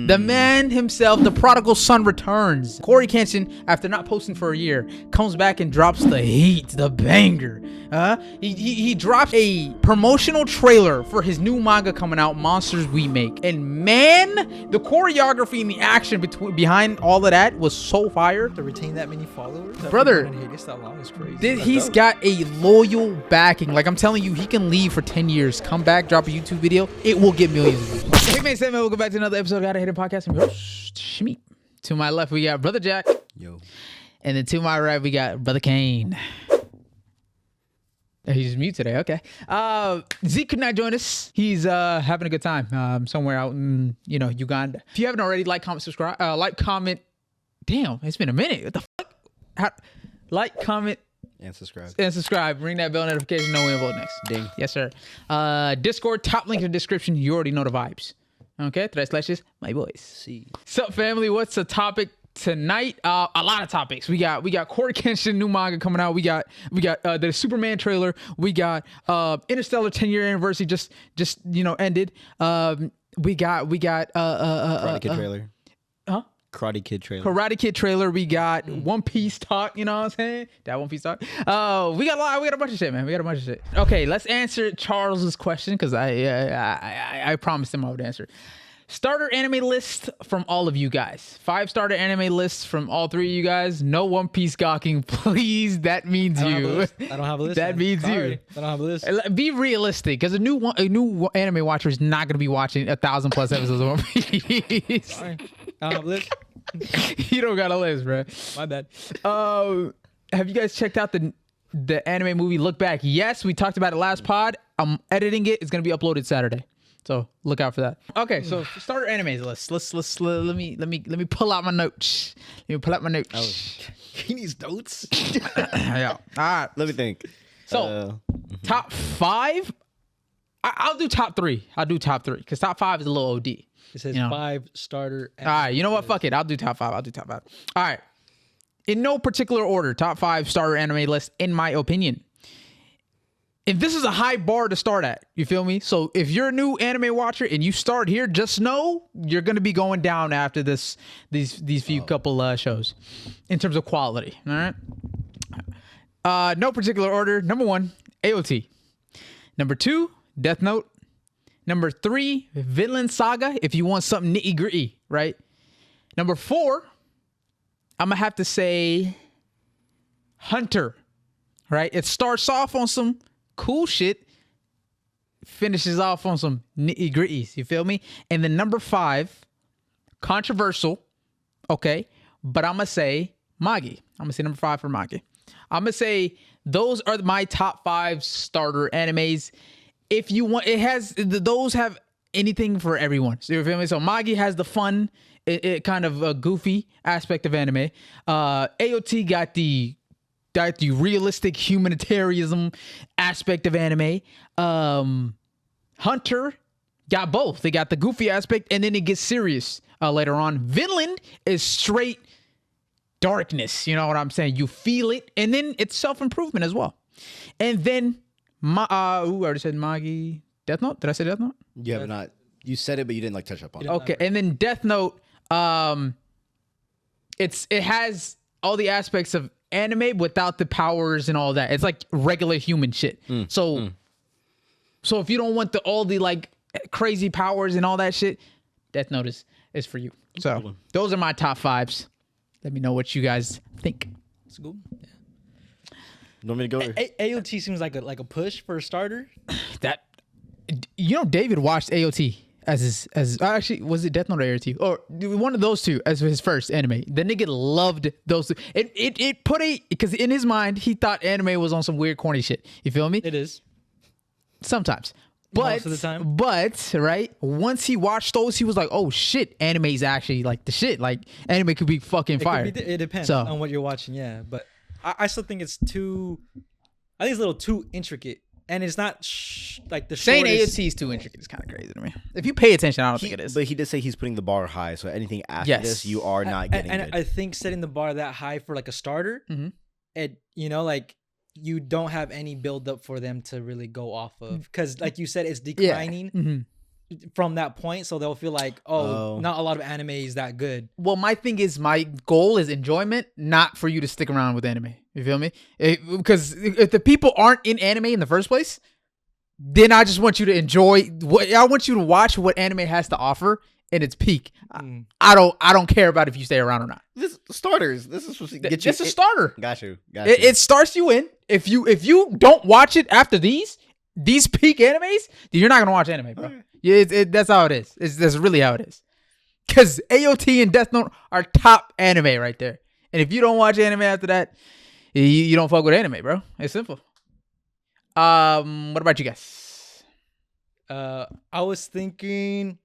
The man himself, the prodigal son, returns. Cory Kenshin, after not posting for a year, comes back and drops the heat, the banger. He drops a promotional trailer for his new manga coming out, Monsters We Make. And man, the choreography and the action behind all of that was so fire. To retain that many followers, brother, that long is crazy. He's got a loyal backing. Like I'm telling you, he can leave for 10 years, come back, drop a YouTube video, it will get millions of views. Hey man, welcome back to another episode of Gotta Hit It Podcast. I'm your host, Shmi. To my left, we got Brother Jack. Yo. And then to my right, we got Brother Kane. He's mute today. Okay. Zeke could not join us. He's having a good time somewhere out in Uganda. If you haven't already, like, comment, subscribe. Like, comment. Damn, it's been a minute. What the fuck? Like, comment, and subscribe. Ring that bell notification. Know when we vote next. Ding. Yes, sir. Discord, top link in the description. You already know the vibes. Okay. 3 slashes, my boys. See. Sup, family? What's the topic tonight? A lot of topics. We got Cory Kenshin new manga coming out. We got the Superman trailer. We got Interstellar 10-year anniversary just ended. We got Karate Kid trailer. Huh? Karate Kid trailer. We got One Piece talk. You know what I'm saying? That One Piece talk. We got a bunch of shit, man. Okay, let's answer Charles's question because I promised him I would answer. Starter anime list from all of you guys. 5 starter anime lists from all 3 of you guys. No One Piece gawking, please. That means you. I don't have a list. That means you. I don't have a list. Be realistic, because a new anime watcher is not going to be watching 1,000+ episodes of One Piece. Sorry. I don't have a list. You don't got a list, bro. My bad. Have you guys checked out the anime movie Look Back? Yes, we talked about it last pod. I'm editing it. It's going to be uploaded Saturday. So look out for that. Okay, so starter animes list. Let me pull out my notes. He needs notes. Yeah. All right. Let me think. So top 5. I'll do top 3. I'll do top 3 because top 5 is a little OD. It says 5 starter. All right. You know what? Fuck it. I'll do top 5. All right. In no particular order, top 5 starter anime list in my opinion. And this is a high bar to start at. You feel me? So if you're a new anime watcher and you start here, just know you're going to be going down after these few couple shows in terms of quality. All right. No particular order. Number 1, AOT. Number 2, Death Note. Number 3, Vinland Saga. If you want something nitty gritty, right? Number 4, I'm gonna have to say Hunter. Right? It starts off on some cool shit, finishes off on some nitty gritties. You feel me? And then number 5, controversial, okay, but I'm gonna say Magi. I'm gonna say number 5 for Magi. I'm gonna say those are my top 5 starter animes. If you want, those have anything for everyone. So you feel me? So Magi has the fun, it kind of a goofy aspect of anime. AOT got the realistic humanitarianism aspect of anime. Hunter got both. They got the goofy aspect, and then it gets serious later on. Vinland is straight darkness. You know what I'm saying? You feel it, and then it's self-improvement as well. And then, I already said Magi. Death Note? Did I say Death Note? You have not. You said it, but you didn't touch up on it. Okay, and then Death Note, it has all the aspects of anime without the powers and all that. It's like regular human shit. So if you don't want all the like crazy powers and all that shit, Death Note is for you. So those are my top 5s. Let me know what you guys think. It's cool. Yeah. You want me to go? AOT seems like a push for a starter. David watched AOT as actually, was it Death Note or AOT? Or one of those two as his first anime. The nigga loved those two. It put because in his mind he thought anime was on some weird corny shit. You feel me? It is. Sometimes. But, most of the time. But, right, once he watched those, he was like, oh shit, anime is actually like the shit. Like, anime could be fucking fire. It depends on what you're watching, yeah. But I still think it's I think it's a little too intricate. And it's not like the saying shortest. AOT is too intricate is kind of crazy to me. If you pay attention, I don't think it is. But he did say he's putting the bar high, so anything after this, you are not getting and good. I think setting the bar that high for like a starter, like you don't have any build up for them to really go off of. Because like you said, it's declining. Yeah. from that point, so they'll feel like, not a lot of anime is that good. Well, my thing is, my goal is enjoyment, not for you to stick around with anime. You feel me? Because if the people aren't in anime in the first place, then I just want you to enjoy. I want you to watch what anime has to offer in its peak. I don't care about if you stay around or not. This starters. This is supposed to get you. It's a starter. Got you. It starts you in. If you don't watch it after these peak animes, then you're not gonna watch anime, bro. Yeah, that's how it is. That's really how it is. Because AOT and Death Note are top anime right there. And if you don't watch anime after that, you don't fuck with anime, bro. It's simple. What about you guys? I was thinking,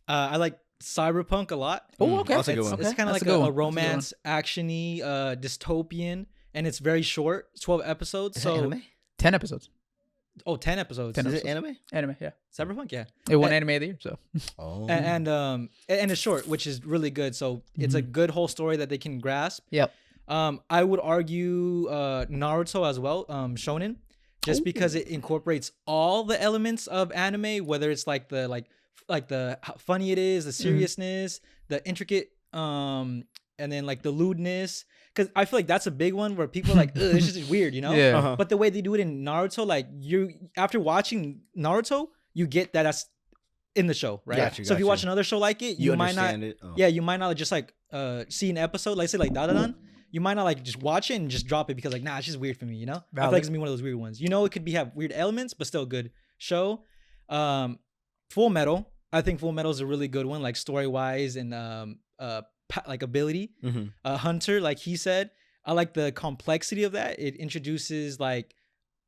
I like Cyberpunk a lot. Oh, okay. That's a good one. It's kind of like a romance, actiony, dystopian, and it's very short. It's 12 episodes. Is so that anime? 10 episodes. 10 episodes. 10 Is episodes. it anime? Anime, yeah. Cyberpunk, yeah. It won anime of the year, so. Oh. And it's short, which is really good. So it's a good whole story that they can grasp. Yep. I would argue Naruto as well, shonen, just because it incorporates all the elements of anime, whether it's like the how funny it is, the seriousness, the intricate, and then like the lewdness. Because I feel like that's a big one where people are like, ugh, this is just weird, you know? Yeah. Uh-huh. But the way they do it in Naruto, like after watching Naruto, you get that that's in the show, right? Got you, so if got you you. watch another show like it, you might not. understand it. Oh. Yeah, you might not just like see an episode, like say like Dadadan. You might not like just watch it and just drop it because like, nah, it's just weird for me, you know? I feel like it's gonna be one of those weird ones. You know, it could have weird elements, but still a good show. Full Metal. I think Full Metal is a really good one, like story wise and like ability. Mm-hmm. Hunter, like he said, I like the complexity of that. It introduces like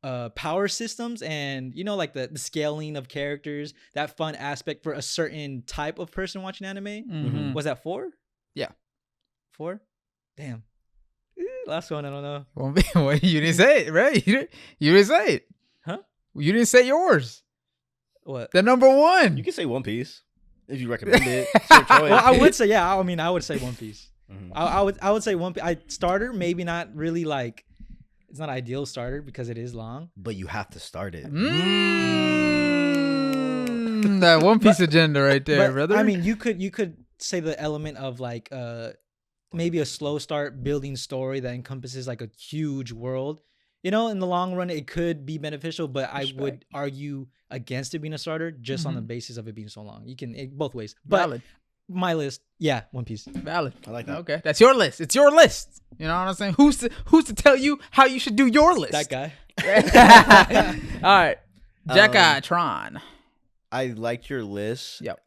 power systems and, you know, like the scaling of characters, that fun aspect for a certain type of person watching anime. Mm-hmm. Was that 4? Yeah. 4? Damn. Last one, I don't know. Well, you didn't say it, right? You didn't say it. Huh? You didn't say yours. What? The number one. You can say One Piece if you recommend it. It's your choice. Well, I would say, yeah. I mean, I would say One Piece. Mhm. I would say One Piece. Starter, maybe not really like. It's not ideal starter because it is long. But you have to start it. That One Piece agenda right there, But, brother. I mean, you could say the element of like maybe a slow start building story that encompasses like a huge world. You know, in the long run, it could be beneficial, but I would argue against it being a starter just on the basis of it being so long. You can both ways. But valid. My list, yeah, One Piece. Valid. I like that. Okay, that's your list. It's your list. You know what I'm saying? Who's to tell you how you should do your list? That guy. All right, Tron. I liked your list. Yep.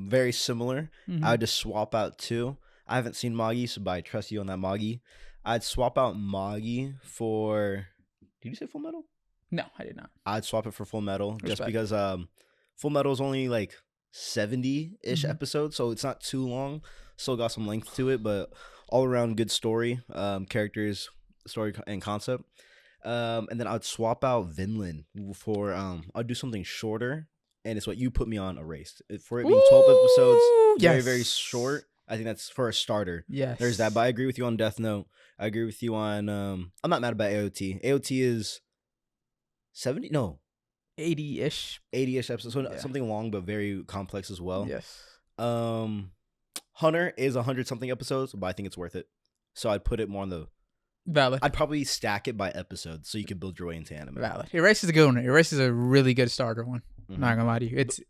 Very similar. Mhm. I would just swap out 2. I haven't seen Magi, so but I trust you on that Magi. I'd swap out Magi for. Did you say Full Metal? No, I did not. I'd swap it for Full Metal just Respect. because Full Metal is only like 70-ish Mhm. episodes, so it's not too long. Still got some length to it, but all around good story, characters, story and concept. And then I'd swap out Vinland for I'd do something shorter, and it's what you put me on, Erased. For it being 12 episodes, very, very yes. short. I think that's for a starter. Yes. There's that, but I agree with you on Death Note. I agree with you on I'm not mad about AOT. AOT is 70? No. 80-ish. 80-ish episodes. So Yeah. something long but very complex as well. Yes. Hunter is 100 something episodes, but I think it's worth it. So I'd put it more on the Valid. I'd probably stack it by episode so you could build your way into anime. Valid. Erase is a good one. Erase is a really good starter one. Mhm. Not gonna lie to you. It's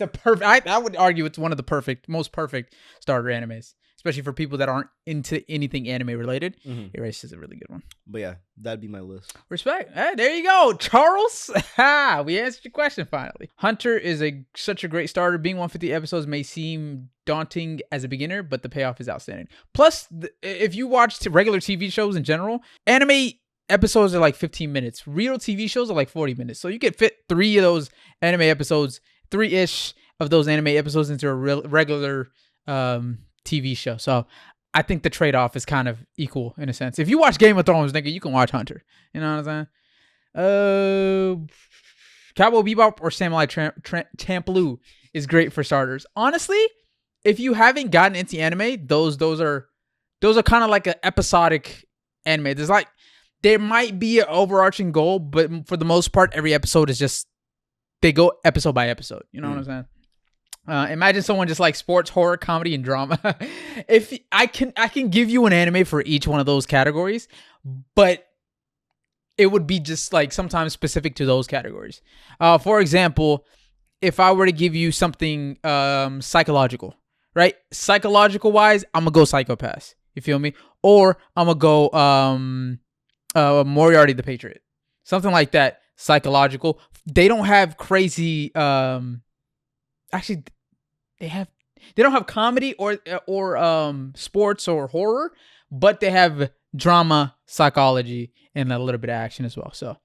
a perfect. I would argue it's one of the most perfect starter animes, especially for people that aren't into anything anime related. Mhm. Erase is a really good one. But yeah, that'd be my list. Respect. Hey, there you go, Charles. Ha! We answered your question finally. Hunter is such a great starter. Being 150 episodes may seem daunting as a beginner, but the payoff is outstanding. Plus, if you watch regular TV shows in general, anime episodes are like 15 minutes. Real TV shows are like 40 minutes. So you could fit 3 of those anime episodes, 3-ish of those anime episodes into a regular TV show. So I think the trade-off is kind of equal in a sense. If you watch Game of Thrones, nigga, you can watch Hunter. You know what I'm saying? Cowboy Bebop or Samurai Champloo is great for starters. Honestly, if you haven't gotten into anime, those are kind of like an episodic anime. There might be an overarching goal, but for the most part, every episode is just they go episode by episode. You know what I'm saying? Imagine someone just like sports, horror, comedy, and drama. If I can give you an anime for each one of those categories, but it would be just like sometimes specific to those categories. For example, if I were to give you something psychological, right? Psychological wise, I'm gonna go Psychopaths. You feel me? Or I'm gonna go Moriarty the Patriot, something like that. Psychological. They don't have crazy. Actually, they don't have comedy or sports or horror, but they have drama, psychology, and a little bit of action as well. So,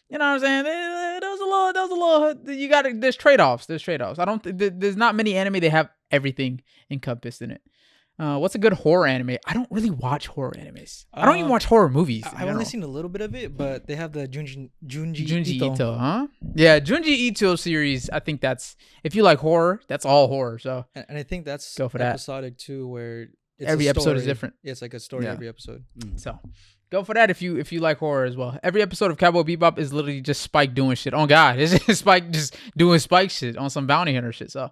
you know what I'm saying? That was a little. You got to. There's trade-offs. I don't. There's not many anime they have everything encompassed in it. What's a good horror anime? I don't really watch horror animes. I don't even watch horror movies. I've only seen a little bit of it, but they have the Junji Ito, huh? Yeah, Junji Ito series. I think that's, if you like horror, that's all horror. So, and I think that's go for that. Episodic too, where it's every episode is different. Yeah, it's like a story every episode. So, go for that if you like horror as well. Every episode of Cowboy Bebop is literally just Spike doing shit. Oh God, it's just Spike just doing Spike shit on some bounty hunter shit. So.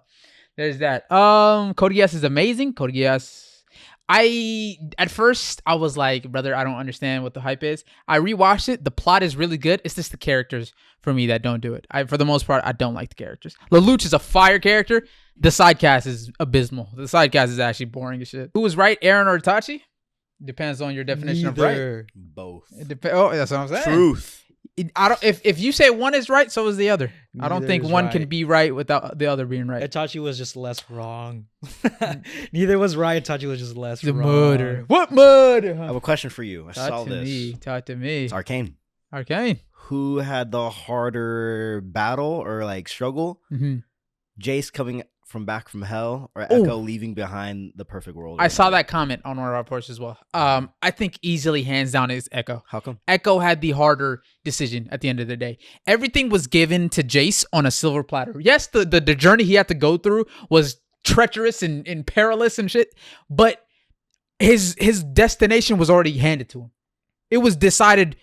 There's that. Code Geass is amazing. Code Geass. At first I was like, brother, I don't understand what the hype is. I rewatched it. The plot is really good. It's just the characters for me that don't do it. For the most part, I don't like the characters. Lelouch is a fire character. The side cast is abysmal. The side cast is actually boring as shit. Who was right, Eren or Itachi? Depends on your definition of right. Both. Oh, that's what I'm saying. Truth. I don't. If you say one is right, so is the other. I don't Neither think is one right. can be right without the other being right. Itachi was just less wrong. Neither was right. Itachi was just less The wrong. murder. What murder? I have a question for you. I saw this. Talk to me. It's Arcane. Arcane. Who had the harder battle or like struggle? Mm-hmm. Jace coming back from hell or Ekko leaving behind the perfect world? I saw that comment on one of our posts as well. I think easily hands down is Ekko. How come? Ekko had the harder decision at the end of the day. Everything was given to Jace on a silver platter. Yes, the journey he had to go through was treacherous and perilous and shit, but his destination was already handed to him. It was decided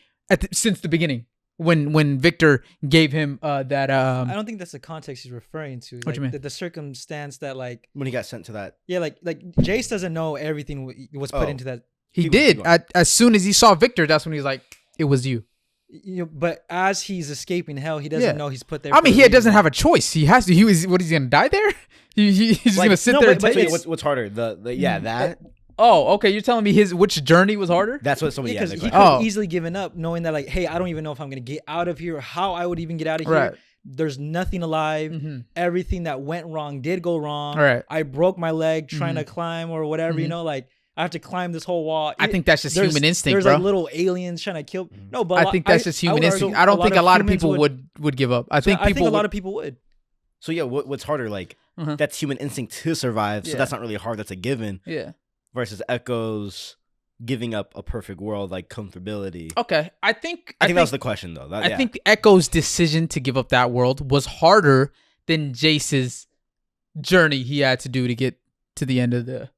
since the beginning. When Victor gave him that I don't think that's the context he's referring to. What you mean? The circumstance that like When he got sent to that. yeah, like Jace doesn't know everything was put into that. he did. As soon as he saw Victor, that's when he's like, "It was you." You know, but as he's escaping hell, he doesn't know he's put there. I mean, for a he doesn't reason. have a choice. He has to. He's gonna die there? He's just Like, gonna sit no, there but and take it. What's harder? That? Oh, okay. You're telling me which journey was harder? That's what somebody Because had. he could have easily given up, knowing that like, hey, I don't even know if I'm gonna get out of here, or how I would even get out of here. Right. There's nothing alive. Mm-hmm. Everything that went wrong did go wrong. Right. I broke my leg trying to climb or whatever. You know, like I have to climb this whole wall. I think that's just human instinct, there's bro. like little aliens trying to kill. No, but I think that's just human instinct. I don't think a lot of people would give up. I think a lot of people would. So yeah, what's harder? Like that's human instinct to survive. So that's not really hard. That's a given. Yeah. Versus Ekko's giving up a perfect world, like comfortability. Okay. I think that was the question though. I think Ekko's decision to give up that world was harder than Jace's journey he had to do to get to the end of the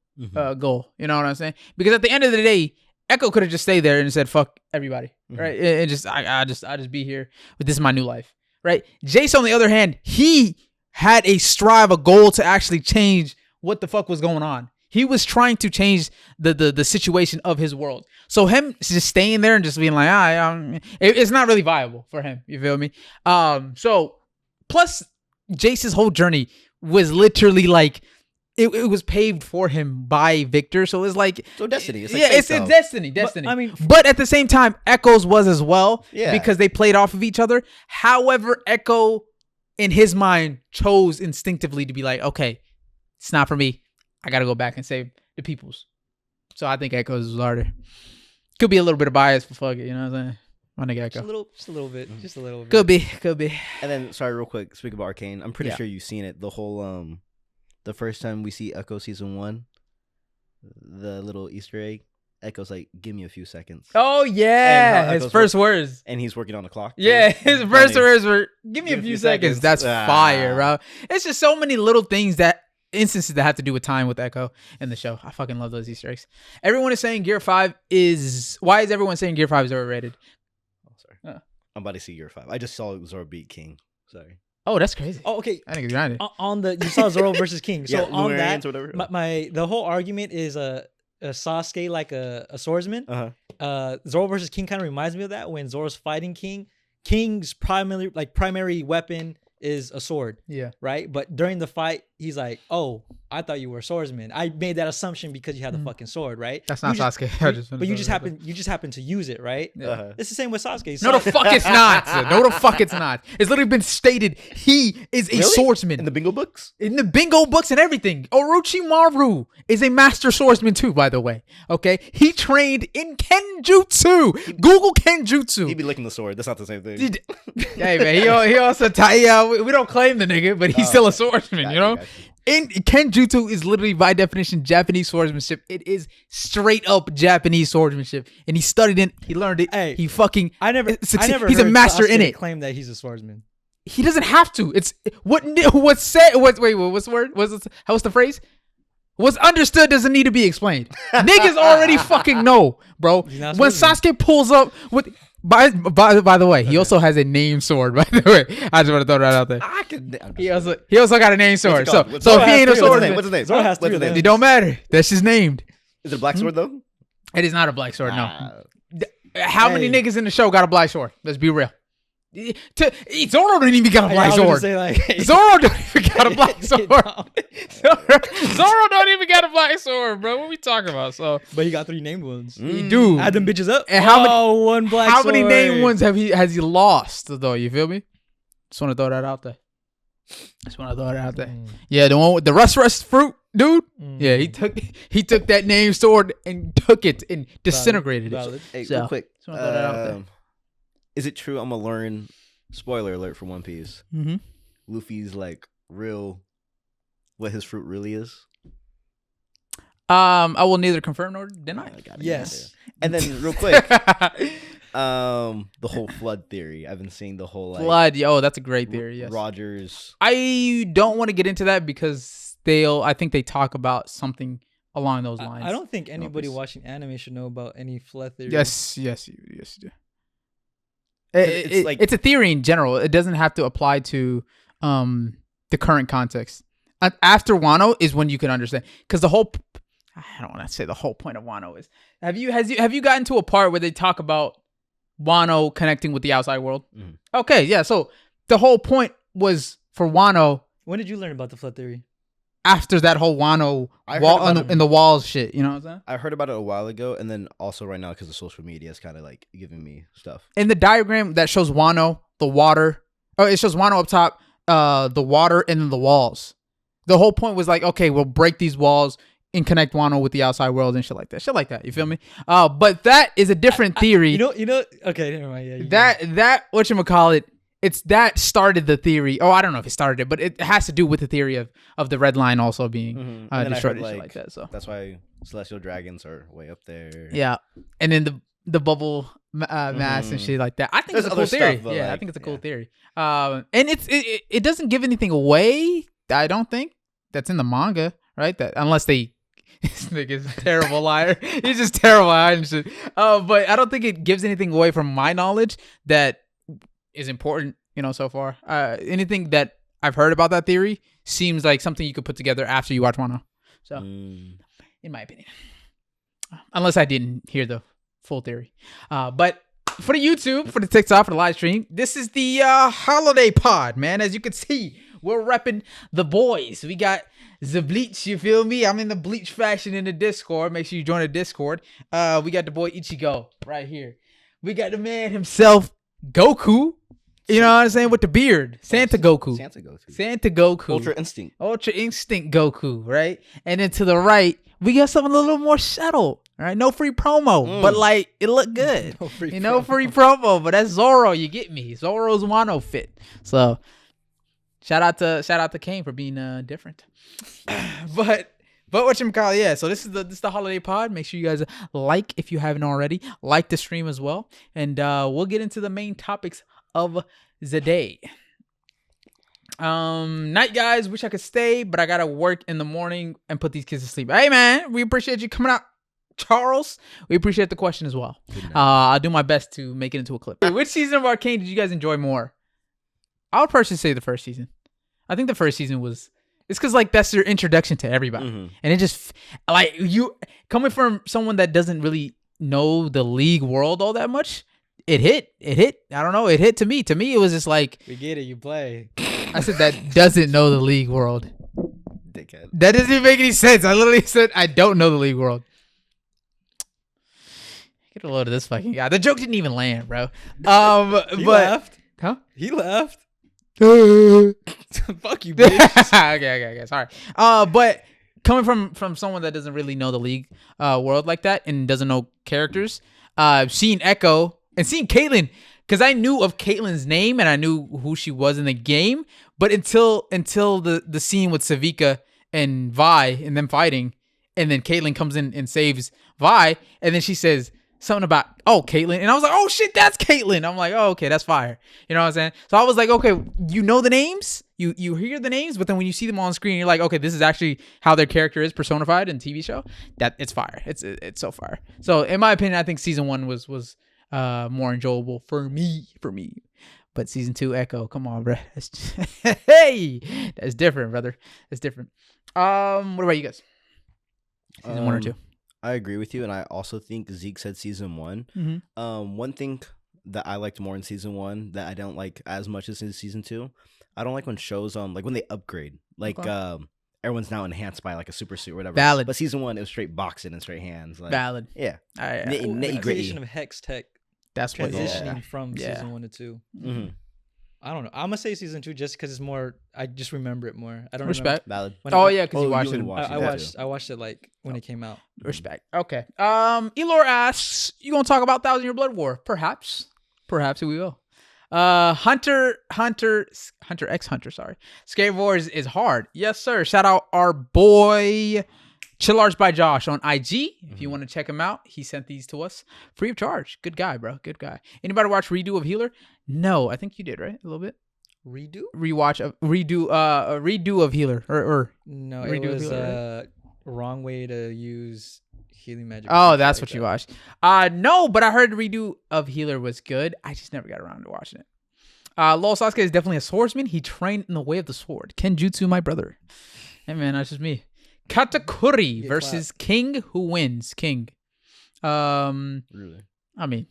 goal. You know what I'm saying? Because at the end of the day, Ekko could have just stayed there and said, "Fuck everybody," right? And just I just be here. But this is my new life, right? Jace, on the other hand, he had a goal to actually change what the fuck was going on. He was trying to change the situation of his world. So him just staying there and just being like, it's not really viable for him. You feel me? So plus Jace's whole journey was literally like, it was paved for him by Victor. So it's like, destiny. It's it's destiny. But, I mean, but at the same time, Ekko's was as well, because they played off of each other. However, Ekko in his mind chose instinctively to be like, okay, it's not for me. I got to go back and save the peoples. So I think Ekko's was harder. Could be a little bit of bias, but fuck it. You know what I'm saying? My nigga Ekko. Just a little bit. Could be. And then, sorry, real quick, speak about Arcane. I'm pretty sure you've seen it. The whole, the first time we see Ekko season 1, the little Easter egg, Ekko's like, give me a few seconds. Oh, yeah. His first words. And he's working on the clock. Yeah, his first words were, give me a few seconds. That's fire, bro. It's just so many little things instances that have to do with time with Ekko in the show. I fucking love those Easter eggs. Everyone is saying Gear 5 is... Why is everyone saying Gear 5 is overrated? Oh, sorry. I'm about to see Gear 5. I just saw Zoro beat King. Sorry. Oh, that's crazy. Oh, okay. I think it's grinded. On the you saw Zoro versus King. So Yeah, on that, Lumerians or whatever. the whole argument is a Sasuke like a swordsman. Zoro versus King kind of reminds me of that when Zoro's fighting King. King's primary weapon is a sword. Yeah. Right. But during the fight, he's like, "Oh, I thought you were a swordsman. I made that assumption because you had the fucking sword, right? That's not Sasuke. But you just happen to use it, right? Yeah. It's the same with Sasuke. No, the fuck it's not. No, the fuck it's not. It's literally been stated he is a swordsman. In the bingo books? In the bingo books and everything. Orochimaru is a master swordsman too, by the way. Okay? He trained in Kenjutsu. Google Kenjutsu. He'd be licking the sword. That's not the same thing. Hey, man, he also, we don't claim the nigga, but he's still a swordsman, you know? In Kenjutsu is literally by definition Japanese swordsmanship. It is straight up Japanese swordsmanship, and he studied it. He learned it. Hey, he fucking. I never He's a heard master Sasuke in it. claim that he's a swordsman. He doesn't have to. It's what's said. What's the word? What's the phrase? What's understood doesn't need to be explained. Niggas already fucking know, bro. When Sasuke pulls up with. By the way, he also has a name sword. By the way, I just want to throw that out there. He also got a name sword. So if he ain't a sword, what's his name? Zoro has three of them. it don't matter. That's just named. Is it a black sword though? It is not a black sword. No. How many niggas in the show got a black sword? Let's be real. Zoro don't even got a black sword. Zoro don't even got a black sword. Zoro don't even got a black sword, bro. What we talking about? So, but he got 3 named ones. You do. Add them bitches up. And how many? One black How sword. many named ones has he lost though? You feel me? Just want to throw that out there. Yeah, the one with the rust fruit, dude. Yeah, he took that name sword and took it and disintegrated it. Hey, So, real quick. just wanna throw that out there. Is it true? I'm gonna learn. Spoiler alert for One Piece. Mm-hmm. Luffy's like what his fruit really is. I will neither confirm nor deny. Yes. And then real quick, the whole flood theory. I've been seeing the whole Flood. Oh, that's a great theory. Yes. Rogers. I don't want to get into that because I think they talk about something along those lines. I don't think anybody watching anime should know about any flood theory. Yes, you do. It's a theory in general. It doesn't have to apply to the current context. After Wano is when you can understand, because I don't want to say the whole point of Wano is. Have you gotten to a part where they talk about Wano connecting with the outside world? Mm-hmm. Okay, yeah. So the whole point was for Wano. When did you learn about the flood theory? After that whole Wano wall in the walls shit, you know what I'm saying? I heard about it a while ago, and then also right now because of social media, it's kind of like giving me stuff. In the diagram that shows Wano, the water. Oh, it shows Wano up top, the water, and then the walls. The whole point was like, okay, we'll break these walls and connect Wano with the outside world and shit like that. You feel me? But that is a different theory. You know. Okay, never mind. Yeah, that whatchamacallit, it's that started the theory. Oh, I don't know if it started it, but it has to do with the theory of the red line also being destroyed and shit like that. So that's why celestial dragons are way up there. Yeah, and then the bubble mass and shit like that. I think it's a cool theory. I think it's a cool theory. And it doesn't give anything away. I don't think that's in the manga, right? That unless they. This nigga's a terrible liar. He's just terrible at and shit. But I don't think it gives anything away from my knowledge that is important, so far. Anything that I've heard about that theory seems like something you could put together after you watch Wano. So, in my opinion. Unless I didn't hear the full theory. But for the YouTube, for the TikTok, for the live stream, this is the holiday pod, man. As you can see, we're repping the boys. We got the bleach, you feel me? I'm in the bleach fashion in the Discord. Make sure you join the Discord. We got the boy Ichigo right here. We got the man himself, Goku. You know what I'm saying? With the beard. Santa Goku. Ultra Instinct Goku, right? And then to the right, we got something a little more subtle. All right, no free promo, but like it looked good. No free promo, but that's Zoro. You get me? Zoro's Wano fit. So shout out to Kane for being different. but whatchamacallit, yeah. So this is the holiday pod. Make sure you guys like if you haven't already. Like the stream as well, and we'll get into the main topics of the day. Night, guys. Wish I could stay, but I gotta work in the morning and put these kids to sleep. Hey, man, we appreciate you coming out, Charles. We appreciate the question as well. I'll do my best to make it into a clip. Which season of Arcane did you guys enjoy more? I would personally say the first season. I think the first season was. It's because like that's your introduction to everybody, and it just like you coming from someone that doesn't really know the League world all that much. It hit. I don't know. It hit to me. To me, it was just like We get it. You play. I said that doesn't know the League world. Dickhead. That doesn't even make any sense. I literally said I don't know the League world. Get a load of this fucking guy. The joke didn't even land, bro. He but left. huh? He left. okay. Fuck you, bitch. Okay. Sorry. But coming from someone that doesn't really know the League world like that and doesn't know characters, seeing Ekko and seeing Caitlyn, because I knew of Caitlyn's name and I knew who she was in the game, but until the scene with Savika and Vi and them fighting, and then Caitlyn comes in and saves Vi, and then she says something about, oh, Caitlyn. And I was like, oh, shit, that's Caitlyn. I'm like, oh, okay, that's fire. You know what I'm saying? So I was like, okay, you know the names. You hear the names, but then when you see them on screen, you're like, okay, this is actually how their character is personified in TV show. That it's fire. It's so fire. So in my opinion, I think season 1 was more enjoyable for me. But season 2, Ekko, come on, bro. Hey, that's different, brother. That's different. What about you guys? Season 1 or 2? I agree with you, and I also think Zeke said season 1. One thing that I liked more in season 1 that I don't like as much as in season 2, I don't like when shows like when they upgrade, like everyone's now enhanced by like a super suit or whatever. Valid. But season 1 it was straight boxing and straight hands. Like, Valid. Yeah. Alright. Nitty gritty. Of Hex Tech That's what. transitioning from Yeah. season 1 to 2. Mm-hmm. I don't know. I'm gonna say season 2 just because it's more. I just remember it more. I don't Respect. Valid. When Oh I, yeah, because you watched you it. watched I it, watched. too. I watched it like when it came out. Respect. Okay. Elor asks, you gonna talk about 1,000 Year Blood War? Perhaps we will. Hunter X Hunter. Sorry. Skate Wars is hard. Yes, sir. Shout out our boy Chill Arts by Josh on IG. If you want to check him out, he sent these to us free of charge. Good guy, bro. Good guy. Anybody watch Redo of Healer? No, I think you did, right? A little bit. Redo? Redo of Healer or No, Redo it of was Healer, wrong way to use healing magic. Oh, that's what you watched. No, but I heard Redo of Healer was good. I just never got around to watching it. Lol Sasuke is definitely a swordsman. He trained in the way of the sword. Kenjutsu, my brother. Hey man, that's just me. Katakuri versus King. Who wins? King. Really? I mean,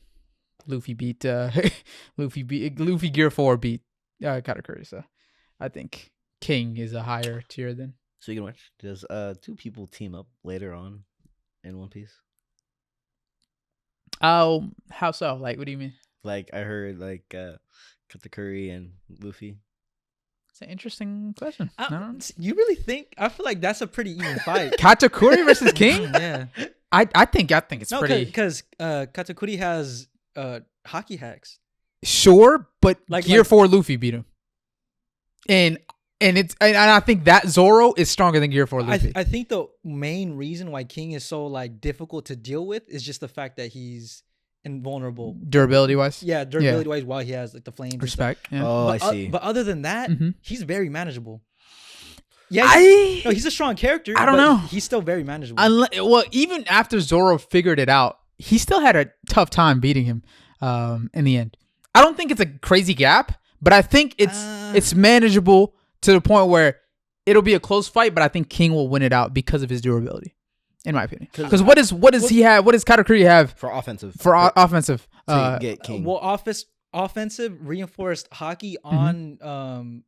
Luffy Gear 4 beat Katakuri, so I think King is a higher tier than. Speaking of which, does 2 people team up later on in One Piece? Oh, how so? Like, what do you mean? Like I heard Katakuri and Luffy. It's an interesting question. I don't know. You really think? I feel like that's a pretty even fight. Katakuri versus King? Yeah. I think it's pretty because Katakuri has hockey hacks. sure, but Like- Gear 4 Luffy beat him. And I think that Zoro is stronger than Gear 4 Luffy. I think the main reason why King is so like difficult to deal with is just the fact that he's invulnerable. Durability wise. Yeah, durability wise, while he has like the flames. and stuff. Respect. Yeah. Oh, But, I see. but other than that, Mhm. he's very manageable. Yeah, I no, he's a strong character. I don't but know. He's still very manageable. well, even after Zoro figured it out, he still had a tough time beating him in the end. I don't think it's a crazy gap, but I think it's manageable to the point where it'll be a close fight, but I think King will win it out because of his durability, in my opinion. Because what does he have? What does Katakuri have For offensive. for offensive? to get King. Well, offensive reinforced hockey on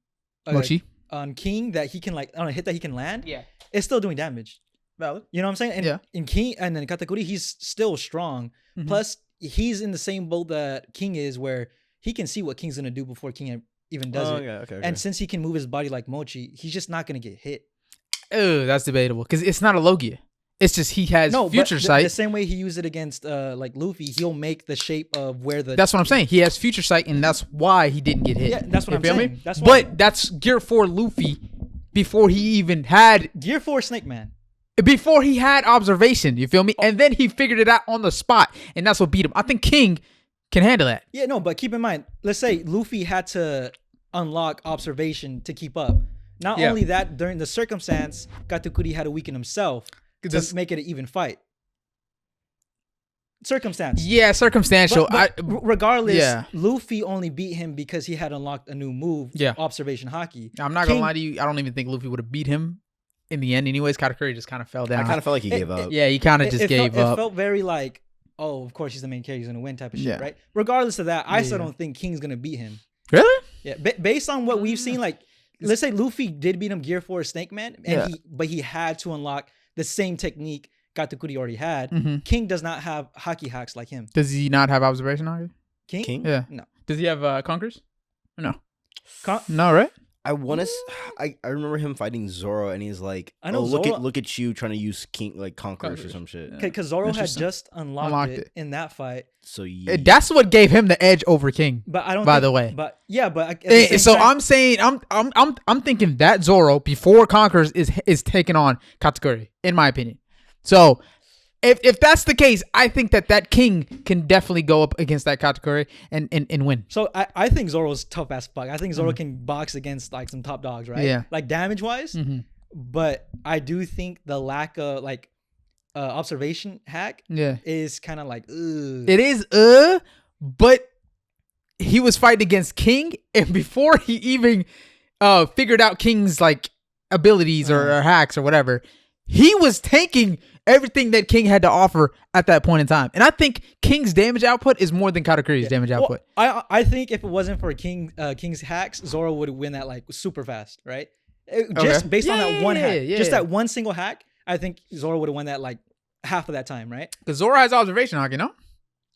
Mochi. on King that he can like on a hit that he can land. Yeah. It's still doing damage. Valid. You know what I'm saying? And Yeah. in King and then Katakuri, he's still strong. Mhm. Plus, he's in the same boat that King is, where he can see what King's gonna do before King even does it. Okay. And since he can move his body like Mochi, he's just not gonna get hit. Oh, that's debatable because it's not a Logia. It's just he has future but sight. the same way he used it against like Luffy, he'll make the shape of where the That's what I'm saying. He has future sight, and that's why he didn't get hit. Yeah, that's what You I'm feel me? saying. That's why- But that's Gear 4 Luffy before he even had Gear 4 Snake Man. before he had observation. You feel me? And then he figured it out on the spot, and that's what beat him. I think King can handle that. Yeah, no, but keep in mind, let's say Luffy had to unlock observation to keep up. Not Yeah. only that, during the circumstance, Katakuri had to weaken himself to This- make it an even fight. circumstance. Yeah, circumstantial. But regardless, yeah. Luffy only beat him because he had unlocked a new move, Yeah. observation haki. I'm not gonna lie to you. I don't even think Luffy would have beat him in the end. Anyways, Katakuri just kind of fell down. I kind of felt like he gave up. Yeah, he kind of just gave up. It felt very like, oh, of course he's the main character, he's gonna win type of shit, Yeah. right? Regardless of that, I still Yeah. don't think King's gonna beat him. Really? Yeah, based on what we've seen, like, let's say Luffy did beat him Gear 4 Snake Man, and Yeah. he had to unlock the same technique Katakuri already had. Mhm. King does not have haki hacks like him. Does he not have observation on you? King? Yeah. No. Does he have Conquers? No. Con- No, right? I want to. I remember him fighting Zoro, and he's like, I know "Oh, Zoro- look at you trying to use King like Conquerors or Conquerors. some shit." Yeah. Because Zoro had Interesting. just unlocked it in that fight, So yeah, That's what gave him the edge over King. but I don't. By think, the way. but yeah, but at the same So time- I'm saying I'm thinking that Zoro before Conquers is taking on Katakuri, in my opinion. So if that's the case, I think that King can definitely go up against that Katakuri and win. So I think Zoro's tough as fuck. I think Zoro can box against like some top dogs, right? Yeah. Like damage wise. Mm-hmm. But I do think the lack of like observation hack Yeah. is kind of like ugh. It is but he was fighting against King, and before he even figured out King's like abilities or hacks or whatever, he was tanking everything that King had to offer at that point in time. And I think King's damage output is more than Katakuri's damage output. I think if it wasn't for King's hacks, Zoro would win that like super fast, right? Just based on that one hack, just that one single hack, I think Zoro would have won that like half of that time, right? Because Zoro has observation hockey, no?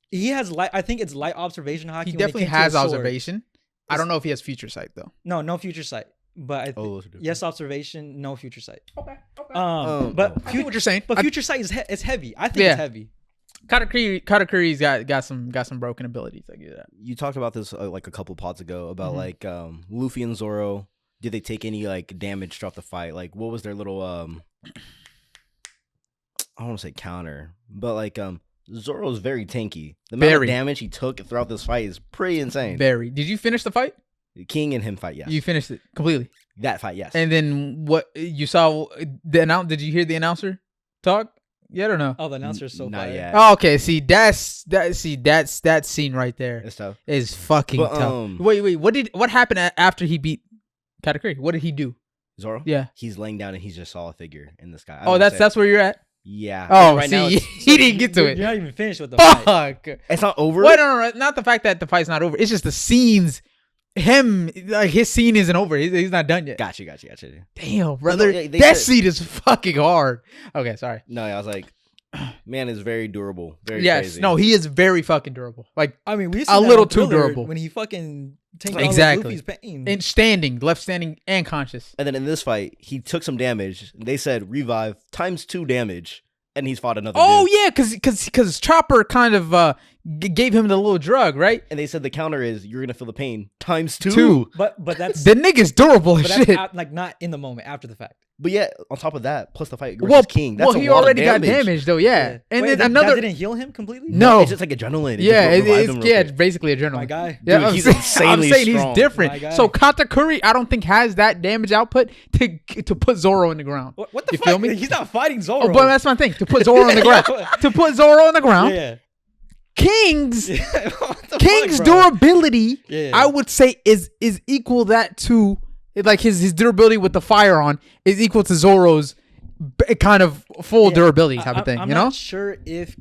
He has light. I think it's light observation hockey. He when it definitely came to has his sword. observation. I don't know if he has future sight though. No future sight. But yes, observation, no future sight. Okay. But I get what you're saying. But future sight is heavy. I think it's heavy. Katakuri's got some broken abilities. I get that. you talked about this like a couple pods ago about like Luffy and Zoro. Did they take any like damage throughout the fight? Like, what was their little I don't want to say counter, but like Zoro's very tanky. The amount of damage he took throughout this fight is pretty insane. Very. Did you finish the fight? King and him fight, yes. You finished it completely. That fight, yes. And then what you saw did you hear the announcer talk yet or no? Oh, the announcer's so Not fire. yet. Oh, okay. See, that's that scene right there It's tough. is fucking But, tough. Wait. What happened after he beat Katakuri? What did he do? Zoro? Yeah. He's laying down and he's just saw a figure in the sky. Oh, that's where you're at. Yeah. Oh, Right see, now it's- he didn't get to You're it. not even finished with the fight. Fuck. It's not over. Wait, no, not the fact that the fight's not over. It's just the scenes. Him, like his scene isn't over. He's not done yet. Gotcha. Damn, brother, they that said- scene is fucking hard. Okay, sorry. No, I was like, man is very durable. Very Yes, crazy. no, he is very fucking durable. Like I mean, we A little too durable. when he fucking tanked Exactly. Luffy's pain. and standing, left standing, and conscious. And then in this fight, he took some damage. They said revive ×2 damage, and he's fought another. Oh dude. yeah, because Chopper kind of gave him the little drug, right? And they said the counter is you're gonna feel the pain ×2. Two. but that's The nigga's durable but as that's shit. like not in the moment, after the fact. But yeah, on top of that, plus the fight versus Well, King. That's he a lot already of got damage. damage though, yeah. And Wait, then that another. didn't heal him completely. No, It's just like adrenaline. It yeah, just revived him it's real quick. basically adrenaline. My guy. Yeah, Dude, I'm he's saying, insanely I'm saying strong. he's different. My guy. So Katakuri, I don't think has that damage output to put Zoro in the ground. What the You fuck? feel me? He's not fighting Zoro. Oh, but that's my thing. To put Zoro on the ground. To put Zoro on the ground. yeah. King's What the King's fuck, bro? durability, Yeah. I would say, is equal that to like his durability with the fire on is equal to Zoro's kind of full Yeah, durability type of thing. I'm You know, not sure if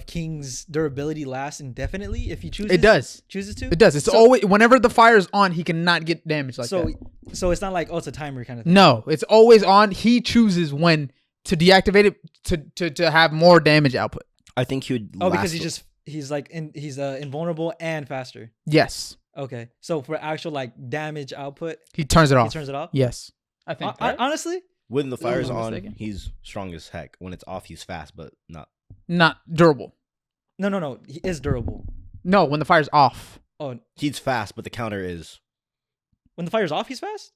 King's durability lasts indefinitely if he chooses. it does. Chooses to. It does. It's always whenever the fire's on, he cannot get damaged like so that. so it's not like it's a timer kind of thing. No, it's always on. He chooses when to deactivate it to have more damage output. I think he would. Oh, because last- he's invulnerable and faster. Yes, Okay, so for actual like damage output, he turns it he off. turns it off. Yes, I think. right? Honestly, when the fire's I'm on, mistaken. he's strong as heck. When it's off, he's fast, but not. Not durable. no, he is durable. No, when the fire's off. Oh, He's fast, but the counter is. when the fire's off, he's fast.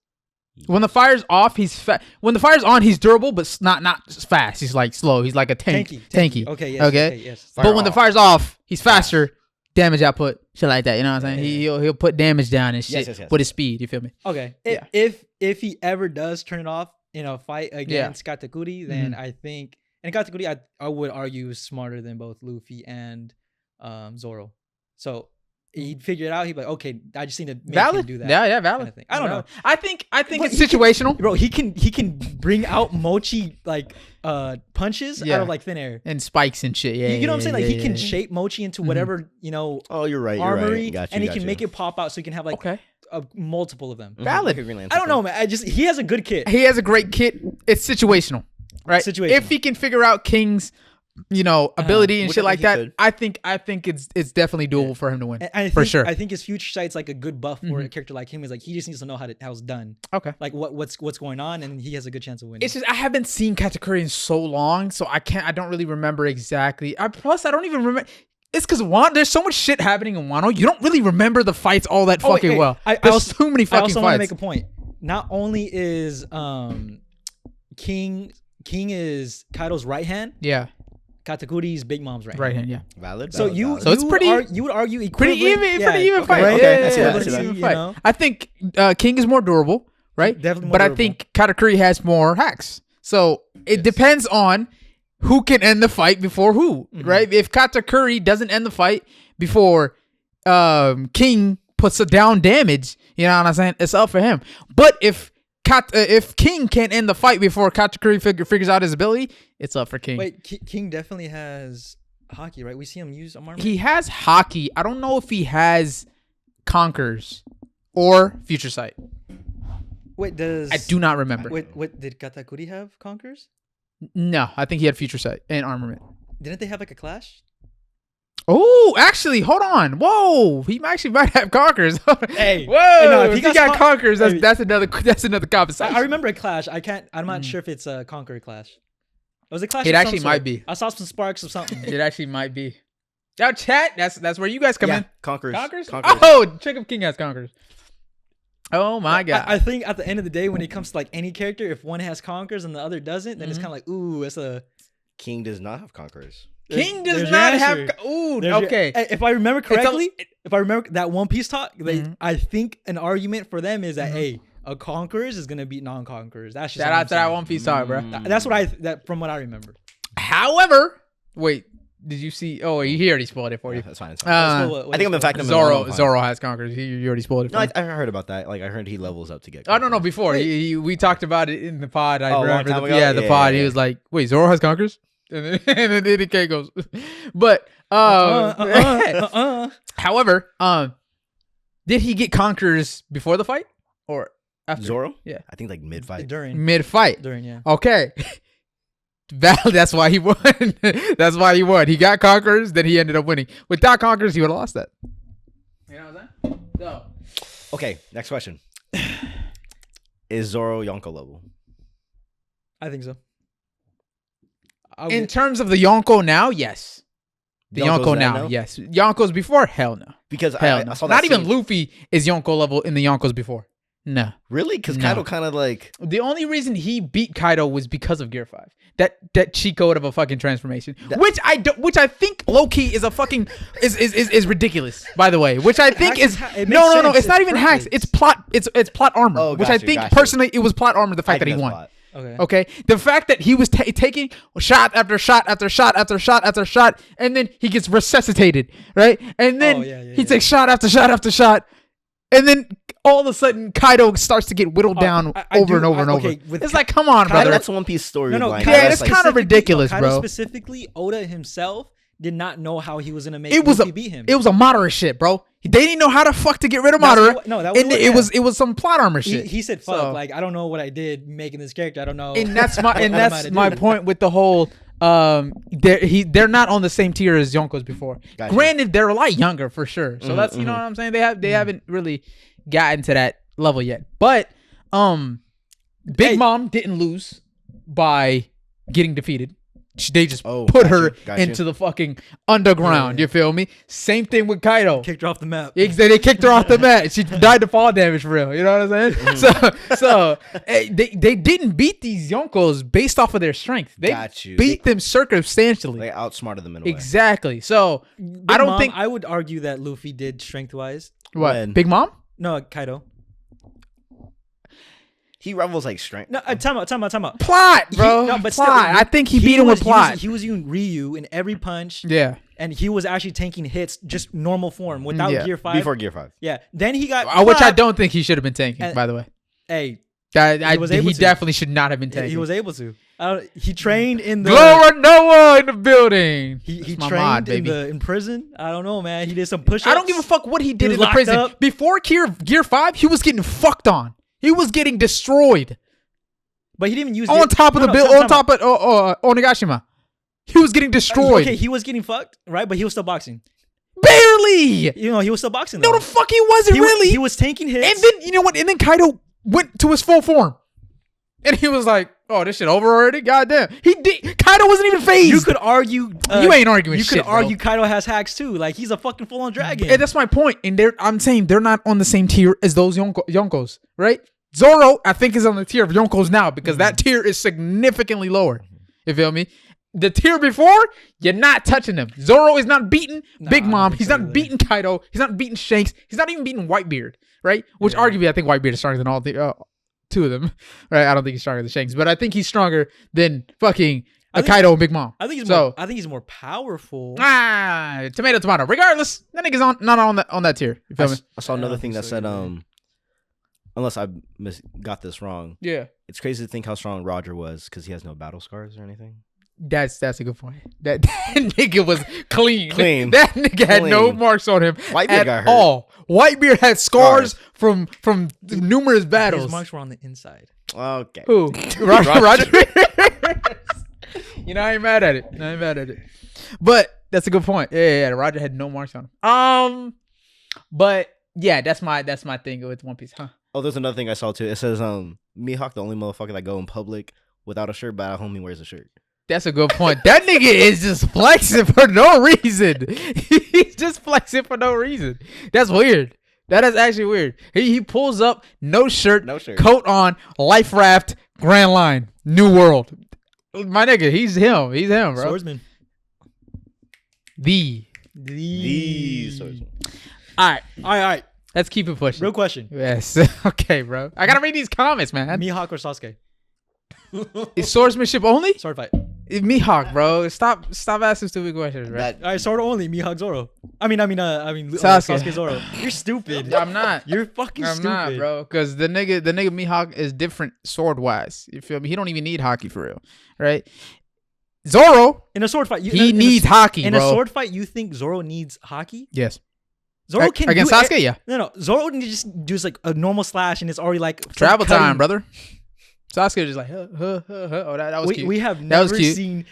When the fire's off, he's when the fire's on, he's durable, but not fast. He's like slow. He's like a tanky. Okay, yes. Okay. Yes. But when the off. fire's off, he's faster. Damage output, shit like that. You know what I'm saying? He'll put damage down and shit Yes. with his speed. You feel me? Okay. Yeah. If he ever does turn it off in a fight against Katakuri, then I think And Katakuri, I would argue, is smarter than both Luffy and Zoro. So he'd figure it out. He'd be like, okay, I just need to make him do that. Yeah, valid. Kind of thing. I don't know. I think But it's situational. Bro, he can bring out Mochi like punches out of like thin air. And spikes and shit. Yeah, You know what I'm saying? Like he can yeah. shape Mochi into whatever, Oh, you're right. You're armory, right. Got you, and he got can you. make it pop out so he can have like Okay. multiple of them. Valid. Like a Green I Lantern don't know, thing. man. He has a good kit. He has a great kit. It's situational, right? Situational. If he can figure out King's, ability and Which shit I like think he that, could. I think it's definitely doable for him to win. And I for think, sure. I think his future sight's like a good buff for a character like him. Is like he just needs to know how it's done. Okay. Like what's going on, and he has a good chance of winning. It's just I haven't seen Katakuri in so long, so I don't really remember exactly. Plus, I don't even remember. It's because there's so much shit happening in Wano. You don't really remember the fights all that fucking well. There's too many I fucking also want to fights. make a point. Not only is King is Kaido's right hand, Yeah, Katakuri's Big Mom's right hand. Yeah. Valid. So valid, you valid. So it's pretty- you would argue Pretty equivalent. even, pretty even fight. right? okay, Yeah, I see that, I see pretty that. even You fight. know? I think King is more durable, right? Definitely more But I durable. think Katakuri has more hacks. So it depends on who can end the fight before who, right? If Katakuri doesn't end the fight before King puts a down damage, you know what I'm saying? It's up for him. But if King can't end the fight before Katakuri figures out his ability, it's up for King. Wait, King definitely has hockey, right? We see him use armor. He has hockey. I don't know if he has Conquers or Future Sight. Wait, does I do not remember. What did Katakuri have? Conquers? No, I think he had Future Sight and Armament. Didn't they have like a clash? Oh, actually, hold on. Whoa, he actually might have Conquers. Hey, whoa, no, if he got Conquers, hey, that's another conversation. I remember a clash. I'm not sure if it's a Conquer clash. It was a clash. It of some actually sort. might be. I saw some sparks of something. It actually might be. Now, chat. That's where you guys come in. Conquers. Conquers. Conquers. Oh, check if King has Conquers. Oh my god. I think at the end of the day, when it comes to like any character, if one has Conquers and the other doesn't, then it's kind of like, ooh, it's a King does not have Conquerors. King there's does your not answer. have. Ooh, There's your- okay. If I remember correctly, a- if I remember that One Piece talk, I think an argument for them is that hey, a Conquerors is gonna beat non-Conquerors. That's just Shout what out I'm to that saying. One Piece talk, bro. That's what from what I remember. However, wait, did you see? Oh, he already spoiled it for you. That's fine. It's fine. What I think I'm is in fact Zoro has Conquers. You already spoiled it. No, For me. I heard about that. Like I heard he levels up to get. Oh no, Conquerors. before we talked about it in the pod. I Oh, a long remember time the, ago? yeah, the Yeah, pod. yeah, He was like, "Wait, Zoro has Conquers," and then DK goes, "But however, did he get Conquers before the fight or after? Zoro? Yeah. I think like mid fight. during Mid fight. yeah. Okay. That's why he won. That's why he won. He got Conquers, then he ended up winning. Without Conquers, he would have lost that. You know what I'm saying? So. Okay, next question. Is Zoro Yonko level? I think so. In terms of the Yonko now, yes. The Yonko's Yonko now, now? yes. Yonko's before, hell no. Because Hell I no. saw that Not even scene. Luffy is Yonko level in the Yonkos before. No. Really? Because No. Kaido kind of like The only reason he beat Kaido was because of Gear 5. That cheat code of a fucking transformation. Which I think low key is a fucking is ridiculous, by the way. Which I think Hacks is it makes no. sense. It's not even hacks. perfect. It's plot armor. Oh, which I gotcha, think gotcha. personally it was plot armor, the fact that he that's won. plot. Okay. Okay, the fact that he was taking shot after shot after shot after shot after shot, and then he gets resuscitated, right? And then he takes shot after shot after shot, and then all of a sudden Kaido starts to get whittled down over and over and over. It's like, come on, brother. That's One Piece story. No, line. Kaido Yeah, it's That's kind of ridiculous, Kaido bro. specifically, Oda himself did not know how he was gonna make It was Luffy beat him. It was a Madara shit, bro. They didn't know how to fuck to get rid of That's Madara. what- no, that was and what- it was some plot armor shit. He said, "Fuck, So- like I don't know what I did making this character. I don't know." and that's my what am I to do? point with the whole they're not on the same tier as Yonkos before. Gotcha. Granted, they're a lot younger for sure. So that's you know what I'm saying. They haven't really gotten to that level yet. But Big Mom didn't lose by getting defeated. They just put her into the fucking underground. You feel me? Same thing with Kaido. Kicked her off the map. They kicked her off the mat. She died to fall damage for real. You know what I'm saying? So they didn't beat these Yonkos based off of their strength. They beat them circumstantially. They outsmarted them in a way. Exactly. So I don't think I would argue that Luffy did strength wise. what When? Big Mom. No, Kaido. He revels like strength. No, time out. Plot, bro. But plot. still, I think he beat him with plot. He was using Ryu in every punch. Yeah. And he was actually tanking hits just normal form without Gear 5. Before Gear 5. Yeah. Then he got Which I clapped. don't think he should have been tanking, And- by the way. Hey, He definitely should not have been tanking. he was able to. He trained in the Glory Noah in the building. He That's my trained mod, baby. in prison. I don't know, man. He did some push-ups. I don't give a fuck what he did was in the locked prison. up. Before Gear 5, he was getting fucked on. He was getting destroyed. But he didn't even use On top of the bill, on top of Onigashima. He was getting destroyed. Okay, he was getting fucked, right? But he was still boxing. Barely. You know, he was still boxing. No, though. the fuck he wasn't really. He was tanking hits. And then, you know what? And then Kaido went to his full form. And he was like, oh, this shit over already? Goddamn. He did. Kaido wasn't even phased. You could argue. You ain't arguing You shit, could argue bro. Kaido has hacks too. Like he's a fucking full-on dragon. And that's my point. And I'm saying they're not on the same tier as those Yonkos, right? Zoro, I think, is on the tier of Yonkos now because that tier is significantly lower. You feel me? The tier before, you're not touching him. Zoro is not beating Big Mom. He's not beating Kaido. He's not beating Shanks. He's not even beating Whitebeard, right? Which arguably, I think Whitebeard is stronger than all the two of them, right? I don't think he's stronger than Shanks, but I think he's stronger than fucking Kaido and Big Mom. I think he's more powerful. Tomato. Regardless, that nigga's not on that tier. You feel me? I saw another thing that said, unless I got this wrong, Yeah. it's crazy to think how strong Roger was because he has no battle scars or anything. That's a good point. That nigga was clean. Clean. That nigga had no Clean. marks on him Whitebeard at got hurt. all. Whitebeard had scars from numerous battles. His marks were on the inside. Okay. Who? Roger. I ain't mad at it. But that's a good point. Yeah. Roger had no marks on him. But yeah, that's my thing with One Piece, huh? Oh, there's another thing I saw too. It says, Mihawk, the only motherfucker that go in public without a shirt, but at home he wears a shirt. That's a good point. That nigga is just flexing for no reason. He's just flexing for no reason. That's weird. That is actually weird. He pulls up, no shirt, coat on, life raft, Grand Line, New World. My nigga, he's him, bro. Swordsman. The Swordsman. All right. Let's keep it pushing. Real question. Yes. Okay, bro. I gotta read these comments, man. Mihawk or Sasuke? Is swordsmanship only? Sword fight. Mihawk, bro. Stop asking stupid questions, bro. All right, sword only. Mihawk Zoro. I mean, Sasuke Zoro. You're stupid. I'm not. You're fucking I'm stupid, not, bro. Because the nigga Mihawk is different sword wise. You feel me? He don't even need hockey for real, right? Zoro, In a sword fight, he needs hockey, in bro. a sword fight, you think Zoro needs hockey? Yes. Zoro can against do Sasuke, yeah. No. Zoro can just do like a normal slash, and it's already like Travel cutting. time, brother. Sasuke just like, Oh, that was cute. We have That was never cute. seen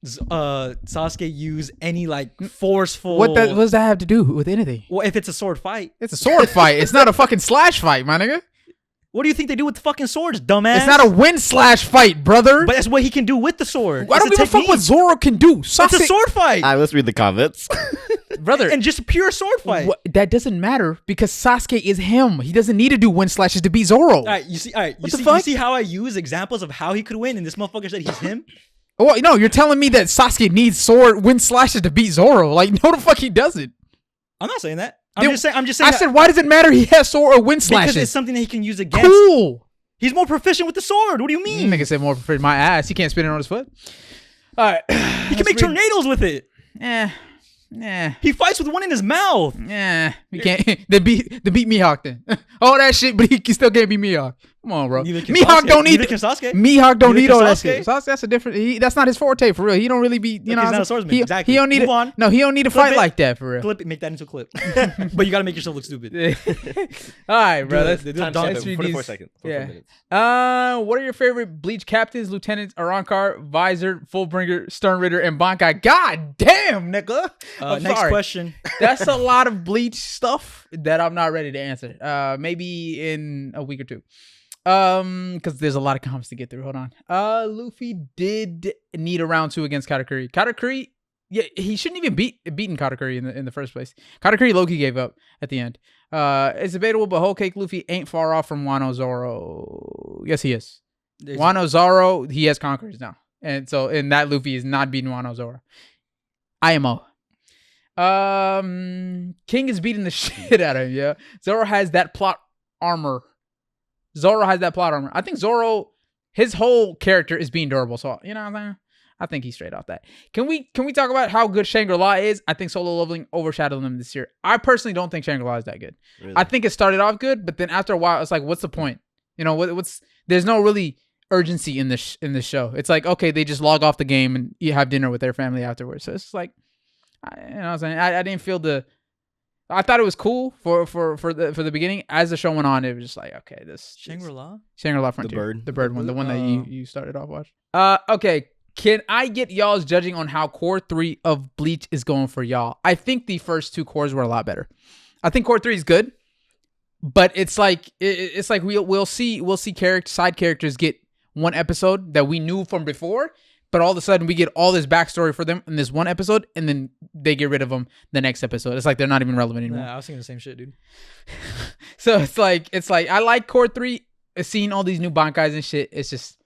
Sasuke use any like forceful. What does that have to do with anything? Well, if it's a sword fight, It's a sword fight. It's not a fucking slash fight, my nigga. what do you think they do with the fucking swords, dumbass? It's not a win slash fight, brother. But that's what he can do with the sword. I don't It's give a fuck what Zoro can do. Sasuke, It's a sword fight, All right, let's read the comments. brother. and just a pure sword fight. That doesn't matter because Sasuke is him. He doesn't need to do win slashes to beat Zoro. All right, you see, the fuck? you see how I use examples of how he could win, and this motherfucker said he's him. Well, no, you're telling me that Sasuke needs win slashes to beat Zoro. Like, no, the fuck he doesn't. I'm not saying that. Then- I'm just saying. I said, why does it matter he has sword or win slashes? because it's something that he can use against. Cool. He's more proficient with the sword. What do you mean? Nigga said more for my ass. He can't spin it on his foot. All right. He can make tornadoes with it. Yeah. He fights with one in his mouth. Yeah. You can't. Then beat Mihawk then. All that shit, but he still can't beat Mihawk. Come on, bro. Neither can Mihawk Sasuke. don't need. Neither can Sasuke. Mihawk don't Neither need can all that Sasuke. shit. Sasuke, that's a different. That's not his forte for real. He don't really be. You know, he's not a swordsman. He, Exactly. He don't need Move it. on. No, he don't need to Clip fight it. like that for real. Clip it. Make that into a clip. But you gotta make yourself look stupid. All right, bro. Let's Time let's skip, read 44 these. seconds. Yeah. 44 minutes. What are your favorite Bleach captains, lieutenants, Arankar, Visor, Fullbringer, Sternritter, and Bankai? God damn, nigga. I'm Next sorry. question. That's a lot of Bleach stuff that I'm not ready to answer. Maybe in a week or two. Because there's a lot of comments to get through. Hold on. Luffy did need a round 2 against Katakuri. Katakuri, yeah, he shouldn't even beaten Katakuri in the first place. Katakuri Loki gave up at the end. It's debatable, but Whole Cake Luffy ain't far off from Wano Zoro. Yes, he is. Wano Zoro, he has conquerors now, and so that Luffy is not beating Wano Zoro. IMO. King is beating the shit out of him. Yeah, Zoro has that plot armor. Zoro has that plot armor. I think Zoro, his whole character is being durable. So, you know what I'm saying? I think he's straight off that. Can we talk about how good Shangri-La is? I think Solo Leveling overshadowed them this year. I personally don't think Shangri-La is that good. Really? I think it started off good, but then after a while, it's like, what's the point? You know, what's there's no really urgency in this show. It's like, okay, they just log off the game and you have dinner with their family afterwards. So it's like, you know what I'm saying? I didn't feel I thought it was cool for the beginning. As the show went on, it was just like, okay, this Shangri-La Frontier, the bird one, the one that you started off watching. Okay, can I get y'all's judging on how core 3 of Bleach is going for y'all? I think the first 2 cores were a lot better. I think core 3 is good, but it's like we'll see side characters get one episode that we knew from before. But all of a sudden, we get all this backstory for them in this one episode, and then they get rid of them the next episode. It's like they're not even relevant anymore. Yeah, I was thinking the same shit, dude. So it's like I like Core 3, seeing all these new bankais and shit. It's just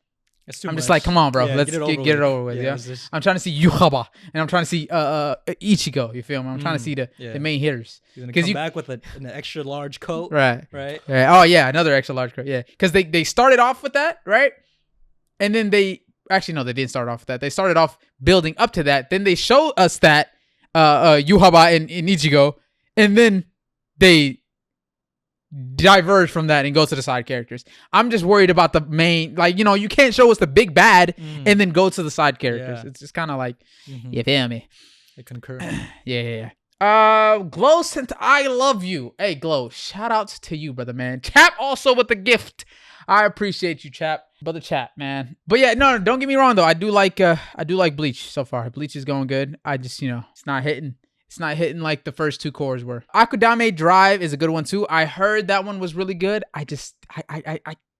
I'm just like, come on, bro, let's get it over with. Yeah, I'm trying to see Yuhaba, and I'm trying to see Ichigo. You feel me? I'm trying to see the main hitters. He's gonna come back with an extra large coat, right? Oh yeah, another extra large coat. Yeah, because they started off with that, right? And then actually, no, they didn't start off with that. They started off building up to that. Then they show us that Yuhaba and Ichigo, and then they diverge from that and go to the side characters. I'm just worried about the main, like, you know, you can't show us the big bad and then go to the side characters. It's just kind of like, you feel me? I concur. Yeah. Glow sent I love you. Hey, Glow, shout outs to you, brother, man. Chap also with the gift. I appreciate you, Chap. Brother Chap, man. But yeah, no, don't get me wrong though. I do like Bleach so far. Bleach is going good. I just, you know, it's not hitting. It's not hitting like the first 2 cores were. Akudame Drive is a good one too. I heard that one was really good. I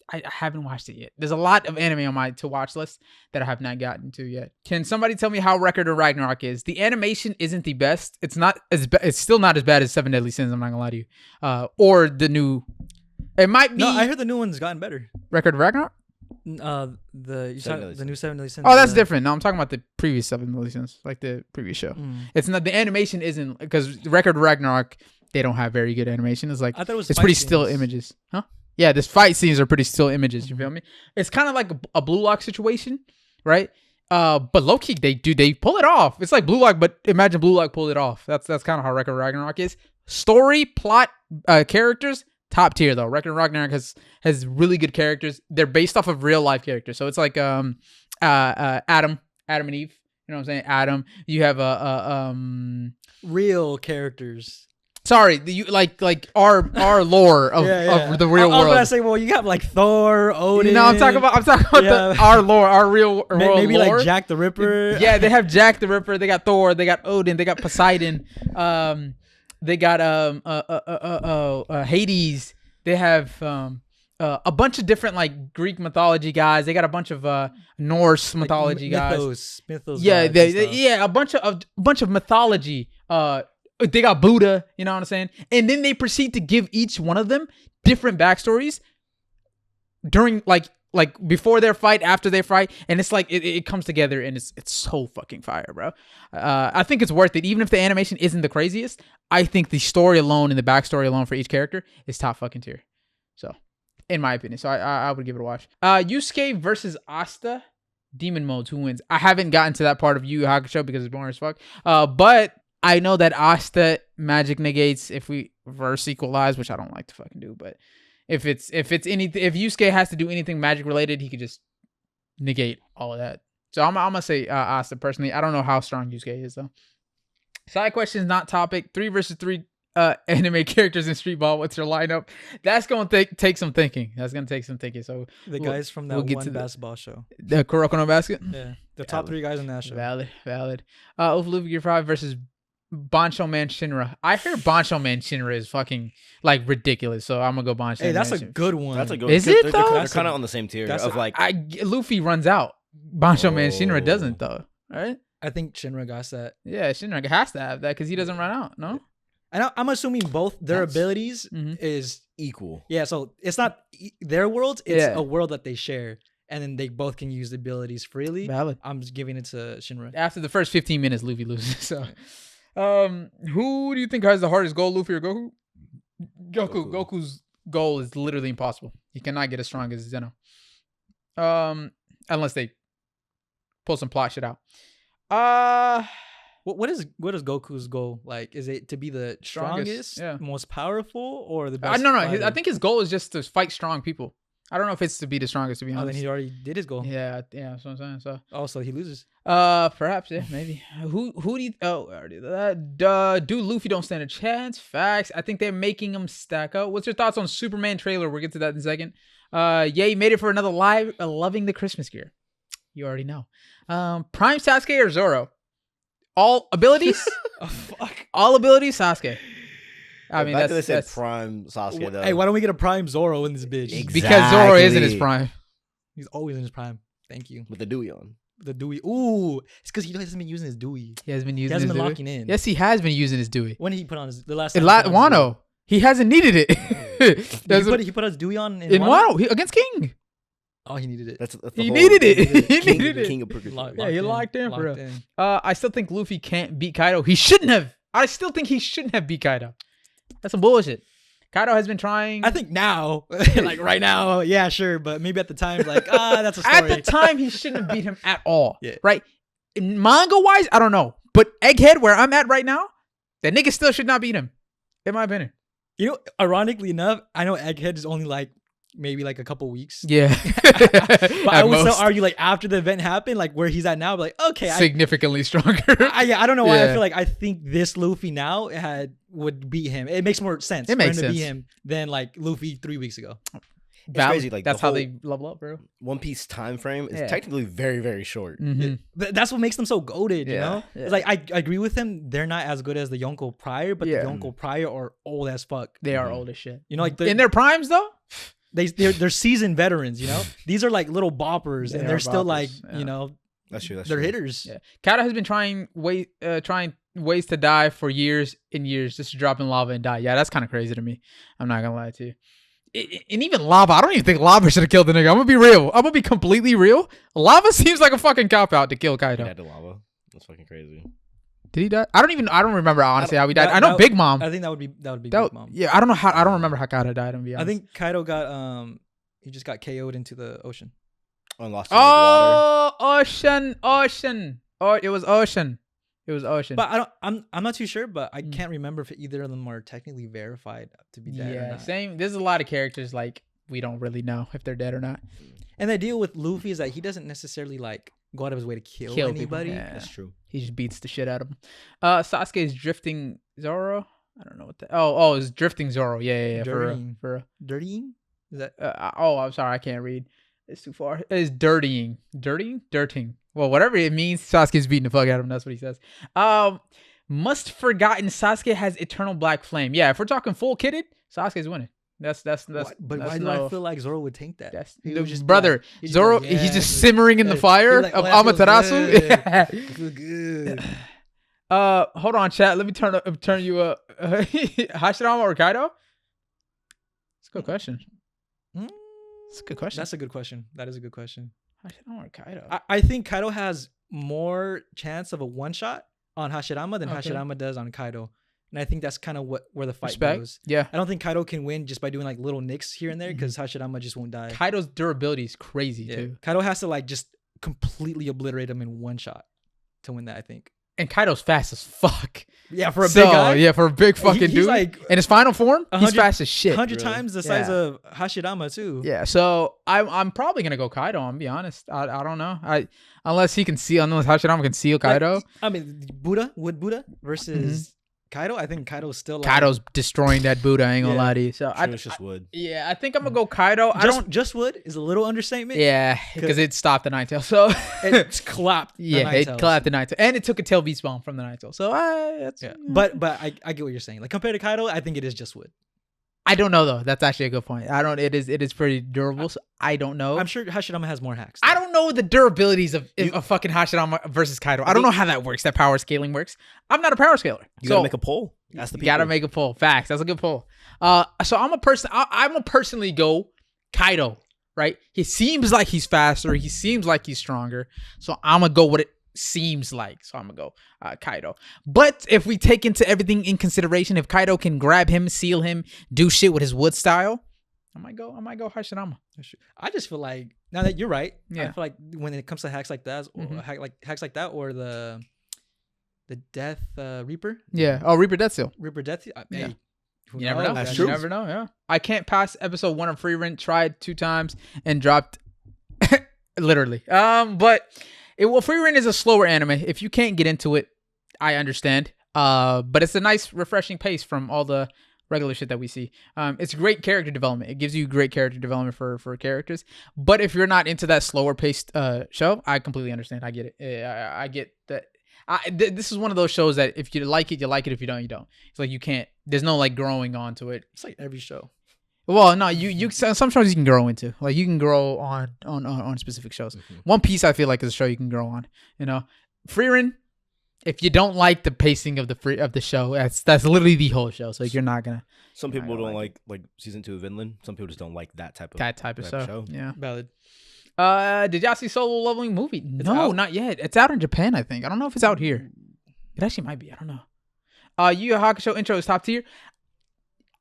haven't watched it yet. There's a lot of anime on my to watch list that I have not gotten to yet. Can somebody tell me how Record of Ragnarok is? The animation isn't the best. It's still not as bad as 7 Deadly Sins, I'm not gonna lie to you. Or the new. It might be. No, I heard the new one's gotten better. Record of Ragnarok? The new 7 Deadly Sins. Oh, that's different. No, I'm talking about the previous 7 Deadly Sins, like the previous show. It's not, the animation isn't, because Record of Ragnarok, they don't have very good animation. It's like, I thought it was it's pretty still images. Huh? Yeah, this fight scenes are pretty still images. You feel me? It's kind of like a Blue Lock situation, right? But low key, they pull it off. It's like Blue Lock, but imagine Blue Lock pulled it off. That's kind of how Record of Ragnarok is. Story, plot, characters, top tier though. Record of Ragnarok has really good characters. They're based off of real life characters. So it's like Adam and Eve. You know what I'm saying? Adam. You have real characters. Sorry, like our lore of the real world. I was gonna say, well, you got like Thor, Odin. No, I'm talking about our lore, our real world. Maybe lore. Like Jack the Ripper. Yeah, they have Jack the Ripper. They got Thor. They got Odin. They got Poseidon. They got Hades. They have a bunch of different like Greek mythology guys. They got a bunch of Norse mythology guys. Mythos. Yeah, a bunch of mythology. They got Buddha. You know what I'm saying? And then they proceed to give each one of them different backstories during like before their fight, after their fight, and it's like it comes together and it's so fucking fire, bro. I think it's worth it, even if the animation isn't the craziest. I think the story alone and the backstory alone for each character is top fucking tier. So, in my opinion, so I would give it a watch. Yusuke versus Asta, Demon Modes, who wins? I haven't gotten to that part of Yu Yu Hakusho because it's boring as fuck. But I know that Asta magic negates if we reverse equalize, which I don't like to fucking do, but. If Yusuke has to do anything magic related, he could just negate all of that. So I'm gonna say Asta personally. I don't know how strong Yusuke is though. Side questions, not topic. 3 versus 3 anime characters in Street Ball. What's your lineup? That's gonna take some thinking. So the guys from that one basketball show, the Kuroko no Basket. Yeah, the top 3 guys in that show. Valid. Luffy Gear 5 versus Bancho Man Shinra. I hear Bancho Man Shinra is fucking like ridiculous, so I'm gonna go Bancho. Hey, that's a good one. That's a good. Is one. it though? They're kind of on the same tier of like. Luffy runs out. Bancho Man Shinra doesn't though, right? I think Shinra got that. Yeah, Shinra has to have that because he doesn't run out. No. And I'm assuming both their abilities is equal. Yeah, so it's not their world; it's a world that they share. And then they both can use the abilities freely. Valid. I'm just giving it to Shinra. After the first 15 minutes, Luffy loses. So. Who do you think has the hardest goal, Luffy or Goku? Goku's goal is literally impossible. He cannot get as strong as Zeno. Unless they pull some plot shit out. What is Goku's goal? Like, is it to be the strongest, most powerful, or the best? No. fighter? I think his goal is just to fight strong people. I don't know if it's to be the strongest, to be Oh, honest. then he already did his goal. Yeah, that's what I'm saying. So, Also, he loses. perhaps, yeah, maybe. Who do you? Oh, I already did that. Dude, Luffy don't stand a chance. Facts. I think they're making him stack up. What's your thoughts on Superman trailer? We'll get to that in a second. Yay, made it for another live. Loving the Christmas gear. You already know. Prime Sasuke or Zoro? All abilities? Oh, fuck. All abilities, Sasuke. I mean, they said that's prime Sasuke though. Hey, why don't we get a prime Zoro in this bitch? because Zoro is in his prime. He's always in his prime. Thank you. with the Dewey on. The Dewey. Ooh, it's because he hasn't been using his Dewey. He has been He using hasn't his been Dewey. locking in. Yes, he has been using his Dewey. When did he put on his the last In time? he put on his Wano, he hasn't needed it. He put his Dewey on in Wano against King. Oh, he needed it. That's the He whole- neted it. He King, needed it. King of Purgatory. Yeah, he locked in, locked bro. in. I still think Luffy can't beat Kaido. He shouldn't have. I still think he shouldn't have beat Kaido. That's some bullshit. Kaido has been trying. I think now, like right now, yeah, sure, but maybe at the time, like, that's a story. At the time, he shouldn't have beat him at all. Yeah. Right? Manga wise, I don't know. But Egghead, where I'm at right now, that nigga still should not beat him. In my opinion. You know, ironically enough, I know Egghead is only like maybe like a couple weeks. Yeah. But I would still argue like after the event happened, like where he's at now, like okay, significantly stronger. I don't know why I Yeah. feel like I think this Luffy now would beat him. It makes more sense It makes for him to sense. beat him than like Luffy 3 weeks ago. It's crazy. Like that's the how whole they level up, bro. One Piece time frame is Yeah. technically very, very short. Mhm. That's what makes them so goated, you Yeah, know? yeah. It's like I agree with him. They're not as good as the Yonko prior, but Yeah. the Yonko prior are old as fuck. They are old as shit. You know, like in their primes though. they're seasoned veterans, you know? These are like little boppers, They and are they're still boppers, like, yeah. you know, That's true. That's they're true. hitters. Yeah. Kaido has been trying ways to die for years and years, just to drop in lava and die. Yeah, that's kind of crazy to me. I'm not gonna lie to you. And even lava, I don't even think lava should have killed the nigga. I'm gonna be real. I'm gonna be completely real. Lava seems like a fucking cop out to kill He Kaido. died to lava. That's fucking crazy. Did he die? I don't remember honestly how he died. that- I know that- Big Mom. I think that would be That- Big Mom. Yeah, I don't remember how Kaido died. To be honest. I think Kaido got he just got KO'd into the ocean. And lost in the water. Oh, ocean. Oh, it was ocean. But I'm not too sure, but I can't remember if either of them are technically verified to be dead or Yeah, not. same. There's a lot of characters like we don't really know if they're dead or not. And the deal with Luffy is that he doesn't necessarily like go out of his way to kill People, anybody. yeah. That's true. He just beats the shit out of him. Sasuke is drifting Zoro. I don't know what that. Oh, it's drifting Zoro. Yeah. Dirtying. For Dirtying? Is that I'm sorry, I can't read. It's too far. It's dirtying. Well, whatever it means, Sasuke's beating the fuck out of him. That's what he says. Must forgotten Sasuke has eternal black flame. Yeah, if we're talking full kitted, Sasuke's winning. That's but that's why do I feel like Zoro would tank that? that's He would just be brother like- he'd just be Zoro. like, He's yeah, just simmering in the He'd fire be like, of "Oh, that feels Amaterasu. good. Yeah. I feel good. Hold on, chat. Let me turn you up. Hashirama or Kaido? It's a good question. Mm, It's a good question. That's a good question. That is a good question. Hashirama or Kaido? I think Kaido has more chance of a one shot on Hashirama than Okay. Hashirama does on Kaido. And I think that's kind of where the fight Respect. goes. Yeah. I don't think Kaido can win just by doing like little nicks here and there because Hashirama just won't die. Kaido's durability is crazy Yeah. too. Kaido has to like just completely obliterate him in one shot to win that, I think. And Kaido's fast as fuck. Yeah, for a big guy. Yeah, for a big fucking he's dude. like in his final form, he's 100 fast as shit. 100 Really? times the size Yeah. of Hashirama too. Yeah, so I'm probably gonna go Kaido. I'm gonna be honest. I don't know. Unless Hashirama can seal Kaido. Like, I mean, Buddha versus Kaido. I think Kaido's still like, Kaido's destroying that Buddha. I ain't gonna Yeah. lie to you. So It's just wood. I think I'm gonna go Kaido. I don't. just wood is a little understatement. Yeah, because it stopped the Nine-Tail. So It's clapped. the yeah, Nine it Tails. clapped the Nine-Tail, and it took a tail beast bomb from the Nine-Tail. So that's, Yeah, but I get what you're saying. Like compared to Kaido, I think it is just wood. I don't know though. That's actually a good point. I don't. It is pretty durable. So I don't know. I'm sure Hashirama has more hacks. I don't know the durabilities of fucking Hashirama versus Kaido. I don't know how that works. That power scaling works. I'm not a power scaler. You so gotta make a poll. Ask the you people. gotta make a poll. Facts. That's a good poll. So I'm gonna personally go Kaido. Right? He seems like he's faster. He seems like he's stronger. So I'm gonna go what it seems like. So I'm gonna go Kaido. But if we take into everything in consideration, if Kaido can grab him, seal him, do shit with his wood style, I might go Hashirama. I just feel like now that you're right. Yeah. I feel like when it comes to hacks like that, or hacks like that, or the Death Reaper. Yeah. Oh, Reaper Death Seal. Reaper Death. Yeah. Hey, who You never know. knows? You never know. Yeah. I can't pass episode 1 of Free Rent. Tried 2 times and dropped. Literally. But Free Rent is a slower anime. If you can't get into it, I understand. But it's a nice, refreshing pace from all the regular shit that we see. It's great character development. It gives you great character development for characters. But if you're not into that slower paced show, I completely understand. I get it. I get that. This is one of those shows that if you like it, you like it. If you don't, you don't. It's like you can't. There's no like growing onto it. It's like every show. Well, no, you some shows you can grow into. Like you can grow on specific shows. One Piece I feel like is a show you can grow on. You know, Frieren, if you don't like the pacing of the show, that's literally the whole show. So you're not gonna. Some people don't like season 2 of Vinland. Some people just don't like that type of show. Yeah. Valid. Did y'all see Solo Leveling movie? No, out? not yet. It's out in Japan, I think. I don't know if it's out here. It actually might be. I don't know. Yu Yu Hakusho intro is top tier.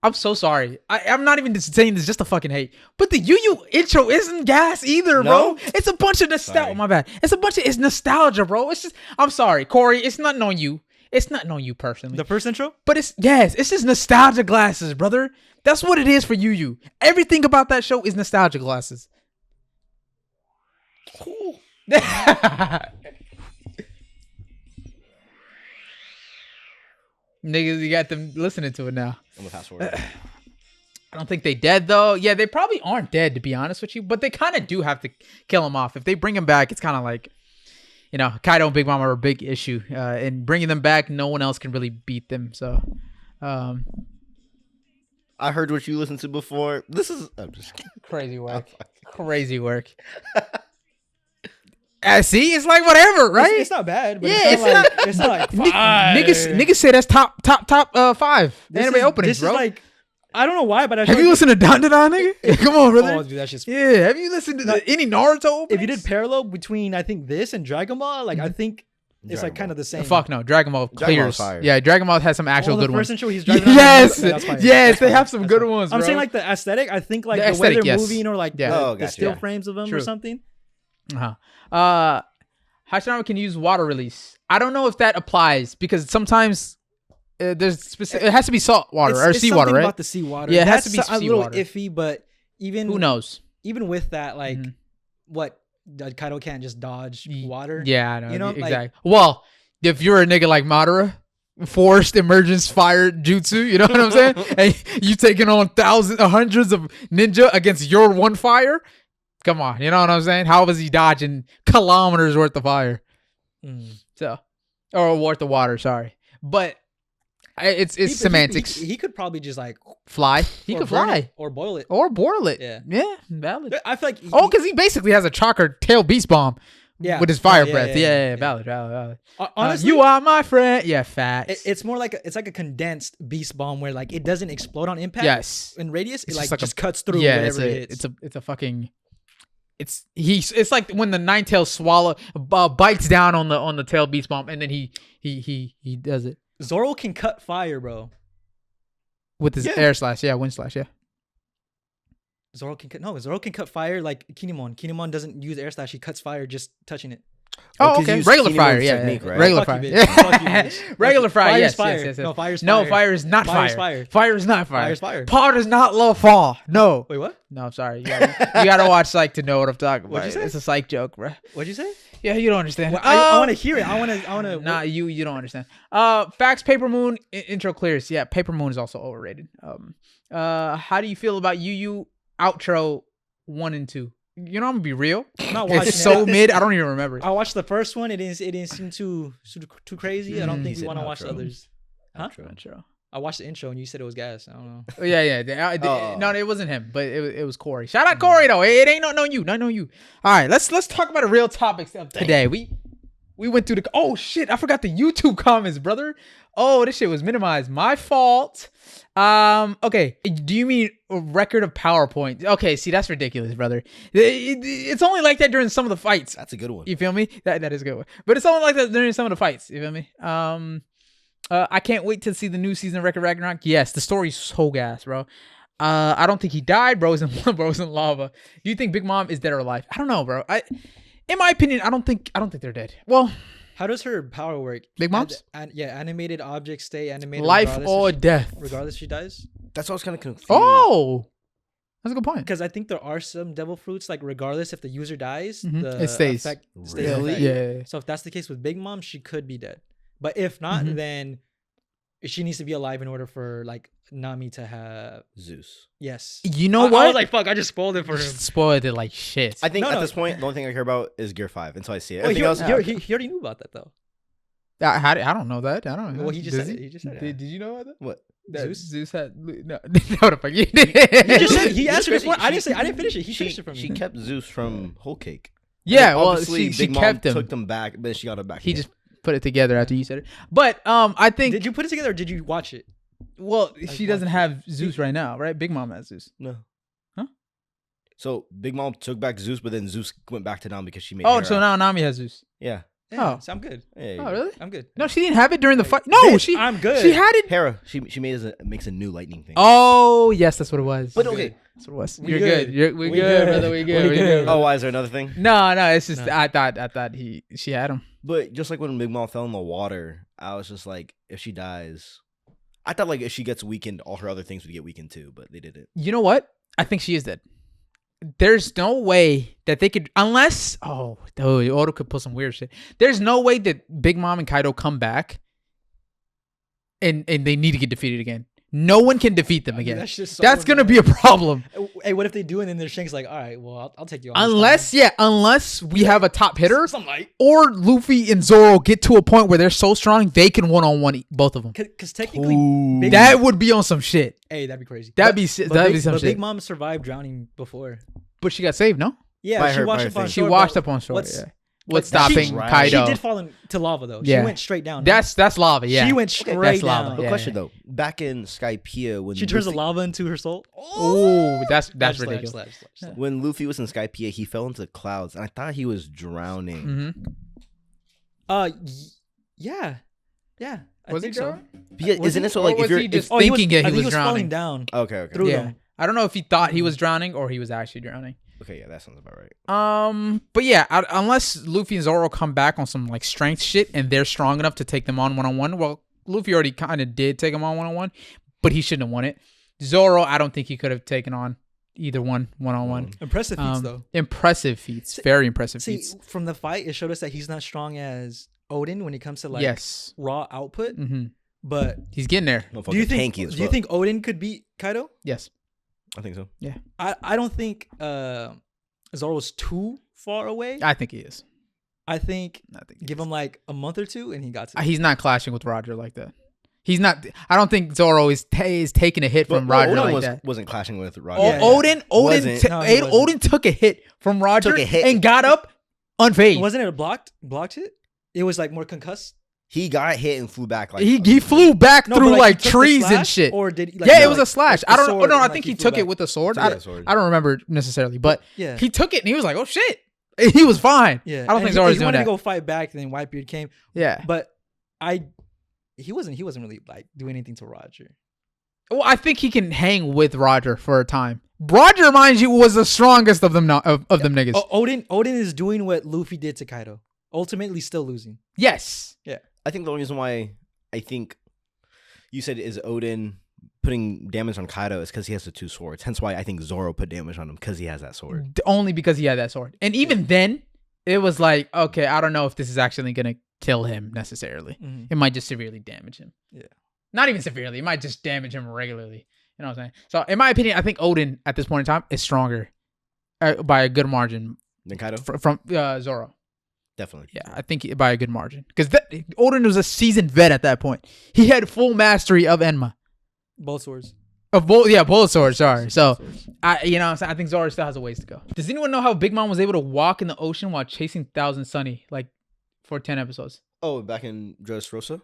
I'm so sorry. I'm not even just saying this just to fucking hate. But the Yu Yu intro isn't gas either, bro. No? It's a bunch of nostalgia. My bad. It's nostalgia, bro. It's just. I'm sorry, Corey. It's nothing on you. It's nothing on you personally. The first intro? But it's just nostalgia glasses, brother. That's what it is for Yu Yu. Everything about that show is nostalgia glasses. Cool. Niggas, you got them listening to it now. I'm gonna fast forward. I don't think they dead though. Yeah, they probably aren't dead to be honest with you, but they kind of do have to kill them off. If they bring him back, it's kind of like, you know, Kaido and Big Mom are a big issue. And bringing them back, no one else can really beat them. So, I heard what you listened to before. This is I'm just kidding. Crazy work. Crazy work. See, it's like whatever, right? It's not bad, but Yeah, it's not like niggas say that's top 5 anime openings, this bro. Is like, I don't know why, but I Have you listened to Dan, nigga? Come on, brother. Oh, dude, that's just Yeah, have you listened to any Naruto openings? if you did parallel between I think this and Dragon Ball, like I think it's like kind of the same. Fuck no, Dragon Ball Dragon Ball's clears. fire. Yeah, Dragon Ball has some actual the good first ones. intro he's driving Yes, around, that's fire. yes, That's they fire. have some That's good fire. ones. I'm bro. saying like the aesthetic. I think like The the, way aesthetic, they're yes. moving or like Yeah. the, Oh, the gotcha. still Yeah. frames of them True. or something. Hashirama can use water release. I don't know if that applies because sometimes there's specific. It has to be salt water or It's seawater, something right? about the seawater. Yeah, it has That's to be a little seawater. iffy, but even Who knows? even with that, like Mhm. what Kaido can't just dodge water. Yeah, I know. You know, like- exactly. Well, if you're a nigga like Madara, forced emergence fire jutsu, you know what I'm saying? And you taking on hundreds of ninja against your one fire. Come on, you know what I'm saying? How was he dodging kilometers worth of fire? So, or worth of water, sorry. But it's semantics. He could probably just like Fly. He or could burn fly. it or boil it. Or boil it. Yeah. Yeah, valid. I feel like Because he basically has a chakra tail beast bomb yeah with his fire yeah, breath. yeah. Yeah, valid. Honestly, You are my friend. Yeah, facts. it's more like it's like a condensed beast bomb where like it doesn't explode on impact. Yes. In radius, it It's like just just like cuts through Yeah, whatever it hits. it's a fucking. It's like when the nine tail swallow bites down on the tail beast bomb and then he does it Zoro can cut fire, bro. with his air slash, wind slash, Zoro can cut fire like Kinemon. Kinemon doesn't use air slash; he cuts fire just touching it. Oh, Oh, 'cause okay. you use Regular Kinemon's fire, technique, right? Regular Fuck fire. you, bitch. Fuck you, bitch. Regular fire, Fire's yes, fire. yes. No, fire's No, fire. fire is not Fire's fire. fire. Fire is not fire. Fire's fire. Paul does not love fall. No. Wait, what? No, I'm sorry. You gotta watch Psych to know what I'm talking about. What'd you say? It's a Psych joke, bro. What'd you say? Yeah, you don't understand. Well, I want to hear it. I want to. Nah, you don't understand. Facts. Paper Moon intro clears. Yeah, Paper Moon is also overrated. How do you feel about Yu Yu outro 1 and 2? You know, I'm gonna be real. I'm not watching It's so it. mid. I don't even remember. I watched the first one. It didn't seem too crazy. I don't think You we said want to watch the outro. others. Huh? Outro. I watched the intro and you said it was gas. I don't know. Oh, yeah. Oh. No, it wasn't him, but it was Corey. Shout out Corey though. It ain't not you. All right, let's talk about the real topics of today. We went through the. Oh shit, I forgot the YouTube comments, brother. Oh, this shit was minimized. My fault. Okay. Do you mean a record of PowerPoint? Okay, see, that's ridiculous, brother. It's only like that during some of the fights. That's a good one. You feel me? That is a good one. But it's only like that during some of the fights. You feel me? I can't wait to see the new season of Record Ragnarok. Yes, the story's so gas, bro. I don't think he died, bro. Bro's in lava. Do you think Big Mom is dead or alive? I don't know, bro. In my opinion, I don't think they're dead. Well, How does her power work? Big Mom's? Animated objects stay animated. Life or death. Regardless if she dies. That's what I was kind of confused. Oh, that's a good point. Because I think there are some devil fruits, like regardless if the user dies, the It stays. effect stays. Really? effect. Yeah. So if that's the case with Big Mom, she could be dead. But if not, then she needs to be alive in order for like Nami to have Zeus. yes. You know I what? was like, fuck, I just spoiled it for him. Spoiled it like shit. I think No, at no. this point, the only thing I care about is Gear 5 until I see it. Well, Everything else, he already knew about that though. I don't know that. I don't know. Well, he just Does said it. He just said it. Did you know about that? what? That Zeus? Zeus had no the fuck you did. He just said he That's answered this crazy. one. I didn't finish it. He finished it for me. She kept Zeus from Whole Cake. Yeah, well, Obviously, she Big Mom kept him. took them back, but she got him back. He again. just put it together after you said it. But I think Did you put it together or did you watch it? well, she doesn't have Zeus right now, right? Big Mom has Zeus. No. Huh? So Big Mom took back Zeus, but then Zeus went back to Nam because she made. Oh, Hera. so now Nami has Zeus. Yeah. Yeah, Oh. so I'm good. Yeah, Oh, really? I'm good. No, she didn't have it during the fight. No, Bitch, she. I'm good. She had it. Hera. She makes a new lightning thing. Oh, yes, that's what it was. But okay. That's what it was. We You're good. good. We We good, good. brother. We good. We We good. good. Oh, why is there another thing? No, it's just No. I thought she had him. But just like when Big Mom fell in the water, I was just like, if she dies, I thought like if she gets weakened, all her other things would get weakened too, but they didn't. You know what? I think she is dead. There's no way that they could, unless Oda could pull some weird shit. There's no way that Big Mom and Kaido come back, and they need to get defeated again. No one can defeat them again. That's just so That's gonna be a problem. Hey, what if they do and then their Shank's like, all right, well, I'll take you on. Unless we have a top hitter, Some light. or Luffy and Zoro get to a point where they're so strong they can one-on-one both of them. Because technically, Big That would be on some shit. hey, that'd be crazy. That'd But- be some but shit. Big Mom survived drowning before. But she got saved, no? Yeah, By she her- by washed her up on thing. She shore, washed but up on shore. what's- Yeah. What's but stopping right. Kaido? She did fall into lava though. Yeah. She went straight down. no? That's lava. Yeah. She went straight that's lava. down. But Yeah, question yeah. though, back in Skypiea when She turns the Luffy, lava into her soul. Oh, that's Slash, ridiculous. slash. when Luffy was in Skypiea, he fell into the clouds, and I thought he was drowning. Mm-hmm. Yeah. I Was think he so. drowning? Yeah, Was isn't he- it so or like was if you're he just Oh, thinking I that he think was falling drowning? down okay through Yeah. them. I don't know if he thought he was drowning or he was actually drowning. okay, yeah, that sounds about right. But yeah, unless Luffy and Zoro come back on some like strength shit and they're strong enough to take them on one-on-one. Well, Luffy already kind of did take him on one-on-one, but he shouldn't have won it. Zoro, I don't think he could have taken on either one-on-one. Impressive feats though. Impressive feats, very impressive See, feats. from the fight, it showed us that he's not strong as Odin when it comes to like Yes. raw output. Mm-hmm. But He's getting there. No, do you fucking think tanky as do you fuck. think Odin could beat Kaido? Yes. I think so. I don't think Zoro's too far away. I think he is. I think I think he give is. him like a month or two and he got to. He's not clashing with Roger like that. He's not. I don't think Zoro is taking a hit from Roger Odin like that. wasn't clashing with Roger. Yeah. Odin Wasn't. No, he wasn't. Odin took a hit from Roger Took a hit. and got up unfazed. Wasn't it a blocked hit? It was like more concussed. He got hit and flew back like He flew back No, through but, like he took the trees and slash, shit. Or did he, like, Yeah, no, it was like, a slash. like I the don't. sword No, and, I like, think he he flew took it back. with the sword. Took it with the sword. I don't remember necessarily, but Yeah. he took it and he was like, "Oh shit!" He was fine. Yeah. I don't And think he Zoro's doing wanted that. to go fight back, and then Whitebeard came. Yeah. But he wasn't really like doing anything to Roger. Well, I think he can hang with Roger for a time. Roger, mind you, was the strongest of them. Of them niggas. Odin is doing what Luffy did to Kaido. Ultimately, still losing. Yes. I think the only reason why I think you said is Odin putting damage on Kaido is because he has the two swords. Hence why I think Zoro put damage on him because he has that sword. Only because he had that sword. And even then, it was like, okay, I don't know if this is actually gonna kill him necessarily. Mhm. It might just severely damage him. Yeah. Not even severely. It might just damage him regularly. You know what I'm saying? So, in my opinion, I think Odin at this point in time is stronger by a good margin Then Kaido? from Zoro. Definitely. Yeah, I think by a good margin. Because Odin was a seasoned vet at that point. He had full mastery of Enma. Both swords. Of both swords, sorry. So, Both swords. I think Zoro still has a ways to go. Does anyone know how Big Mom was able to walk in the ocean while chasing Thousand Sunny, like, for 10 episodes? Oh, back in Dressrosa?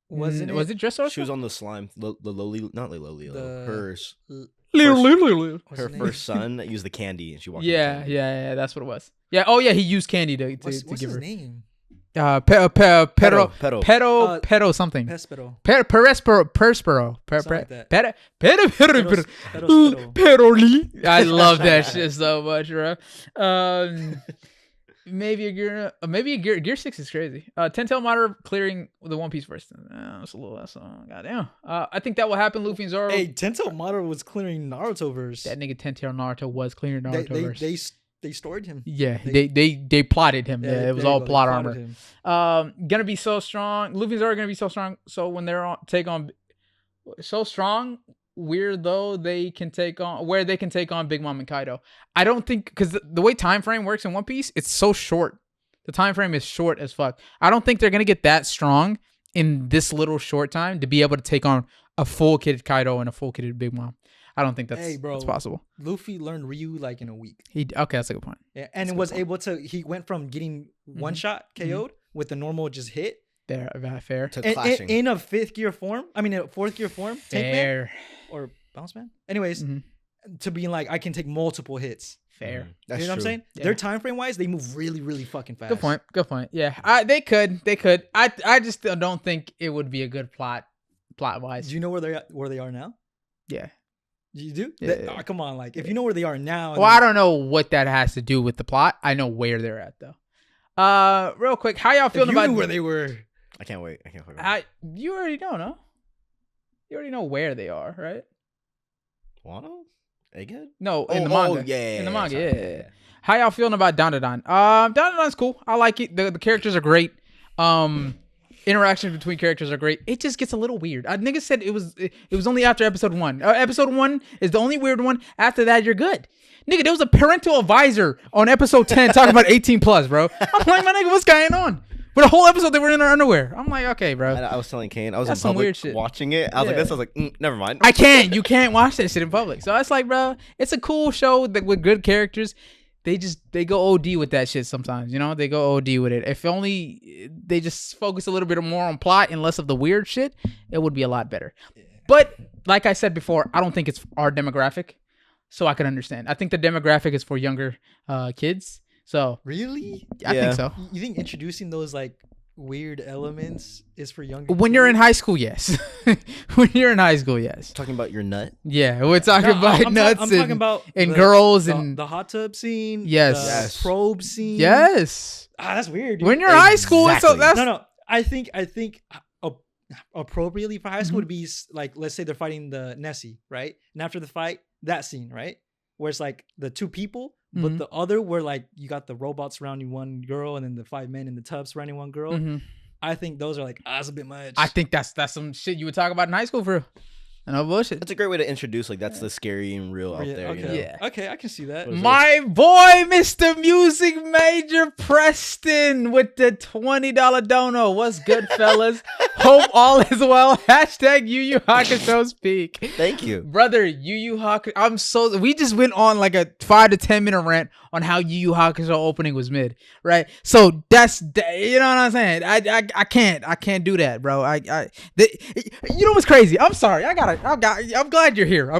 Was it Dressrosa? She was on the slime. The lowly, not the lowly, hers. What's Her his name? first son that used the candy and she walked. Yeah, that's what it was. Yeah, oh yeah, he used candy to What's give his her. name? Pedo something. Pespero. Perspero. Something like that. Peroli. I love that shit so much, bro. Maybe a gear 6 is crazy. Ten-tail monitor clearing the One Piece first. That's a little less. Goddamn. I think that will happen. Luffy and Zoro. Hey, Ten-tail monitor was clearing Naruto verse. That nigga Ten-tail Naruto was clearing Naruto verse. They stored him. Yeah, they plotted him. Yeah, it was all plot armor. Him. Gonna be so strong. Luffy's are gonna be so strong. So when they're so strong, they can take on Big Mom and Kaido. I don't think because the way time frame works in One Piece, it's so short. The time frame is short as fuck. I don't think they're gonna get that strong in this little short time to be able to take on a full kitted Kaido and a full kitted Big Mom. I don't think that's possible. Luffy learned Ryu like in a week. Okay, that's a good point. Yeah, and it was able to. He went from getting one shot KO'd with the normal just hit. There, fair. To clashing. In a fourth gear form. Fair. Or bounce man. Anyways, to being like I can take multiple hits. Fair. You know what I'm saying? Yeah. Their time frame wise, they move really, really fucking fast. Good point. Yeah, they could. I just don't think it would be a good plot wise. Do you know where they are now? Yeah. You do? Yeah. Oh, come on, like if you know where they are now. Well, I don't know what that has to do with the plot. I know where they're at though. Real quick, how y'all feeling about where they were? I can't wait. You already know, no? You already know where they are, right? Wano? Egghead? No, in the manga. Yeah. In the manga, yeah. How y'all feeling about Dandadan? Dandadan's cool. I like it. The characters are great. Interactions between characters are great. It just gets a little weird. Nigga said it was only after episode 1. Episode 1 is the only weird one. After that, you're good. Nigga, there was a parental advisor on episode 10 talking about 18 plus, bro. I'm like, my nigga, what's going on? For the whole episode, they were in their underwear. I'm like, okay, bro. I was telling Kane, I was That's in some weird public shit. watching it. I was like this. I was like, never mind. You can't watch that shit in public. So it's like, bro, it's a cool show with good characters. They go OD with that shit sometimes, you know? They go OD with it. If only they just focus a little bit more on plot and less of the weird shit, it would be a lot better. But like I said before, I don't think it's our demographic, so I can understand. I think the demographic is for younger kids. So really, I think so. You think introducing those like weird elements is for younger when kids? you're in high school, yes. When you're in high school, yes. Talking about your nut? Yeah, we're talking about nuts I'm talking about and the, girls the, and the hot tub scene. Yes. The probe scene. Yes. That's weird, dude. When you're in high school, so that's no. I think appropriately for high school would be like, let's say they're fighting the Nessie, right? And after the fight, that scene, right? Where it's like the two people, but the other where like you got the robots surrounding one girl and then the 5 men in the tub surrounding one girl. I think those are like, that's a bit much. I think that's some shit you would talk about in high school for real. No bullshit. That's a great way to introduce like that's the scary and real out there. Okay. You know? Yeah. Okay, I can see that. My boy, Mr. Music Major Preston with the $20 dono. What's good, fellas? Hope all is well. Hashtag Yu Yu Hakusho speak. Thank you, brother. Yu Yu Hakusho. We just went on like a 5 to 10 minute rant on how Yu Yu Hakusho opening was mid, right? So that's, you know what I'm saying. I can't do that, bro. You know what's crazy? I'm sorry. I'm glad you're here.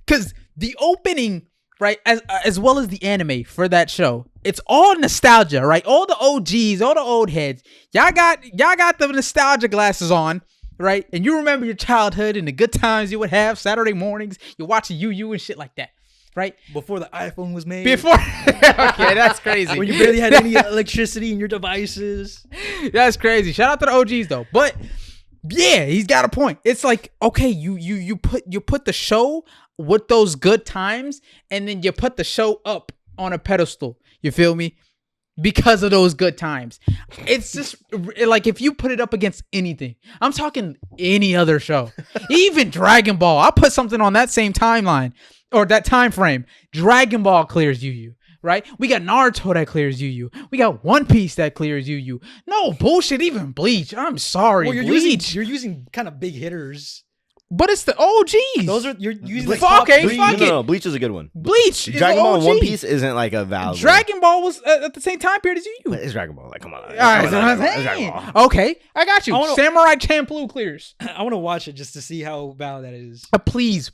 Because the opening, right, as well as the anime for that show, it's all nostalgia, right? All the OGs, all the old heads, y'all got the nostalgia glasses on, right? And you remember your childhood and the good times you would have Saturday mornings. You're watching Yu and shit like that, right? Before the iPhone was made. Okay, that's crazy. When you barely had any electricity in your devices. That's crazy. Shout out to the OGs though, but. Yeah, he's got a point. It's like, okay, you put the show with those good times, and then you put the show up on a pedestal. You feel me? Because of those good times. It's just like if you put it up against anything. I'm talking any other show. Even Dragon Ball. I'll put something on that same timeline or that time frame. Dragon Ball clears Yu. Right? We got Naruto that clears Yu. We got One Piece that clears Yu. No bullshit, even Bleach. I'm sorry, well, Bleach. You're using kind of big hitters. But it's the OGs. Those are you're using Fuck, the top okay, three. fuck No, Bleach is a good one. Bleach. Is Dragon the Ball and One OG. Piece isn't like a valid. Dragon Ball was at the same time period as you. But it's Dragon Ball. Like, come on. All right, that's what I'm It's Dragon saying. Ball. Okay, I got you. I wanna- Samurai Champloo clears. I want to watch it just to see how valid that is. Please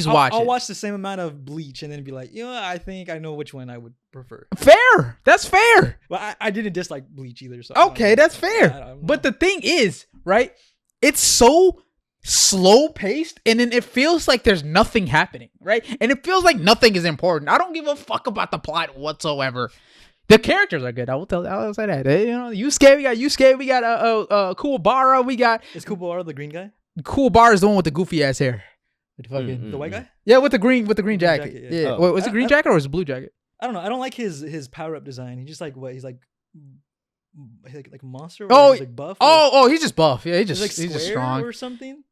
watch I'll it. watch the same amount of Bleach and then be like, I think I know which one I would prefer. Fair. That's fair. But I didn't dislike Bleach either. So I don't Okay, know. that's fair. I don't But know. the thing is, right? It's so slow paced, and then it feels like there's nothing happening, right? And it feels like nothing is important. I don't give a fuck about the plot whatsoever. The characters are good. I'll say that. You know, Yusuke, we got Kuwabara, we got Is Kuwabara the green guy? Kuwabara is the one with the goofy ass hair. With the fucking The white guy? yeah, with the green jacket. jacket, Yeah. yeah. Oh. Wait, was it green jacket or was it blue jacket? I don't know. I don't like his power up design. He's just like what? He's like a monster. Or Oh, he's like buff. or- Oh, he's just buff. Yeah, he's like he's just square strong. or something.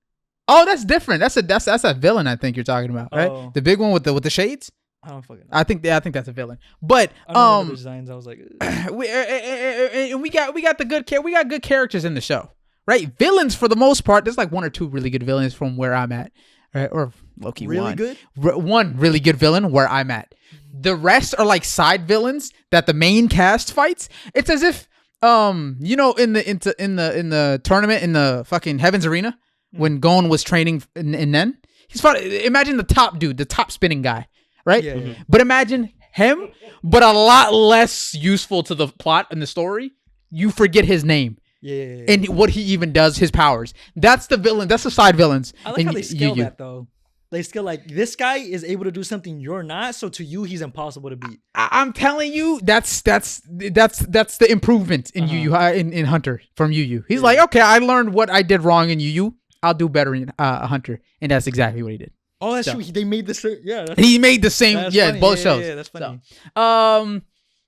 Oh, that's different. That's a villain. I think you're talking about, right? Oh. The big one with the shades. I don't fucking know. I think that's a villain. But I don't remember the designs. I was like, ugh. we got good characters in the show, right? Villains for the most part. There's like one or two really good villains from where I'm at, right? Or low-key really one. good. One really good villain where I'm at. The rest are like side villains that the main cast fights. It's as if in the tournament in the fucking Heaven's Arena when Gon was training in Nen. He's fought, imagine the top dude, the top spinning guy, right? Yeah, yeah. But imagine him, but a lot less useful to the plot and the story. You forget his name Yeah. and what he even does, his powers. That's the villain. That's the side villains. I like in how they scale Yu-Yu. that though. They scale like this guy is able to do something you're not, so to you he's impossible to beat. I'm telling you, that's the improvement in Yu Yu in Hunter from Yu Yu. He's like, okay, I learned what I did wrong in Yu Yu. I'll do better in Hunter, and that's exactly what he did. Oh, that's So- true. They made this. Yeah. He made the same, That's yeah, funny. both Yeah, shows. yeah, that's funny. So,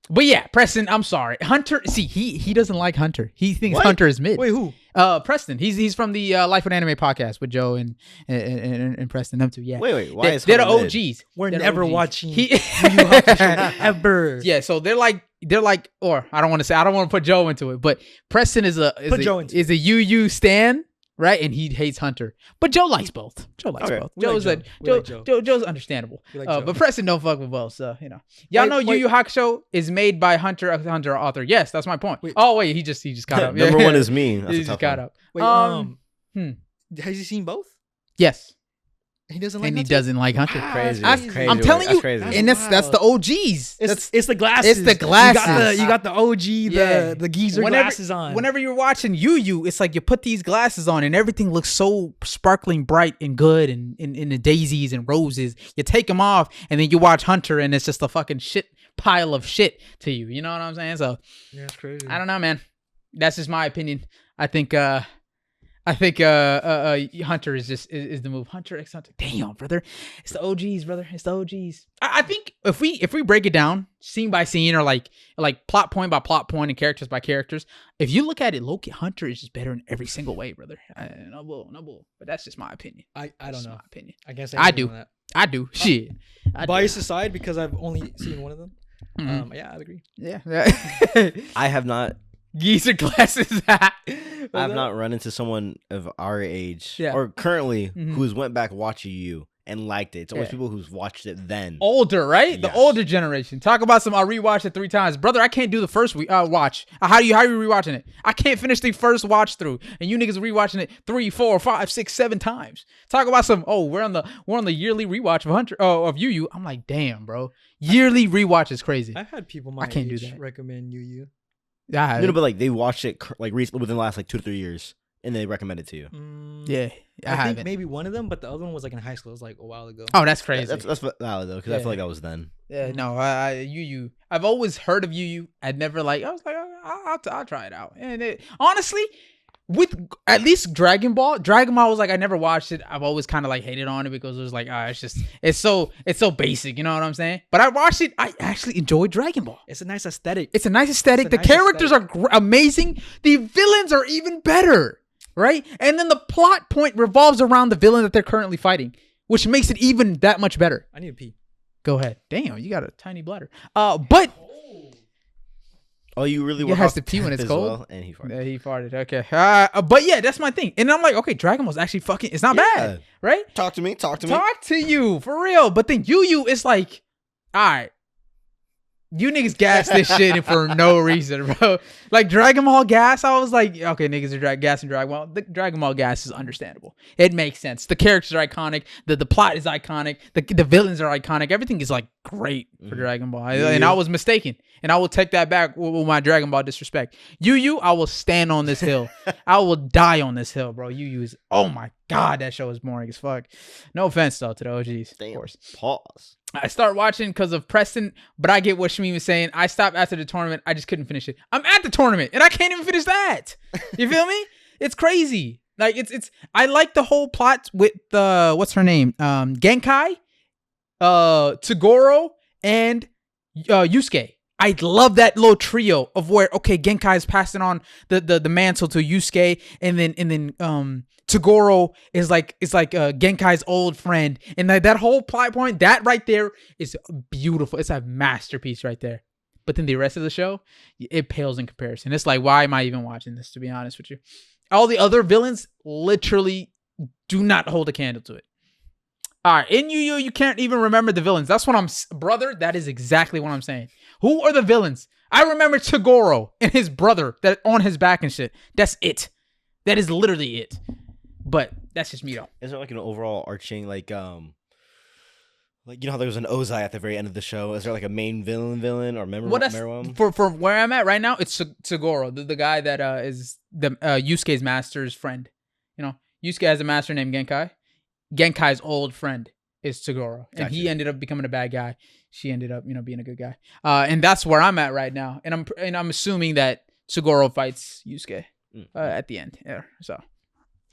but yeah, Preston, I'm sorry, Hunter. See, he doesn't like Hunter. He thinks What? Hunter is mid. Wait, who? Preston. He's from the Life of Anime podcast with Joe and Preston. Them two. Yeah. Wait. Why is they're the Hunter mid? OGs. We're They're the never OGs. watching He- Yu Yu Hakusho ever. Yeah, so they're like, or I don't want to put Joe into it, but Preston is a Joe into is a Yu stan, right? And he hates Hunter, but Joe likes both. Joe likes Okay. both. We like Joe's Joe. We like Joe. Joe's understandable. We like Joe. But Preston don't fuck with both, so you know. Y'all Wait, know Yu wait. Yu Hakusho is made by Hunter author. Yes, that's my point. Wait. Oh wait, he just got up. Number one is me. That's he a just tough got one. up. Wait, has he seen both? Yes, He doesn't like and he Hunter? doesn't like Hunter. Wow, Crazy. that's That's crazy. crazy. I'm telling That's you, crazy. and that's the OGs. It's the glasses. It's the glasses. You got the OG, Yeah. the geezer glasses on. Whenever you're watching Yu Yu, it's like you put these glasses on and everything looks so sparkling bright and good and in the daisies and roses. You take them off and then you watch Hunter and it's just a fucking shit pile of shit to you. You know what I'm saying? So Yeah, it's crazy. I don't know, man. That's just my opinion. I think Hunter is the move. Hunter x Hunter. Damn, brother. It's the OGs, brother. It's the OGs. I think if we break it down scene by scene or like plot point by plot point and characters by characters, if you look at it, Loki Hunter is just better in every single way, brother. No bull. But that's just my opinion. I don't That's know. my opinion. I guess I do. I do. Shit. I do. Bias aside, because I've only seen one of them. Mhm. Yeah, I'd agree. Yeah. I have not Geezer glasses. I've not run into someone of our age Yeah. or currently Mhm. who's went back watching you and liked it. It's always Yeah. people who's watched it then. Older, right? The Yes. older generation. Talk about some. I rewatched it 3 times, brother. I can't do the first watch. How are you rewatching it? I can't finish the first watch through, and you niggas rewatching it 3, 4, 5, 6, 7 times. Talk about some. Oh, we're on the yearly rewatch of Hunter. Oh, of Yu Yu. I'm like, damn, bro. Yearly rewatch is crazy. I've had people my can't do age that. recommend Yu Yu. Yeah, You know, but like they watched it like recently within the last like 2 to 3 years and they recommend it to you. yeah. I I think haven't. maybe one of them, but the other one was like in high school. It was like a while ago. Oh, that's crazy. That's valid though because I Yeah. feel like that was then. Yeah, no, Yu Yu. I've always heard of Yu Yu. I'd never I was like, I'll try it out. And honestly, with at least Dragon Ball was like I never watched it. I've always kind of like hated on it because it was like, it's so basic. You know what I'm saying? But I watched it. I actually enjoyed Dragon Ball. It's a nice aesthetic. It's a nice aesthetic. It's a The nice characters are amazing. The villains are even better, right? And then the plot point revolves around the villain that they're currently fighting, which makes it even that much better. I need to pee. Go ahead. Damn, you got a tiny bladder. But Oh, you really He were has off to pee when it's as cold? well, and he farted. Yeah, he farted. Okay. But yeah, that's my thing. And I'm like, okay, Dragon Ball's actually fucking. It's not bad, right? Talk to me. Talk to me. Talk to you for real. But then Yu is like, all right. You niggas gas this shit for no reason, bro. Like Dragon Ball gas, I was like, okay, niggas are gassing Dragon Ball. The Dragon Ball gas is understandable. It makes sense. The characters are iconic. The plot is iconic. The villains are iconic. Everything is like great for Dragon Ball. And I was mistaken. And I will take that back with my Dragon Ball disrespect. Yu, I will stand on this hill. I will die on this hill, bro. Yu is, oh my God, that show is boring as fuck. No offense, though, to the OGs. Damn. Of course. Pause. I start watching because of Preston, but I get what Shmi was saying. I stopped after the tournament. I just couldn't finish it. I'm at the tournament and I can't even finish that. You feel me? It's crazy. Like it's. I like the whole plot with the what's her name, Genkai, Toguro, and Yusuke. I love that little trio of where Genkai is passing on the mantle to Yusuke, and then Toguro is like Genkai's old friend, and that whole plot point, that right there is beautiful. It's a masterpiece right there. But then the rest of the show, it pales in comparison. It's like, why am I even watching this? To be honest with you, all the other villains literally do not hold a candle to it. All right, in you can't even remember the villains. That's what brother. That is exactly what I'm saying. Who are the villains? I remember Toguro and his brother that on his back and shit. That's it. That is literally it. But that's just me though. Is there like an overall arching like you know how there was an Ozai at the very end of the show? Is there like a main villain or memorable? For where I'm at right now, it's Toguro, the guy that is the Yusuke's master's friend. You know, Yusuke has a master named Genkai. Genkai's old friend is Toguro, and he ended up becoming a bad guy. She ended up, being a good guy. And that's where I'm at right now. And I'm assuming that Toguro fights Yusuke at the end. Yeah, so.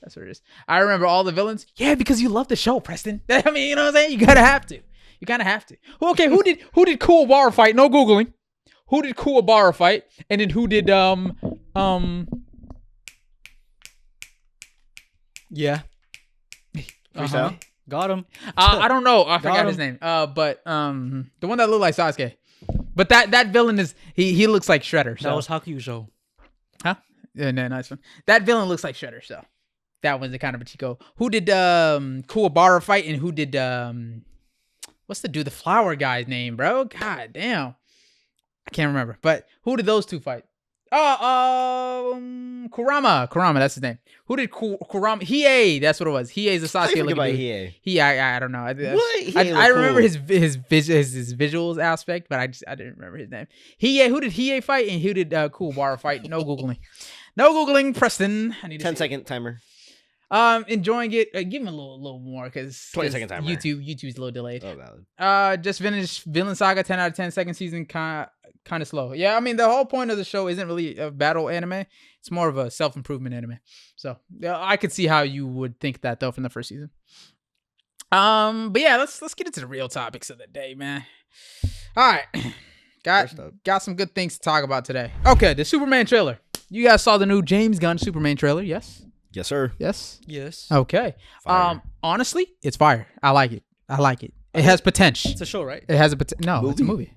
That's what it is. I remember all the villains. Yeah, because you love the show, Preston. I mean, you know what I'm saying? You gotta have to. You kind of have to. Okay, who did Kuwabara fight? No Googling. Who did Kuwabara fight? And then who did Yeah. Freestyle? Got him. I don't know. I forgot his name. But the one that looked like Sasuke. But that villain is he looks like Shredder. So. That was Hakusho. Huh? Yeah, no, nice one. That villain looks like Shredder, so that was the kind of a Chico. Who did Kuwabara fight, and who did what's the flower guy's name, bro? God damn. I can't remember. But who did those two fight? Kurama, that's his name. Who did Kurama? Hiei, that's what it was. Hiei's a Sasuke looking dude. I don't know. I remember his visuals aspect, but I didn't remember his name. Hiei, who did Hiei fight and who did Kuwabara fight? No Googling. No Googling, Preston. I need 10-second timer. Enjoying it. Give him a little more because 20-second timer. YouTube's a little delayed. Oh, valid. Just finished Villain Saga 10 out of 10. Second season kind of slow. Yeah, I mean the whole point of the show isn't really a battle anime. It's more of a self-improvement anime. So I could see how you would think that though from the first season. But yeah, let's get into the real topics of the day, man. All right, got some good things to talk about today. Okay, the Superman trailer. You guys saw the new James Gunn Superman trailer? Yes. Yes, sir. Yes. Okay. Fire. Honestly, it's fire. I like it. It has potential. It's a show, right? It has a potential. No, it's a movie.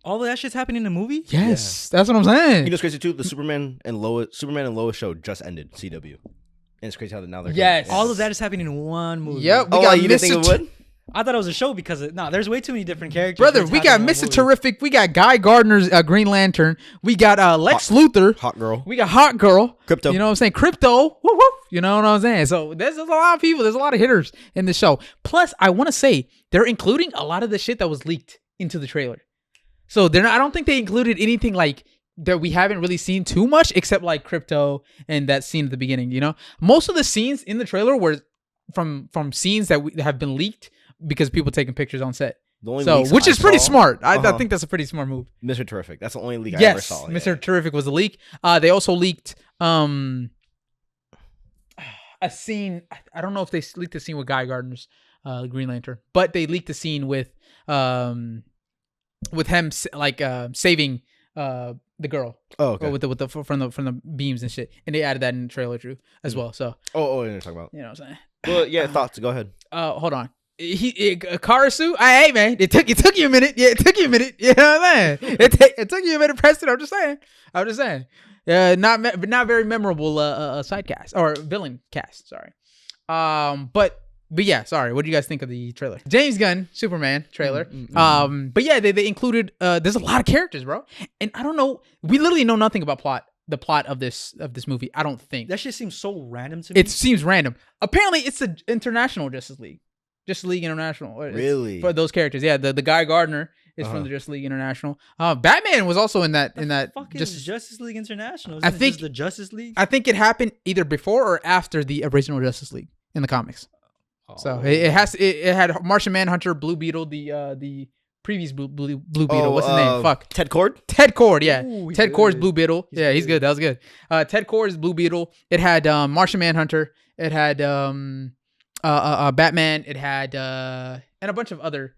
All of that shit's happening in the movie? Yes, that's what I'm saying. You know, it's crazy too. The Superman and Lois show just ended. CW, and it's crazy how now they're all of that is happening in one movie. Yep. We got you didn't think it would? I thought it was a show because there's way too many different characters. Brother, we got Mr. Terrific. We got Guy Gardner's Green Lantern. We got Lex Luthor. Hot Girl. We got Hot Girl. Crypto. You know what I'm saying? Crypto. Woo woo. You know what I'm saying? So there's a lot of people. There's a lot of hitters in the show. Plus, I want to say they're including a lot of the shit that was leaked into the trailer. So I don't think they included anything like that we haven't really seen too much, except like Crypto and that scene at the beginning. You know, most of the scenes in the trailer were from scenes that have been leaked because people taking pictures on set. Which is pretty smart. I think that's a pretty smart move. Mr. Terrific. That's the only leak I ever saw. Yes, Mr. Terrific was a leak. They also leaked a scene. I don't know if they leaked the scene with Guy Gardner's Green Lantern, but they leaked the scene with him saving the girl. Oh, okay. With the from the beams and shit, and they added that in the trailer too as well. So you're talking about. You know what I'm saying? Well, yeah. Thoughts. Go ahead. Hold on. Karasu. Hey man, it took you a minute. Yeah, it took you a minute. You know what I'm saying? It took you a minute, Preston. I'm just saying. Not very memorable side cast or villain cast. Sorry. But yeah, sorry. What do you guys think of the trailer? James Gunn Superman trailer. But yeah, they included. There's a lot of characters, bro, and I don't know. We literally know nothing about the plot of this movie. I don't think That shit seems so random to me. it seems random. Apparently, it's the International Justice League International. Really? For those characters, yeah. The Guy Gardner is from the Justice League International. Batman was also in that. Fucking Justice League International. I Isn't it think just the Justice League. I think it happened either before or after the original Justice League in the comics. So it had Martian Manhunter, Blue Beetle, the previous Blue Beetle. What's his name? Fuck. Ted Kord? Ted Kord, yeah. Ooh, Ted good. Kord's Blue Beetle. He's He's good. good. That was good. Ted Kord's Blue Beetle. It had Martian Manhunter. It had Batman. It had and a bunch of other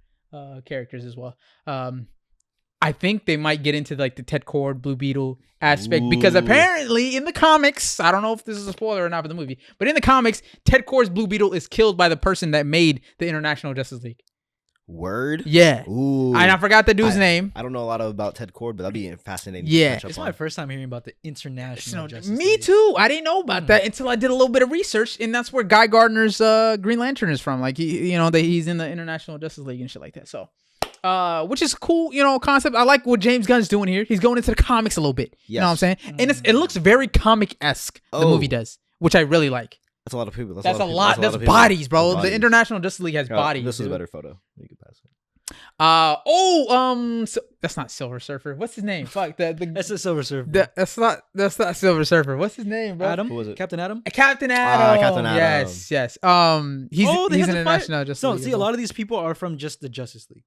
characters as well. I think they might get into like the Ted Kord Blue Beetle aspect because apparently in the comics, I don't know if this is a spoiler or not for the movie, but in the comics, Ted Kord's Blue Beetle is killed by the person that made the International Justice League. Word? Yeah. Ooh. And I forgot the dude's name. I don't know a lot about Ted Kord, but that'd be fascinating. Yeah. To catch up It's on. my first time hearing about the International Justice Me League. too. I didn't know about that until I did a little bit of research, and that's where Guy Gardner's Green Lantern is from. Like he's in the International Justice League and shit like that. So, which is cool, concept. I like what James Gunn's doing here. He's going into the comics a little bit. You know what I'm saying? And it looks very comic-esque. The movie does, which I really like. That's a lot of people. That's a lot. That's of people. bodies, bro. Bodies. The International Justice League has bodies. This is a dude. better photo. You can pass it. So that's not Silver Surfer. What's his name? Fuck the That's a Silver Surfer. that's not Silver Surfer. What's his name, bro? Adam? Who was it? Captain Adam? Captain Adam. Captain Adam. Yes. He's They he's had in to the fight- National Justice So, League. see, a lot of these people are from just the Justice League.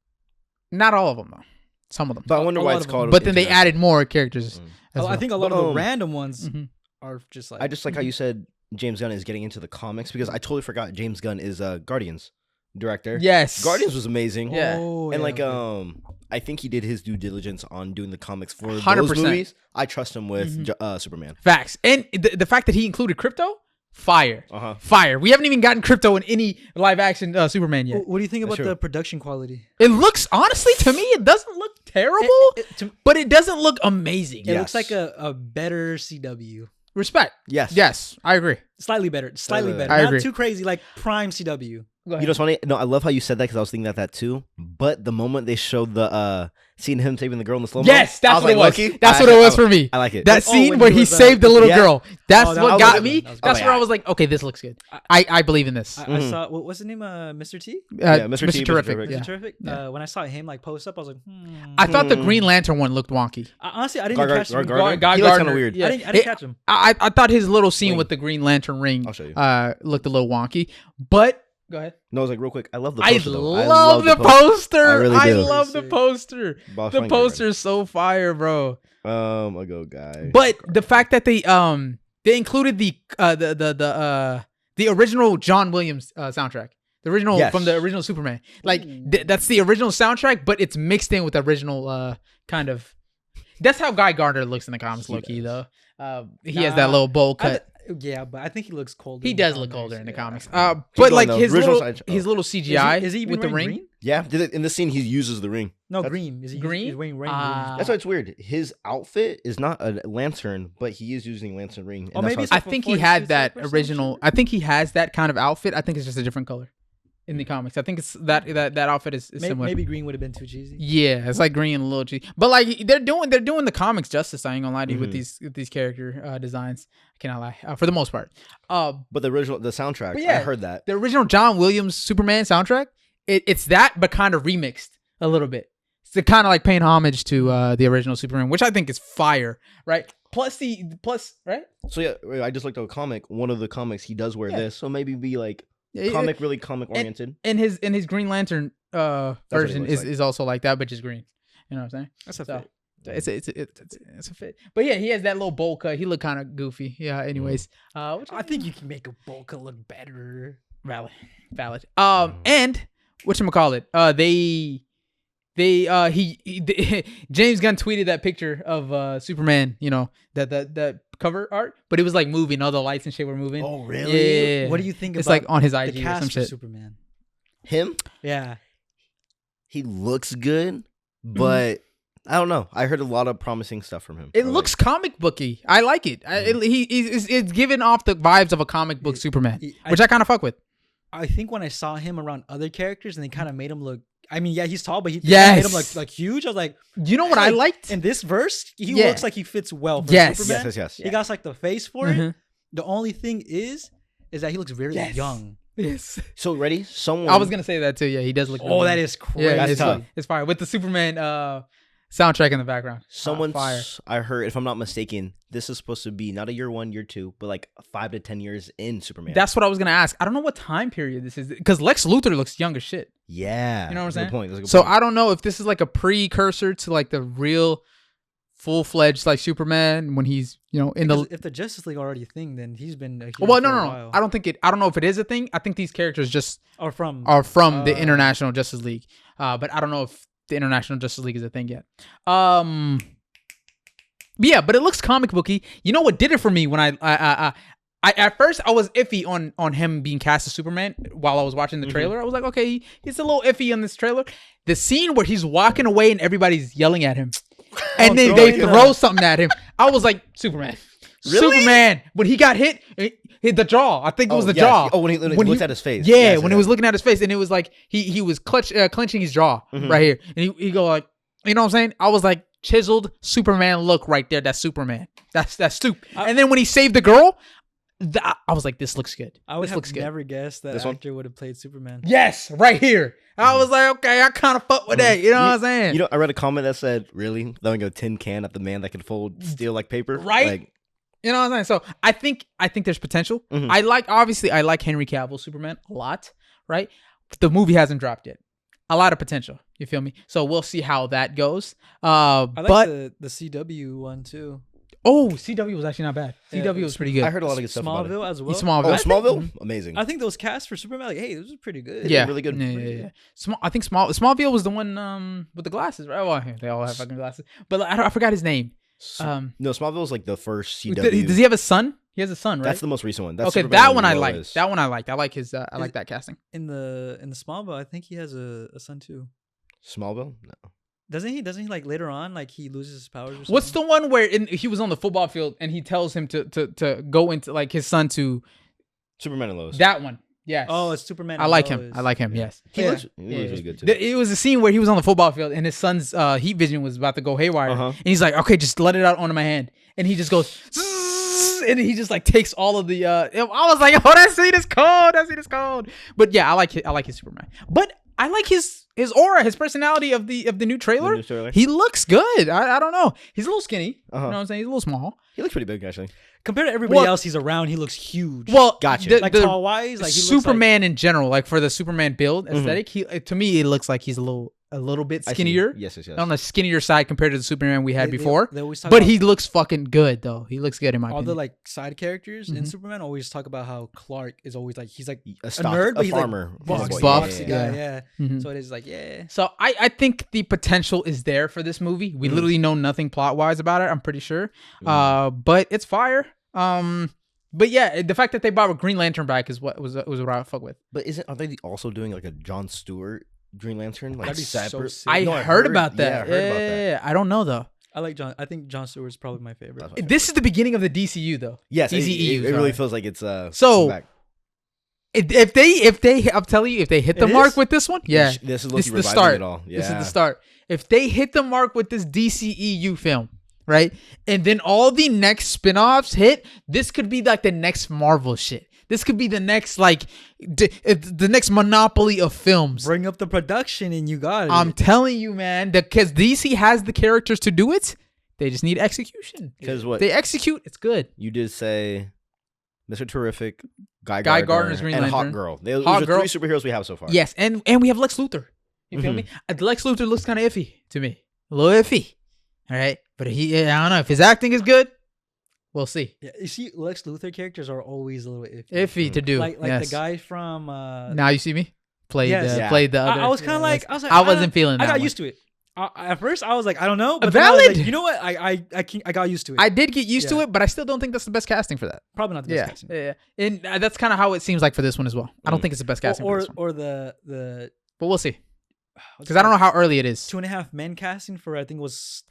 Not all of them though. Some of them. But I wonder A why lot it's of called. But then they International. added more characters. as I well. think a lot But, of the random ones Mhm. are just like. I just like how you said James Gunn is getting into the comics because I totally forgot James Gunn is Guardians director. Yes. Guardians was amazing. Yeah. Oh, And yeah, like okay. I think he did his due diligence on doing the comics for 100%. those movies. I trust him with Superman. Facts. And the fact that he included Crypto, fire. Fire. We haven't even gotten Crypto in any live action Superman yet. What do you think about That's true. the production quality? It looks, honestly, to me, it doesn't look terrible, but it doesn't look amazing. It looks like a better CW. Respect. Yes. Yes, I agree. Slightly better. Slightly better. I Not agree. too crazy like prime CW. Go ahead. You know what's funny? No, I love how you said that because I was thinking that too. But the moment they showed the seeing him saving the girl in the slow mo, Yes, that's what it was. Loki, That's what it was for me. I like it. That scene when where he he was, saved the little yeah. girl. That's that what was got good. me. That was That's good. where I was like, okay, this looks good. I believe in this. I saw what's the name? Mr. T. Mr. T, Mr. Terrific. Terrific. Yeah. Mr. Terrific. Yeah. When I saw him like post up, I was like, I thought the Green Lantern one looked wonky. honestly, I didn't catch him. Gardner? Guy He looks Gardner, kinda weird. yeah. I didn't catch him. I thought his little scene Ring. with the Green Lantern ring I'll show you. looked a little wonky. But go ahead. No, I was like real quick. I love the I poster. though. love the poster. I really I do. love the poster. Boss The Frank poster is so fire, bro. I'll go guy. But the fact that they included the original John Williams soundtrack, the original Yes. from the original Superman, like that's the original soundtrack, but it's mixed in with the original kind of. That's how Guy Gardner looks in the comics, low-key, though. He has that Nah, little bowl cut. Yeah, but I think he looks colder. He in does the look comics, older in the yeah. comics. Keep But going, like though. his Original little, side- his little CGI Is he even with the wearing ring. green? Yeah, in this scene he uses the ring. No, That's- green. Is he Green? He's wearing green. That's why it's weird. His outfit is not a lantern, but he is using lantern ring. Oh, And that's maybe why it's I like think before he he had suits that up or some original. shit? I think he has that kind of outfit. I think it's just a different color in the comics. I think it's that outfit is similar. Maybe green would have been too cheesy. Yeah, it's like green and a little cheesy. But like they're doing the comics justice. I ain't gonna lie to you with these character designs. I cannot lie for the most part. But the soundtrack, But yeah, I heard that. The original John Williams Superman soundtrack. It's that, but kind of remixed a little bit. It's kind of like paying homage to the original Superman, which I think is fire, right? Plus right? So yeah, I just looked at a comic. One of the comics he does wear this, so maybe be like Yeah, really comic oriented. And his Green Lantern what he version looks is also like that, but just green. You know what I'm saying? That's a So, fit. it's a fit. But yeah, he has that little bowl cut. He looked kind of goofy. Yeah. Anyways, which I think you can make a Bolka look better. valid. And whatchamacallit, James Gunn tweeted that picture of Superman. You know that cover art, but it was like moving. All the lights and shit were moving. Oh really? Yeah. What do you think It's about like on his the IG or cast some for shit. Superman? Him? Yeah. He looks good, but I don't know. I heard a lot of promising stuff from him. It looks comic booky. I like it. It's giving off the vibes of a comic book Superman, which I kind of fuck with. I think when I saw him around other characters and they kind of made him look. I mean, yeah, he's tall, but he Yes. made him like huge. I was like, You know what I liked? in this verse, he Yeah. looks like he fits well for Yes. Superman. Yes. He got like the face for Mhm. it. The only thing is that he looks very young. Yes. So ready? Someone. I was gonna say that too. Yeah, he does look. Oh, really that good. is crazy. Yeah, That's it's, tough. it's fire with the Superman soundtrack in the background. Someone's. Fire. I heard, if I'm not mistaken, this is supposed to be not a year 1, year 2, but like 5 to 10 years in Superman. That's what I was gonna ask. I don't know what time period this is because Lex Luthor looks young as shit. yeah. You know what I'm That's a saying? good point. That's a good So point. I don't know if this is like a precursor to like the real full-fledged like Superman when he's in Because the. if the Justice League already a thing, then he's been. A hero Well, for no. a while. I don't think it. I don't know if it is a thing. I think these characters just Or from. are from the International Justice League. But I don't know if the International Justice League is a thing yet. Yeah, but it looks comic booky. You know what did it for me when I at first I was iffy on him being cast as Superman while I was watching the trailer. I was like, okay, he's a little iffy on this trailer. The scene where he's walking away and everybody's yelling at him, and then they throw something at him. I was like, Superman. Really? Superman. When he got hit the jaw. I think it was the yes. jaw. Oh, when he looked at his face. Yeah, Yes, when he was looking at his face, and it was like he was clenching his jaw right here, and he go like, you know what I'm saying? I was like, chiseled Superman look right there. That's Superman. That's stupid. And then when he saved the girl, I was like, this looks good. I would this looks have good. never guessed that This one? actor would have played Superman. Yes, right here. I was like, okay, I kind of fuck with that. You know what I'm saying? You know, I read a comment that said, "Really, throwing a tin can at the man that can fold steel like paper?" Right? Like, You know what I'm saying? So I think there's potential. Mhm. I like Henry Cavill Superman a lot, right? The movie hasn't dropped yet. A lot of potential. You feel me? So we'll see how that goes. I like But the CW one too. CW was actually not bad. Yeah, CW was pretty good. I heard a lot of good stuff about it. Smallville as well. Smallville. Oh, I think- Smallville, amazing. I think those casts for Superman, like, hey, this is pretty good. Yeah, really good. Yeah. I think Smallville was the one with the glasses, right? Well, they all have fucking glasses, but I forgot his name. No, Smallville is like the first CW. Does he have a son? He has a son, right? That's the most recent one. That's Okay, Superman that and one I Lois. liked. That one I liked. I like his. I like that casting. In the Smallville, I think he has a son too. Smallville? No. Doesn't he? Doesn't he like later on, like he loses his powers? Or something? What's the one where he was on the football field and he tells him to go into like his son to Superman and Lois. that one? Yes. Oh, it's Superman. I and like him. Lois. I like him. Yes. He looks Yeah. really good too. It was a scene where he was on the football field and his son's heat vision was about to go haywire, Uh-huh. and he's like, "Okay, just let it out onto my hand," and he just goes, "Zzz," and he just like takes all of the. I was like, "Oh, that scene is cold. That scene is cold." But yeah, I like his Superman. But I like his aura, his personality of the new trailer. new trailer? He looks good. I don't know. He's a little skinny. Uh-huh. You know what I'm saying? He's a little small. He looks pretty big actually. Compared to everybody Well- else he's around, he looks huge. Well, Gotcha. like tall wise, like he looks Superman in general, like for the Superman build aesthetic, to me it looks like he's a little bit I see. skinnier. Yes. On the skinnier side compared to the Superman we had They- before. they always talk But about- he looks fucking good though. He looks good in my all the opinion. like side characters in Superman always talk about how Clark is always like he's like A a stock, nerd, but a he's farmer. like Buff, boxy yeah. guy, yeah. Mhm. So it is like, yeah. So I think the potential is there for this movie. We literally know nothing plot wise about it. I'm pretty sure. But it's fire. But yeah, the fact that they brought Green Lantern back is what was what I fuck with. But aren't they also doing like a John Stewart Green Lantern? Like That'd be so separate? sick. I No, heard about that. Yeah, I heard about that. Yeah, I don't know though. I like John. I think John Stewart's probably my favorite. That's my This is the beginning of the DCU though. Yes, it DCEU, really sorry. feels like it's So- back. If they, I'm telling you, if they hit the It mark is? with this one, yeah, This is this is the reviving start. it all. Yeah. This is the start. If they hit the mark with this DCEU film, right, and then all the next spin-offs hit, this could be like the next Marvel shit. This could be the next like the next monopoly of films. Bring up the production and you got it. I'm telling you, man, because DC has the characters to do it. They just need execution. Because what They execute, it's good. you did say, Mr. Terrific, Guy Gardner's Green and Lantern. Hawk Girl. Those Hawk are Girl. 3 superheroes we have so far. Yes, and we have Lex Luthor. You feel me? Lex Luthor looks kind of iffy to me. A little iffy. All right, but I don't know if his acting is good. We'll see. Yeah, you see, Lex Luthor characters are always a little iffy. Iffy to do. Like yes. the guy from. Now you see me played Yes. played the other. I was kind of like I wasn't feeling that I got one. used to it. At first, I was like, I don't know, but then I was Valid. like, you know what? I got used to it. I did get used to Yeah. it, but I still don't think that's the best casting for that. Probably not the best casting. Yeah, and that's kind of how it seems like for this one as well. I don't think it's the best casting for this one, Or the but we'll see because I don't know how early it is. 2.5 Men casting for I think it was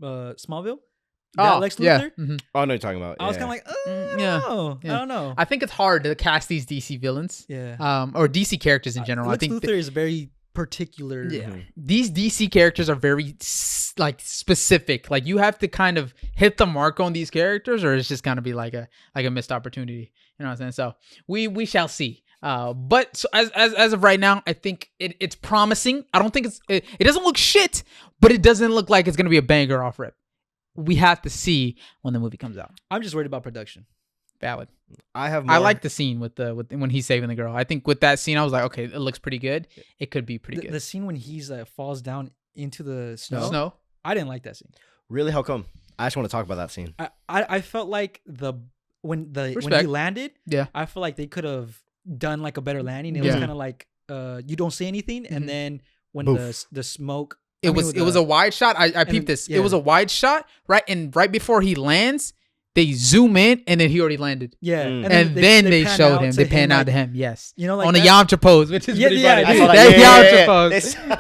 Smallville. Oh, Lex Luthor. yeah. Mhm. Oh, I know what you're talking about. I was kind of like, I don't know. I think it's hard to cast these DC villains, Yeah. or DC characters in general. I Lex think Luthor is very particular. Yeah. These DC characters are very like specific. Like you have to kind of hit the mark on these characters, or it's just gonna be like a missed opportunity. You know what I'm saying? So we shall see. But so as of right now, I think it's promising. I don't think it doesn't look shit, but it doesn't look like it's gonna be a banger off rip. We have to see when the movie comes out. I'm just worried about production. Valid. I like the scene with when he's saving the girl. I think with that scene, I was like, okay, it looks pretty good. It could be pretty good. The scene when he's falls down into the snow. Snow. I didn't like that scene. Really? How come? I just want to talk about that scene. I felt like when he landed, Yeah. I feel like they could have done like a better landing. It was kind of like you don't say anything, and then when the smoke. It was a wide shot. I peeped this. Yeah. It was a wide shot, right? And right before he lands, they zoom in, and then he already landed. Yeah, And then they pan showed out him. to They pan out like, to him. Yes. You know, like on the that. Yamcha pose, which is pretty yeah, funny. I saw That that. Yamcha pose.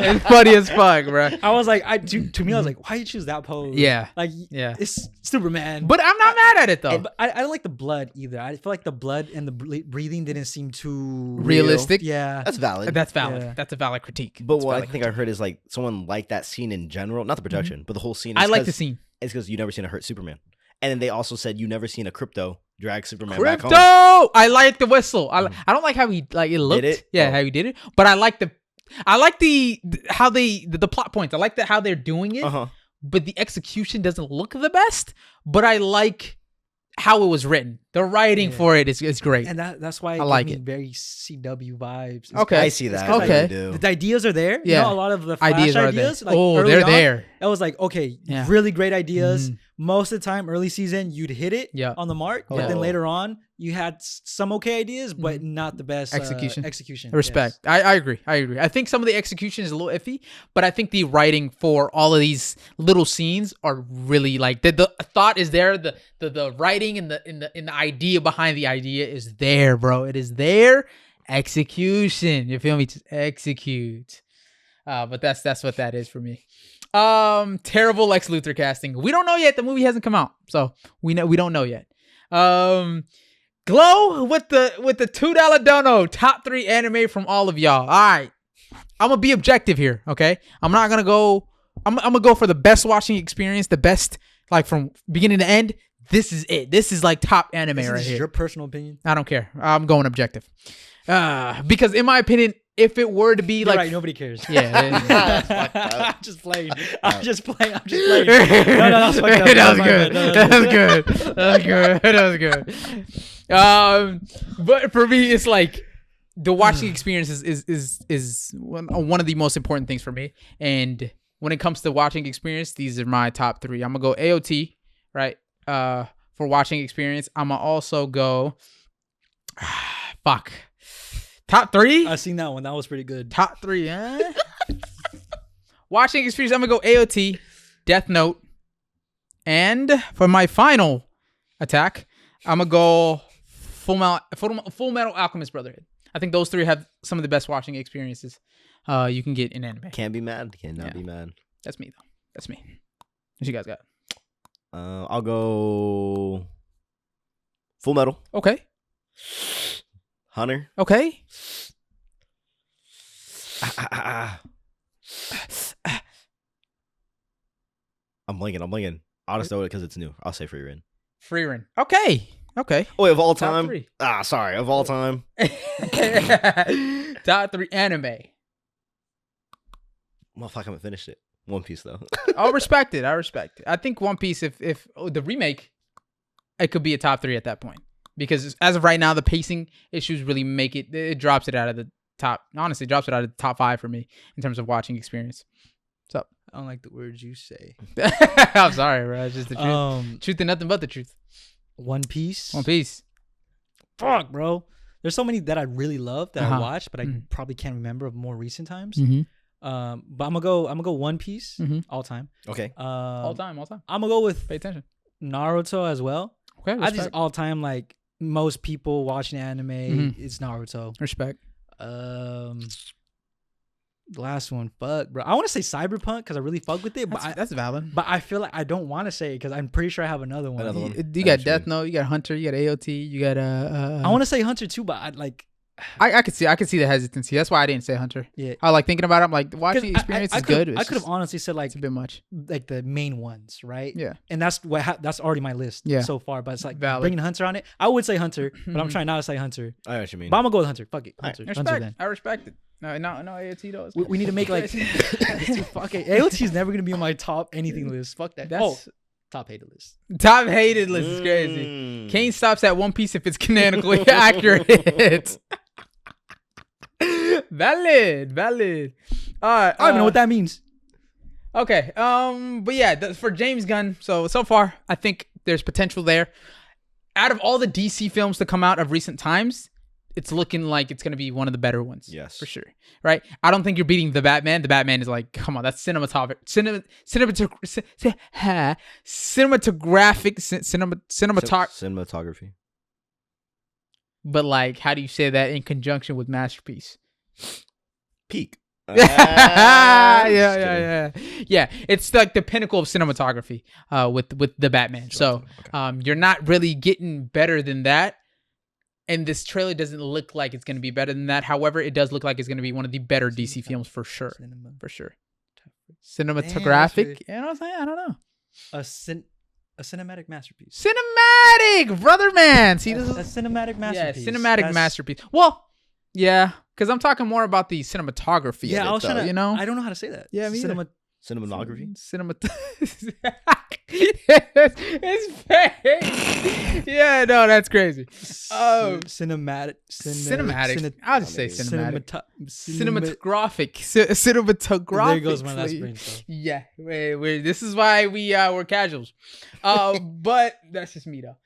It's funny as fuck, bro. I was like, to me, I was like, why you choose that pose? Yeah. like Yeah. it's Superman. But I'm not mad at it though. But I don't like the blood either. I feel like the blood and the breathing didn't seem too Realistic? real. Yeah, That's valid. That's valid. Yeah. That's a valid critique. But That's what I valid think I heard is like someone liked that scene in general, not the production, but the whole scene. I It's like the 'cause- scene. It's because you never seen a hurt Superman, and then they also said you never seen a Crypto drag Superman back Crypto. home. I like the whistle. I don't like how he it looked. it? Yeah, Oh. how he did it. But I like the how the plot points. I like how they're doing it. But the execution doesn't look the best. But I like how it was written. The writing for it is great. and that's why I like gave it. me very CW vibes. It's Okay. I see that. 'cause, I okay. really do. The ideas are there. Yeah. You know, a lot of the Flash Ideas ideas. are there. Like early they're on, there. I was like, okay, Yeah. really great ideas. Mhm. Most of the time, early season, you'd hit it Yeah. on the mark. But then later on, you had some okay ideas, but not the best Execution. execution. Respect. Yes. I agree. I think some of the execution is a little iffy, but I think the writing for all of these little scenes are really like the thought is there. The writing and the idea behind the idea is there, bro. It is there. Execution. You feel me? Just execute. But that's what that is for me. Terrible Lex Luthor casting. We don't know yet. The movie hasn't come out, so we don't know yet. Glow with the $2 dono. Top 3 anime from all of y'all. All right, I'm gonna be objective here. Okay, I'm not gonna go. I'm gonna go for the best watching experience. The best, like from beginning to end. This is it. This is like top anime This right is here. your personal opinion. I don't care. I'm going objective. Because in my opinion, if it were to be You're like, right, nobody cares. yeah, I'm just playing. I'm just playing. No, that was fucked up. that was My good. bad. That was good. That was good. But for me, it's like the watching experience is one of the most important things for me. And when it comes to watching experience, these are my top 3. I'm gonna go AOT, right? For watching experience, I'm gonna also go. Fuck. Top 3? I seen that one. That was pretty good. Top 3, huh? Watching experience, I'm gonna go AOT, Death Note, and for my final attack, I'm gonna go Full Metal Alchemist Brotherhood. I think those 3 have some of the best watching experiences you can get in anime. Can't be mad. Cannot be mad. That's me though. That's me. What you guys got? I'll go Full Metal. Okay. Hunter. Okay. I'm blanking. I'll just throw it because it's new. I'll say Free Rin. Frieren. Okay. Okay. Oh, of all Top time? 3. Sorry. Of all time? Top 3 anime. Motherfucker, I haven't finished it. One Piece, though. I respect it. I think One Piece, if the remake, it could be a top 3 at that point. Because as of right now, the pacing issues really make it drops it out of the top. Honestly, drops it out of the top 5 for me in terms of watching experience. What's up? I don't like the words you say. I'm sorry, bro. It's just the truth. Truth and nothing but the truth. One Piece. One Piece. Fuck, bro. There's so many that I really love that I watched, but I probably can't remember of more recent times. But I'm gonna go One Piece all time. Okay. All time. I'm gonna go with Pay attention. Naruto as well. Okay. I just all time like most people watching anime, it's Naruto. Respect. The last one, fuck, bro. I want to say Cyberpunk because I really fuck with it, but That's valid. but I feel like I don't want to say it because I'm pretty sure I have another one. Another one. You got Death Note. You got Hunter. You got AOT. You got I want to say Hunter too, but I could see the hesitancy. That's why I didn't say Hunter. Yeah. I like thinking about it. I'm like watching the experience is good. I could have honestly said like it's a bit much. like the main ones, right? Yeah. And that's that's already my list so far. But it's like Valid. bringing Hunter on it. I would say Hunter, but I'm trying not to say Hunter. I know what you mean. But I'm gonna go with Hunter. Fuck it, Hunter. Respect. Hunter then. I respect it. No AOT though. We need to make like fuck it. AOT is never gonna be on my top anything list. Fuck that. That's top hated list. top hated list is crazy. Kane stops at One Piece if it's canonically accurate. Valid. All right. I don't even know what that means. Okay. But yeah, for James Gunn. So far, I think there's potential there. Out of all the DC films to come out of recent times, it's looking like it's gonna be one of the better ones. Yes, for sure. Right? I don't think you're beating the Batman. The Batman is like, come on, that's cinematographic. Cinematography. But like, how do you say that in conjunction with masterpiece? Peak. Yeah. It's like the pinnacle of cinematography with the Batman. So you're not really getting better than that. And this trailer doesn't look like it's going to be better than that. However, it does look like it's going to be one of the better DC films for sure. For sure. Cinematographic. You know what I'm saying? I don't know. A cinematic masterpiece. Cinematic, brother man. See, this is a cinematic masterpiece. Yeah, cinematic masterpiece. Well, yeah, because I'm talking more about the cinematography. Yeah, of it, I was trying to. you know, I don't know how to say that. Yeah, me either. Cinematography. It's fake. Yeah, no, that's crazy. Cinematic. I'll just say cinematic. Cinematographic. There goes my last brain cell. Yeah, this is why we're casuals. But that's just me though.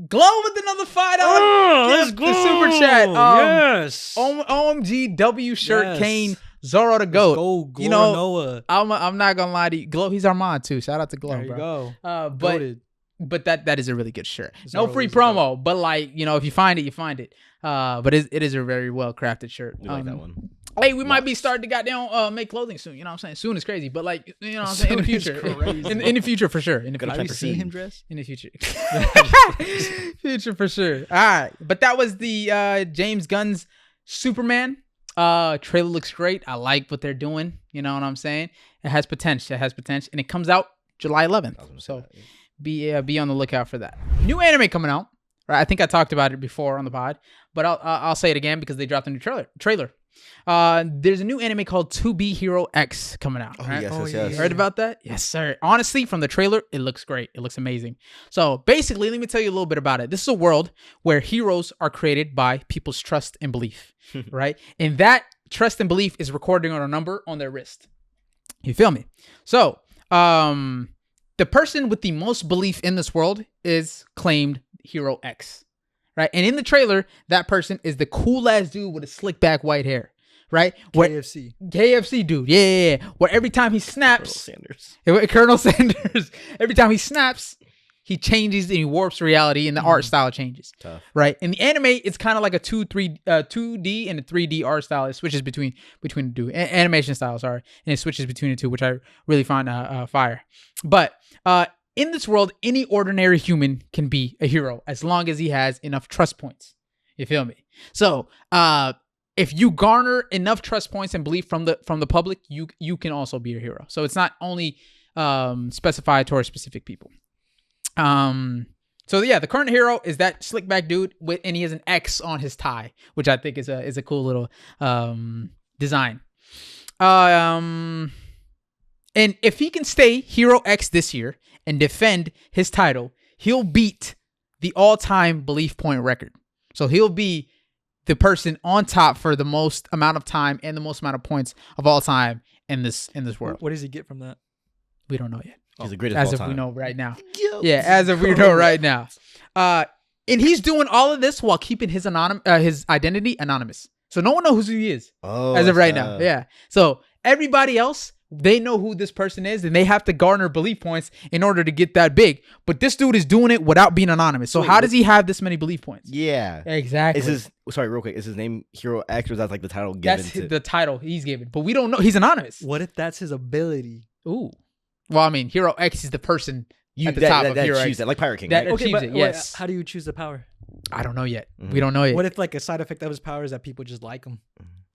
Glow with another $5 gift, the super chat. Yes. OMGW shirt, Yes. Kane, Zoro the GOAT. Go, you know, Noah. I'm not gonna lie to you. Glow, he's our mod too. Shout out to Glow, There you bro. go. But that is a really good shirt. Zoro No free is promo, but like, you know, if you find it, you find it. But it is a very well crafted shirt. We like that one. Hey, we might be starting to goddamn make clothing soon. You know what I'm saying? Soon is crazy, but like, you know what I'm saying? In the future, in the future for sure. In the future, Have you seen him dress? in the future, future for sure. All right, but that was the James Gunn's Superman. Trailer looks great. I like what they're doing. You know what I'm saying? It has potential. And it comes out July 11th. So be on the lookout for that. New anime coming out. Right? I think I talked about it before on the pod, but I'll say it again because they dropped a new trailer. There's a new anime called To Be Hero X coming out. Oh, right? yes. Heard about that? Yes, sir. Honestly, from the trailer, it looks great. It looks amazing. So basically, let me tell you a little bit about it. This is a world where heroes are created by people's trust and belief, right? And that trust and belief is recording on a number on their wrist. You feel me? So, the person with the most belief in this world is claimed Hero X, right? And in the trailer, that person is the cool ass dude with a slick back white hair, right? KFC dude, yeah. Where every time he snaps, Colonel Sanders, every time he snaps, he changes and he warps reality, and the art style changes. Tough. Right? In the anime, it's kind of like a 2D and a 3D art style. It switches between the two animation style, sorry, and it switches between the two, which I really find fire. But in this world, any ordinary human can be a hero as long as he has enough trust points. You feel me? So, if you garner enough trust points and belief from the public, you can also be a hero. So it's not only specified towards specific people. So yeah, the current hero is that slick back dude and he has an X on his tie, which I think is a cool little design. And if he can stay Hero X this year and defend his title, he'll beat the all-time belief point record. So he'll be the person on top for the most amount of time and the most amount of points of all time in this world. What does he get from that? We don't know yet. He's the greatest as of all of time. we know right now. Yeah, as of we know right now. And he's doing all of this while keeping his identity anonymous. So no one knows who he is as of right now. Yeah. So everybody else, they know who this person is, and they have to garner belief points in order to get that big. But this dude is doing it without being anonymous. So how does he have this many belief points? Yeah. Exactly. Sorry, real quick. Is his name Hero X, or is that like the title That's given to? the title he's given. But we don't know. He's anonymous. What if that's his ability? Ooh. Well, I mean, Hero X is the person at the top of Hero X. That, like Pirate King. That Right? achieves it, yes. How do you choose the power? I don't know yet. Mhm. We don't know yet. What if like a side effect of his power is that people just like him?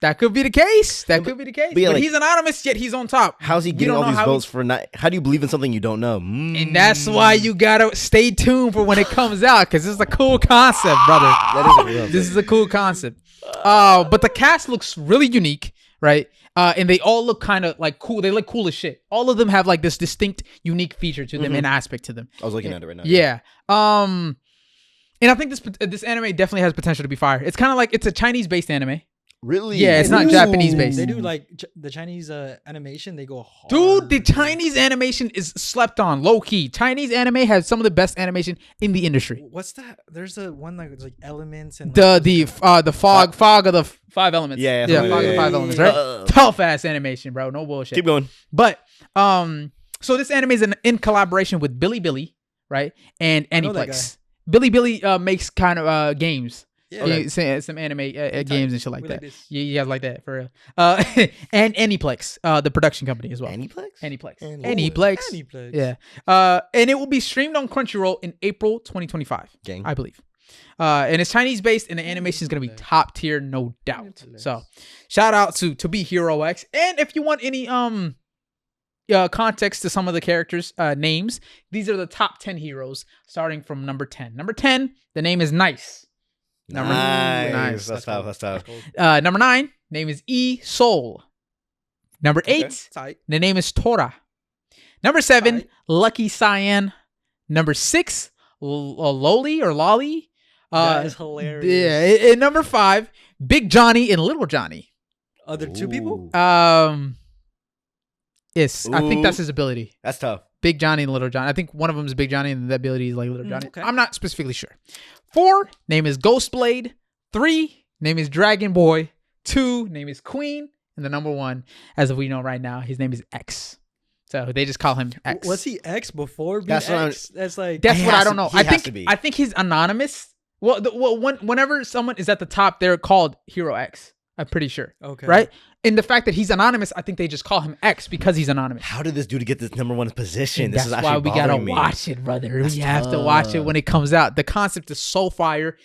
That could be the case. That could be the case. but yeah, but like- he's anonymous, yet he's on top. How's he We getting don't all know these how votes for not? How do you believe in something you don't know? And that's why you gotta stay tuned for when it comes out, because this is a cool concept, brother. That is a real This is a cool concept. But the cast looks really unique, right? And they all look kind of like cool. They look cool as shit. All of them have like this distinct, unique feature to them and aspect to them. I was looking at it right now. Yeah. And I think this anime definitely has potential to be fire. It's kind of like it's a Chinese-based anime. Really? Yeah, it's not Ooh. Japanese-based. They do like the Chinese animation. They go hard. Dude, the Chinese animation is slept on, low key. Chinese anime has some of the best animation in the industry. What's that? There's a one like it's like elements and The fog of the five elements. Yeah, fog of the yeah. five elements, right? Tough ass animation, bro. No bullshit. Keep going. But so this anime is in collaboration with Billy, right? And know that Aniplex. Billy makes kind of games. Yeah. Some anime games and shit like that. this. Yeah, you guys like that for real. And Aniplex, the production company as well. Aniplex? Aniplex. Yeah. And it will be streamed on Crunchyroll in April 2025, Gang. I believe. And it's Chinese based, and the animation is gonna be top tier, no doubt. So, shout out to be Hero X. And if you want any context to some of the characters' names, these are the top 10 heroes, starting from number 10. Number 10, the name is Nice. Nice. That's tough. That's tough. Number 9, name is Soul. Number 8, Tight. the name is Tora. Number 7, Tight. Lucky Cyan. Number 6, Loli or Lolly. That is hilarious. Yeah. And number 5, Big Johnny and Little Johnny. Other two people? Yes, I think Ooh. that's his ability. That's tough. Big Johnny and Little Johnny. I think one of them is Big Johnny and the ability is like Little Johnny. Okay. I'm not specifically sure. 4, name is Ghostblade. 3, name is Dragon Boy. 2, name is Queen. And the number 1, as we know right now, his name is X. So they just call him X. Was he X before being That's what X? That's like That's He what has I don't to- know. he has to be. I think he's anonymous. Well, whenever someone is at the top, they're called Hero X. I'm pretty sure. okay. Right? And the fact that he's anonymous, I think they just call him X because he's anonymous. How did this dude get this number 1 position? And This that's is actually why we gotta bothering me. watch it, brother. That's we have to watch it when it comes out. The concept is so fire.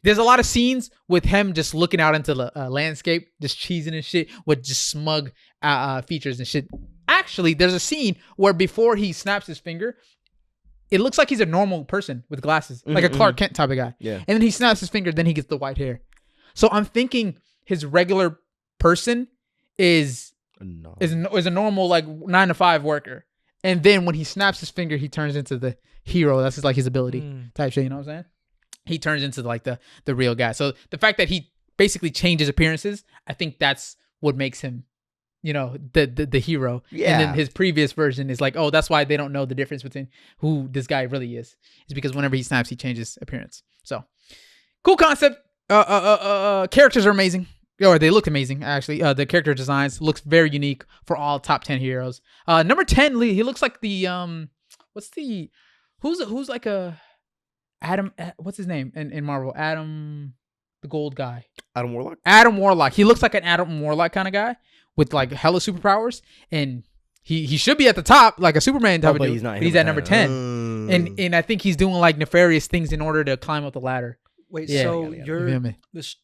There's a lot of scenes with him just looking out into the landscape, just cheesing and shit with just smug features and shit. Actually, there's a scene where before he snaps his finger, it looks like he's a normal person with glasses, like a Clark Kent type of guy. Yeah. And then he snaps his finger, then he gets the white hair. So I'm thinking his regular person is No. a normal like 9 to 5 worker, and then when he snaps his finger, he turns into the hero. That's just like his ability type shit. You know what I'm saying? He turns into like the real guy. So the fact that he basically changes appearances, I think that's what makes him, you know, the hero. Yeah. And then his previous version is like, oh, that's why they don't know the difference between who this guy really is. It's because whenever he snaps, he changes appearance. So cool concept. Characters are amazing. Or they look amazing, actually. The character designs looks very unique for all top 10 heroes. Number 10, he looks like the who's like a Adam? What's his name in Marvel? Adam, the gold guy. Adam Warlock? Adam Warlock. He looks like an Adam Warlock kind of guy with like hella superpowers, and he should be at the top like a Superman type of but dude. he's not. But he's at number 10, and I think he's doing like nefarious things in order to climb up the ladder. Wait, Yeah, so you you're feel me?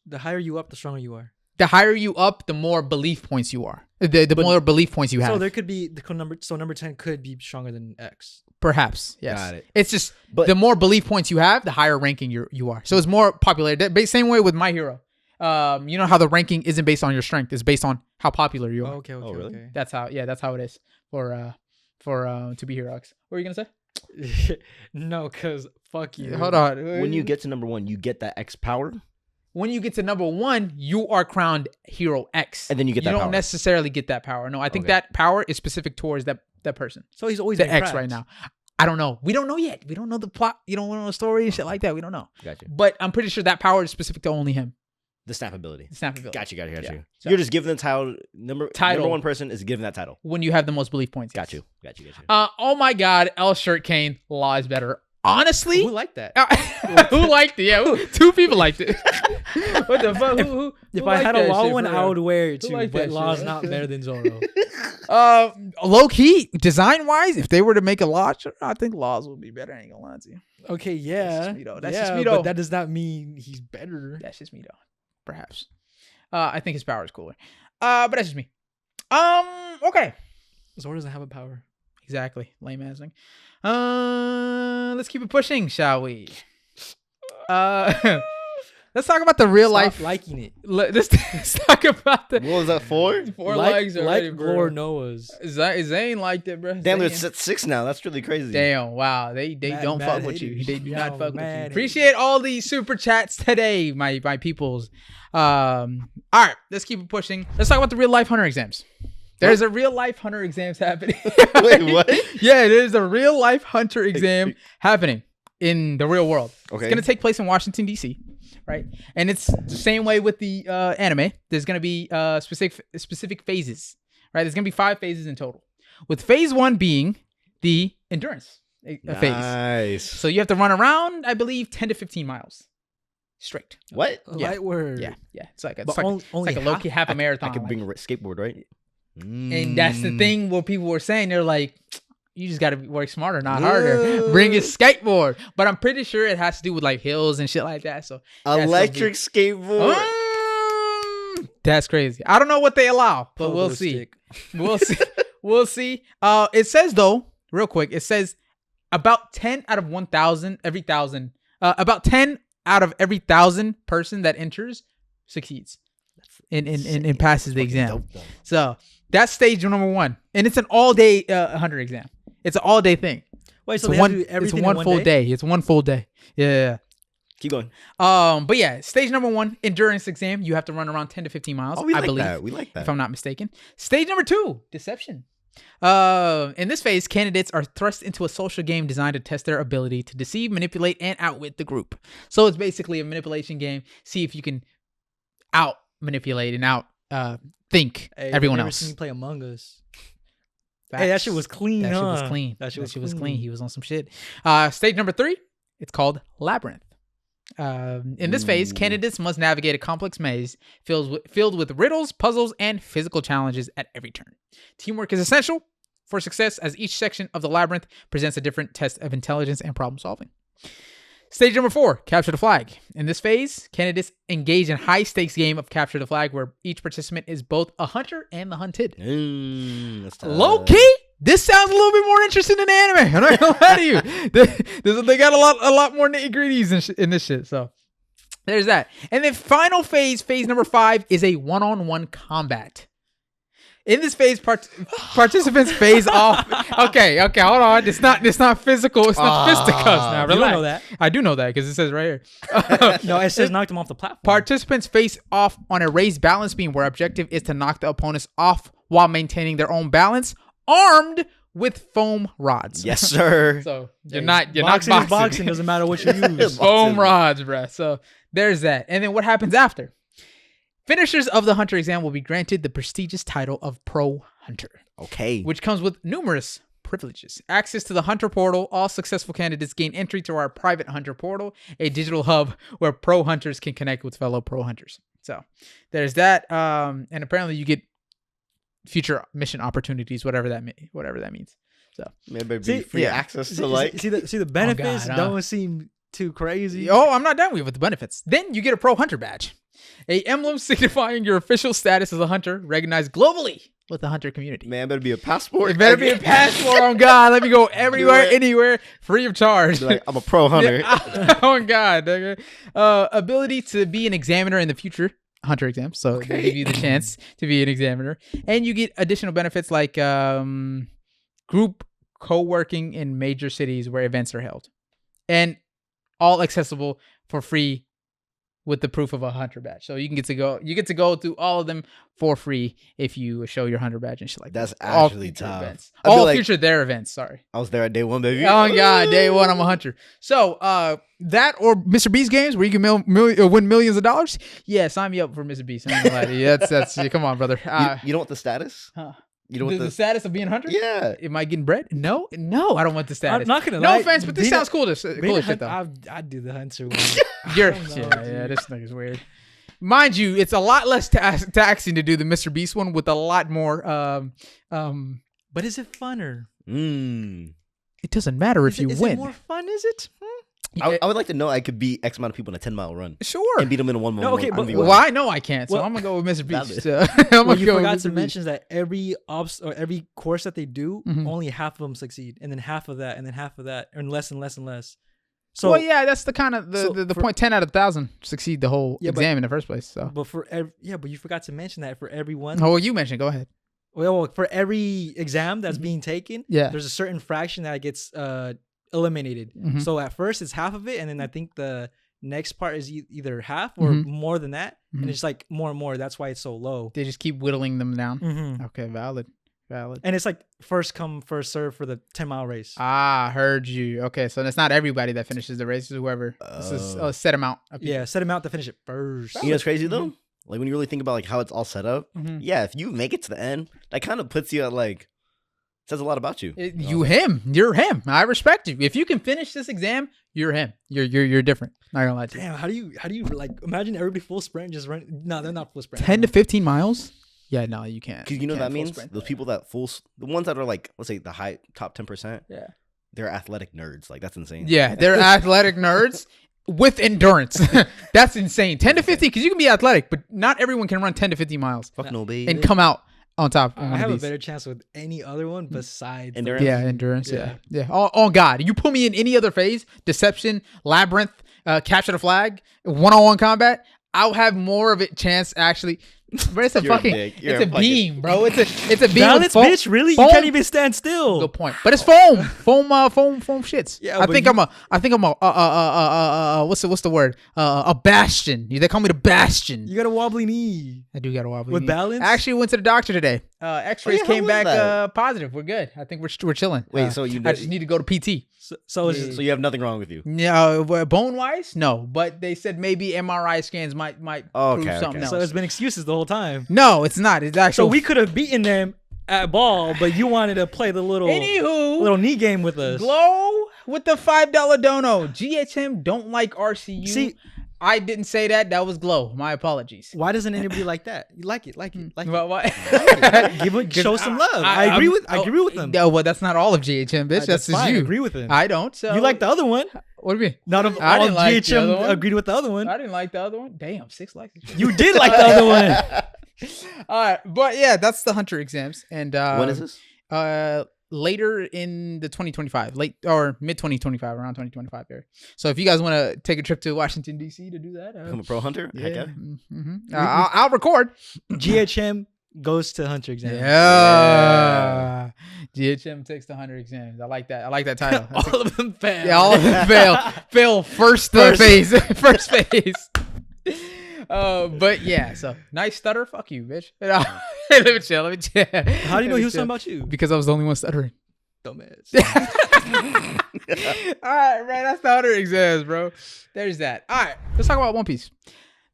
the higher you up, the stronger you are. The higher you up, the more belief points you are. The more belief points you have. So there could be number 10 could be stronger than X. Perhaps, yes. Got it. It's just But- the more belief points you have, the higher ranking you are. So it's more popular. Same way with My Hero. You know how the ranking isn't based on your strength; it's based on how popular you are. Okay, really? okay. That's how it is for To Be Hero X. What were you gonna say? No, cause fuck you. Hold on. When you get to number 1, you get that X power, When you get to number 1, you are crowned Hero X, and then you get that you don't power. necessarily get that power. No, I think Okay. that power is specific towards that person. So he's always The been X cracked. right now. I don't know. We don't know yet. We don't know the plot. You don't know the story and shit like that. We don't know. Gotcha. But I'm pretty sure that power is specific to only him. The snap ability. Snap ability. Got you. Yeah. So- You're just giving the title. Number one person is given that title. When you have the most belief points. Got yes. you. Oh my God, L Shirt Kane, law is better. Honestly, Who liked that? who liked it? Yeah, two people liked it. What the fuck? Who If I had a law one, I would do. wear it Who too. liked But that law's shit? not better than Zoro. Low key, design wise, if they were to make a law, I think laws would be better. I ain't gonna lie to you. Okay, yeah. That's just me, though. That's yeah, just me, though. But that does not mean he's better. That's just me though. Perhaps. I think his power is cooler. But that's just me. Okay. Zoro doesn't have a power. Exactly. Lame ass thing. Let's keep it pushing, shall we? Let's talk about the real Stop life. liking it. Let's talk about the What was that for? four like legs already, like bro. Glor Noah's. Zane liked it, bro. Damn, Zane. there's at 6 now. That's really crazy. Damn, wow. They don't mad fuck with you. haters. They do Yo, not fuck with you. mad Appreciate all these super chats today, my peoples. All right, let's keep it pushing. Let's talk about the real life hunter exams. There's a real life hunter exams happening. Wait, what? Yeah, there's a real life hunter exam happening in the real world. Okay. It's gonna take place in Washington, D.C. Right, and it's the same way with the anime. There's gonna be specific phases. Right, there's gonna be 5 phases in total. With phase 1 being the endurance phase. Nice. So you have to run around, I believe, 10 to 15 miles straight. What? Yeah. Light word. Yeah. It's like But it's like a low key half a marathon. I could like- bring a skateboard, right? and that's the thing where people were saying, they're like, you just got to work smarter, not harder. Bring a skateboard. But I'm pretty sure it has to do with like hills and shit like that. So Electric skateboard. That's crazy. I don't know what they allow, but we'll Pogo see. stick. We'll see. We'll see. It says though, real quick, it says about 10 out of 1,000 every 1,000. About 10 out of every 1,000 person that enters succeeds and passes the exam. Dope, though. So that's stage number 1, and it's an all-day hunter exam. It's an all-day thing. Wait, so It's they have to do everything it's one in full day? day. It's one full day. Yeah. Keep going. But yeah, stage number 1, endurance exam. You have to run around 10 to 15 miles. Oh, we I like believe, that. We like that. if I'm not mistaken. Stage number 2, deception. In this phase, candidates are thrust into a social game designed to test their ability to deceive, manipulate, and outwit the group. So it's basically a manipulation game. See if you can out manipulate and out think Hey, everyone I've never else. seen you play Among Us. Hey, that shit was clean, That shit huh? was clean. That shit was clean. He was on some shit. Stage number 3, it's called Labyrinth. In this phase, Ooh. candidates must navigate a complex maze filled with riddles, puzzles, and physical challenges at every turn. Teamwork is essential for success, as each section of the labyrinth presents a different test of intelligence and problem solving. Stage number 4, capture the flag. In this phase, candidates engage in high-stakes game of capture the flag, where each participant is both a hunter and the hunted. That's tough. Low key, this sounds a little bit more interesting than anime. I'm not gonna lie to you. They got a lot more nitty gritties in this shit. So there's that. And then final phase number 5, is a one-on-one combat. In this phase, participants phase off. Okay, hold on. It's not physical. It's not fisticuffs. Now, You don't relax. know that. I do know that because it says right here. No, it says knocked him off the platform. Participants face off on a raised balance beam, where objective is to knock the opponents off while maintaining their own balance, armed with foam rods. Yes, sir. So Hey, you're not boxing is boxing. boxing. Doesn't matter what you use. Foam rods, bruh. So there's that. And then what happens after? Finishers of the Hunter exam will be granted the prestigious title of Pro Hunter, Okay. which comes with numerous privileges. Access to the Hunter portal. All successful candidates gain entry to our private Hunter portal, a digital hub where pro hunters can connect with fellow pro hunters. So there's that. And apparently you get future mission opportunities, whatever that means. So Maybe See, free yeah. access to like. see the benefits God, don't seem too crazy. oh, I'm not done with the benefits. Then you get a Pro Hunter badge, a emblem signifying your official status as a hunter, recognized globally with the hunter community. Man, better be a passport. It better be a passport. On God, let me go everywhere, it. anywhere, free of charge. Be like, I'm a pro hunter. Yeah. Oh God. Okay. Ability to be an examiner in the future. Hunter exam. So they give you the chance to be an examiner. And you get additional benefits like group co-working in major cities where events are held. And all accessible for free with the proof of a hunter badge. So you get to go through all of them for free if you show your hunter badge and shit like That's that. All actually future tough. events. I feel All like- future their events. Sorry. I was there at day 1, baby. Oh God, day 1 I'm a hunter. So that or Mr. Beast games where you can win millions of dollars. Yeah, sign me up for Mr. Beast. I'm not gonna lie to you. That's come on, brother. You don't want the status? Huh. You don't want The status of being a hunter? Yeah. Am I getting bread? No, I don't want the status. I'm not gonna no lie. offense, but this being a- sounds cool. Cool as shit though. I'd do the hunter one. You're, I don't know, yeah, dude. this nigga's weird. Mind you, it's a lot less taxing to do the Mr. Beast one with a lot more. But is it funner? It doesn't matter if you is win. it more fun? Is it? I would like to know I could beat X amount of people in a 10-mile run. Sure. And beat them in a 1 mile. No, okay, but Well, I know I can't, so Well- I'm gonna go with Mr. Beast. Valid. I'm gonna What you go with forgot Mr. to Beast. mention is that every every course that they do, Mhm. only half of them succeed, and then half of that, and then half of that, and less and less and less. So, well, yeah, that's the kind of so the for- point. 10 out of 1,000 succeed the whole Yeah, but- exam in the first place. So, but but you forgot to mention that for everyone. oh, well, you mentioned. Go ahead. Well, for every exam that's being taken, Yeah. there's a certain fraction that gets eliminated. Mhm. So at first it's half of it, and then I think the next part is either half or Mhm. more than that, Mhm. and it's like more and more. That's why it's so low. They just keep whittling them down. Mm-hmm. Okay, valid. And it's like first come, first serve for the 10-mile race. Ah, heard you. Okay, so it's not everybody that finishes the race. It's whoever. It's a set amount. Of people. Yeah, set them out to finish it first. You know what's crazy though? Like when you really think about like how it's all set up. Mhm. Yeah, if you make it to the end, that kind of puts you at like says a lot about you. You're him. I respect you. If you can finish this exam, you're him. You're different. Not gonna lie to you. Damn, how do you like imagine everybody full sprint and just run? No, they're not full sprint. 10 to 15 miles. Yeah, no, you can't. Because you know what that can't full means? sprint Those that. people that the ones that are like, let's say the high top 10%, Yeah. they're athletic nerds. Like that's insane. Yeah, they're athletic nerds with endurance. That's insane. 10 to 50, because you can be athletic, but not everyone can run 10 to 50 miles Fuck no, baby. and come out on top. On I one have of a these. better chance with any other one besides Endurance? Yeah, endurance. Yeah, Yeah. yeah. Oh God, you put me in any other phase, deception, labyrinth, capture the flag, one-on-one combat, I'll have more of a chance actually. But it's a You're a fucking, dick. You're it's a a fucking- beam, bro. It's a beam. Balance, with foam. bitch. Really, foam- you can't even stand still. Good point. But it's foam shits. Yeah, I but think I'm a what's the word? A bastion. They call me the bastion. You got a wobbly knee. I do got a wobbly With knee. balance? I actually went to the doctor today. X-rays how came was back that? positive. We're good. I think we're chilling. Wait, so you I just need to go to PT. So it's just, so you have nothing wrong with you. No, bone wise, no. But they said maybe MRI scans might Oh, prove okay, something okay. else. so it's been excuses the whole time. No, it's not. It's actually. So we could have beaten them at ball, but you wanted to play the little Anywho, knee game with us. Glow with the $5 dono. GHM don't like RCU. See- I didn't say that. That was Glow. My apologies. Why doesn't anybody like that? You like it. Well, what? Show some love. I agree with them. No, well, that's not all of GHM, bitch. That's just fine. I you. agree with them. I don't. So You like the other one. What do you mean? Not of I all didn't like the other GHM one. agreed with the other one. I didn't like the other one. Damn, 6 likes. You did like the other one. All right, but yeah, that's the Hunter exams. And When is this? Later in the 2025, late or mid 2025, around 2025 there. So if you guys want to take a trip to Washington D.C. to do that, Become a pro hunter? Heck yeah, yeah. I'll record. GHM goes to Hunter exam. Yeah. GHM takes the 100 exams. I like that. I like that title. That's All of them fail. yeah, all of them fail first phase. First phase. But yeah, so nice stutter. Fuck you, bitch. Let me chill. How do you know he was talking about you? Because I was the only one stuttering. Dumbass. All right, man. That's the 100 exams, bro. There's that. All right, let's talk about One Piece.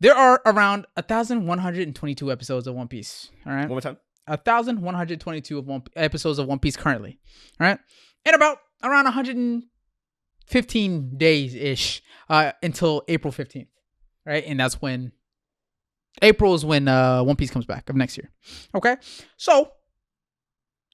There are around 1,122 episodes of One Piece. All right, One more time. 1,122 episodes of One Piece currently. All right, and around 115 days ish until April 15th. Right, and that's when April is when One Piece comes back of next year. Okay, so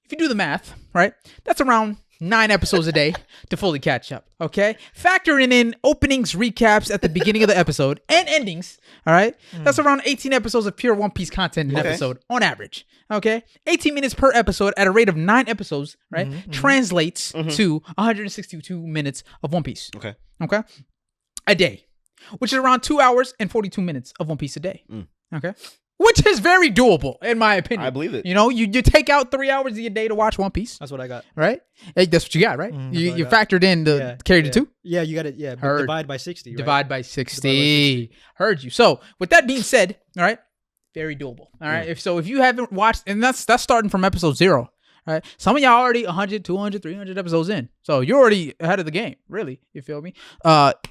if you do the math, right, that's around 9 episodes a day to fully catch up. Okay, factoring in openings, recaps at the beginning of the episode and endings. All right, that's around 18 episodes of pure One Piece content in an Okay. episode on average. Okay, 18 minutes per episode at a rate of 9 episodes. Right, translates to 162 minutes of One Piece. Okay. Okay, a day, which is around 2 hours and 42 minutes of One Piece a day. Okay. which is very doable in my opinion. I believe it. You know, you take out 3 hours of your day to watch One Piece, That's what I got. right? Hey, that's what you got, right? That's You what I you got. factored in the carry to 2. Yeah, you got it. Yeah, but Heard. divide by 60. Right? Divide by 60. Heard you. So with that being said, all right, very doable. All right. If you haven't watched, and that's starting from episode 0. All right. Some of y'all already 100, 200, 300 episodes in. So you're already ahead of the game. Really. You feel me?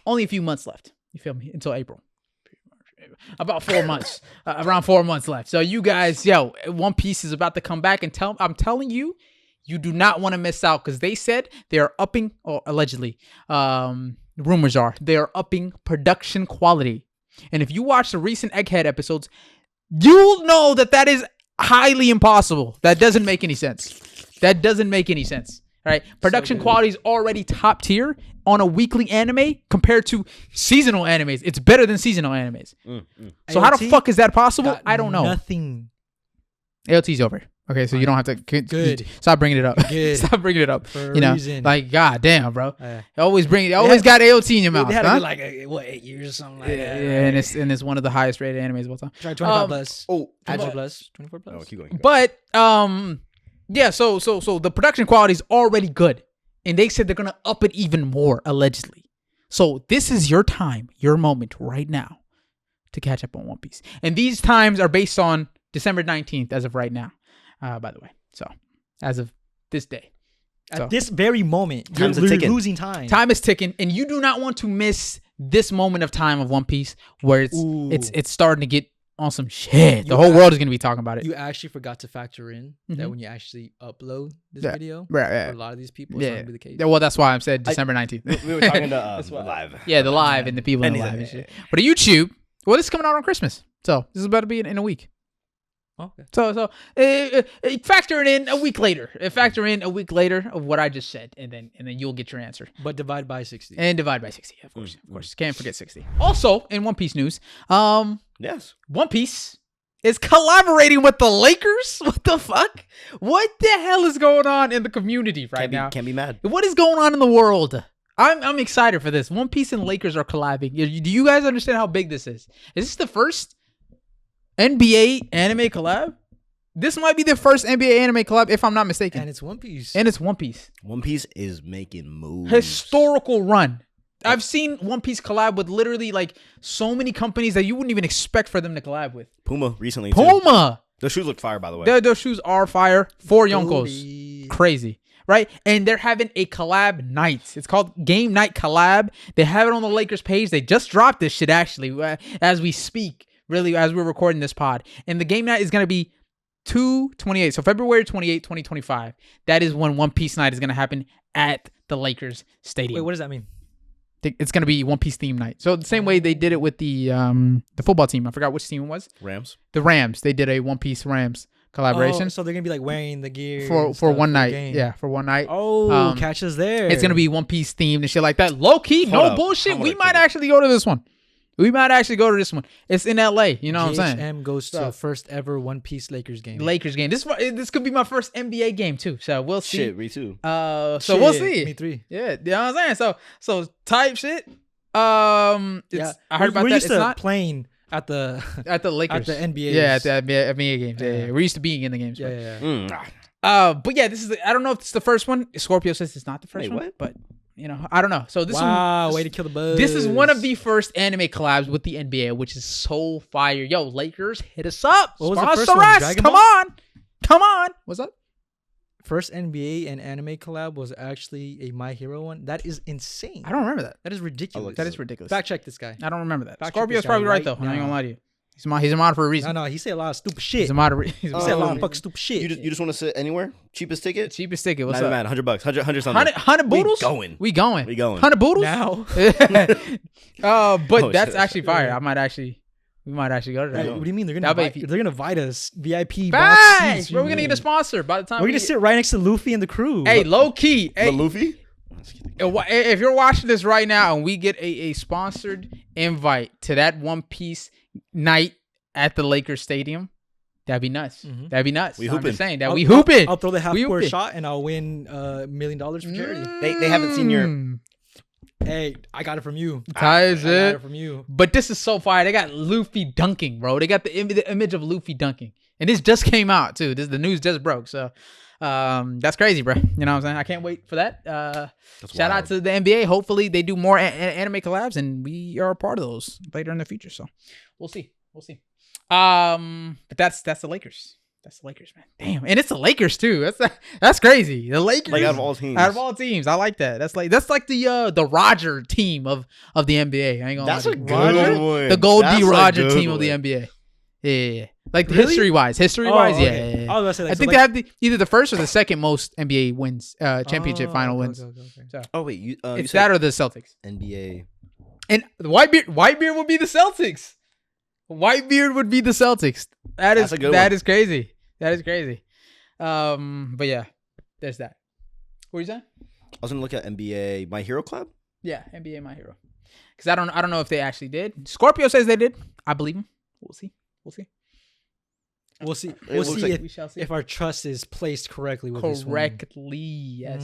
Only a few months left. You feel me? Until April. About 4 months. Around 4 months left. So you guys, One Piece is about to come back, and I'm telling you, you do not want to miss out, because they said they are upping, or allegedly, rumors are they are upping production quality. And if you watch the recent Egghead episodes, you'll know that is highly impossible. That doesn't make any sense. Right? Production quality is already top tier on a weekly anime compared to seasonal animes. It's better than seasonal animes. So how the fuck is that possible? I don't know. Nothing. AOT's over. Okay, so you don't have to Good. Stop bringing it up. Good. Stop bringing it up. For a you know, reason. like god damn, bro. Yeah. Always got AOT in your mouth. They had to huh? be like 8 years or something like that. Yeah, and it's one of the highest rated animes of all time. Try 25 plus. Oh, 24 plus. 24 plus. Oh, keep going. But yeah, so the production quality is already good, and they said they're gonna up it even more allegedly. So this is your time, your moment right now to catch up on One Piece, and these times are based on December 19th as of right now. By the way, so as of this day, At this very moment, Time's you're ticking. losing time. time is ticking, and you do not want to miss this moment of time of One Piece where it's starting to get on some shit. The whole world is gonna be talking about it. You actually forgot to factor in that when you actually upload this Yeah. video, Right. for a lot of these people, it's not gonna be the case. Yeah, well, that's why I said December 19th. We were talking to live. Yeah, the live and the people in the live and shit. But a YouTube, well, this is coming out on Christmas, so this is about to be in a week. Okay. So factor it in a week later. Factor in a week later of what I just said, and then you'll get your answer. But divide by 60. And divide by 60, of course. Can't forget 60. Also, in One Piece news, Yes. One Piece is collaborating with the Lakers. What the fuck? What the hell is going on in the community right now? Can't be mad. What is going on in the world? I'm excited for this. One Piece and Lakers are collabing. Do you guys understand how big this is? Is this the first NBA anime collab? This might be the first NBA anime collab, if I'm not mistaken. And it's One Piece. And it's One Piece. One Piece is making moves. Historical run. I've seen One Piece collab with literally like so many companies that you wouldn't even expect for them to collab with. Puma recently. Too. Puma. Those shoes look fire, by the way. Those shoes are fire. 4 Yonkos. Kobe. Crazy. Right? And they're having a collab night. It's called Game Night Collab. They have it on the Lakers page. They just dropped this shit actually as we speak. Really, as we're recording this pod. And the game night is going to be 2/28. So February 28, 2025. That is when One Piece night is going to happen at the Lakers Stadium. Wait, what does that mean? It's going to be One Piece theme night. So the same way they did it with the football team. I forgot which team it was. Rams. The Rams. They did a One Piece Rams collaboration. Oh, so they're going to be like wearing the gear. for and stuff one the night. game. Yeah, for one night. Oh, catch us there. It's going to be One Piece themed and shit like that. Low key, Hold no up. bullshit. I'm We gonna might click it. actually go to this one. It's in LA. You know what I'm saying? GHM goes to So- first ever One Piece Lakers game. Lakers game. This could be my first NBA game too. So we'll see. Shit, me too. So we'll Shit, see. Me 3. Yeah, you know what I'm saying? So type shit. I heard about we're that. used It's to not playing at the at the Lakers. at the NBA. Yeah, at the NBA games. Yeah. Yeah. We're used to being in the games. Yeah, but- yeah. But yeah, this is. I don't know if it's the first one. Scorpio says it's not the first Wait, one. what? But I don't know. So this Wow, one. way to kill the buzz. This is one of the first anime collabs with the NBA, which is so fire. Yo, Lakers, hit us up. What was the Sponsor first one? us. Dragon Come Ball? Come on. What's up? first NBA and anime collab was actually a My Hero one. That is insane. I don't remember that. That is ridiculous. That is ridiculous. Fact check this guy. I don't remember that. Fact check Scorpio's this guy probably right right though. I ain't now. gonna lie to you. He's a mod for a reason. No, he said a lot of stupid He's shit. a mod. He's He said a lot Um, of fucking stupid shit. You just want to sit anywhere? Cheapest ticket? cheapest ticket. What's Not up? even mad. $100, 100 something. 100 boodles? We going. We going. 100 boodles? now. But Oh, that's shit. actually fire. We might actually go to that. What do you mean they're gonna That'll be invite, they're gonna invite us VIP box Bang! seats? Bro, we're gonna get a sponsor by the time We're we gonna sit right next to Luffy and the crew. Hey, low key. The Hey, Luffy? if you're watching this right now and we get a sponsored invite to that One Piece night at the Lakers Stadium, that'd be nuts. Mhm. That'd be nuts. We I'm hooping. just saying that I'll- we hooping. I'll throw the half We court hooping. shot and I'll win $1 million for charity. They haven't seen your- Hey, I got it from you. Ties I got it. it from you. But this is so fire. They got Luffy dunking, bro. They got the image of Luffy dunking. And this just came out, too. The news just broke. So that's crazy, bro. You know what I'm saying? I can't wait for that. Shout out to the NBA. Hopefully they do more anime collabs, and we are a part of those later in the future. So we'll see. But that's the Lakers. That's the Lakers, man. Damn, and it's the Lakers too. That's crazy. The Lakers, Like out of all teams. Out of all teams, I like that. That's like the Roger team of the NBA. I ain't gonna That's lie a to you. good one. The Gold That's D a Roger good team of the one. NBA. Yeah. Like Really? history wise, Oh, yeah. okay. I was gonna say, like, I so, think like- they have either the first or the second most NBA wins, championship final okay, wins. okay. So Oh wait, you it's said that or the Celtics. NBA. And Whitebeard would be the Celtics. Whitebeard would be the Celtics. That's a good one. Is crazy. That is crazy. But yeah, there's that. What are you saying? I was gonna look at NBA My Hero Club. Yeah, NBA My Hero. Because I don't know if they actually did. Scorpio says they did. I believe him. We'll see. We'll see. It We'll looks see like- We shall see. if our trust is placed correctly with this one. Correctly, yes.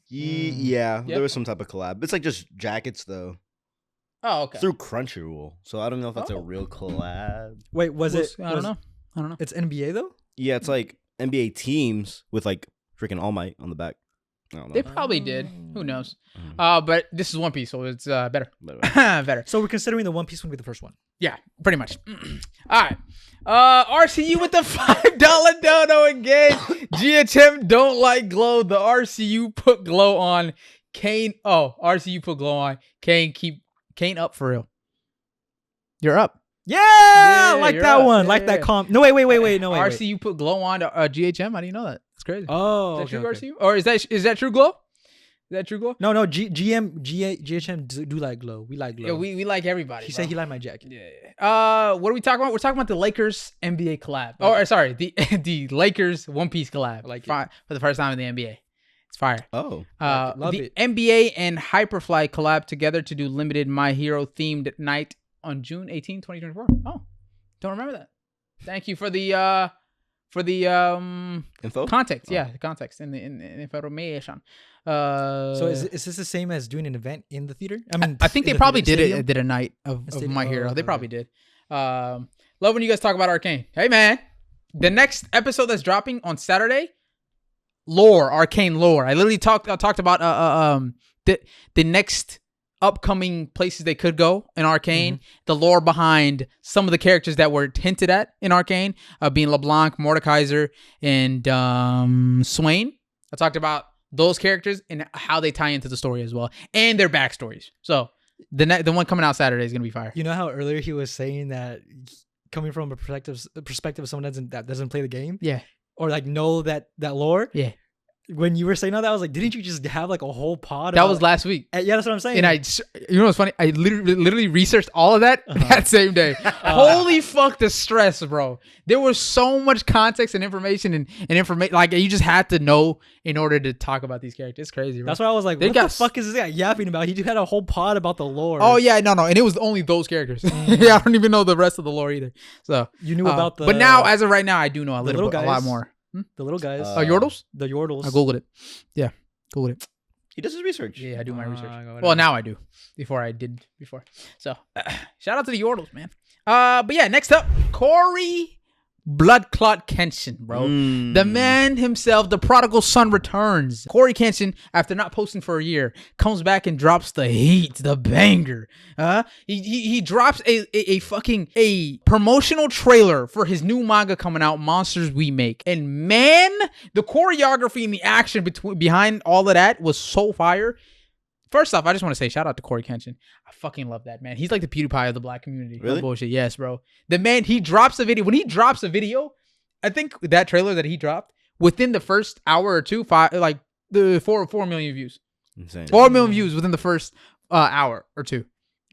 Yeah, Yep. there was some type of collab. It's like just jackets though. Oh, okay. Through Crunchyroll, so I don't know if that's a Oh. real collab. Wait, was We'll it? see. I don't know. It's NBA though. Yeah, it's like NBA teams with like freaking All Might on the back. I don't know. They probably did. Who knows? Mhm. But this is One Piece, so it's better. But, Better. So we're considering the One Piece one to be the first one. Yeah, pretty much. All right. RCU with the $5 dono again. GHM don't like glow. The RCU put glow on. Kane. Oh, RCU put glow on. Kane Kane up for real. You're up. Yeah, like you're that up. one. Like Yeah. that comp. No, wait. No, wait. RCU put glow on to GHM. How do you know that? It's crazy. Oh, is that okay, true, RCU? Or is that true glow? Is that true glow? No, GHM do like glow. We like glow. Yeah, we like everybody. He bro. said he liked my jacket. Yeah. What are we talking about? We're talking about the Lakers NBA collab. Oh, sorry, the Lakers One Piece collab. I like it. For the first time in the NBA. It's fire. oh, Love the it. NBA and Hyperfly collab together to do limited My Hero themed night on June 18, 2024. Oh, don't remember that. Thank you for the info. context. Yeah, the context in the information. So is this the same as doing an event in the theater? I mean, I think they in the probably theater did stadium? did a night of Stadium? My Hero. Oh, They okay. probably did. Love when you guys talk about Arcane. Hey man, the next episode that's dropping on Saturday, Arcane lore. I literally talked about the next upcoming places they could go in Arcane, the lore behind some of the characters that were hinted at in Arcane, being LeBlanc, Mordekaiser, and Swain. I talked about those characters and how they tie into the story as well, and their backstories. So the one coming out Saturday is gonna be fire. You know how earlier he was saying that coming from a perspective of someone that doesn't play the game, Yeah, or like know that lore. yeah. When you were saying all that, I was like, didn't you just have like a whole pod? That about- was last week. Yeah, that's what I'm saying. And you know what's funny? I literally researched all of that that same day. Holy fuck, the stress, bro. There was so much context and information and information. Like, you just had to know in order to talk about these characters. It's crazy, bro. That's why I was like, They what got the fuck is this guy yapping about? He just had a whole pod about the lore. Oh, yeah, no. And it was only those characters. Yeah, I don't even know the rest of the lore either. So You knew about the. But now, as of right now, I do know a the little little bit, a lot guys. more. the little guys, Yordles? the Yordles. I Googled it. Yeah, Googled it. He does his research. Yeah, I do my research. whatever. Well, now I do. Before I didn't before. So, shout out to the Yordles, man. But yeah, next up, Cory Blood Clot Kenshin, bro. The man himself, the prodigal son returns. Cory Kenshin, after not posting for a year, comes back and drops the heat, the banger. He drops a fucking promotional trailer for his new manga coming out, Monsters We Make. And man, the choreography and the action behind all of that was so fire. First off, I just want to say shout out to Cory Kenshin. I fucking love that man. He's like the PewDiePie of the black community. Really? No bullshit. Yes, bro. The man, he drops a video. When he drops a video, I think that trailer that he dropped, within the first hour or two, 4 million views. Insane. 4 million views within the first hour or two.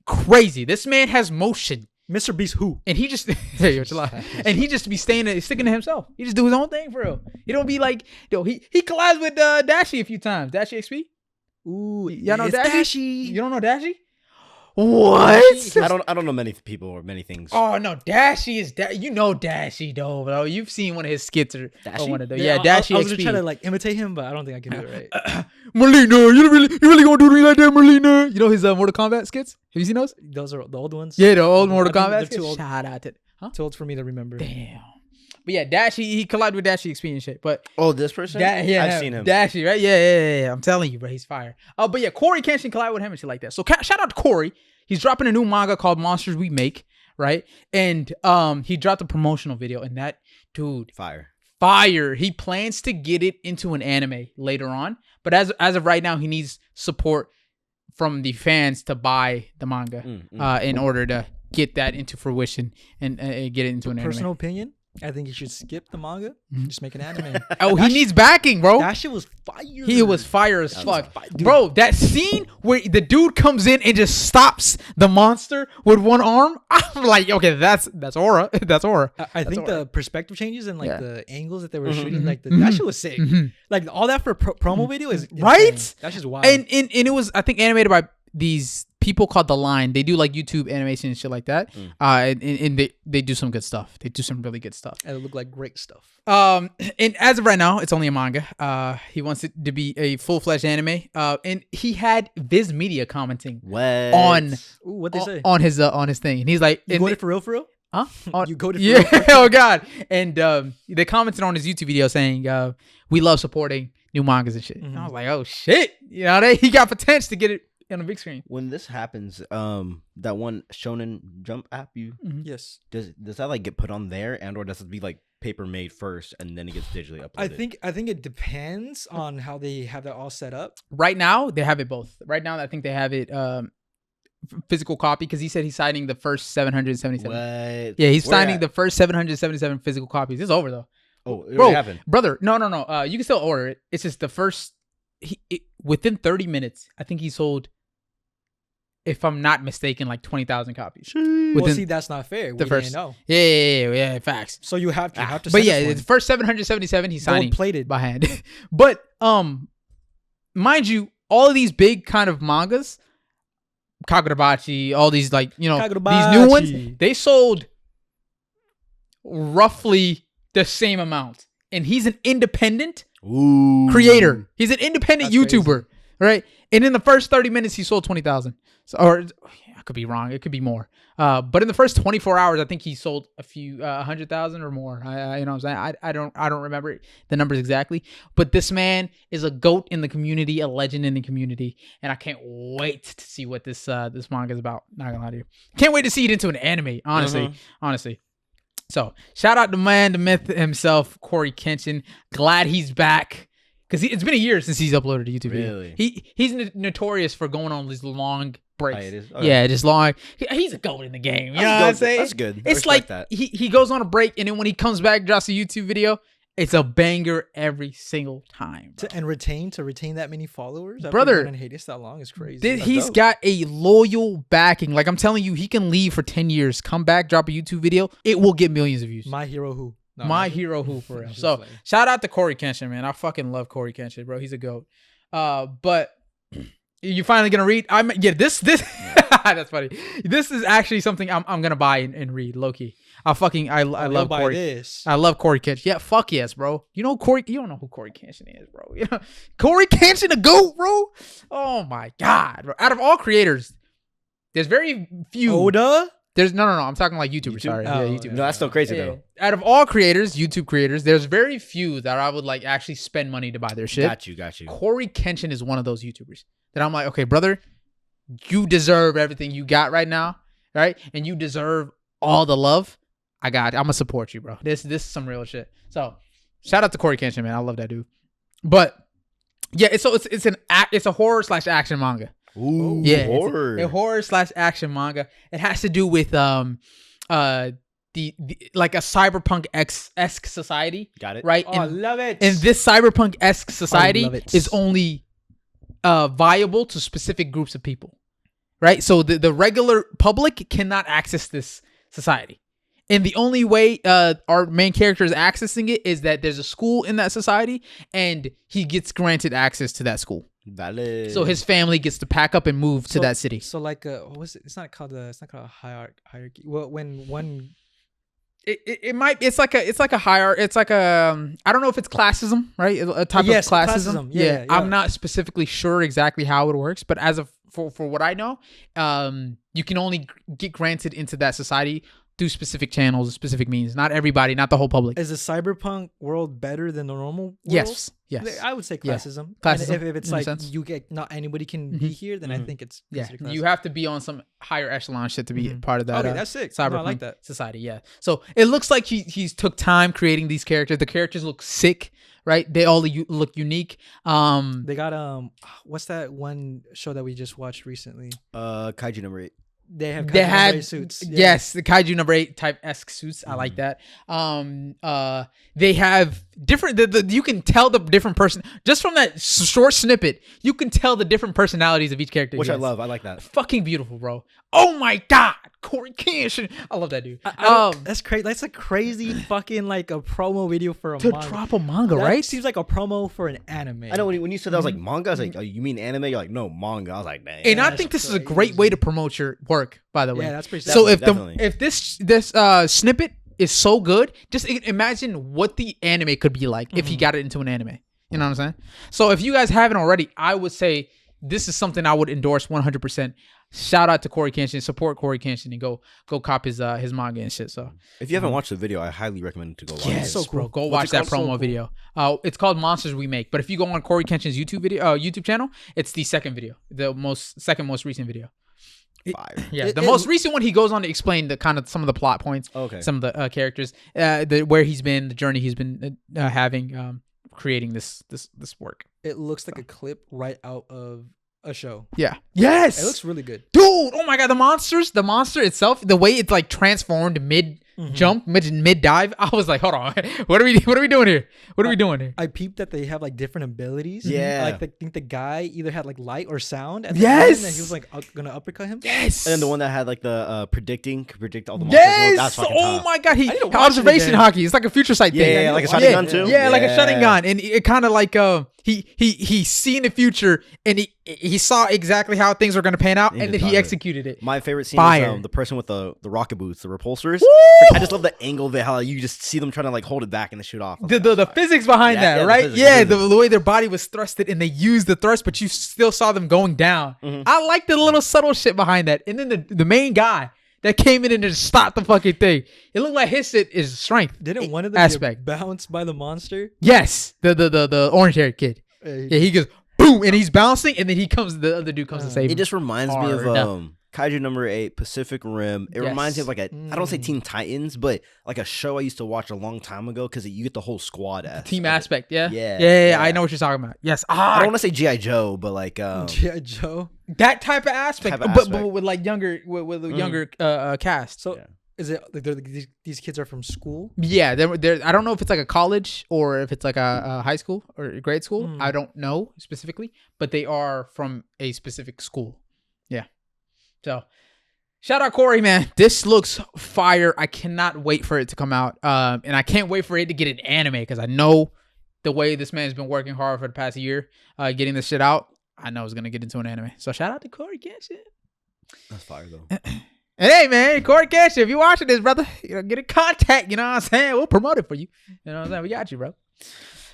Crazy. This man has motion. Mr. Beast who? And he just hey, yo, chill out. And he just be sticking to himself. He just do his own thing for real. He don't be like, he collides with Dashi a few times. Dashi XP. Ooh, Y'all know it's Dashi? You don't know Dashi? What? I don't know many people or many things. Oh no, Dashi is you know Dashi though, bro. You've seen one of his skits or Dashi? one of those. Yeah, Yeah, Dashi I was XP. just trying to like imitate him, but I don't think I can do it right. Melina, you really gonna do me like that, Melina? You know his Mortal Kombat skits? Have you seen those? Those are the old ones. Yeah, the old Mortal I think Kombat they're skits. too old. Shout out to. Huh? Too old for me to remember. Damn. But yeah, Dashie, he collided with Dashie XP and shit. But this person? yeah, I've seen him. Dashie, right? Yeah. I'm telling you, bro, he's fire. Oh, but yeah, Cory Kenshin collided with him and shit like that. So shout out to Cory. He's dropping a new manga called Monsters We Make, right? And he dropped a promotional video, and that dude, fire. He plans to get it into an anime later on, but as of right now, he needs support from the fans to buy the manga in order to get that into fruition and get it into an anime. Personal opinion, I think you should skip the manga, just make an anime. Oh, he needs backing, bro. That shit was fire. He was fire as fuck. Bro, that scene where the dude comes in and just stops the monster with one arm, I'm like, okay, that's aura. That's aura. I think the perspective changes and like the angles that they were shooting, like Mm-hmm. that shit was sick. Like all that for promo video is insane. Right? That's just wild. And it was, I think, animated by these people called The Line. They do like YouTube animation and shit like that. And they do some good stuff. They do some really good stuff. And it looked like great stuff. And as of right now, it's only a manga. He wants it to be a full-fledged anime. And he had Viz Media commenting on what they say on his thing, and he's like, you got it for real? Huh? You go to yeah. Oh God. And they commented on his YouTube video saying, "We love supporting new mangas and shit." And I was like, "Oh shit!" You know, he got potential to get it on the big screen. When this happens, that one Shonen Jump app, Yes. does that like get put on there, and or does it be like paper made first and then it gets digitally uploaded? I think it depends on how they have that all set up. Right now, they have it both. Right now, I think they have it physical copy because he said he's signing the first 777. What? Yeah, he's Where signing at? the first 777 physical copies. It's over though. Oh, it Bro, already happened. brother, no. You can still order it. It's just the first. Within 30 minutes, I think he sold, if I'm not mistaken, like 20,000 copies. Well, see, that's not fair. The We first, didn't know. Yeah, facts. So you have to. But send yeah, us one. the first 777 he's signing Gold-plated. by hand. But mind you, all of these big kind of mangas, Kagurabachi, all these like these new ones, they sold roughly the same amount, and he's an independent creator. He's an independent That's YouTuber, right? And in the first 30 minutes, he sold 20,000. So, or I could be wrong. It could be more. But in the first 24 hours, I think he sold a few 100,000 or more. You know what I'm saying? I don't remember the numbers exactly. But this man is a GOAT in the community, a legend in the community, and I can't wait to see what this manga is about. Not gonna lie to you. Can't wait to see it into an anime. Honestly. So shout out to the myth himself, Cory Kenshin. Glad he's back. Because it's been a year since he's uploaded a YouTube video. Really? He's notorious for going on these long breaks. it is? Okay. Yeah, just long. He's a goat in the game. You know what I'm saying? That's good. I It's respect like that. he goes on a break, and then when he comes back, drops a YouTube video. It's a banger every single time. Bro. To retain that many followers, Brother, and Hades that long is crazy. He's got a loyal backing. Like I'm telling you, he can leave for 10 years, come back, drop a YouTube video. It will get millions of views. My hero who. No, My hero who for real. So shout out to Cory Kenshin, man. I fucking love Cory Kenshin, bro. He's a goat. But you finally gonna read? This that's funny. This is actually something I'm gonna buy and read, low key. I love Cory. This. I love Cory Kenshin. Yeah, fuck yes, bro. You know Cory. You don't know who Cory Kenshin is, bro. You know Cory Kenshin, a goat, bro. Oh my god, bro. Out of all creators, there's very few. Oda. There's no. I'm talking like YouTubers. Sorry, Oh, yeah, YouTube. No, that's still crazy though. Out of all creators, YouTube creators, there's very few that I would like actually spend money to buy their shit. Got you. Cory Kenshin is one of those YouTubers that I'm like, okay, brother, you deserve everything you got right now, right? And you deserve all the love. I'm gonna support you, bro. This is some real shit. So shout out to Cory Kenshin, man. I love that dude. But yeah, it's a horror / action manga. Ooh, Yeah, horror. It's a horror / action manga. It has to do with the like a cyberpunk-esque society. Got it. Right? Oh, I love it. And this cyberpunk-esque society love it. is only viable to specific groups of people. Right? So the regular public cannot access this society. And the only way our main character is accessing it is that there's a school in that society and he gets granted access to that school. Valid. So his family gets to pack up and move to that city. So like what was it? It's not called a hierarchy. Well, when one It might. It's like a higher. It's like a. I don't know if it's classism, right? A type of classism. Yeah. I'm not specifically sure exactly how it works, but as of for what I know, you can only get granted into that society through specific channels, specific means. Not everybody, not the whole public. Is the cyberpunk world better than the normal world? Yes. I would say classism. Classism, And if it's in a like sense. you get not anybody can be here, then I think it's Yeah, considered you classism. have to be on some higher echelon shit to be part of that. Okay, that's sick. Cyberpunk No, I like that. society. Yeah. So it looks like he's took time creating these characters. The characters look sick, right? They all look unique. They got what's that one show that we just watched recently? Kaiju number 8. They have They Kaiju had Number 8 suits. Yeah. yes, the Kaiju number 8 type esque suits. I like that. They have different. You can tell the different person just from that short snippet. You can tell the different personalities of each character. Which he I has. love. I like that. Fucking beautiful, bro. Oh my god, Cory Kenshin. I love that dude. That's crazy. That's a crazy fucking like a promo video for a To manga. drop a manga, That right? seems like a promo for an anime. I know when you said that, I was like, manga? I was like, oh, you mean anime? You're like, no, manga. I was like, dang. And I that's think this is a great way to promote your work, by the way. Yeah, that's pretty. So Definitely, if this snippet is so good, just imagine what the anime could be like if you got it into an anime. You know what I'm saying? So if you guys haven't already, I would say this is something I would endorse 100%. Shout out to Cory Kenshin, support Cory Kenshin, and go cop his manga and shit. So if you haven't watched the video, I highly recommend to go watch yes, it. so bro, cool. go What's watch it that called? promo So video. It's called Monsters We Make. But if you go on Cory Kenshin's YouTube channel, it's the second video, the second most recent video. Fire. Yeah, the most recent one, he goes on to explain the kind of some of the plot points, Okay. some of the characters, where he's been, the journey he's been having, creating this work. It looks like a clip right out of a show. Yeah. Yes. It looks really good. Dude. Oh my god, the monster itself, the way it's like transformed mid jump, mid dive. I was like, hold on, what are we doing here? What are we doing here? I peeped that they have like different abilities. Yeah. Like I think the guy either had like light or sound. And Yes. And he was like gonna uppercut him. Yes. And then the one that had like the predict all the monsters. Yes. That's fucking Oh tough. my god, he need to watch it observation again. hockey. It's like a future sight Yeah, thing. yeah, like a shotgun gun too. Yeah, like a shotting Yeah. gun, and it kind of like he seen the future, and he saw exactly how things were gonna pan out, He and just then he thought of it. executed it. My favorite scene Fire. is the person with the rocket boots, the repulsors. Woo! I just love the angle of it, how you just see them trying to like hold it back and they shoot off. The physics behind Yeah, that, the right? physics, Yeah, the the way their body was thrusted, and they used the thrust, but you still saw them going down. I like the little subtle shit behind that. And then the main guy that came in and just stopped the fucking thing. It looked like his shit is strength. Didn't one of them Aspect. get bounced by the monster? Yes, the orange haired kid. Yeah, he goes boom, and he's bouncing, and then the other dude comes to save him. It just reminds me Hard. of Kaiju number 8, Pacific Rim. It reminds me of like I don't want to say Mm. Teen Titans, but like a show I used to watch a long time ago because you get the whole squad team of it. aspect, yeah? Yeah, Yeah, yeah. I know what you're talking about. Yes. I don't want to say G.I. Joe, but like G.I. Joe. that type of aspect, Type of but aspect. with like younger with a younger cast. So Yeah. is it like these kids are from school? Yeah, they're I don't know if it's like a college or if it's like a high school or a grade school. I don't know specifically, but they are from a specific school. Yeah. So shout out Cory, man. This looks fire. I cannot wait for it to come out. And I can't wait for it to get an anime because I know the way this man's been working hard for the past year, getting this shit out. I know it's gonna get into an anime. So shout out to Cory Kenshin. that's fire though. And hey, man, Cory Kenshin, if you're watching this, brother, get in contact. You know what I'm saying? We'll promote it for you. You know what I'm saying? We got you, bro.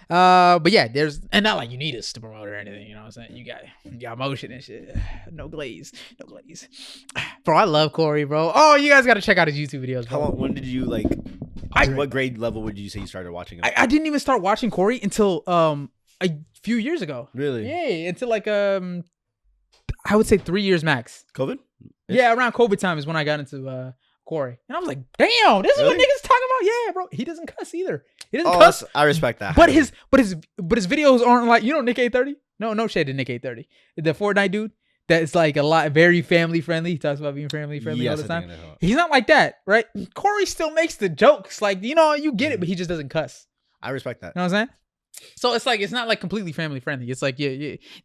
But yeah, and not like you need us to promote it or anything. You know what I'm saying? You got motion and shit. No glaze. Bro, I love Cory, bro. Oh, you guys got to check out his YouTube videos, How bro. long? When did you like? What grade level would you say you started watching it? I didn't even start watching Cory until a few years ago. Really? Yeah, until like I would say 3 years max. COVID? Yeah, around COVID time is when I got into Cory, and I was like, "Damn, this is what Really? niggas talking about." Yeah, bro, he doesn't cuss either. He doesn't Oh, cuss, I respect that. but highly. his videos aren't like Nick 830. No shade to Nick 830, the Fortnite dude. That's like very family friendly. He talks about being family friendly all Yes, the I time. think I know. He's not like that, right? Cory still makes the jokes, like you get it, but he just doesn't cuss. I respect that. You know what I'm saying? So it's like it's not like completely family friendly. It's like yeah.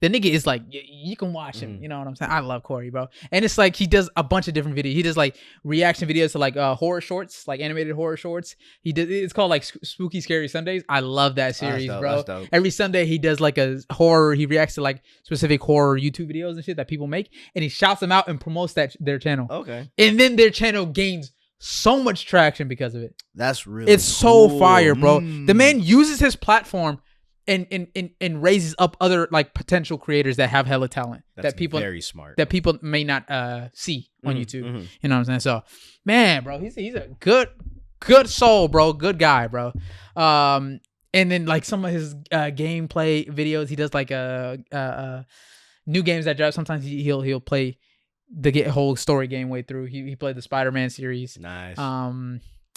The nigga is like you can watch him. You know what I'm saying? I love Cory, bro. And it's like he does a bunch of different videos. He does like reaction videos to like horror shorts, like animated horror shorts. It's called like Spooky Scary Sundays. I love that series, dope, bro. that's dope. Every Sunday he does like a horror. He reacts to like specific horror YouTube videos and shit that people make, and he shouts them out and promotes their channel. Okay. And then their channel gains so much traction because of it. That's really It's so cool. fire, bro. The man uses his platform and raises up other like potential creators that have hella talent That's that people very smart. that people may not see on YouTube. You know what I'm saying? So, man, bro, he's a good soul, bro. Good guy, bro. And then like some of his gameplay videos, he does like new games that drop. Sometimes he'll play the whole story game way through. He played the Spider-Man series. Nice.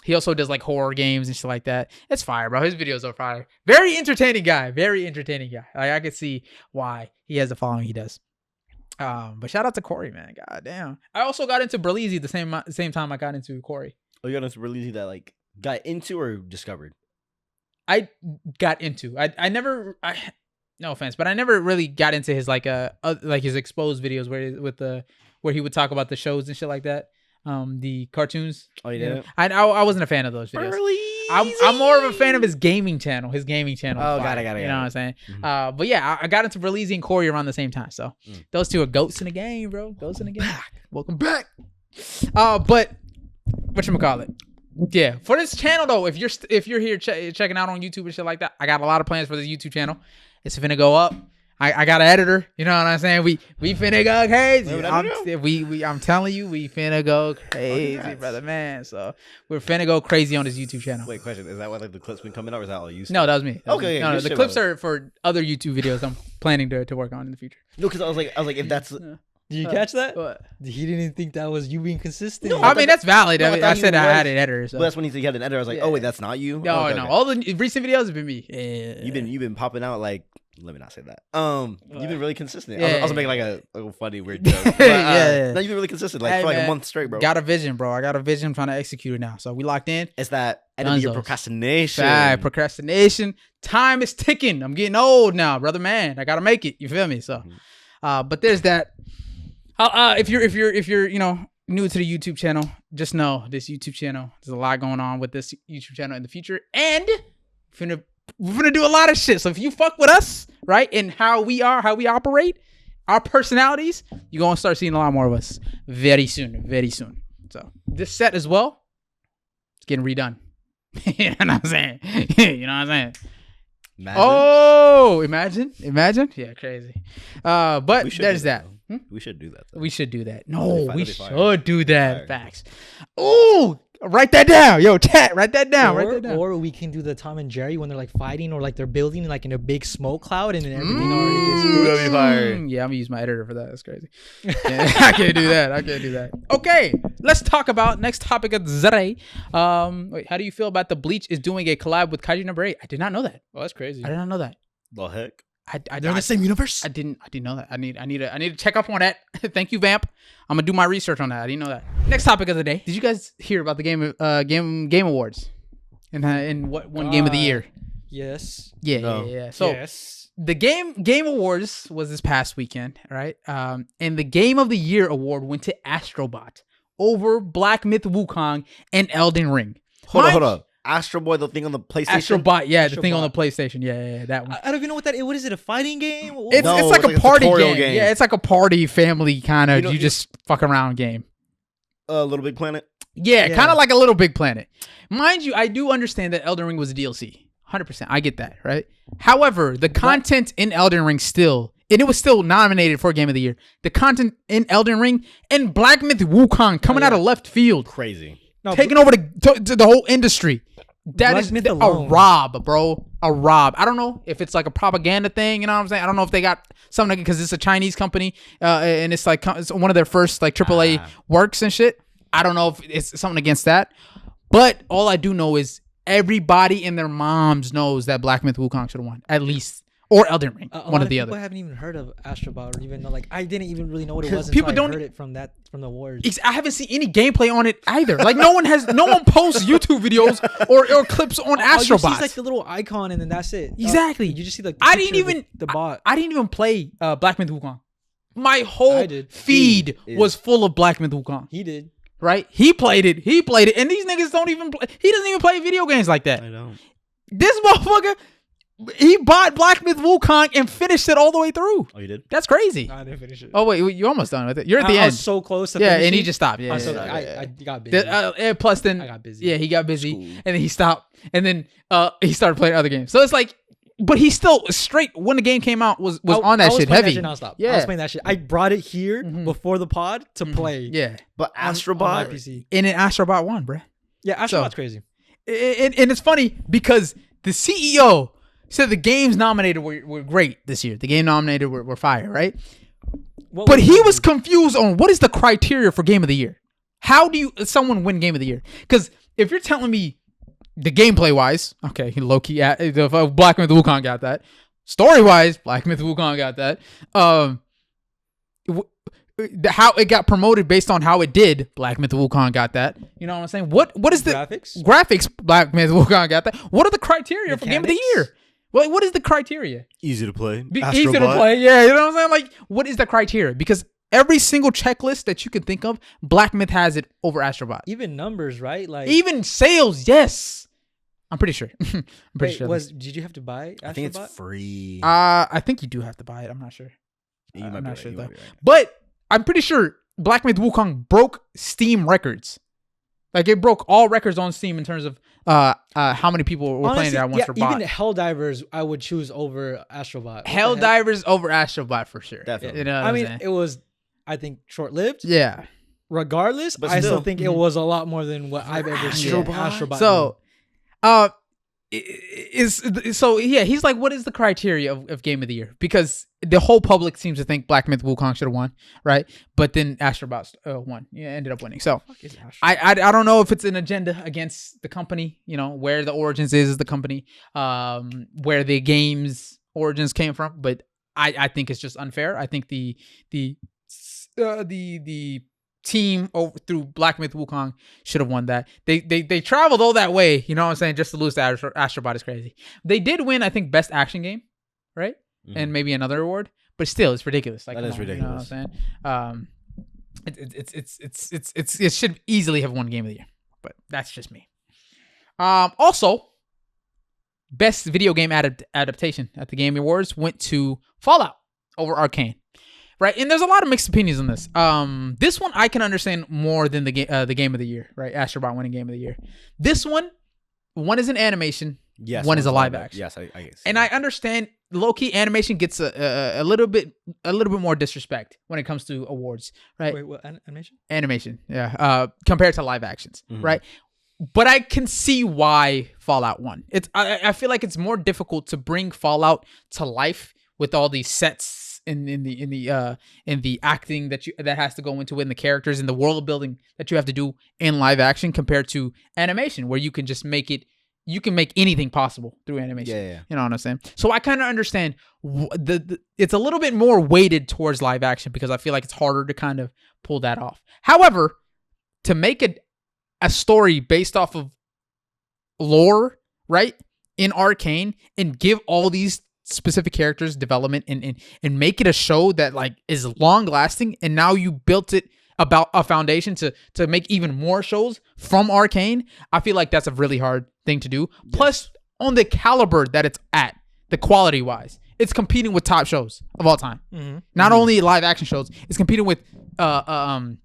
He also does like horror games and shit like that. It's fire, bro. His videos are fire. Very entertaining guy. Like I could see why he has the following he does. But shout out to Cory, man. God damn. I also got into Berleezy the same time I got into Cory. Oh, you got into Berleezy that like got into or discovered? I got into. I never. No offense, but I never really got into his like his exposed videos where he would talk about the shows and shit like that. The cartoons. Oh, you didn't? I wasn't a fan of those videos. I'm more of a fan of his gaming channel. Oh, got it. You know what I'm saying? But yeah, I got into Berleezy and Cory around the same time. So those two are goats in the game, bro. Goats in the game. Welcome back. But whatchamacallit? Yeah, for this channel though, if you're here checking out on YouTube and shit like that, I got a lot of plans for this YouTube channel. It's finna go up. I got an editor. You know what I'm saying? We finna go crazy. I'm telling you, we finna go crazy, brother, man. So we're finna go crazy on this YouTube channel. Wait, question: is that why like the clips been coming out, or is that all you? No, that was me. Okay, no, the clips are for other YouTube videos I'm planning to work on in the future. No, because I was like, if that's. Did you catch that? What? He didn't think that was you being consistent. No, I mean that's valid. No, I said I had an editor. So. But that's when he said he had an editor. I was like, oh wait, that's not you. No, okay, no. okay. All the recent videos have been me. Yeah. You've been popping out like. Let me not say that. You've been really consistent. Yeah. I was making like a funny weird joke. But, Yeah. No, you've been really consistent, like Hey, for like man. a month straight, bro. Got a vision, bro. I got a vision. I'm trying to execute it now. So we locked in. It's that enemy of Dunzos. procrastination. Right, procrastination. Time is ticking. I'm getting old now, brother, man. I gotta make it. You feel me? So, but there's that. If you're new to the YouTube channel, just know this YouTube channel. There's a lot going on with this YouTube channel in the future, and we're gonna do a lot of shit. So if you fuck with us, right, and how we operate, our personalities, you're gonna start seeing a lot more of us very soon. So this set as well, it's getting redone. You know what I'm saying? Imagine. Oh, imagine. Yeah, crazy. But there's that. We should do that. Though. We should do that. No, we that'd be fire. should do that. Fire. Facts. Ooh, write that down. Yo, chat, write that down. Or we can do the Tom and Jerry when they're like fighting or like they're building like in a big smoke cloud and then everything already gets Ooh, that'd be fire. Yeah, I'm gonna use my editor for that. That's crazy. Yeah, I can't do that. Okay, let's talk about next topic of the day. Wait, how do you feel about the Bleach is doing a collab with Kaiju number 8? I did not know that. Oh, that's crazy. I did not know that. The heck? They're in the same universe. I didn't know that. I need to check up on that. Thank you, Vamp. I'm gonna do my research on that. I didn't know that. Next topic of the day. Did you guys hear about the game awards and what won game of the year? Yes. Yeah. So yes. the game awards was this past weekend, right? And the game of the year award went to Astrobot over Black Myth Wukong and Elden Ring. Hold up. Astro Boy, the thing on the PlayStation. Astrobot, yeah, the thing on the PlayStation. Yeah, that one. I don't even know what that is. What is it? A fighting game? It's like a party tutorial game. Yeah, it's like a party family kind of. You just fuck around game. Little Big Planet. Yeah, kind of like a Little Big Planet. Mind you, I do understand that Elden Ring was a DLC. 100%. I get that, right? However, the content in Elden Ring still, and it was still nominated for Game of the Year. The content in Elden Ring and Black Myth Wukong coming out of left field, Crazy. taking over the whole industry. That Black is Myth a alone. rob, bro. A rob. I don't know if it's like a propaganda thing. You know what I'm saying? I don't know if they got something because it's a Chinese company and it's like it's one of their first like AAA works and shit. I don't know if it's something against that. But all I do know is everybody and their moms knows that Black Myth Wukong should have won at least. Or Elden Ring, one or the other. People haven't even heard of Astrobot or even know. Like I didn't even really know what it was People until I don't- heard it from the awards. I haven't seen any gameplay on it either. Like no one posts YouTube videos or clips on All you see Astrobot. is like the little icon and then that's it. Exactly. You just see like I didn't picture of even the bot. I didn't even play Black Myth Wukong. My whole I did. feed was full of Black Myth Wukong. He did. Right? He played it, and these niggas don't even play. He doesn't even play video games like that. I don't. This motherfucker, He bought Black Myth Wukong and finished it all the way through. Oh, you did? That's crazy. I didn't finish it. Oh wait, you almost done with it. You're at the I end. was so close to Yeah, finishing. and he just stopped. Yeah, I got busy. And plus, then I got busy. Yeah, he got busy, Cool. and then he stopped, and then he started playing other games. So it's like, but he still straight when the game came out was on that I was shit playing heavy. That shit nonstop. Yeah, I was playing that shit. I brought it here before the pod to play. Yeah, But on my Astrobot, PC. and then Astrobot won, bruh. Yeah, Astrobot's crazy. And it's funny because the CEO said the games nominated were great this year. The game nominated were fire, right? But he was confused on what is the criteria for game of the year. How do someone win game of the year? Because if you're telling me the gameplay wise, okay, low key, Black Myth Wukong got that. Story wise, Black Myth Wukong got that. How it got promoted based on how it did, Black Myth Wukong got that. You know what I'm saying? What is the graphics? Black Myth Wukong got that. What are the criteria for game of the year? Well, what is the criteria? easy to play. Easy to play, yeah. You know what I'm saying? Like, what is the criteria? Because every single checklist that you can think of, Black Myth has it over Astrobot. Even numbers, right? Like Even sales, yes. I'm pretty sure. I'm pretty sure. Did you have to buy Astrobot? I think it's free. I think you do have to buy it. I'm not sure. You might I'm be not right, sure you though. might be right. But I'm pretty sure Black Myth Wukong broke Steam records. Like it broke all records on Steam in terms of how many people were playing it at once for bot. Even Helldivers, I would choose over Astrobot. Helldivers over Astrobot for sure. Definitely. You know what I I'm mean, saying? it was, I think, short-lived. Yeah. Regardless, But I still still. think it was a lot more than what I've ever seen Astrobot. So, he's like, what is the criteria of game of the year? Because the whole public seems to think Black Myth Wukong should have won, right? But then Astrobot won. Yeah, ended up winning. So I don't know if it's an agenda against the company. You know where the origins is the company, where the game's origins came from. But I think it's just unfair. I think the team over through Black Myth Wukong should have won that. They traveled all that way, you know what I'm saying, just to lose to Astrobot is crazy. They did win, I think, best action game, right? Mm-hmm. And maybe another award, but still, it's ridiculous. Like that is ridiculous. You know what I'm saying? It should easily have won game of the year, but that's just me. Also, best video game adaptation at the Game Awards went to Fallout over Arcane. Right, and there's a lot of mixed opinions on this. This one I can understand more than the game of the year. Right, Astrobot winning game of the year. This one is an animation. Yes, one is a live action. Yes, I guess. And I understand low-key animation gets a little bit more disrespect when it comes to awards. Right. Wait, what animation? Animation, yeah. Compared to live actions, right? But I can see why Fallout won. I feel like it's more difficult to bring Fallout to life with all these sets. In the acting that has to go into it, and the characters and the world building that you have to do in live action compared to animation, where you can just make anything possible through animation. Yeah. You know what I'm saying? So I kind of understand it's a little bit more weighted towards live action because I feel like it's harder to kind of pull that off. However, to make a story based off of lore, right, in Arcane, and give all these specific characters development and make it a show that like is long lasting, and now you built it about a foundation to make even more shows from Arcane. I feel like that's a really hard thing to do. Yes. Plus, on the caliber that it's at, the quality wise, it's competing with top shows of all time. Not only live action shows, it's competing with not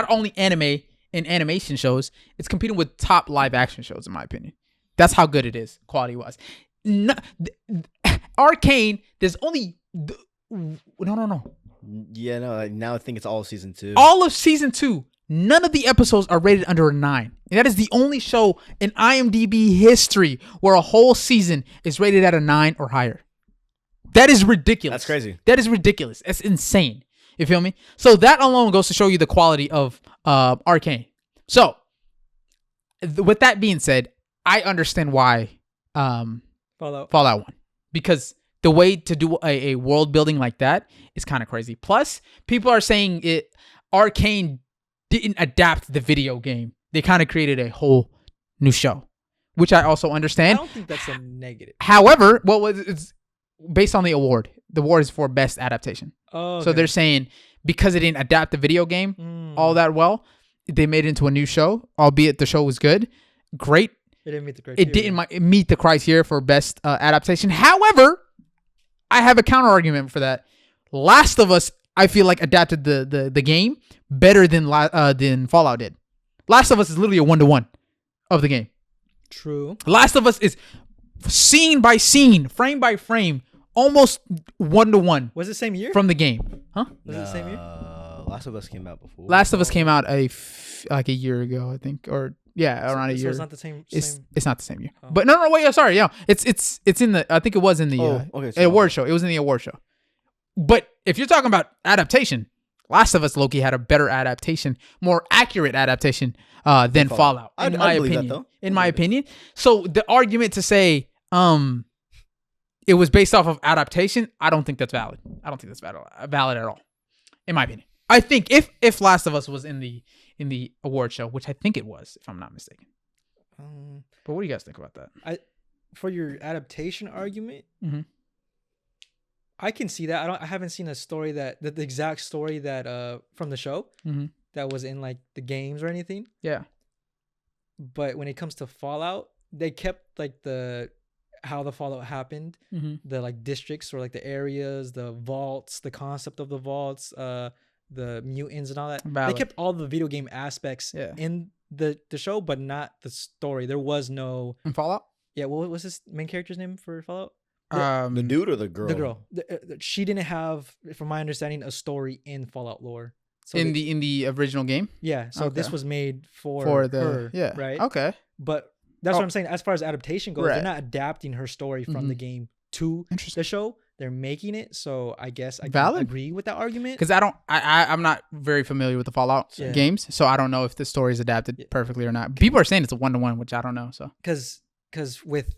only anime and animation shows, it's competing with top live action shows in my opinion. That's how good it is quality wise. No, Arcane, there's only no. Yeah, no. Now I think it's all of season 2. All of season 2. None of the episodes are rated under a 9. And that is the only show in IMDb history where a whole season is rated at a 9 or higher. That is ridiculous. That's crazy. That is ridiculous. That's insane. You feel me? So that alone goes to show you the quality of Arcane. So with that being said, I understand why Fallout 1, because the way to do a world building like that is kind of crazy. Plus, people are saying Arcane didn't adapt the video game. They kind of created a whole new show, which I also understand. I don't think that's a negative. However, it's based on the award. The award is for best adaptation. Oh, okay. So they're saying because it didn't adapt the video game all that well, they made it into a new show, albeit the show was good. Great. It didn't meet the criteria. It didn't meet the criteria for best adaptation. However, I have a counter argument for that. Last of Us, I feel like adapted the game better than Fallout did. Last of Us is literally a 1-to-1 of the game. True. Last of Us is scene by scene, frame by frame, almost 1-to-1 Was it same year? from the game. Huh? Was it the same year? Last of Us came out before. Last of Us came out like a year ago, I think, or around a So year. it's not the same. It's not the same year. Oh. But no, wait, sorry, yeah, it's in the. I think it was in the okay, award show. It was in the award show. But if you're talking about adaptation, Last of Us Loki had a better adaptation, more accurate adaptation than Fallout. In my opinion. In my opinion. So the argument to say it was based off of adaptation, I don't think that's valid. I don't think that's valid at all. In my opinion. I think if Last of Us was in the award show, which I think it was, if I'm not mistaken. But what do you guys think about that? For your adaptation argument, Mhm. I can see that. I haven't seen a story the exact story that from the show Mhm. that was in like the games or anything. Yeah. But when it comes to Fallout, they kept like how the Fallout happened, Mhm. the like districts or like the areas, the vaults, the concept of the vaults, the mutants and all that. Valid. They kept all the video game aspects Yeah. in the show, but not the story. There was no. In Fallout? Yeah, what was his main character's name for Fallout? The dude or the girl? The girl. She didn't have, from my understanding, a story in Fallout lore. So in the original game? yeah, so this Okay. was made for her, yeah. right? Okay. But that's what I'm saying. As far as adaptation goes, Right. they're not adapting her story from the game to Interesting. the show. They're making it. So I guess I can Valid. agree with that argument. Because I'm not very familiar with the Fallout Yeah. games, so I don't know if the story is adapted Yeah. perfectly or not. People are saying it's a 1-to-1, which I don't know. So Because with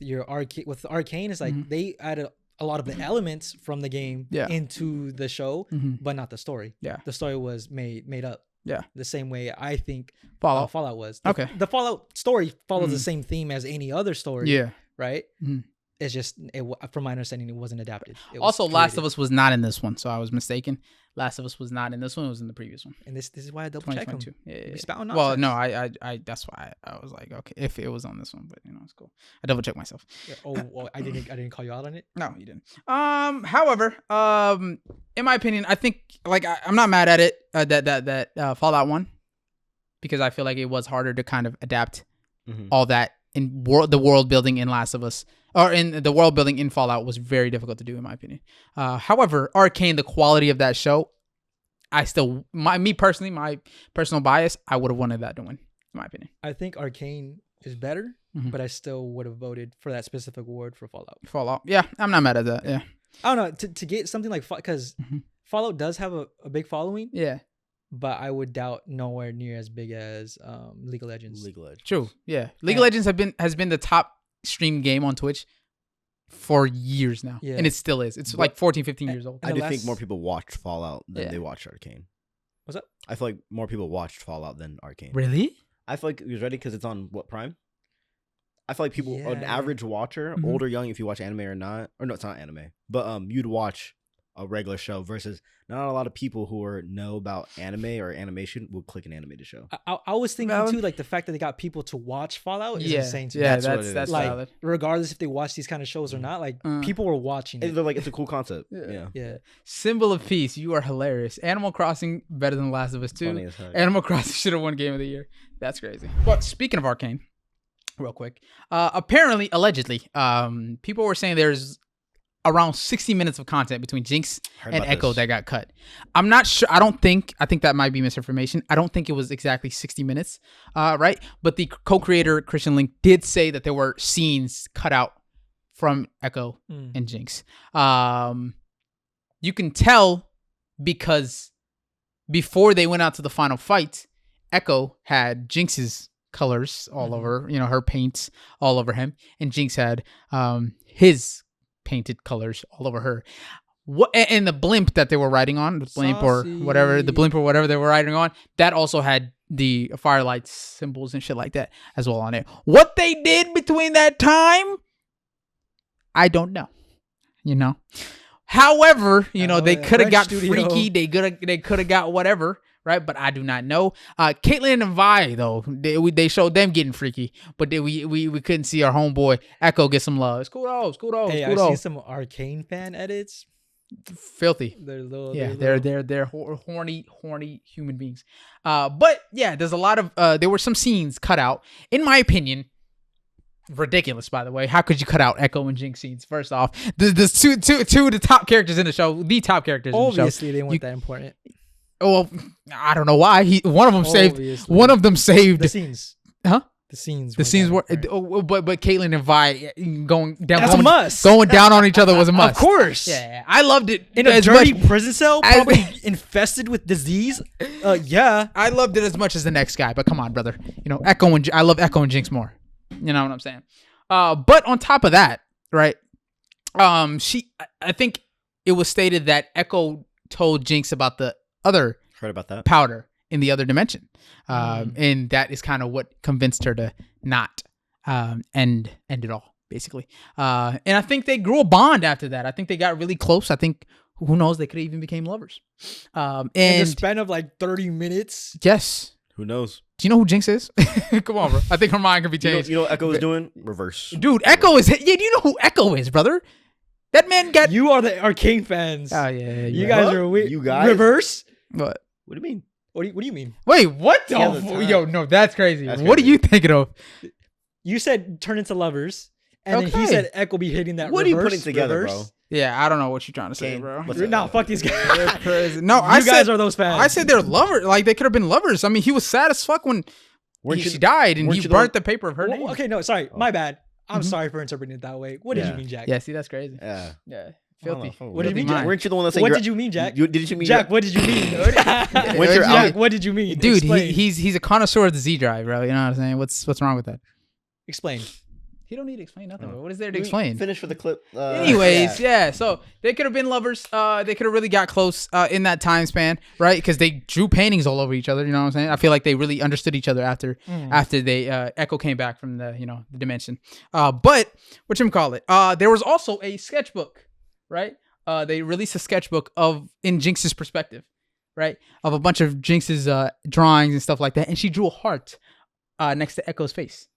Arcane, it's like they added a lot of the elements from the game Yeah. into the show, Mhm. but not the story. Yeah. The story was made up. Yeah. The same way I think Fallout. Fallout was. Okay. The Fallout story follows the Mhm. same theme as any other story. Yeah. Right. Mhm. It's just from my understanding, it wasn't adapted. It was Also, Last of created. Us was not in this one, so I was mistaken. Last of Us was not in this one; it was in the previous one, And this is why I double check them. 2022. Yeah, yeah, yeah. Spouting Well, nonsense. no, I that's why I was like, okay, if it was on this one, but it's cool. I double checked myself. Yeah, oh, I didn't call you out on it. No, you didn't. However, in my opinion, I think like I'm not mad at it that Fallout 1, because I feel like it was harder to kind of adapt all that in the world building in Last of Us, or in the world building in Fallout was very difficult to do in my opinion. However, Arcane, the quality of that show, my personal bias, I would have wanted that to win, in my opinion. I think Arcane is better, Mhm. but I still would have voted for that specific award for Fallout. Fallout, yeah, I'm not mad at that. Yeah, I don't know, to get something like because Fallout does have a big following, yeah, but I would doubt nowhere near as big as League of Legends. League of Legends. true. Yeah, League of Legends has been the top streamed game on Twitch for years now, Yeah. and it still is. It's like 14, 15 years old. I the do think last- more people watched Fallout than Yeah. they watched Arcane. What's up? I feel like more people watched Fallout than Arcane. Really? I feel like it was ready because it's on what, Prime? I feel like people, an Yeah. average watcher, Mhm. old or young, if you watch anime or not, or no, it's not anime, but you'd watch a regular show versus not a lot of people who know about anime or animation will click an animated show. I was thinking Valid. too, like the fact that they got people to watch Fallout is Yeah, insane to me. yeah, That's what it that's is. Like valid. regardless if they watch these kind of shows or not, like people were watching And it. they're like, it's a cool concept. Yeah. Yeah. Yeah. Symbol of Peace, you are hilarious. Animal Crossing better than Last of Us 2. Funny as heck. Animal Crossing should have won Game of the Year. That's crazy. But speaking of Arcane, real quick, apparently, allegedly, people were saying there's around 60 minutes of content between Jinx Heard and about Ekko this. that got cut. I'm not sure. I think that might be misinformation. I don't think it was exactly 60 minutes, right? But the co-creator, Christian Link, did say that there were scenes cut out from Ekko and Jinx. You can tell because before they went out to the final fight, Ekko had Jinx's colors all over, her paints all over him, and Jinx had his painted colors all over her. What and the blimp that they were riding on, the blimp or whatever they were riding on, that also had the firelight symbols and shit like that as well on it. What they did between that time, I don't know. However, they could have French got studio. freaky. They could have got whatever. right? But I do not know. Caitlyn and Vi though, they showed them getting freaky, but we couldn't see our homeboy Ekko get some love. It's cool though. Hey, I've seen some Arcane fan edits. Filthy. They're little. Yeah, they're horny human beings. But yeah, there's a lot of there were some scenes cut out. In my opinion, ridiculous. By the way, how could you cut out Ekko and Jinx scenes? First off, there's two of the top characters in the show. The top characters. Obviously, in the show. they weren't that important. Well, I don't know why. One of them saved the scenes. Huh? The scenes were, but Caitlyn and Vi going down. That's a must. Going down on each other was a must. Of course. Yeah, I loved it. In a dirty prison cell, probably infested with disease. Yeah, I loved it as much as the next guy. But come on, brother. You know, I love Ekko and Jinx more. You know what I'm saying? But on top of that, right? I think it was stated that Ekko told Jinx about the other powder in the other dimension. And that is kind of what convinced her to not end it all, basically. And I think they grew a bond after that. I think they got really close. I think, who knows, they could have even became lovers. And in the span of like 30 minutes. Yes. Who knows? Do you know who Jinx is? Come on, bro. I think her mind could be changed. You know what Ekko is doing? Reverse. Dude, Ekko is... Yeah, do you know who Ekko is, brother? That man got... You are the Arcane fans. Oh, yeah. You guys are weird. You guys? Reverse? What? What do you mean? What do you mean? Wait, what the... Yo, no, that's crazy. That's what crazy. are you thinking of? You said turn into lovers, and then he said Ekko be hitting that What reverse. are you putting together, bro? Yeah, I don't know what you're trying to say, Kane, bro. what's up? No, fuck these guys. Crazy. No, You guys are those fans. I said they're lovers. Like, they could have been lovers. I mean, he was sad as fuck when she died, and he burnt the paper of her name. Okay, no, sorry. My bad. I'm sorry for interpreting it that way. What did you mean, Jack? Yeah, see, that's crazy. Yeah. Filthy. What did you mean, Jack? Weren't you the one that said What did you mean, Jack? Didn't you mean Jack, what did you mean? Jack, what did you mean? Dude, Explain. he's a connoisseur of the Z drive, bro. You know what I'm saying? What's wrong with that? Explain. He don't need to explain nothing, bro. What is there to explain? Finish with the clip. Anyways, yeah. So they could have been lovers. They could have really got close in that time span, right? Because they drew paintings all over each other. You know what I'm saying? I feel like they really understood each other after they Ekko came back from the the dimension. But whatchamacallit? There was also a sketchbook, right? They released a sketchbook in Jinx's perspective, right? Of a bunch of Jinx's drawings and stuff like that, and she drew a heart next to Ekko's face.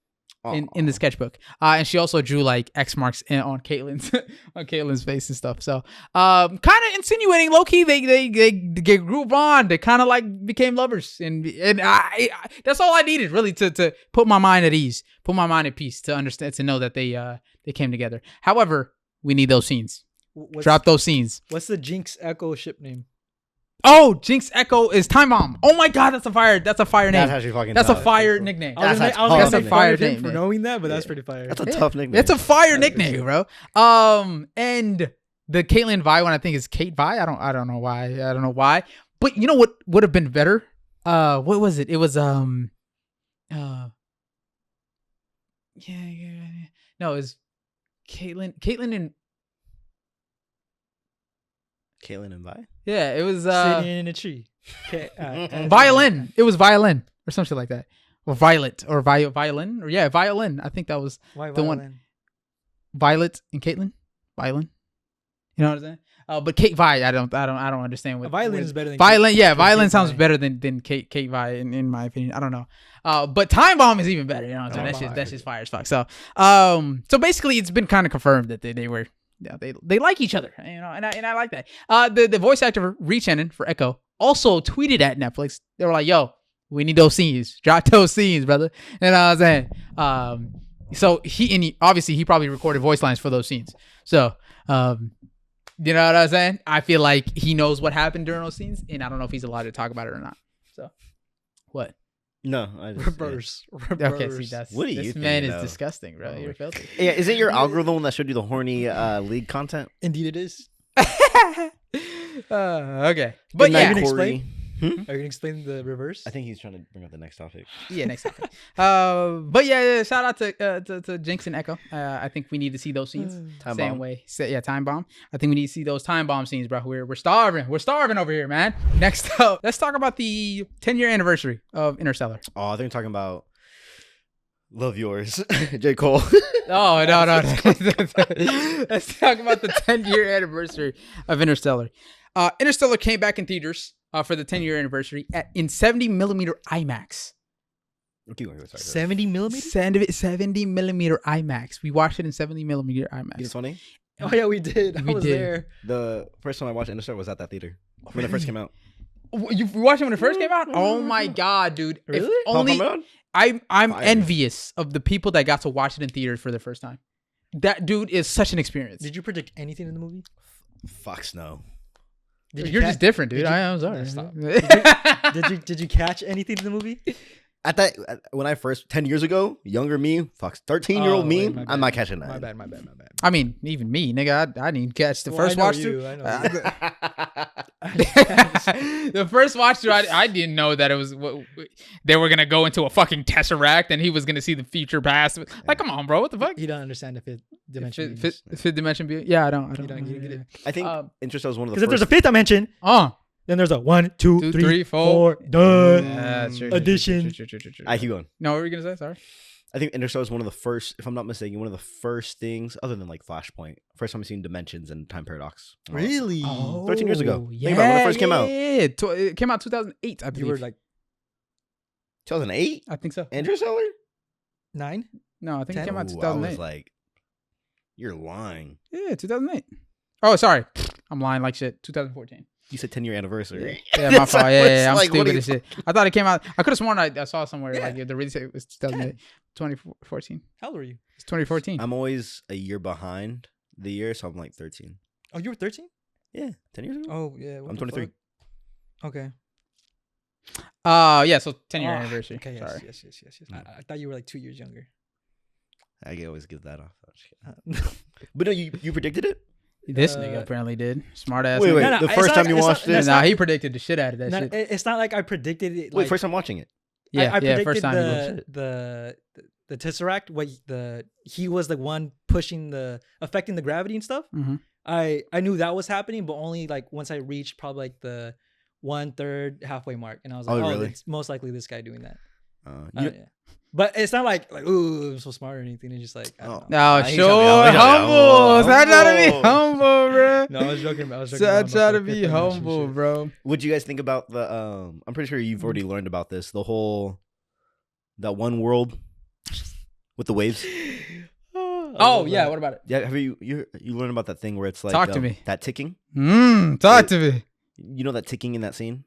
In the sketchbook, and she also drew like X marks on Caitlyn's face and stuff. So, kind of insinuating low key they grew a bond. They kind of like became lovers, and I that's all I needed really to put my mind at ease, put my mind at peace, to understand, to know that they came together. However, we need those scenes. Drop those scenes. What's the Jinx Ekko ship name? Oh, Jinx Ekko is Time Bomb. Oh my god, that's a fire name. That's actually fucking That's tough. a fire nickname. I was That's a fire name name for knowing that, but that's pretty fire. That's a tough nickname. It's a fire nickname, bro. And the Caitlyn Vi one I think is Kate Vi. I don't know why. I don't know why. But you know what would have been better? What was it? It was No, it was Caitlyn and Vi? yeah, it was sitting in a tree. Violin. It was Violin or something like that. Or Violet or Violin. Or yeah, Violin. I think that was Why the violin? one. Violet and Caitlyn. Violin. You know what I'm saying? But Kate Vi, I don't understand what Violin is better than Violin. Kate, Yeah, Violin sounds Vi. better than Kate Vi in my opinion. I don't know. But Time Bomb is even better. You know what I'm saying? That's just fire as fuck. So so basically it's been kind of confirmed that they were. Yeah, they like each other, you know, and I like that. The voice actor Rhiannon for Ekko also tweeted at Netflix. They were like, "Yo, we need those scenes. Drop those scenes, brother." You know what I'm saying? So he probably recorded voice lines for those scenes. So you know what I'm saying? I feel like he knows what happened during those scenes, and I don't know if he's allowed to talk about it or not. So what? No, I just, Reverse. Okay, see, What are this you man thinking is of? disgusting, bro. You're filthy. Yeah, is it your algorithm that showed you the horny league content? Indeed, it is. Okay, but Good yeah, night, you Cory. explain? Are you gonna explain the reverse? I think he's trying to bring up the next topic. yeah, next topic. But yeah, shout out to Jinx and Ekko. I think we need to see those scenes. Time Same bomb. way. Time Bomb. I think we need to see those Time Bomb scenes, bro. We're starving. We're starving over here, man. Next up, let's talk about the 10-year anniversary of Interstellar. Oh, I think you're talking about Love Yours, J. Cole. Oh, no. Let's talk about the 10-year anniversary of Interstellar. Interstellar came back in theaters for the 10-year anniversary in 70mm IMAX. Keep going, sorry. 70 millimeters. 70mm IMAX. We watched it in 70mm You know IMAX. what's funny? Oh yeah, we did. I was did. there. The first time I watched Interstellar was at that theater when it first came out. You watched it when it first came out? Oh my god, dude! If Really? only Tom I'm Fire. envious of the people that got to watch it in theaters for the first time. That dude is such an experience. Did you predict anything in the movie? Fucks no. You're just different, dude. I'm sorry. No, stop. Did Did you catch anything in the movie? When I first 10 years ago, younger me, 13-year-old Oh, me, wait, my I'm not bad. catching that. My bad. I mean, even me, nigga. I didn't catch the Well, first I know watch you, through. I know you. The first watch through, I didn't know that it was they were gonna go into a fucking tesseract and he was gonna see the future past. Like, come on, bro, what the fuck? You don't understand the fifth dimension. Fifth dimension view? Yeah, I don't. You don't get it. I think Interstellar was one of the Because if there's a first. fifth dimension, then there's a 1, 2, 2, 3, 3, 4, 4. done. Yeah, true. Addition. I keep going. No, what were you gonna say? Sorry. I think Interstellar was one of the first, if I'm not mistaken, one of the first things, other than like Flashpoint, first time I've seen dimensions and time paradox. Really? 13 years ago. Yeah, Think about it, when it first came out. Yeah. It came out 2008, I believe. You were like 2008? I think so. Interstellar? 9? No, I think 10? it came out Ooh, I 2008. was like, you're lying. Yeah, 2008. Oh, sorry. I'm lying like shit. 2014. You said 10-year anniversary. Yeah, my fault. Yeah, I'm Like, what stupid are as you shit. I thought it came out. I could have sworn I saw somewhere like the release date was 2008. 2014. How old were you? It's 2014. I'm always a year behind the year, so I'm like 13. Oh, you were 13? Yeah, 10 years ago. Oh, yeah. what I'm the 23. fuck? Okay. Yeah, so 10-year Oh, anniversary. Okay, Sorry. yes. I thought you were like 2 years younger. I can always give that off. But no, you predicted it? This nigga apparently did. Smart ass. Wait, nigga. wait. No, no, The it's first not time like- you it's not- watched it? that's Nah, not- he predicted the shit out of that No, shit. it's not like I predicted it. Wait, Like, first time watching it. Yeah, I predicted first time he watched it. the Tesseract. What he was the one pushing affecting the gravity and stuff. Mhm. I knew that was happening, but only like once I reached probably like the 1/3 halfway mark, and I was like, Oh, oh, really? it's most likely this guy doing that. You- Yeah. But it's not like ooh, I'm so smart or anything. It's just like I don't Oh. know. No, He's sure, trying to be humble. Stop trying to be humble. humble, bro. No, I was joking. I was joking. Stop around about trying to the be fifth dimension humble, shit. bro. What'd you guys think about the I'm pretty sure you've already learned about this, that one world with the waves? Oh yeah, what about it? Yeah, have you learned about that thing where it's like Talk to me. that ticking? Talk to me. You know that ticking in that scene?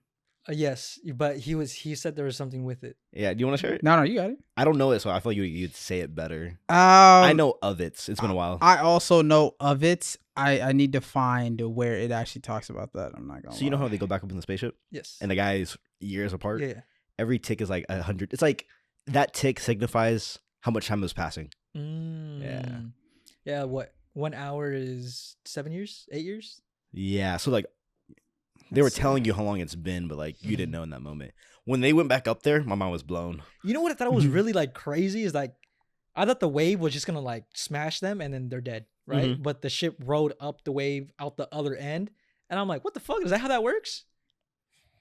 Yes, but he said there was something with it. Yeah, do you want to share it? No, you got it. I don't know it, so I feel you'd say it better. I I know of it. It's been a while. I also know of it. I need to find where it actually talks about that. I'm not gonna. So you know lie. how they go back up in the spaceship Yes. and the guys years apart? yeah. Every tick is like 100. It's like that tick signifies how much time is passing. Mm. Yeah. What? 1 hour is 7 years, 8 years. Yeah, so like they were telling you how long it's been, but like you didn't know in that moment. When they went back up there, my mind was blown. You know what I thought was really like crazy is like I thought the wave was just gonna like smash them and then they're dead, right? Mhm. But the ship rode up the wave out the other end, and I'm like, what the fuck? Is that how that works?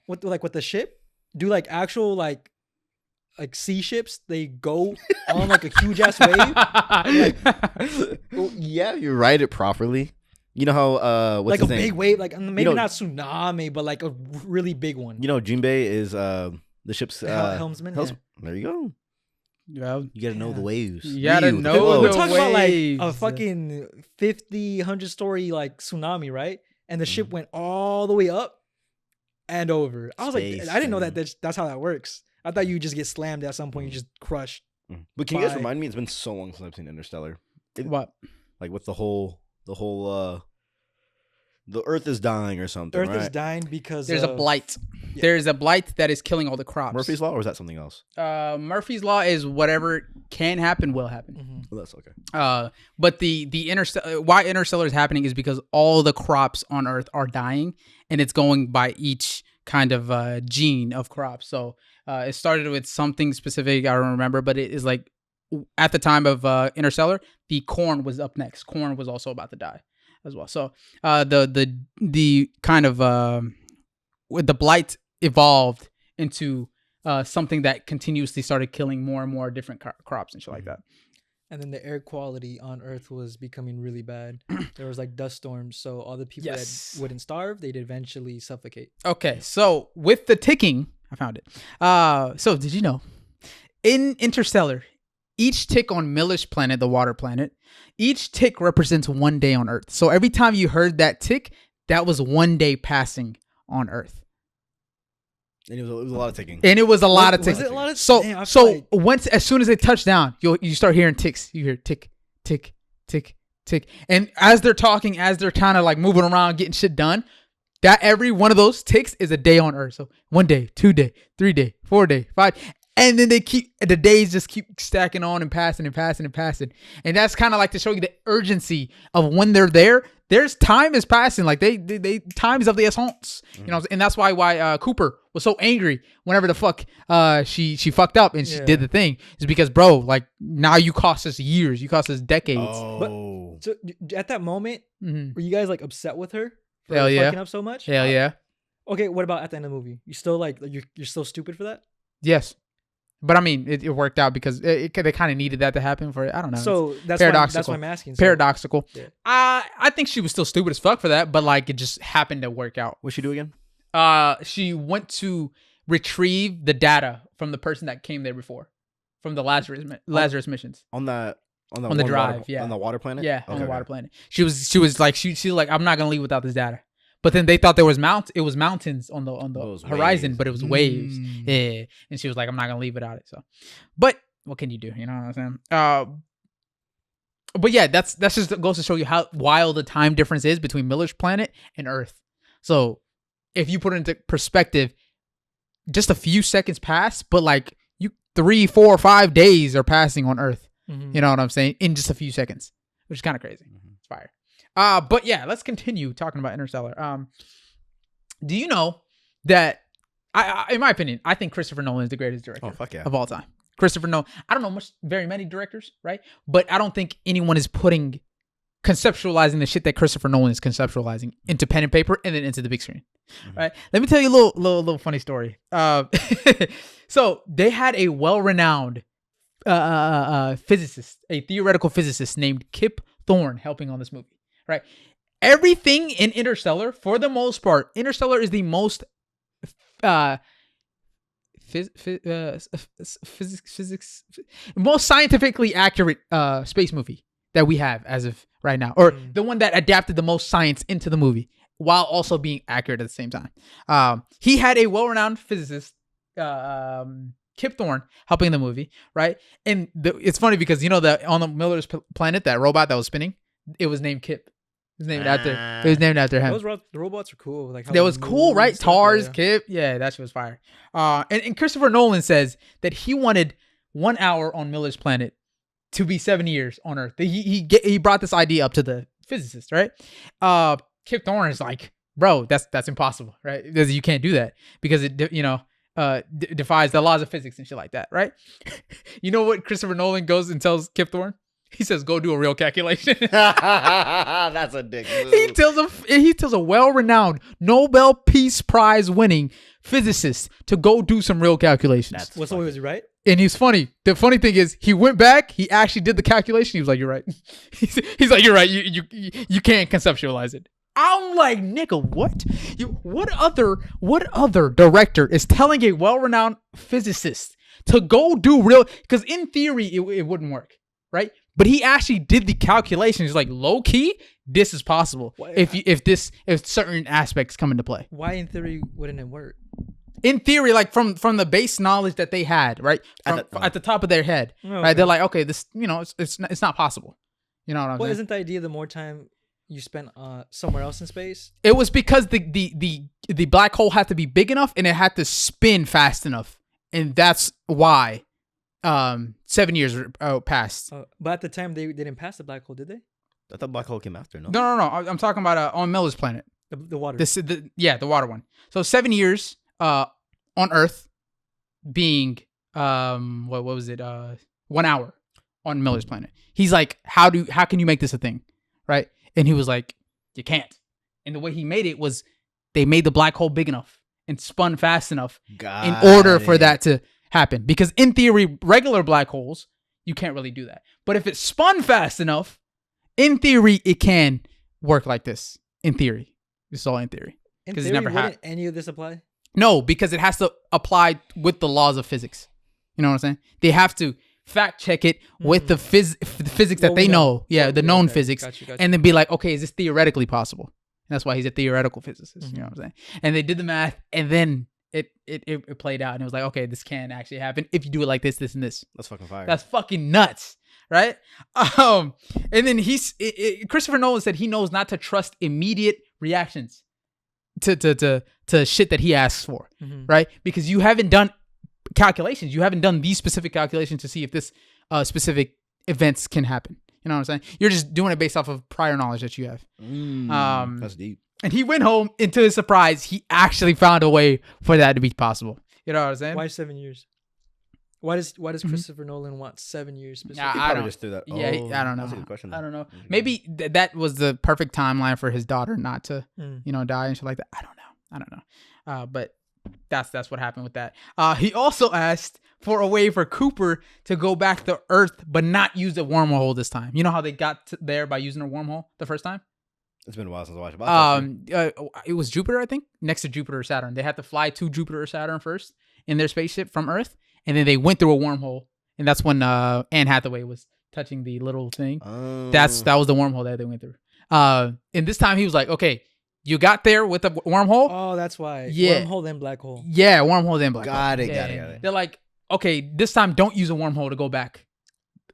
With the ship? Do like actual like sea ships? They go on like a huge ass wave, Well, yeah, you write it properly. You know how what's like a his name? big wave, like maybe know- not tsunami, but like a really big one. You know, Jinbei is the ship's Helmsman. Yeah. There you go. Well, You gotta know the waves. You gotta the know flow. We're the talking about like a waves. fucking 50, 100-story like tsunami, right? And the ship Mhm. went all the way up and over. I was Space, like, I didn't know man. that's how that works. I thought you just get slammed at some point, you just crush. But can you guys Bye. remind me? It's been so long since I've seen Interstellar. what? Like with the whole the Earth is dying or something. Earth right? is dying because There's a of- blight. Yeah. There's a blight that is killing all the crops. Murphy's Law, or is that something else? Murphy's law is whatever can happen will happen. Mhm. Oh, that's okay. But the why Interstellar is happening is because all the crops on Earth are dying, and it's going by each kind of gene of crops. So it started with something specific I don't remember, but it is like at the time of Interstellar, the corn was up next. Corn was also about to die as well. So the kind of the blight evolved into something that continuously started killing more and more different crops and shit like that. And then the air quality on Earth was becoming really bad. There was like dust storms, so all the people Yes. that wouldn't starve, they'd eventually suffocate. Okay, so with the ticking, I found it. So did you know, in Interstellar, each tick on Miller's planet, the water planet, each tick represents 1 day on Earth. So every time you heard that tick, that was 1 day passing on Earth. And it was a lot of ticking. And it was a lot of Was ticks. it a lot of- So Damn, I feel like- as soon as they touch down, you start hearing ticks. You hear tick, tick, tick, tick. And as they're talking, as they're kind of like moving around, getting shit done, that every one of those ticks is a day on Earth. So 1 day, 2 day, 3 day, 4 day, 5. And then the days just keep stacking on and passing and passing and passing. And that's kind of like to show you the urgency of when they're there. There's time is passing. Like they time is of the essence. You know, and that's why Cooper was so angry whenever the fuck she fucked up and she did the thing. Is because, bro, like now you cost us years. You cost us decades. Oh. So at that moment, Mhm. were you guys like upset with her for Hell yeah. fucking up so much? Hell yeah. Okay, what about at the end of the movie? You still like you're still stupid for that? Yes. But I mean, it worked out because they kind of needed that to happen for it. I don't know. So that's paradoxical. why I'm asking. So, Paradoxical. Yeah. I think she was still stupid as fuck for that, but like it just happened to work out. What'd she do again? She went to retrieve the data from the person that came there before, from the Lazarus missions. On the On the drive, yeah. On the water planet? Yeah, on Okay, the water okay. planet. She was like I'm not gonna leave without this data. But then they thought there was mountains on the Those horizon, waves. but it was waves. Yeah, and she was like, I'm not gonna leave without it. So, but what can you do? You know what I'm saying? But yeah, that's just goes to show you how wild the time difference is between Miller's planet and Earth. So, if you put it into perspective, just a few seconds pass, but like 3, 4, 5 days are passing on Earth. Mhm. You know what I'm saying? In just a few seconds, which is kind of crazy. It's fire. But yeah, let's continue talking about Interstellar. Do you know that in my opinion, I think Christopher Nolan is the greatest director Oh, fuck yeah. of all time. Christopher Nolan. I don't know very many directors, right? But I don't think anyone is conceptualizing the shit that Christopher Nolan is conceptualizing into pen and paper and then into the big screen. Right? Let me tell you a little funny story. So they had a well-renowned physicist, a theoretical physicist named Kip Thorne helping on this movie. Right? Everything in Interstellar, for the most part, Interstellar is the most most scientifically accurate space movie that we have as of right now, or the one that adapted the most science into the movie while also being accurate at the same time. He had a well-renowned physicist, Kip Thorne, helping in the movie, right? And it's funny because you know that on the Miller's planet, that robot that was spinning, it was named Kip. It was named after. It was named after him. The robots are cool. Like how That they was move cool, and right? stuff, Tars, yeah. Kip. Yeah, that shit was fire. And Christopher Nolan says that he wanted 1 hour on Miller's planet to be 7 years on Earth. He brought this idea up to the physicist, right? Kip Thorne is like, bro, that's impossible, right? Because you can't do that because it defies the laws of physics and shit like that, right? You know what Christopher Nolan goes and tells Kip Thorne? He says, "Go do a real calculation." That's a dick move. He tells a well-renowned Nobel Peace Prize winning physicist to go do some real calculations. What's always right? And he's funny. The funny thing is, he went back. He actually did the calculation. He was like, "You're right." He's like, "You're right. You can't conceptualize it." I'm like, nigga, what? What other director is telling a well-renowned physicist to go do real? Because in theory, it wouldn't work, right? But he actually did the calculation. He's like, low key, this is possible if certain aspects come into play. Why in theory wouldn't it work? In theory, like from the base knowledge that they had, right, at the top of their head, right? They're like, okay, this, it's not possible. You know what I'm saying? Isn't the idea the more time you spend somewhere else in space? It was because the black hole had to be big enough and it had to spin fast enough, and that's why 7 years passed. But at the time they didn't pass the black hole, did they? I thought black hole came after. No. No. I'm talking about on Miller's planet. The water. The water one. So 7 years on Earth, being what was it? 1 hour on Miller's planet. He's like, how can you make this a thing, right? And he was like, you can't. And the way he made it was, they made the black hole big enough and spun fast enough in order for that to happen. Because in theory, regular black holes, you can't really do that. But if it's spun fast enough, in theory, it can work like this. In theory. This is all in theory. In Because it theory, never wouldn't had. any of this apply? No, because it has to apply with the laws of physics. You know what I'm saying? They have to fact check it with the physics that What they we know. Yeah, What the we- known okay, physics. got you. And then be like, okay, is this theoretically possible? And that's why he's a theoretical physicist. You know what I'm saying? And they did the math, and then it played out, and it was like, okay, this can actually happen if you do it like this, this, and this. That's fucking fire. That's fucking nuts, right? And then Christopher Nolan said he knows not to trust immediate reactions to shit that he asks for, right? Because you haven't done calculations. You haven't done these specific calculations to see if this specific events can happen. You know what I'm saying? You're just doing it based off of prior knowledge that you have. That's deep. And he went home, and to his surprise, he actually found a way for that to be possible. You know what I'm saying? Why 7 years? Why does Christopher Nolan want 7 years specifically? Yeah, He I probably don't. just threw that. Yeah, I don't know. That's a good question. I don't know. That's a good Maybe that was the perfect timeline for his daughter not to, Mm. die and shit like that. I don't know. But that's what happened with that. He also asked for a way for Cooper to go back to Earth, but not use a wormhole this time. You know how they got there by using a wormhole the first time? It's been a while since I watched it. But I thought It was Jupiter, I think, next to Jupiter or Saturn. They had to fly to Jupiter or Saturn first in their spaceship from Earth, and then they went through a wormhole, and that's when Anne Hathaway was touching the little thing. That was the wormhole that they went through. And this time he was like, okay, you got there with a wormhole. Oh, that's why. Yeah. Wormhole then black hole. Yeah, wormhole then black hole. Got it, Yeah, got it, yeah. got it. They're like, okay, this time don't use a wormhole to go back.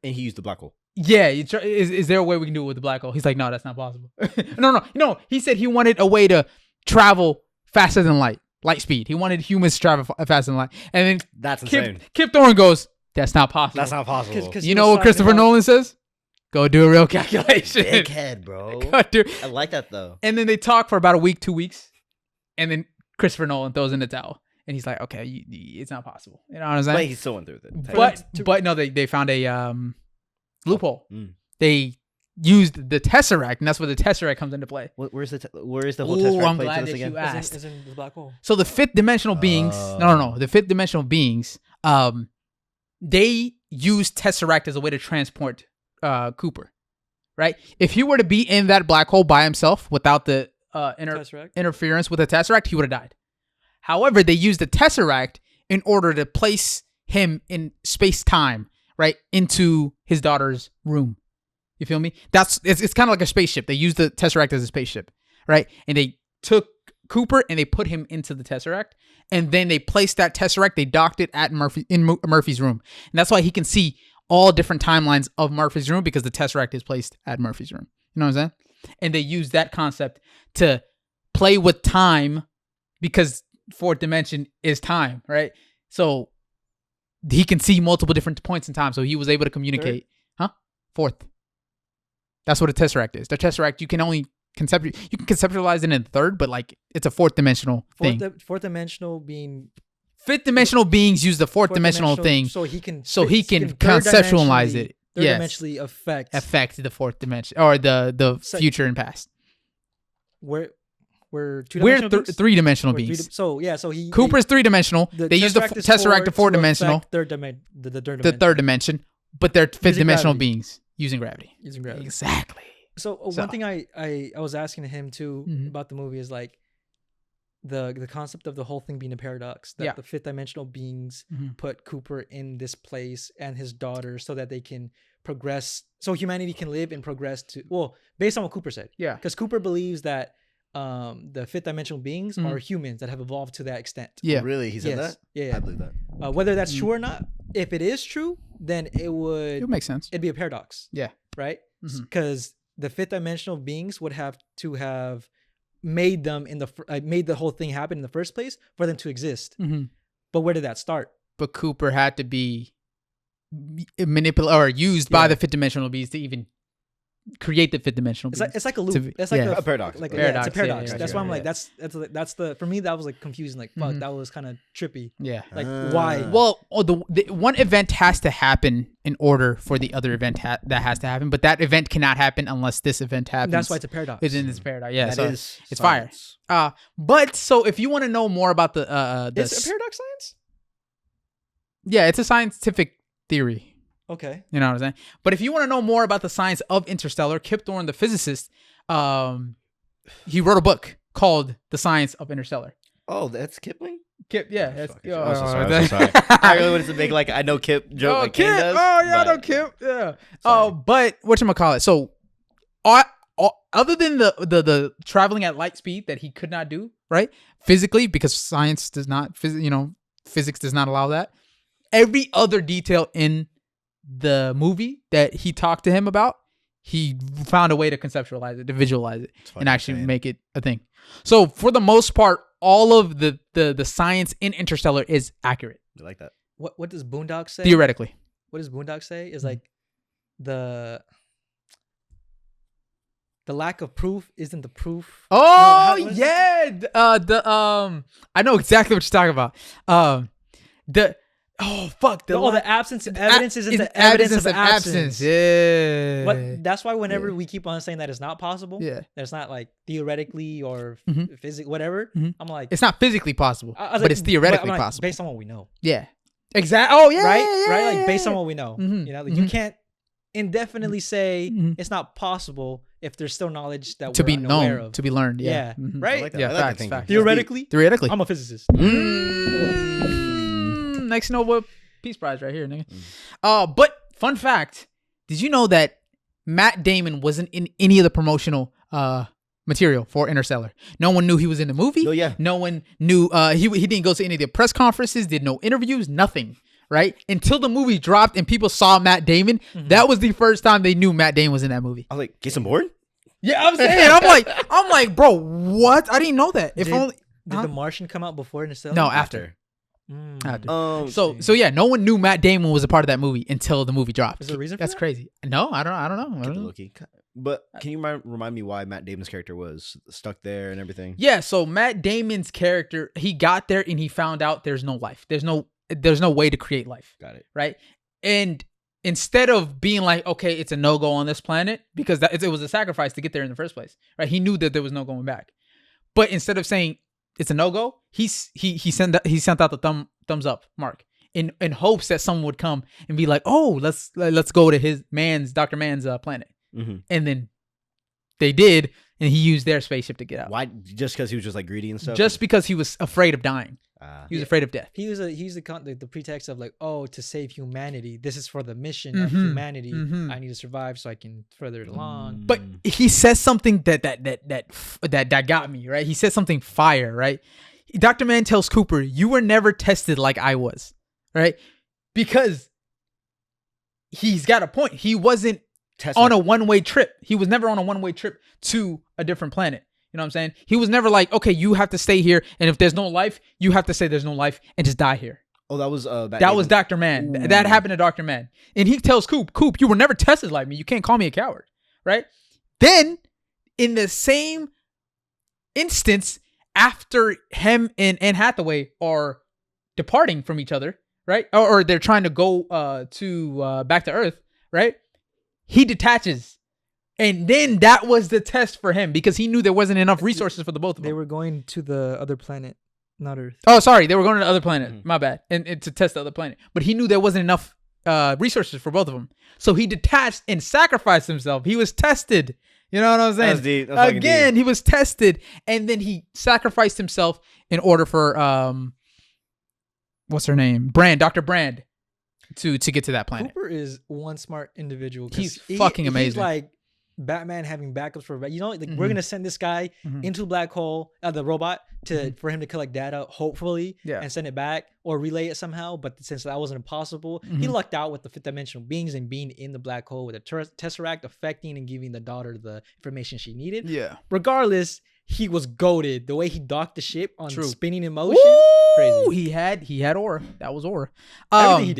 and he used the black hole. Yeah, is there a way we can do it with the black hole? He's like, no, that's not possible. No. He said he wanted a way to travel faster than light speed. He wanted humans to travel faster than light. And then That's insane. Kip Thorne goes, that's not possible. That's not possible. 'Cause You he know was what talking Christopher about- Nolan says? Go do a real calculation. Dickhead, bro. Go do- I like that though. And then they talk for about a week, 2 weeks. And then Christopher Nolan throws in the towel. And he's like, okay, it's not possible. You know what I'm saying? But he still went through with it. But no, they found a loophole. Mm. They used the Tesseract, and that's where the Tesseract comes into play. Where's the whole Ooh, test I'm plate glad to this that again? you asked. Is in the black hole. So the fifth dimensional beings, the fifth dimensional beings, they use Tesseract as a way to transport Cooper, right? If he were to be in that black hole by himself without the Tesseract? interference with the Tesseract, he would have died. However, they used the Tesseract in order to place him in space-time, right, into his daughter's room. You feel me? It's kind of like a spaceship. They used the Tesseract as a spaceship, right? And they took Cooper and they put him into the Tesseract, and then they placed that Tesseract. They docked it at Murphy's room, and that's why he can see all different timelines of Murphy's room because the Tesseract is placed at Murphy's room. You know what I'm saying? And they use that concept to play with time because fourth dimension is time, right? So he can see multiple different points in time. So he was able to communicate. Fourth. That's what a Tesseract is. The Tesseract, you can only conceptualize it in third, but like it's a fourth dimensional thing. Fourth dimensional being Fifth dimensional beings use the fourth dimensional thing so he can conceptualize it. Yes. Third-dimensionally affect the fourth dimension or the future and past. We're We're two-dimensional three-dimensional We're beings. So Cooper's three-dimensional. They use the Tesseract to four-dimensional, the third dimension, but they're fifth-dimensional gravity. beings using gravity. using gravity. Exactly. So one thing I was asking him too Mhm. about the movie is like the concept of the whole thing being a paradox, that Yeah. the fifth dimensional beings Mhm. put Cooper in this place and his daughter so that they can progress, so humanity can live and progress to, well, based on what Cooper said. Yeah. Because Cooper believes that the fifth dimensional beings Mhm. are humans that have evolved to that extent. Yeah. Really? He said Yes. that? Yeah. I believe that. Whether that's Mm. true or not, if it is true, then It would make sense. it'd be a paradox. Yeah. Right? Mhm. Because the fifth dimensional beings would have to have made them made the whole thing happen in the first place for them to exist. Mm-hmm. But where did that start? But Cooper had to be manipulated or used by Yeah. the fifth dimensional beings to even create the fifth dimensional beings. It's like a To loop. be- It's like yeah. A paradox. Like Paradox, it's a yeah, paradox. yeah, That's yeah, why I'm yeah. like that's the for me that was like confusing. Like fuck, Mhm. that was kind of trippy. Yeah. Like why? Well, the one event has to happen in order for the other event that has to happen, but that event cannot happen unless this event happens. That's why it's a paradox. It's in this paradox. Yeah, That so is it's fire. science. But so if you want to know more about It's a paradox science. yeah, it's a scientific theory. Okay. You know what I'm saying? But if you want to know more about the science of Interstellar, Kip Thorne, the physicist, he wrote a book called The Science of Interstellar. Oh, that's Kipling? Kip, yeah. That's, I'm so sorry. I'm so sorry. I really wanted to make like I know Kip joke like Kip. Kane does. Oh, yeah, I know but- Kip. Yeah. Sorry. But whatchamacallit? So, other than the traveling at light speed that he could not do, right? Physically, because science does not, physics does not allow that. Every other detail in the movie that he talked to him about, he found a way to conceptualize it, to visualize it, and actually make it a thing. So for the most part, all of the science in Interstellar is accurate. You like that? What does Boondock say? Theoretically. What does Boondock say? Is like the lack of proof isn't the proof. Oh, what is yeah. I know exactly what you're talking about. The absence of evidence isn't the evidence of absence. Yeah. But that's why whenever we keep on saying that it's not possible, Yeah. that it's not like theoretically or Mhm. physics, whatever. Mhm. I'm like, It's not physically possible, I was but like, it's theoretically I'm like, possible. based on what we know, Yeah. Exactly. Oh, yeah. right? yeah, right? yeah, Like based yeah. on what we know, Mhm. you know, like you Mhm. can't indefinitely say Mhm. it's not possible if there's still knowledge that To we're be unaware known, of. to be learned. Yeah. Yeah. Mhm. Right? I like that. Yeah, I like that facts, thinking. facts. Theoretically, Theoretically. I'm a physicist. Next Nobel Peace Prize right here, nigga. But fun fact, did you know that Matt Damon wasn't in any of the promotional material for Interstellar? No one knew he was in the movie. Oh, yeah. No one knew he didn't go to any of the press conferences, did no interviews, nothing. Right? Until the movie dropped and people saw Matt Damon, that was the first time they knew Matt Damon was in that movie. I was like, get some board? Yeah, I'm saying, I'm like, bro, what? I didn't know that. If Did- only Did Huh? The Martian come out before Interstellar? no, after. Mm. After. So So yeah, no one knew Matt Damon was a part of that movie until the movie dropped. Is there a reason for That's that? crazy. No, I don't know. I don't know. Loki. But can you remind me why Matt Damon's character was stuck there and everything? Yeah, so Matt Damon's character, he got there and he found out there's no life. There's no way to create life, Got it. right? And instead of being like, okay, it's a no-go on this planet because it was a sacrifice to get there in the first place, right? He knew that there was no going back. But instead of saying it's a no-go, he sent out the thumbs up mark in hopes that someone would come and be like, oh, let's go to Dr. Man's planet. Mm-hmm. And then they did, and he used their spaceship to get out. Why? Just because he was just like greedy and stuff? Just because he was afraid of dying. He was afraid of death. He used the pretext of like, oh, to save humanity. This is for the mission of Mhm. humanity. Mhm. I need to survive so I can further it along. But he says something that got me, right? He said something fire, right? Dr. Man tells Cooper, you were never tested like I was, right? Because he's got a point. He wasn't on a one-way trip. He was never on a one-way trip to a different planet. You know what I'm saying? He was never like, okay, you have to stay here, and if there's no life, you have to say there's no life and just die here. Oh, that was That was Dr. Man. That happened to Dr. Man. And he tells Coop, you were never tested like me. You can't call me a coward, right? Then, in the same instance, after him and Anne Hathaway are departing from each other, right? Or they're trying to go to back to Earth, right? He detaches. And then that was the test for him because he knew there wasn't enough resources for the both of them. They were going to the other planet, not Earth. Oh, sorry. They were going to the other planet. Mhm. My bad. And to test the other planet. But he knew there wasn't enough resources for both of them. So he detached and sacrificed himself. He was tested. You know what I'm saying? That's deep. That's fucking Again, deep. he was tested. And then he sacrificed himself in order for, what's her name? Dr. Brand to get to that planet. Cooper is one smart individual. 'cause He's fucking amazing. He's like Batman having backups for, like we're gonna send this guy into a black hole, the robot, for him to collect data, hopefully, Yeah. and send it back or relay it somehow. But since that wasn't possible, he lucked out with the fifth dimensional beings and being in the black hole with the tesseract affecting and giving the daughter the information she needed. Yeah. Regardless, he was goated. The way he docked the ship on True. spinning in motion, Ooh, crazy. he had aura. That was aura. Everything he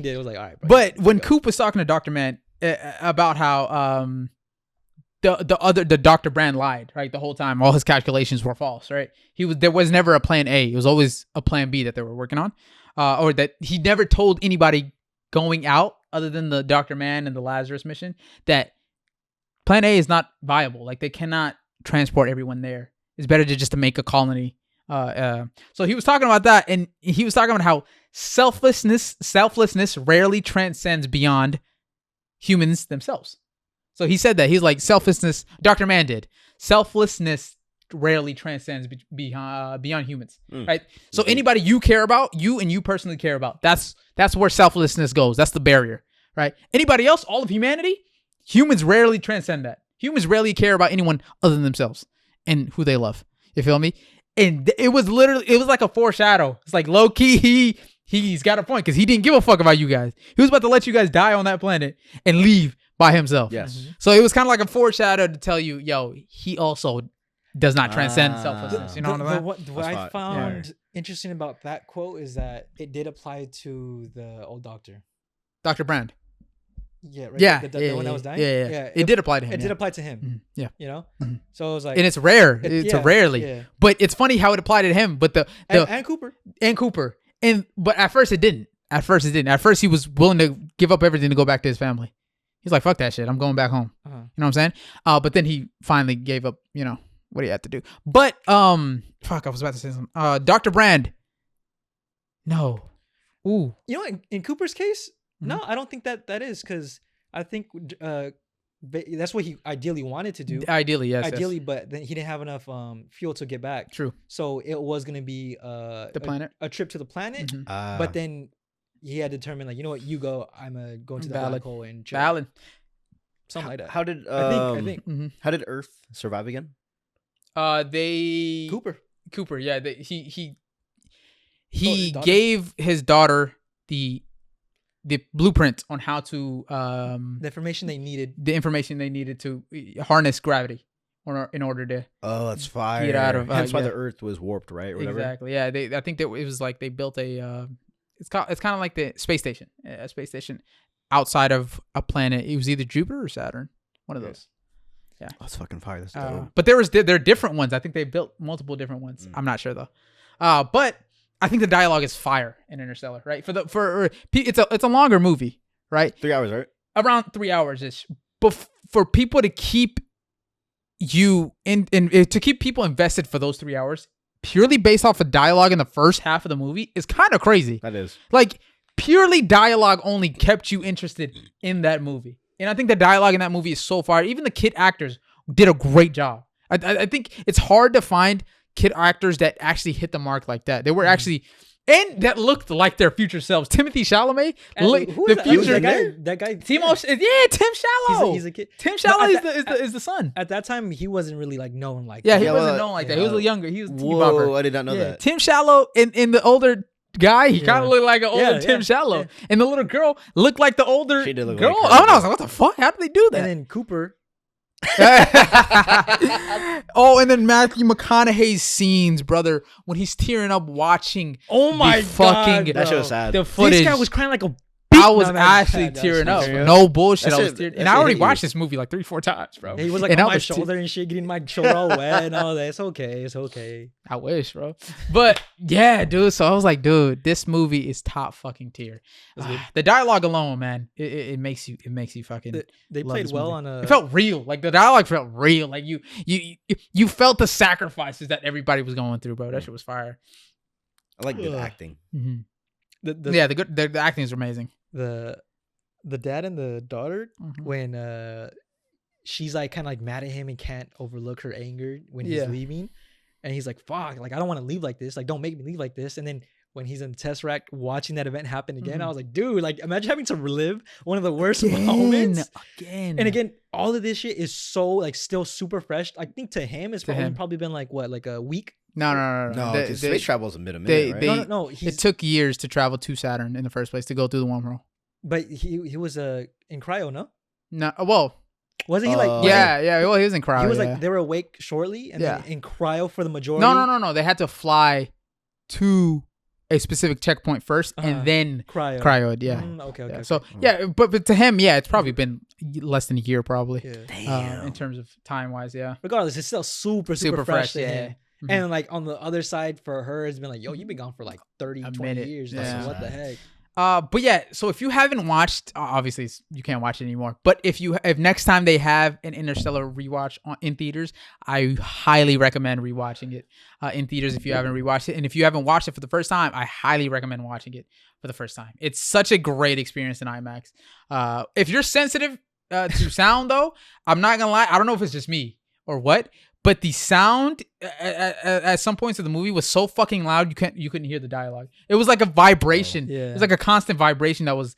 did, it was like, all right. Bro, But when go. Coop was talking to Dr. Man about how the Dr. Brand lied, right? The whole time, all his calculations were false, right? There was never a plan A. It was always a plan B that they were working on, or that he never told anybody going out other than the Dr. Man and the Lazarus mission that plan A is not viable. Like they cannot transport everyone there. It's better to just to make a colony So he was talking about that, and he was talking about how selflessness rarely transcends beyond humans themselves. So he said that he's like selflessness. Dr. Mann did selflessness rarely transcends beyond humans, right? So anybody you care about, you personally care about, that's where selflessness goes. That's the barrier, right? Anybody else, all of humanity, humans rarely transcend that. Humans rarely care about anyone other than themselves and who they love. You feel me? And it was like a foreshadow. It's like low key, he's got a point because he didn't give a fuck about you guys. He was about to let you guys die on that planet and leave by himself. Yes. So it was kind of like a foreshadow to tell you, yo, he also does not transcend selflessness. You know what What I found interesting about that quote is that it did apply to the old doctor. Dr. Brand. Yeah, right. Yeah, The one that was dying. Yeah. It did apply to him. It did apply to him. Mhm. Yeah. You know? So it was like, And it's rare. It's a rarely. Yeah. But it's funny how it applied to him. But And Cooper. But at first it didn't. At first he was willing to give up everything to go back to his family. He's like, fuck that shit. I'm going back home. You know what I'm saying? But then he finally gave up, what he had to do. But fuck, I was about to say something. Dr. Brand. No. Ooh. You know, in Cooper's case, no, I don't think that is, because I think that's what he ideally wanted to do. Ideally, yes. Ideally, but then he didn't have enough fuel to get back. True. So it was gonna be the planet, a trip to the planet. But then he had determined, like, you know what, you go. I'm gonna go into the black hole and chill. Valid. Something like that. How did I think. How did Earth survive again? Cooper. Yeah. He gave his daughter the blueprint on how to the information they needed to harness gravity in order to that's fire. Get out of hence why the Earth was warped, right? Or whatever. Exactly. Yeah. I think that it was like they built a it's kind of like the space station, a space station outside of a planet. It was either Jupiter or Saturn, one of those. Yeah, that's fucking fire. That's dope. But there are different ones. I think they built multiple different ones. I'm not sure though. But I think the dialogue is fire in Interstellar, right? It's a longer movie, right? 3 hours, right? Around 3 hours ish. But for people to keep you to keep people invested for those 3 hours, purely based off of dialogue in the first half of the movie, is kind of crazy. That is. Like, purely dialogue only kept you interested in that movie. And I think the dialogue in that movie is so fire. Even the kid actors did a great job. I think it's hard to find kid actors that actually hit the mark like that. They were actually, and that looked like their future selves. Timothy Chalamet, that guy. Tim Shallow. He's a kid. Tim Shallow is the son. At that time, he wasn't really like known like. Yeah, he wasn't known like that. He was younger. He was Whoa, I did not know that. Tim Shallow in the older guy, he kind of looked like an older Tim Shallow, and the little girl looked like the older girl. Like I was like, what the fuck? How did they do that? And then Cooper. And then Matthew McConaughey's scenes, brother, when he's tearing up watching. Oh my fucking, God, that shit was sad. The footage. This guy was crying like a. I was actually tearing up. No bullshit. I was tearing. And I already watched this movie like 3-4 times, bro. He was like on my shoulder and shit, getting my shoulder all wet and all that. It's okay. I wish, bro. But yeah, dude. So I was like, dude, this movie is top fucking tier. The dialogue alone, man, it makes you fucking. They played well on a. It felt real. Like the dialogue felt real. Like you felt the sacrifices that everybody was going through, bro. That shit was fire. I like good acting. Mm-hmm. The acting is amazing. The dad and the daughter, when she's like kind of like mad at him and can't overlook her anger when he's leaving, and he's like, fuck, like I don't want to leave like this, like don't make me leave like this. And then when he's in the Tesseract watching that event happen again, I was like, dude, like imagine having to relive one of the worst moments again. And again, all of this shit is so like still super fresh. I think to him it's probably been like what, like a week. No. Because space travel is a minute, right? No. It took years to travel to Saturn in the first place, to go through the wormhole. But he was in cryo, no? No, well, wasn't he like? Yeah. Well, he was in cryo. He was like they were awake shortly, and then in cryo for the majority. No. They had to fly to a specific checkpoint first, and then cryoed. Yeah. Okay. So but to him, it's probably been less than a year, probably. Yeah. In terms of time wise, Regardless, it's still super fresh to him. Mm-hmm. And like on the other side for her, it's been like, yo, you've been gone for like 20 years. Yeah. So what the heck? But yeah, so if you haven't watched, obviously you can't watch it anymore. But if next time they have an Interstellar rewatch in theaters, I highly recommend rewatching it in theaters if you haven't rewatched it. And if you haven't watched it for the first time, I highly recommend watching it for the first time. It's such a great experience in IMAX. If you're sensitive to sound, though, I'm not gonna lie. I don't know if it's just me or what. But the sound at some points of the movie was so fucking loud you couldn't hear the dialogue. It was like a vibration. Yeah. It was like a constant vibration that was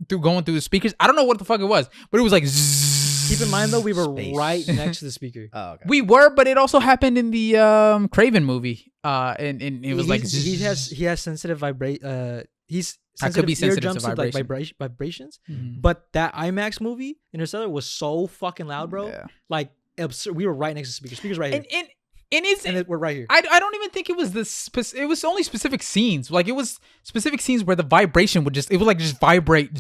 going through the speakers. I don't know what the fuck it was, but it was like zzz. Keep in mind though, we were Space. right next to the speaker. Oh, okay. We were, but it also happened in the Craven movie. And it was like he has sensitive he's I could be sensitive to eardrums with, like vibrations. Mhm. But that IMAX movie Interstellar was so fucking loud, bro. Yeah. Like absurd. We were right next to speakers. Speakers right here. And We're right here. I don't even think it was it was only specific scenes. Like it was specific scenes where the vibration would just vibrate.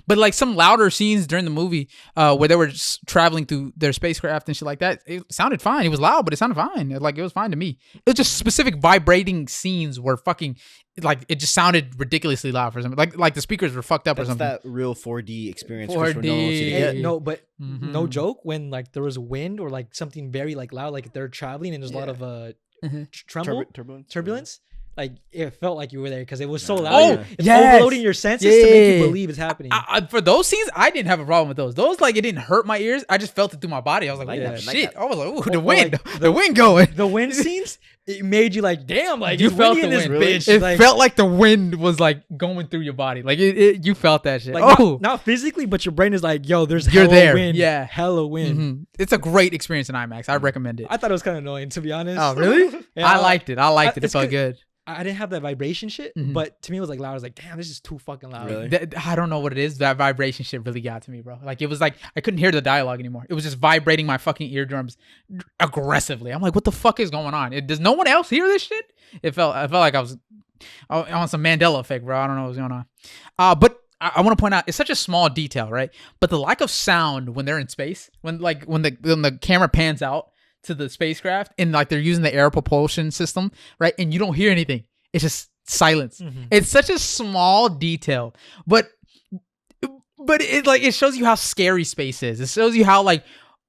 But like some louder scenes during the movie where they were just traveling through their spacecraft and shit like that, it sounded fine. It was loud, but it sounded fine. Like it was fine to me. It was just specific vibrating scenes where fucking like it just sounded ridiculously loud for something. Like the speakers were fucked up or That's something. that real 4D experience. 4D. Christopher Nolan wants you to Hey, get. no, but Mhm. no joke. When like there was wind or like something very like loud, like they're traveling and there's a lot of Mhm. turbulence. Like it felt like you were there because it was so loud. Oh, It's yes. overloading your senses to make you believe it's happening. For those scenes, I didn't have a problem with those. Those like it didn't hurt my ears. I just felt it through my body. I was like, Like "Oh that, like shit!" that. I was like, "Ooh, the Or wind, like the wind going." The wind scenes, it made you like, damn, like You it's felt windy in the this wind. Really? bitch. It like, felt like the wind was like going through your body. Like you felt that shit. like Oh, not physically, but your brain is like, yo, there's You're hella there. wind. Yeah. Hella wind. mhm. It's a great experience in IMAX. I recommend it. I thought it was kind of annoying, to be honest. Oh, really? Yeah, I liked it. It. It it's felt good. I didn't have that vibration shit, Mhm. but to me it was like loud. I was like, damn, this is too fucking loud. Really? I don't know what it is. That vibration shit really got to me, bro. Like it was like I couldn't hear the dialogue anymore. It was just vibrating my fucking eardrums aggressively. I'm like, what the fuck is going on? Does no one else hear this shit? I felt like I was on some Mandela effect, bro. I don't know what's going on. But I want to point out it's such a small detail, right? But the lack of sound when they're in space, when the camera pans out to the spacecraft and like they're using the air propulsion system, right? And you don't hear anything. It's just silence. Mhm. It's such a small detail, but it shows you how scary space is. It shows you how like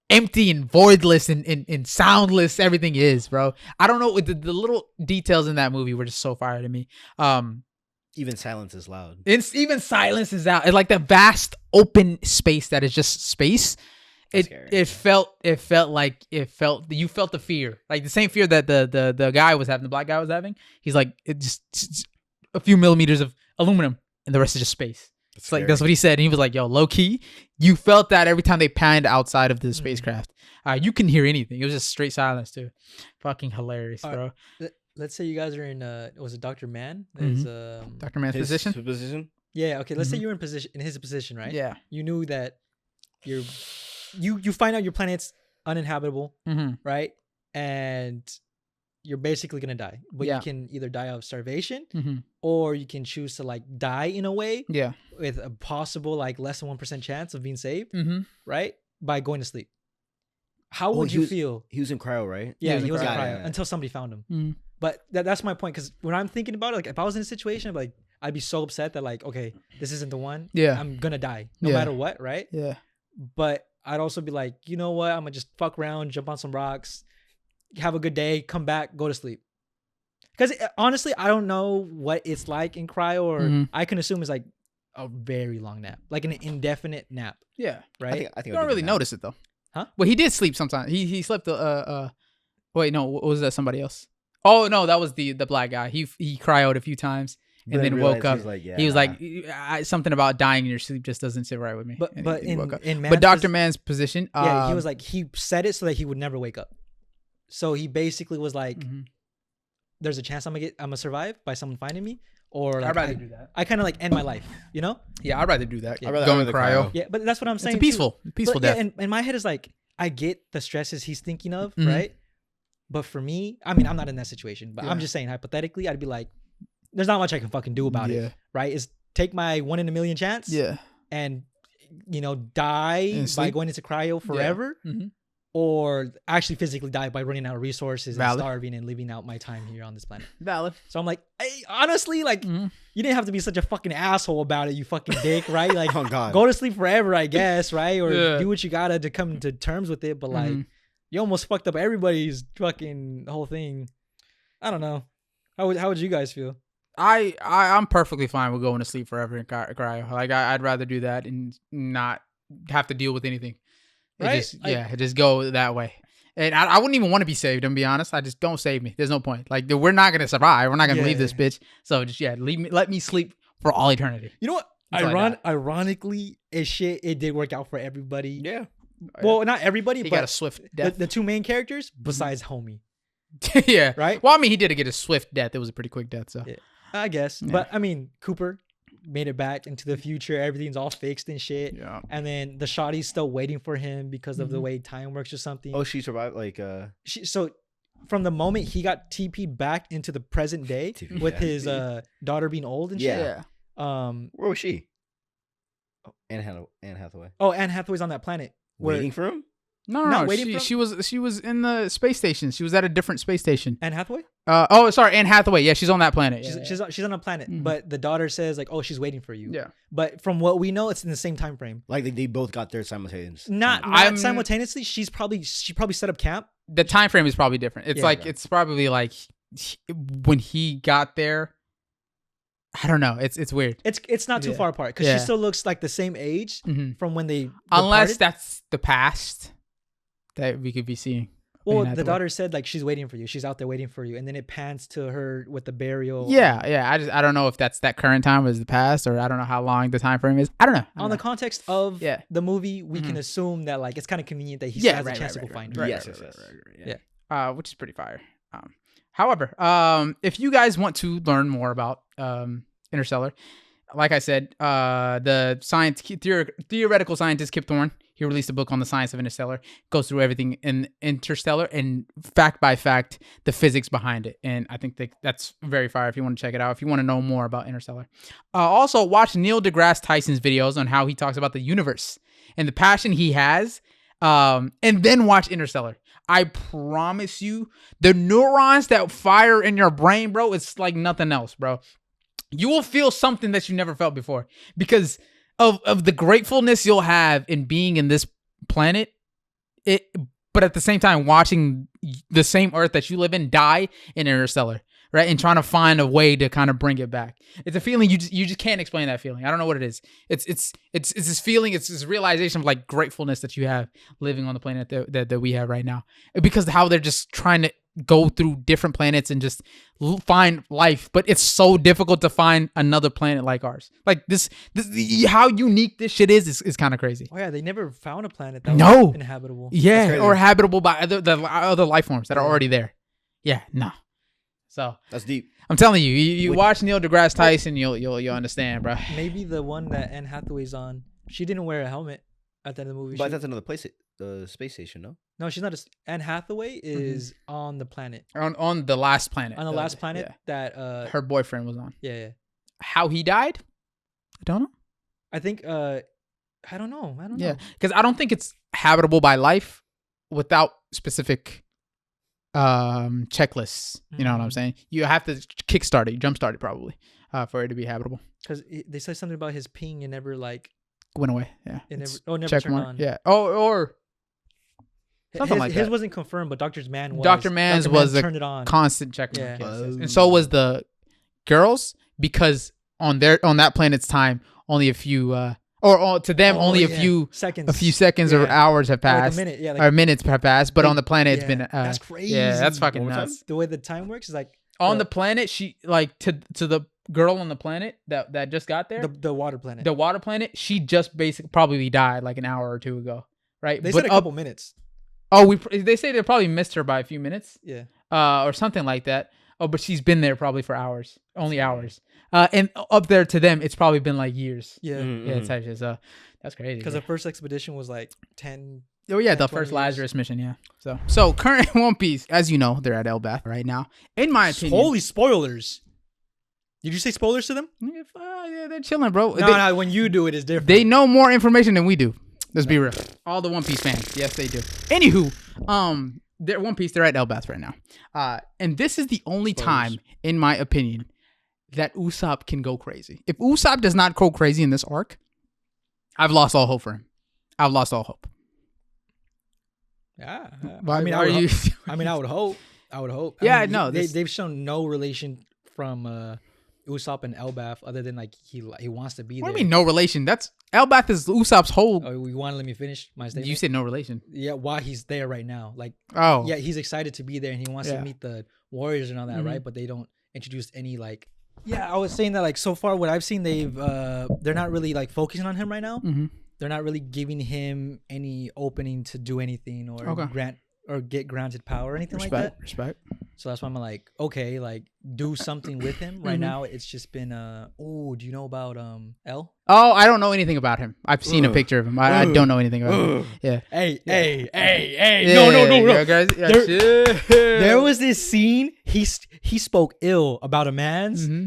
empty and voidless and soundless everything is, bro. I don't know, the little details in that movie were just so fire to me. Even silence is loud. Even silence is out. It's like the vast open space that is just space. That's scary. You felt the fear, like the same fear that the guy was having, the black guy was having. He's like, it just a few millimeters of aluminum and the rest is just space. It's like that's what he said, and he was like, "Yo, low key, you felt that every time they panned outside of the spacecraft. You couldn't hear anything. It was just straight silence too. Fucking hilarious, bro." Let's say you guys are in was it Dr. Mann? Mhm. There's Dr. Man's His position. position? yeah, okay. Let's say Mhm. you're in his position, right? Yeah. You knew that you find out your planet's uninhabitable, Mm-hmm. right? And you're basically gonna die. But Yeah. you can either die of starvation Mm-hmm. or you can choose to like die in a way Yeah. with a possible like less than 1% chance of being saved, Mm-hmm. right? By going to sleep. How Oh, would he you was- feel? He was in cryo, right? Yeah, was he in was in cryo. cryo Yeah, yeah. until somebody found him. Mm-hmm. But that's my point, because when I'm thinking about it, like if I was in a situation, like I'd be so upset that like, okay, this isn't the one. Yeah. I'm gonna die no Yeah. matter what, right? Yeah. But I'd also be like, you know what? I'm gonna just fuck around, jump on some rocks, have a good day, come back, go to sleep. Because honestly, I don't know what it's like in cryo, or Mhm. I can assume it's like a very long nap, like an indefinite nap, Yeah. right? I think You I'd don't do really that. notice it though. Huh? Well, he did sleep sometimes. He slept. Wait, no. Was that somebody else? Oh no, that was the black guy. He cryoed a few times and But then realized woke up. He was like, yeah, He was nah. like, something about dying in your sleep just doesn't sit right with me. But And but he woke up. in But Man's Dr. Man's position. yeah, he was like, he said it so that he would never wake up. So he basically was like, Mhm. there's a chance I'm gonna survive by someone finding me, or like, I'd rather do that. I kind of like end my life, you know? Yeah, I'd rather do that. I'd rather Go in the cryo. Yeah, but that's what I'm It's saying. a too. peaceful But, death. Yeah, and my head is like, I get the stresses he's thinking of, Mhm. right? But for me, I mean, I'm not in that situation, but I'm Yeah. just saying hypothetically, I'd be like, there's not much I can fucking do about Yeah. it, right? Is take my 1 in a million chance Yeah. and die And by sleep? going into cryo forever, Mhm. or actually physically die by running out of resources Valid. and starving and living out my time here on this planet. Valid. So I'm like, honestly, like, you didn't have to be such a fucking asshole about it, you fucking dick, right? Like, Oh, God. go to sleep forever, I guess, right? Or Yeah. do what you gotta to come to terms with it. But like, you almost fucked up everybody's fucking whole thing. I don't know. How would you guys feel? I'm perfectly fine with going to sleep forever and cry. Like I'd rather do that and not have to deal with anything. Right? Just go that way. And I wouldn't even want to be saved. I'm be honest. I just don't save me. There's no point. Like we're not gonna survive. We're not gonna leave this bitch. So just let me sleep for all eternity. You know what? Ironically, it did work out for everybody. Yeah. Well, not everybody, He but got a swift death. the two main characters besides Homie. Yeah. Right? Well, I mean, he did get a swift death. It was a pretty quick death. So Yeah. I guess. Yeah. But I mean, Cooper made it back into the future. Everything's all fixed and shit. yeah. And then the shawty's still waiting for him because of the way time works or something. Oh, she survived. Like, So from the moment he got TP'd back into the present day TP'd with back. his daughter being old and Yeah. shit. where was she? Anne Hathaway. Oh, Anne Hathaway's on that planet. Waiting for him? No. waiting She was in the space station. She was at a different space station. Anne Hathaway? Sorry, Anne Hathaway. Yeah, she's on that planet. She's on a planet, Mhm. but the daughter says like, "Oh, she's waiting for you." Yeah. But from what we know, it's in the same time frame. Like they both got there simultaneously. Not simultaneously. She probably set up camp. The time frame is probably different. It's Yeah. like it's probably like when he got there. I don't know. It's weird. It's not too Yeah. far apart because Yeah. she still looks like the same age Mhm. from when they Unless departed. that's the past that we could be seeing. Well, Anne the Hathaway. daughter said like she's waiting for you. She's out there waiting for you, and then it pans to her with the burial. Yeah. I don't know if that's that current time or is the past, or I don't know how long the time frame is. I don't know. On the context of Yeah. the movie, we can assume that like it's kind of convenient that he still has a chance to go find her. Yes. Which is pretty fire. However, if you guys want to learn more about Interstellar, like I said, the theoretical scientist Kip Thorne, he released a book on the science of Interstellar, goes through everything in Interstellar and fact by fact the physics behind it, and I think that's very fire if you want to check it out, if you want to know more about Interstellar. Also, watch Neil deGrasse Tyson's videos on how he talks about the universe and the passion he has, and then watch Interstellar. I promise you, the neurons that fire in your brain, bro, it's like nothing else, bro. You will feel something that you never felt before because of the gratefulness you'll have in being in this planet. But at the same time, watching the same Earth that you live in die in Interstellar, right? And trying to find a way to kind of bring it back. It's a feeling you just can't explain that feeling. I don't know what it is. It's this feeling. It's this realization of like gratefulness that you have living on the planet that we have right now, because how they're just trying to go through different planets and just find life, but it's so difficult to find another planet like ours. Like this how unique this shit is kind of crazy. Oh yeah, they never found a planet that No. was inhabitable. Yeah, or habitable by other life forms that are already there. Yeah, no. So That's deep. I'm telling you, you watch Neil deGrasse Tyson, you'll understand, bro. Maybe the one that Anne Hathaway's on, she didn't wear a helmet at the end of the movie. But that's another place, the space station, no? No, she's not. Anne Hathaway is on the planet. On the last planet. On the last planet yeah. that her boyfriend was on. yeah. How he died? I don't know. I think I don't know. Yeah, because I don't think it's habitable by life without specific checklists. You know what I'm saying? You have to kickstart it, jumpstart it probably for it to be habitable. Because they said something about his ping and never like Went away. Yeah. it It's never check turned mark. on. Yeah. Oh, or something like his that. wasn't confirmed, but Dr. Man's was. Dr. Man's was a turned it on. constant check mark. Yeah. Yes. And so was the girls, because on that planet's time, only a few or to them only a few seconds or hours have Like a passed. minute, yeah. Or minutes have passed, but on the planet it's been that's crazy. Yeah, that's fucking One more time? nuts. The way the time works is like On the planet, she like to the girl on the planet that just got there, the water planet. the water planet. She just basically probably died like an hour or two ago, right? They But said a couple minutes. they say they probably missed her by a few minutes, Yeah. or something like that. Oh, but she's been there probably for hours, only hours. And up there to them, it's probably been like years. Yeah. Mm-hmm. Yeah, it's actually so that's crazy. Because Yeah. the first expedition was like 10. Oh yeah, the 20 first years. Lazarus mission. Yeah. So current One Piece, as you know, they're at Elbath right now. In my opinion, Holy spoilers. Did you say spoilers to them? yeah, they're chilling, bro. No, when you do it, it's different. They know more information than we do. Let's be real. All the One Piece fans, yes, they do. Anywho, they're One Piece. They're at Elbaf right now, and this is the only time, in my opinion, that Usopp can go crazy. If Usopp does not go crazy in this arc, I've lost all hope for him. I've lost all hope. Yeah. Why, I mean, why are you? I would hope. I would hope. Yeah, I mean, no, they've shown no relation from Usopp and Elbaf other than like he wants to be What there. do you mean no relation? That's Elbaf is Usopp's whole. Oh, you want to let me finish my statement? You said no relation. Yeah, why he's there right now. Like, Oh, yeah, he's excited to be there and he wants to meet the warriors and all that, Mhm. right? But they don't introduce any like. Yeah, I was saying that like so far what I've seen, they're not really like focusing on him right now. Mm-hmm. They're not really giving him any opening to do anything or get granted power or anything like that. Respect. So that's why I'm like, okay, like do something with him. Right now, it's just been do you know about L? Oh, I don't know anything about him. I've seen a picture of him. I don't know anything about him. Yeah. Hey, Yeah, no. guys. There was this scene. He spoke ill about a man's. Mm-hmm.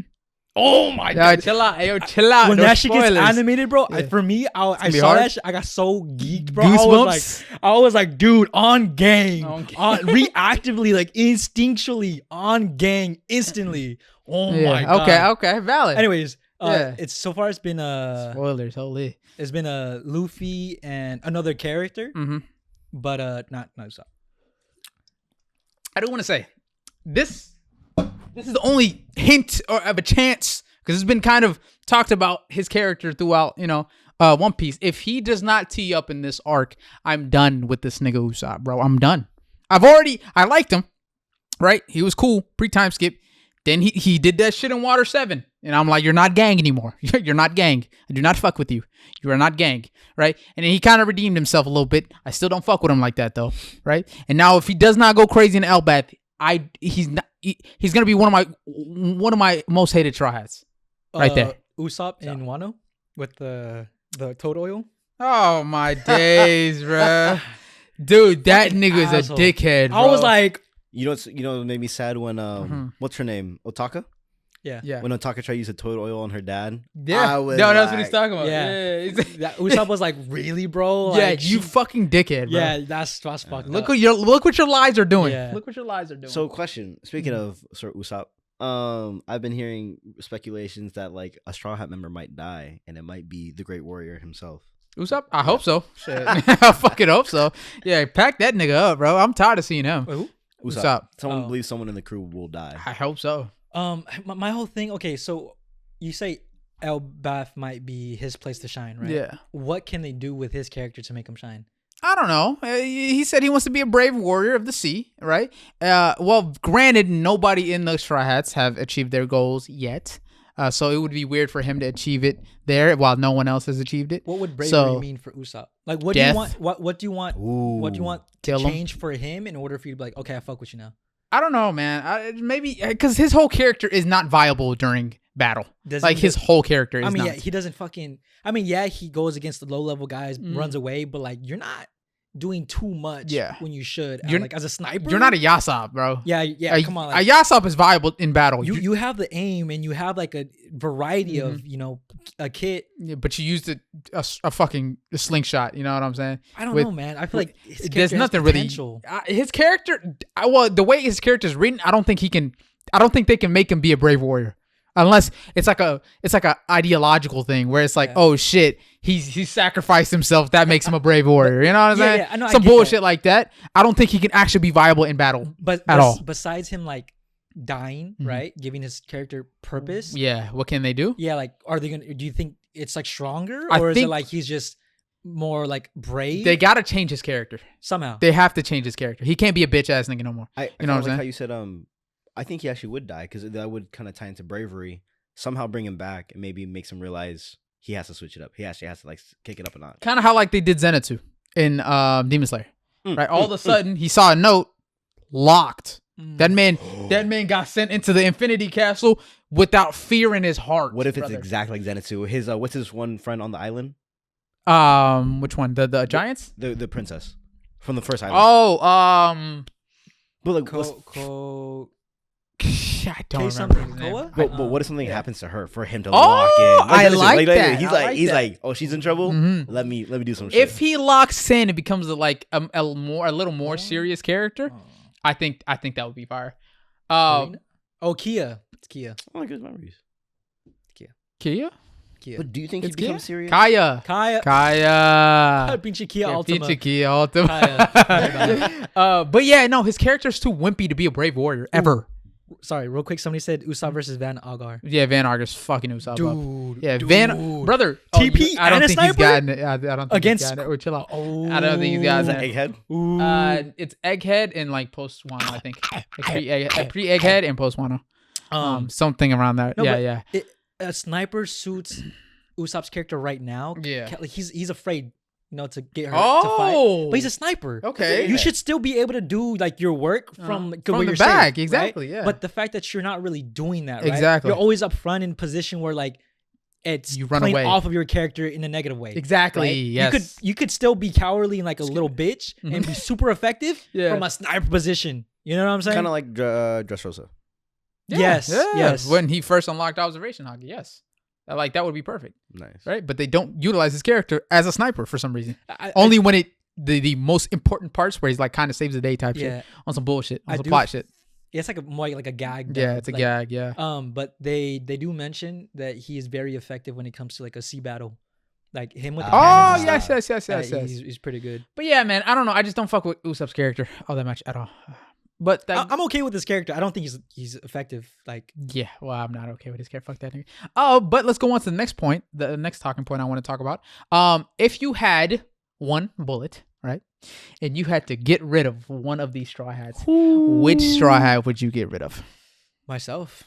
Oh my god! Chill out. Ayo, chill out. When No that shit gets spoilers. animated, bro, Yeah. for me, I be saw hard. that shit. I got so geeked, bro. Goosebumps. I was like, dude, on gang, On gang. reactively, like instinctually, on gang, instantly. Oh my god. Okay. Valid. Anyways, Yeah. it's so far it's been Spoilers. Holy. it's been a Luffy and another character, Mm-hmm. but not Usopp. I do want to say this is the only hint or of a chance, because it's been kind of talked about his character throughout, One Piece. If he does not tee up in this arc, I'm done with this nigga Usopp, bro. I'm done. I liked him, right? He was cool pre-time skip. Then he did that shit in Water 7. And I'm like, you're not gang anymore. You're not gang. I do not fuck with you. You are not gang, right? And then he kind of redeemed himself a little bit. I still don't fuck with him like that though, right? And now if he does not go crazy in Elbaf, he's gonna be one of my most hated Straw Hats, right there. Usopp and Wano with the toad oil. Oh my days, bro. Dude, that Fucking nigga is a asshole. dickhead, bro. I was like, You know what made me sad when what's her name? Otaka? yeah. When Otaka tried to use the toad oil on her dad. Yeah. I was No, that's what like- he's talking about. Yeah. Yeah. that Usopp was like, really, bro? Yeah, Like, you fucking dickhead, bro. yeah, that's fucked Look up. what your lies are doing. Yeah. Look what your lies are doing. So, question. Speaking of Sir Usopp, I've been hearing speculations that like a Straw Hat member might die, and it might be the Great Warrior himself. Usopp? I hope so. Shit. I fucking hope so. Yeah, pack that nigga up, bro. I'm tired of seeing him. Wait, who? Usopp. Someone Oh. believes someone in the crew will die. I hope so. My whole thing. Okay, so you say Elbaf might be his place to shine, right? Yeah. What can they do with his character to make him shine? I don't know. He said he wants to be a brave warrior of the sea, right? Well, granted, nobody in those Straw Hats have achieved their goals yet. So it would be weird for him to achieve it there while no one else has achieved it. What would bravery So, mean for Usopp? Like, what death. do you want? What do you want? What do you want to Kill him. change for him in order for you to be like, okay, I fuck with you now? I don't know, man. Maybe because his whole character is not viable during battle. Doesn't Like he- his whole character is I mean, not. yeah, he doesn't fucking. I mean, yeah, he goes against the low level guys, runs away, but like, you're not doing too much. Yeah. When you should. You're- Like as a sniper. You're not a Yasop, bro. Yeah, yeah. Come on. Like, a Yasop is viable in battle. you have the aim and you have like a variety of a kit. Yeah, but you used a fucking slingshot. You know what I'm saying? I don't With- know, man. I feel like his There's character has nothing really. potential. His character, well, the way his character is written, I don't think they can make him be a brave warrior, unless it's like a ideological thing where it's like, Yeah. oh shit, he sacrificed himself, that makes him a brave warrior. You know what I'm Yeah, saying? yeah, I know, I Some get bullshit that. like that. I don't think he can actually be viable in battle. But at all. besides him like dying, right, giving his character purpose. Yeah, what can they do? Yeah, like are they gonna? Do you think it's like stronger, I or is it think- like he's just more like brave? They gotta change his character. somehow. They have to change his character. He can't be a bitch ass nigga no more. I You know kinda what I'm like saying? how you said I think he actually would die because that would kind of tie into bravery. Somehow bring him back and maybe makes him realize he has to switch it up. He actually has to like kick it up a notch. Kind of how like they did Zenitsu in Demon Slayer. Mm, Right? All of a sudden he saw a note, locked. Mm. That man got sent into the Infinity Castle without fear in his heart. What if it's brother. exactly like Zenitsu? His what's his one friend on the island? Which one? The Giants? The princess from the first island. Oh, but like, what's- I don't Case remember. something, his name. Koa? But what if something happens to her for him to Oh, lock in? I listen, like that. He's I like, like he's that. like, oh, she's in trouble. Mhm. Let me do some shit. If he locks in, it becomes a little more serious character. I think that would be fire. Karina? Oh, Kia. It's Kia. Oh, good memories. Kia? Kia. But do you think It's he becomes Kia? serious? Kaya. Kaya. Pinche Kia Ultima. Pinche Kia Ultima. Kaya. But yeah, no, his character's too wimpy to be a brave warrior ever. Sorry, real quick. Somebody said Usopp versus Van Agar. Yeah, Van Arger's fucking Usopp up. Dude. Yeah, dude. brother. TP I don't and a think he's sniper? gotten it. I don't think Against- he's gotten it. Or chill out. Oh. I don't think he's gotten Is that it. Egghead? Ooh. It's Egghead and like post Wano, I think. Pre Egghead and post Wano. Something around that. No, Yeah. but a sniper suits Usopp's character right now. Yeah. Like he's afraid, to get her to fight. But he's a sniper. Okay. You should still be able to do like your work from where the you're back, safe, exactly, right? yeah. But the fact that you're not really doing that, right? Exactly. You're always up front in position where like it's You run playing away. off of your character in a negative way. Exactly. Right? Yes. You could still be cowardly and like a little bitch and be super effective Yeah. from a sniper position. You know what I'm saying? Kind of like Dressrosa. Yes. Yes. When he first unlocked observation hockey, yes. Like that would be perfect, Nice. right? But they don't utilize his character as a sniper for some reason. I- Only when the most important parts where he's like kind of saves the day type Yeah. shit on some bullshit, on I some do plot shit. It's like more like a gag. Yeah, though. it's a Like, gag. Yeah. But they do mention that he is very effective when it comes to like a sea battle, like him with the Oh cannons and yes, stuff. yes. He's pretty good. But yeah, man, I don't know. I just don't fuck with Usopp's character all that much at all. But that, I'm okay with this character. I don't think he's effective. Like yeah, well, I'm not okay with his character. Fuck that nigga. Oh, but let's go on to the next point. The next talking point I want to talk about. If you had one bullet, right, and you had to get rid of one of these straw hats, which straw hat would you get rid of? myself,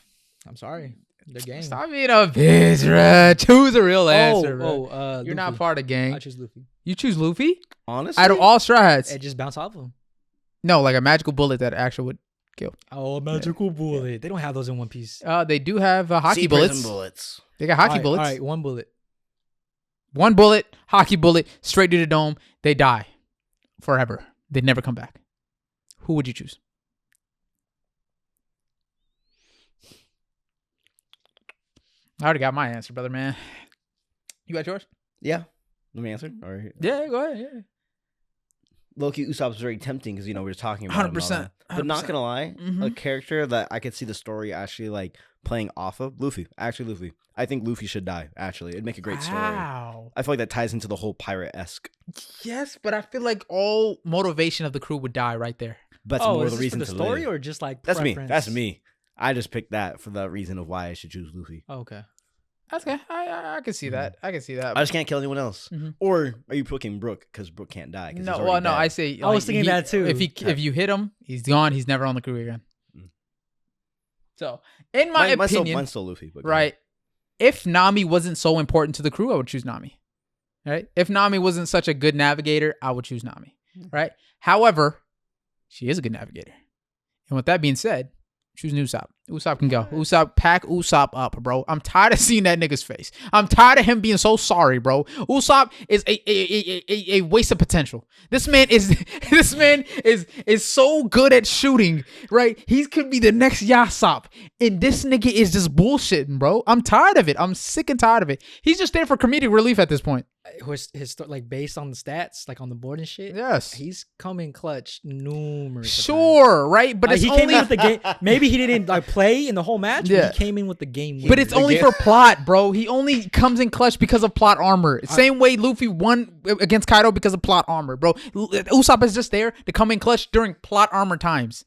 I'm sorry, the gang. Stop being a bitch, bro. Choose a real answer, bro. You're Luffy. not part of the I gang. choose Luffy. You choose Luffy Honestly, out of all straw hats. It just bounce off him. No, like a magical bullet that actually would kill. Oh, a magical bullet. They don't have those in One Piece. They do have hockey Sea bullets. prison bullets. They got hockey All right, bullets. All right, one bullet. One bullet, hockey bullet, straight to the dome. They die forever. They never come back. Who would you choose? I already got my answer, brother, man. You got yours? Yeah. Let me answer. Or Yeah, go ahead. Yeah. Low-key, Usopp's very tempting because we were talking about him and all 100%, that. But not 100%. gonna lie, Mhm. a character that I could see the story actually like playing off of Luffy. Actually, Luffy. I think Luffy should die. Actually, it'd make a great story. Wow. I feel like that ties into the whole pirate-esque. Yes, but I feel like all motivation of the crew would die right there. That's Oh, more is the this reason for the to story live. or just like That's me. preference? That's me. I just picked that for the reason of why I should choose Luffy. Oh, okay. That's okay. I can see that. I can see that. I just can't kill anyone else. Mhm. Or are you picking Brooke because Brooke can't die? 'cause he's No, already well, no. dead. I say I was thinking that too. If you hit him, he's gone. He's never on the crew again. Mm. So, in my Mine's opinion, still Luffy, but right? If Nami wasn't so important to the crew, I would choose Nami. Right? If Nami wasn't such a good navigator, I would choose Nami. Right? However, she is a good navigator. And with that being said, choose Usopp. Usopp can go. Usopp, pack Usopp up, bro. I'm tired of seeing that nigga's face. I'm tired of him being so sorry, bro. Usopp is a waste of potential. This man is so good at shooting, right? He could be the next Usopp, and this nigga is just bullshitting, bro. I'm tired of it. I'm sick and tired of it. He's just there for comedic relief at this point. His like based on the stats, like on the board and shit. Yes. He's come in clutch numerous. times. Sure, right? But Like, it's he only came in with the game. Maybe he didn't like play in the whole match. Yeah. But he came in with the game. But it's only game- for plot, bro. He only comes in clutch because of plot armor. Same way Luffy won against Kaido because of plot armor, bro. Usopp is just there to come in clutch during plot armor times.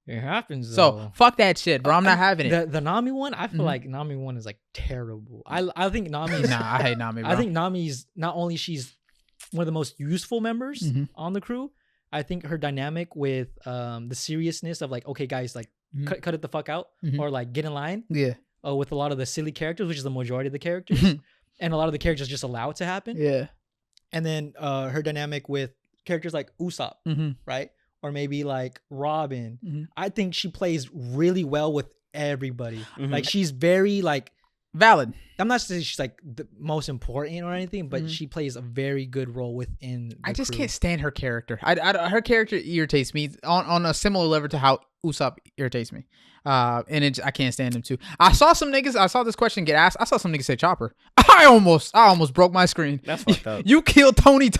it happens. So Though. fuck that shit, bro. I'm not having it. The Nami one, I feel Mhm. like Nami one is like terrible. I think Nami's. Nah, I hate Nami, bro. I think Nami's not only she's one of the most useful members Mhm. on the crew. I think her dynamic with the seriousness of like, okay, guys, like Mhm. cut it the fuck out, Mhm. or like get in line. Yeah, With a lot of the silly characters, which is the majority of the characters, and a lot of the characters just allow it to happen. yeah. And then her dynamic with characters like Usopp, Mm-hmm. right? Or maybe like Robin. Mhm. I think she plays really well with everybody. Mhm. Like she's very like, Valid. I'm not saying she's like the most important or anything, but Mhm. she plays a very good role within. The I just crew. can't stand her character. Her character irritates me on a similar level to how Usopp irritates me. And I can't stand him too. I saw this question get asked. I saw some niggas say Chopper. I almost broke my screen. That's fucked up. You killed Tony.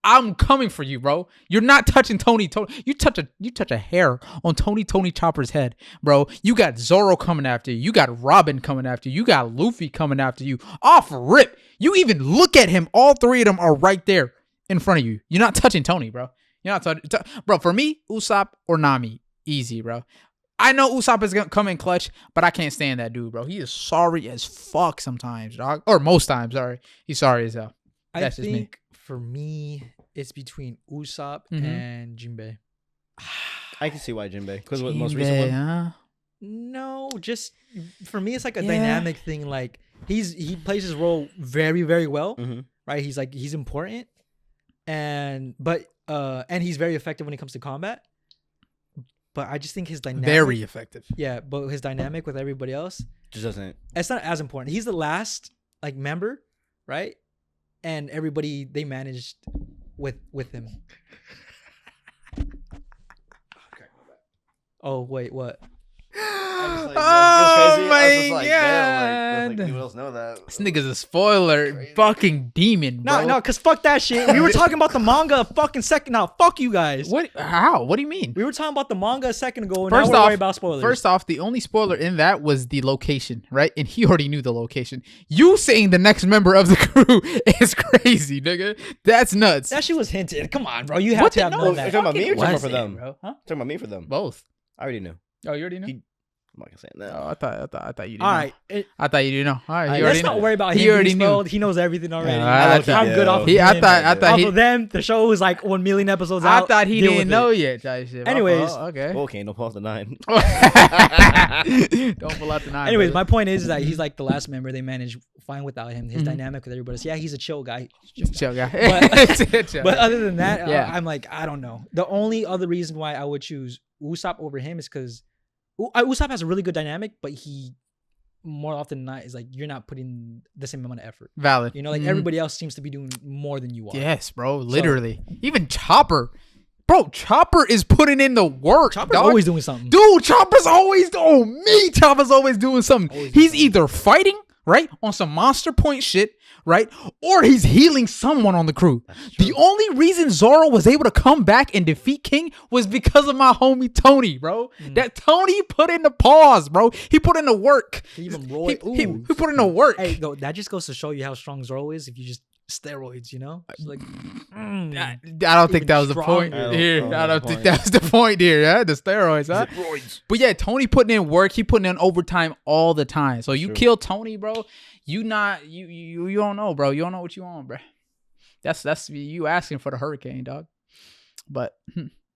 I'm coming for you, bro. You're not touching Tony. You touch a hair on Tony Chopper's head, bro. You got Zoro coming after you. You got Robin coming after you. You got Luffy coming after you. Off rip. You even look at him. All three of them are right there in front of you. You're not touching Tony, bro. You're not touching, bro. For me, Usopp or Nami, easy, bro. I know Usopp is gonna come in clutch, but I can't stand that dude, bro. He is sorry as fuck sometimes, dog. Or most times, sorry. He's sorry as hell. That's just me. For me, it's between Usopp Mhm. and Jinbei. I can see why Jinbei. Because what the most recent one? Huh? No, just for me, it's like a dynamic thing. Like he plays his role very, very well, Mm-hmm. right? He's important, and he's very effective when it comes to combat. But I just think his dynamic, Very effective. yeah. But his dynamic with everybody else, Just doesn't. it's not as important. He's the last like member, right? And everybody they managed with him. Oh wait, what? Oh my god! People else know that. This nigga's a spoiler, fucking demon, bro. No, cause fuck that shit. We were talking about the manga a fucking second. Now, fuck you guys. What? How? What do you mean? We were talking about the manga a second ago, and First now we're off, worried about spoilers. First off, the only spoiler in that was the location, right? And he already knew the location. You saying the next member of the crew is crazy, nigga. That's nuts. that shit was hinted. Come on, bro. You have What to the- have no, known You're that. talking about me or talking about Was for it, them? bro? Huh? Talking about me for them. Both. I already knew. Oh, you already knew? I'm not gonna say that. Oh, I thought you didn't. All know. right, I thought you didn't know. All right, he let's already not knew. worry about him. He already being knew. spoiled. He knows everything already. Yeah, I'm good off. He, I him. thought he, Off of them, the show was like 1 million episodes I out. thought he Deal didn't with know it. yet. Type shit. Anyways. Okay. Okay, no pause the 9. Don't pull out the 9. Anyways, brother. my point is that he's like the last member they managed fine without him. His dynamic with everybody. So yeah, he's a chill guy. chill guy. But, but other than that, Yeah. I'm like, I don't know. The only other reason why I would choose Usopp over him is because Usopp has a really good dynamic, but he more often than not is like you're not putting the same amount of effort. Valid. You know, like Mhm. everybody else seems to be doing more than you are. Yes, bro. Literally. Even Chopper. Bro, Chopper is putting in the work. Chopper's dog. always doing something. Dude, Chopper's always Chopper's always doing something. Always He's doing either fighting, right, on some Monster Point shit, right, or he's healing someone on the crew. The only reason Zoro was able to come back and defeat King was because of my homie Tony, bro. That Tony put in the pause, bro. He put in the work. Even Roy. He Ooh. put in the work. Hey, though, that just goes to show you how strong Zoro is if you just steroids, you know? It's like, I don't think Even that was the point stronger. here. I don't think that was the point here. Yeah, the steroids, huh? But yeah, Tony putting in work. He putting in overtime all the time. So you kill Tony, bro. You don't know, bro. You don't know what you want, bro. That's you asking for the hurricane, dog. But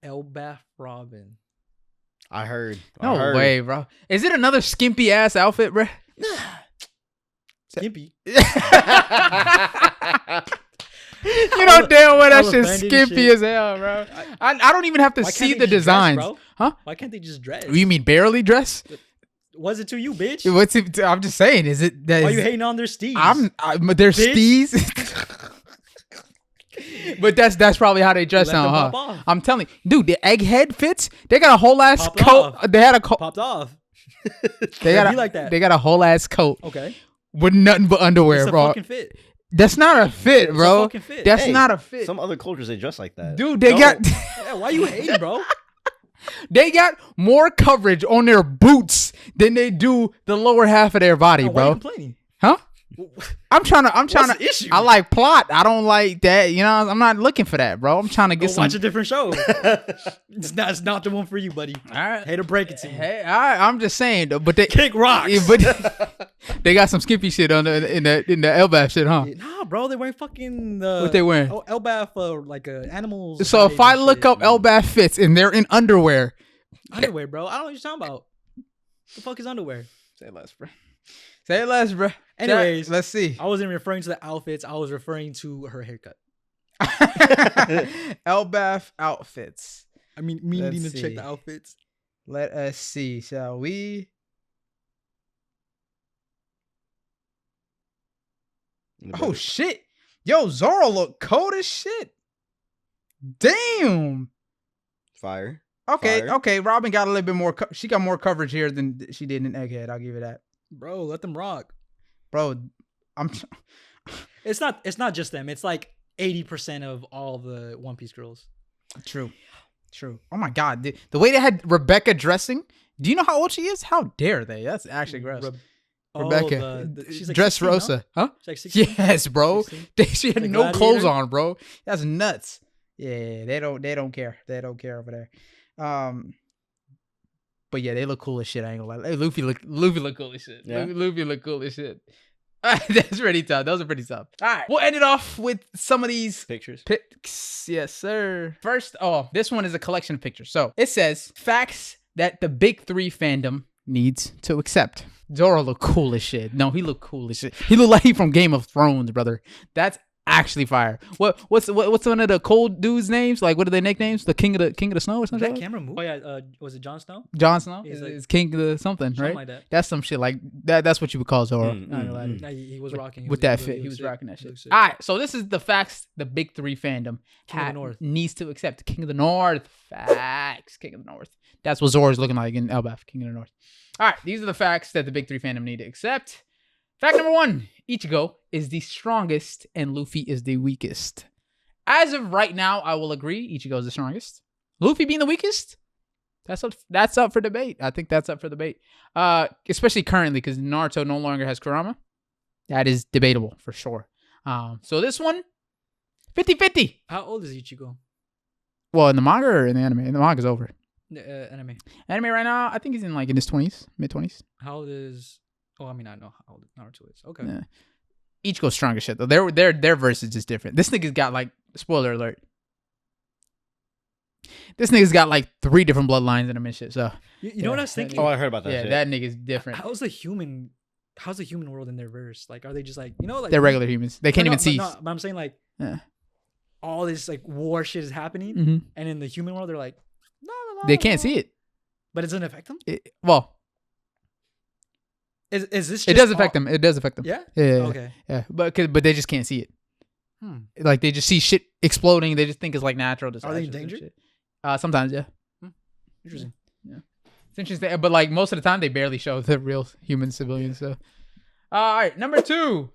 Elbaf Robin. I heard. no way, bro. Is it another skimpy ass outfit, bro? Skimpy. You know damn well that all shit's offended and skimpy shit. as hell, bro. I don't even have to Why can't see they the just dress, designs, bro? huh? Why can't they just dress? You mean barely dress? Was it to you, bitch? What's it? I'm just saying. Is it that? Why is- you hating on their steeds? There's Bitch. steez. But that's probably how they dress Let now, them huh? pop off. I'm telling you, dude, the egghead fits. They got a whole ass Popped coat. off. They had a coat. Popped off. They Yeah, got be like that. They got a whole ass coat Okay. with nothing but underwear, It's a bro. fucking fit. That's not a fit, It's a bro. fucking fit. That's Hey, not a fit, Some other cultures they dress like that. dude. They No. got Yeah, why you hating, bro? they got more coverage on their boots than they do the lower half of their body, Why you bro. complaining? Huh? I'm trying to. the issue? I like plot. I don't like that. You know, I'm not looking for that, bro. I'm trying to Go get some. watch a different show. It's not the one for you, buddy. All right. Hate to break it to you. Hey, I'm just saying, though, but they Kick rocks. yeah, but they got some skimpy shit on in the Elbaf shit, huh? Nah, bro, they wearing fucking What they wearing? Elbaf like animals. So if I and look shit. up Elbaf fits and they're in underwear, underwear, bro, I don't know what you're talking about. The fuck is underwear? say less, bro. Say less, bro. Anyways, let's see. I wasn't referring to the outfits. I was referring to her haircut. Elbaf outfits. I mean, me Let's needing to check see. the outfits. Let us see. Shall we? Oh shit! Yo, Zoro look cold as shit. Damn. Fire. Okay, Fire. okay. Robin got a little bit more. She got more coverage here than she did in Egghead. I'll give you that, Bro, let them rock. bro. I'm. It's not just them. It's like 80% of all the One Piece girls. True. Oh my God, the way they had Rebecca dressing. Do you know how old she is? How dare they? That's actually gross. Rebecca, she's like dress 16, Rosa, no? huh? She's like 16. Yes, bro. 16? She had The no clothes gladiator? on, bro. That's nuts. Yeah, they don't care. They don't care over there. But yeah, they look cool as shit. I ain't gonna lie. Hey, Luffy look cool as shit. Yeah. Luffy look cool as shit. That's pretty tough. Those are pretty tough. All right, we'll end it off with some of these Pictures. pics. Yes, sir. First, this one is a collection of pictures. So it says facts that the big three fandom needs to accept. Zoro look cool as shit. No, he look cool as shit. He look like he from Game of Thrones, brother. That's actually fire. What's one of the cold dudes' names? Like, what are their nicknames? The King of the Snow or Did something? that camera move? Oh yeah, was it Jon Snow? Jon Snow He's is, like- is King of the something, Something right? like that. That's some shit like that. That's what you would call Zoro. Mm, Not gonna lie to you. Nah, he was rocking. With that fit, really he was sick. rocking that He shit. looked sick. All right, so this is the facts the big three fandom King of the North. needs to accept. King of the North. Facts. King of the North. That's what Zoro's looking like in Elbaf, King of the North. All right, these are the facts that the big three fandom need to accept. Fact number 1, Ichigo is the strongest and Luffy is the weakest. As of right now, I will agree Ichigo is the strongest. Luffy being the weakest? That's up for debate. I think that's up for debate. Especially currently because Naruto no longer has Kurama. That is debatable for sure. So this one, 50-50. How old is Ichigo? Well, in the manga or in the anime? In the manga's over. Anime. Anime right now, I think he's in his 20s, mid-20s. How old is? Oh, I mean, I know how old Naruto is. Okay. Yeah. Ichigo's strong as shit though. Their verse is just different. This nigga's got spoiler alert. This nigga's got 3 different bloodlines in him and shit. So You know what I was thinking? Oh, I heard about that. yeah, shit. that nigga's different. How's the human world in their verse? Like, are they just like They're regular humans. They can't even see. But I'm saying Yeah. all this war shit is happening, Mhm. and in the human world they're like, no, They can't see it. but it doesn't affect them. Well, Is this? it Just does affect them. It does affect them. Yeah. Yeah. Okay. Yeah. But they just can't see it. Like they just see shit exploding. They just think it's natural disasters. Are they and endangered? shit. Sometimes, yeah. Interesting. It's interesting, but most of the time they barely show the real human civilians. So, all right, number 2,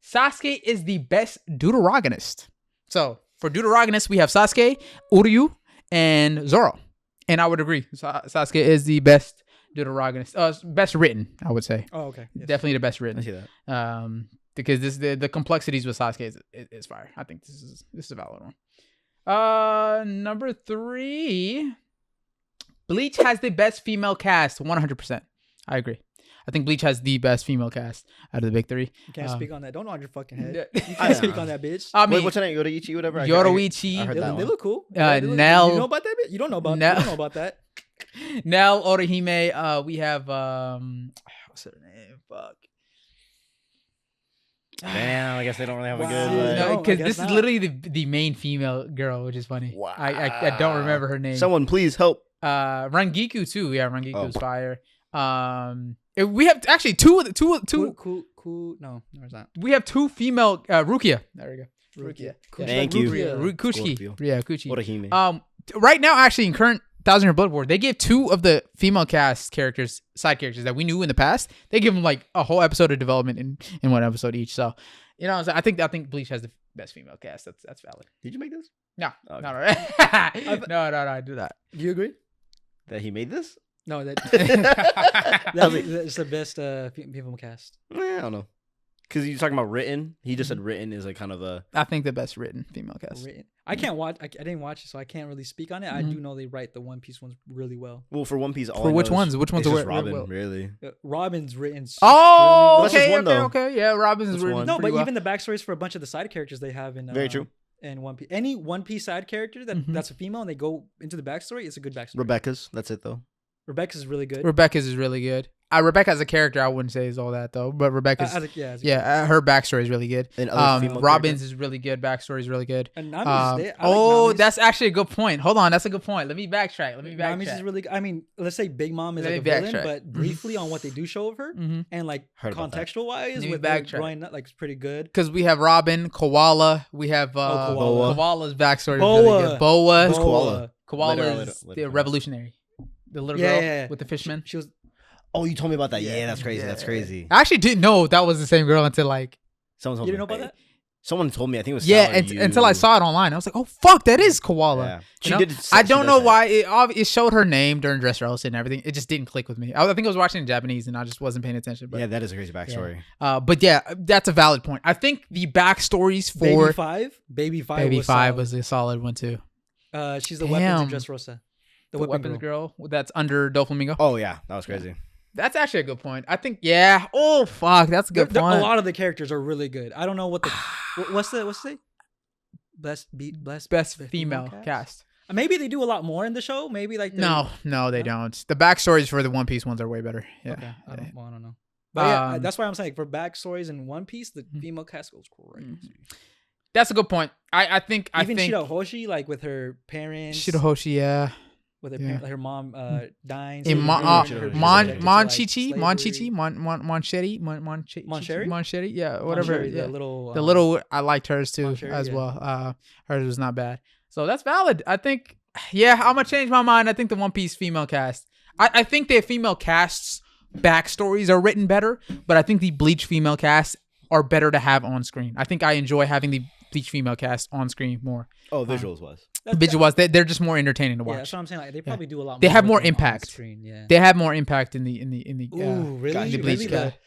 Sasuke is the best deuteragonist. So for deuteragonist, we have Sasuke, Uryu, and Zoro, and I would agree, Sasuke is the best deuteragonist. Best written, I would say. Oh, okay. Yes. Definitely the best I written. see that. Because the complexities with Sasuke is fire. I think this is a valid one. Number 3. Bleach has the best female cast, 100%. I agree. I think Bleach has the best female cast out of the big 3. You can't speak on that. Don't nod your fucking head. yeah. You can't speak on that, bitch. I mean, Wait, what's her name? Yoruichi, whatever. I Yoruichi, heard They, that they one. look cool. Nell- You know about that bit? You don't know about. Nell- You don't know about that. Nell, Orihime. We have what's her name? Fuck. Damn, I guess they don't really have a Wow. good. No, I Because guess this is not. literally the main female girl, which is funny. Wow. I don't remember her name. Someone please help. Rangiku too. Yeah, Rangiku's Oh. fire. We have actually two. Cool. No, it's not. We have 2 female Rukia. There we go. Rukia. Kuchi. Thank you. Kuchiki. Scorpio. Yeah, Kuchi. Orihime. Right now, actually, in current 1000 Year Blood War, they gave 2 of the female cast characters, side characters that we knew in the past. They give them a whole episode of development in one episode each. So, I think Bleach has the best female cast. That's valid. Did you make this? No, Okay. no, no, no, I do that. Do you agree? That he made this? No, that's the best female cast. I don't know. Because you're talking about written. He just said written is kind of a. I think the best written female cast. Written. I can't watch. I didn't watch it, so I can't really speak on it. I Mhm. do know they write the One Piece ones really well. Well, for One Piece, all For I which know is ones? Which ones it's are just where- Robin, well- really. Robin's written. Oh, That's just okay, one, though. okay. Yeah, Robin's That's written one. No, pretty but well. even the backstories for a bunch of the side characters they have in Very true. in One Piece. Any One Piece side character Mhm. that's a female and they go into the backstory, it's a good backstory. Rebecca's. That's it, though. Rebecca's really good. Rebecca's is really good. Rebecca as a character, I wouldn't say is all that though, but Rebecca's As a her backstory is really good. And other female Robin's is really good. Backstory is really good. And Nami's, I like Nami's. That's actually a good point. Hold on, that's a good point. Let me backtrack. Nami's is really good. I mean, let's say Big Mom is Let like a me villain, backtrack. but briefly on what they do show of her Mhm. and Heard about that. contextual wise Let me with her backtrack. growing up, it's pretty good. Because we have Robin, Koala. We have Koala. Koala's backstory is Boa. really good. Boa. Who's Koala? Koala's later. the revolutionary. The little Yeah, girl yeah, yeah. with the fishmen. She was. Oh, you told me about that. Yeah, that's crazy. Yeah. That's crazy. I actually didn't know that was the same girl until like Someone told You me. didn't know about that? Someone told me. I think it was yeah, Sal or until I you. saw it online. I was like, oh fuck, that is Koala. Yeah. You She know? did. I she don't does know that. why it showed her name during Dressrosa and everything. It just didn't click with me. I think I was watching in Japanese and I just wasn't paying attention. But Yeah, that is a crazy backstory. but yeah, that's a valid point. I think the backstories for Baby Five Baby was Five solid. was a solid one too. She's the weapons Damn. in Dressrosa. The whipping weapons girl that's under Doflamingo. Oh yeah, that was crazy. That's actually a good point. I think yeah. Oh fuck, that's a good A point. lot of the characters are really good. I don't know what the what's the Best female cast. Maybe they do a lot more in the show. Maybe like No, they don't. The backstories for the One Piece ones are way better. Yeah. Okay, I don't know. But yeah, that's why I'm saying for backstories in One Piece, the Mm-hmm. female cast goes crazy. That's a good point. I think Even I think Shirahoshi, like with her parents, Shirahoshi, yeah. with her yeah. parents, like her mom dying. In so Mon her- her- Monchichi, slavery. Moncheri, yeah, whatever. Moncheri, Yeah. the little I liked hers too Moncheri, as yeah. well. Hers was not bad. So that's valid. I think, yeah, I'm gonna change my mind. I think the One Piece female cast. I think the female casts backstories are written better, but I think the Bleach female casts are better to have on screen. I think I enjoy having the Bleach female cast on screen more. Oh, visuals was. Visuals, they're just more entertaining to Yeah, watch. that's what I'm saying. Like, they probably do a lot. They more have with more them on impact. Screen, yeah. They have more impact in the Ooh, really? the Bleach Really? guy.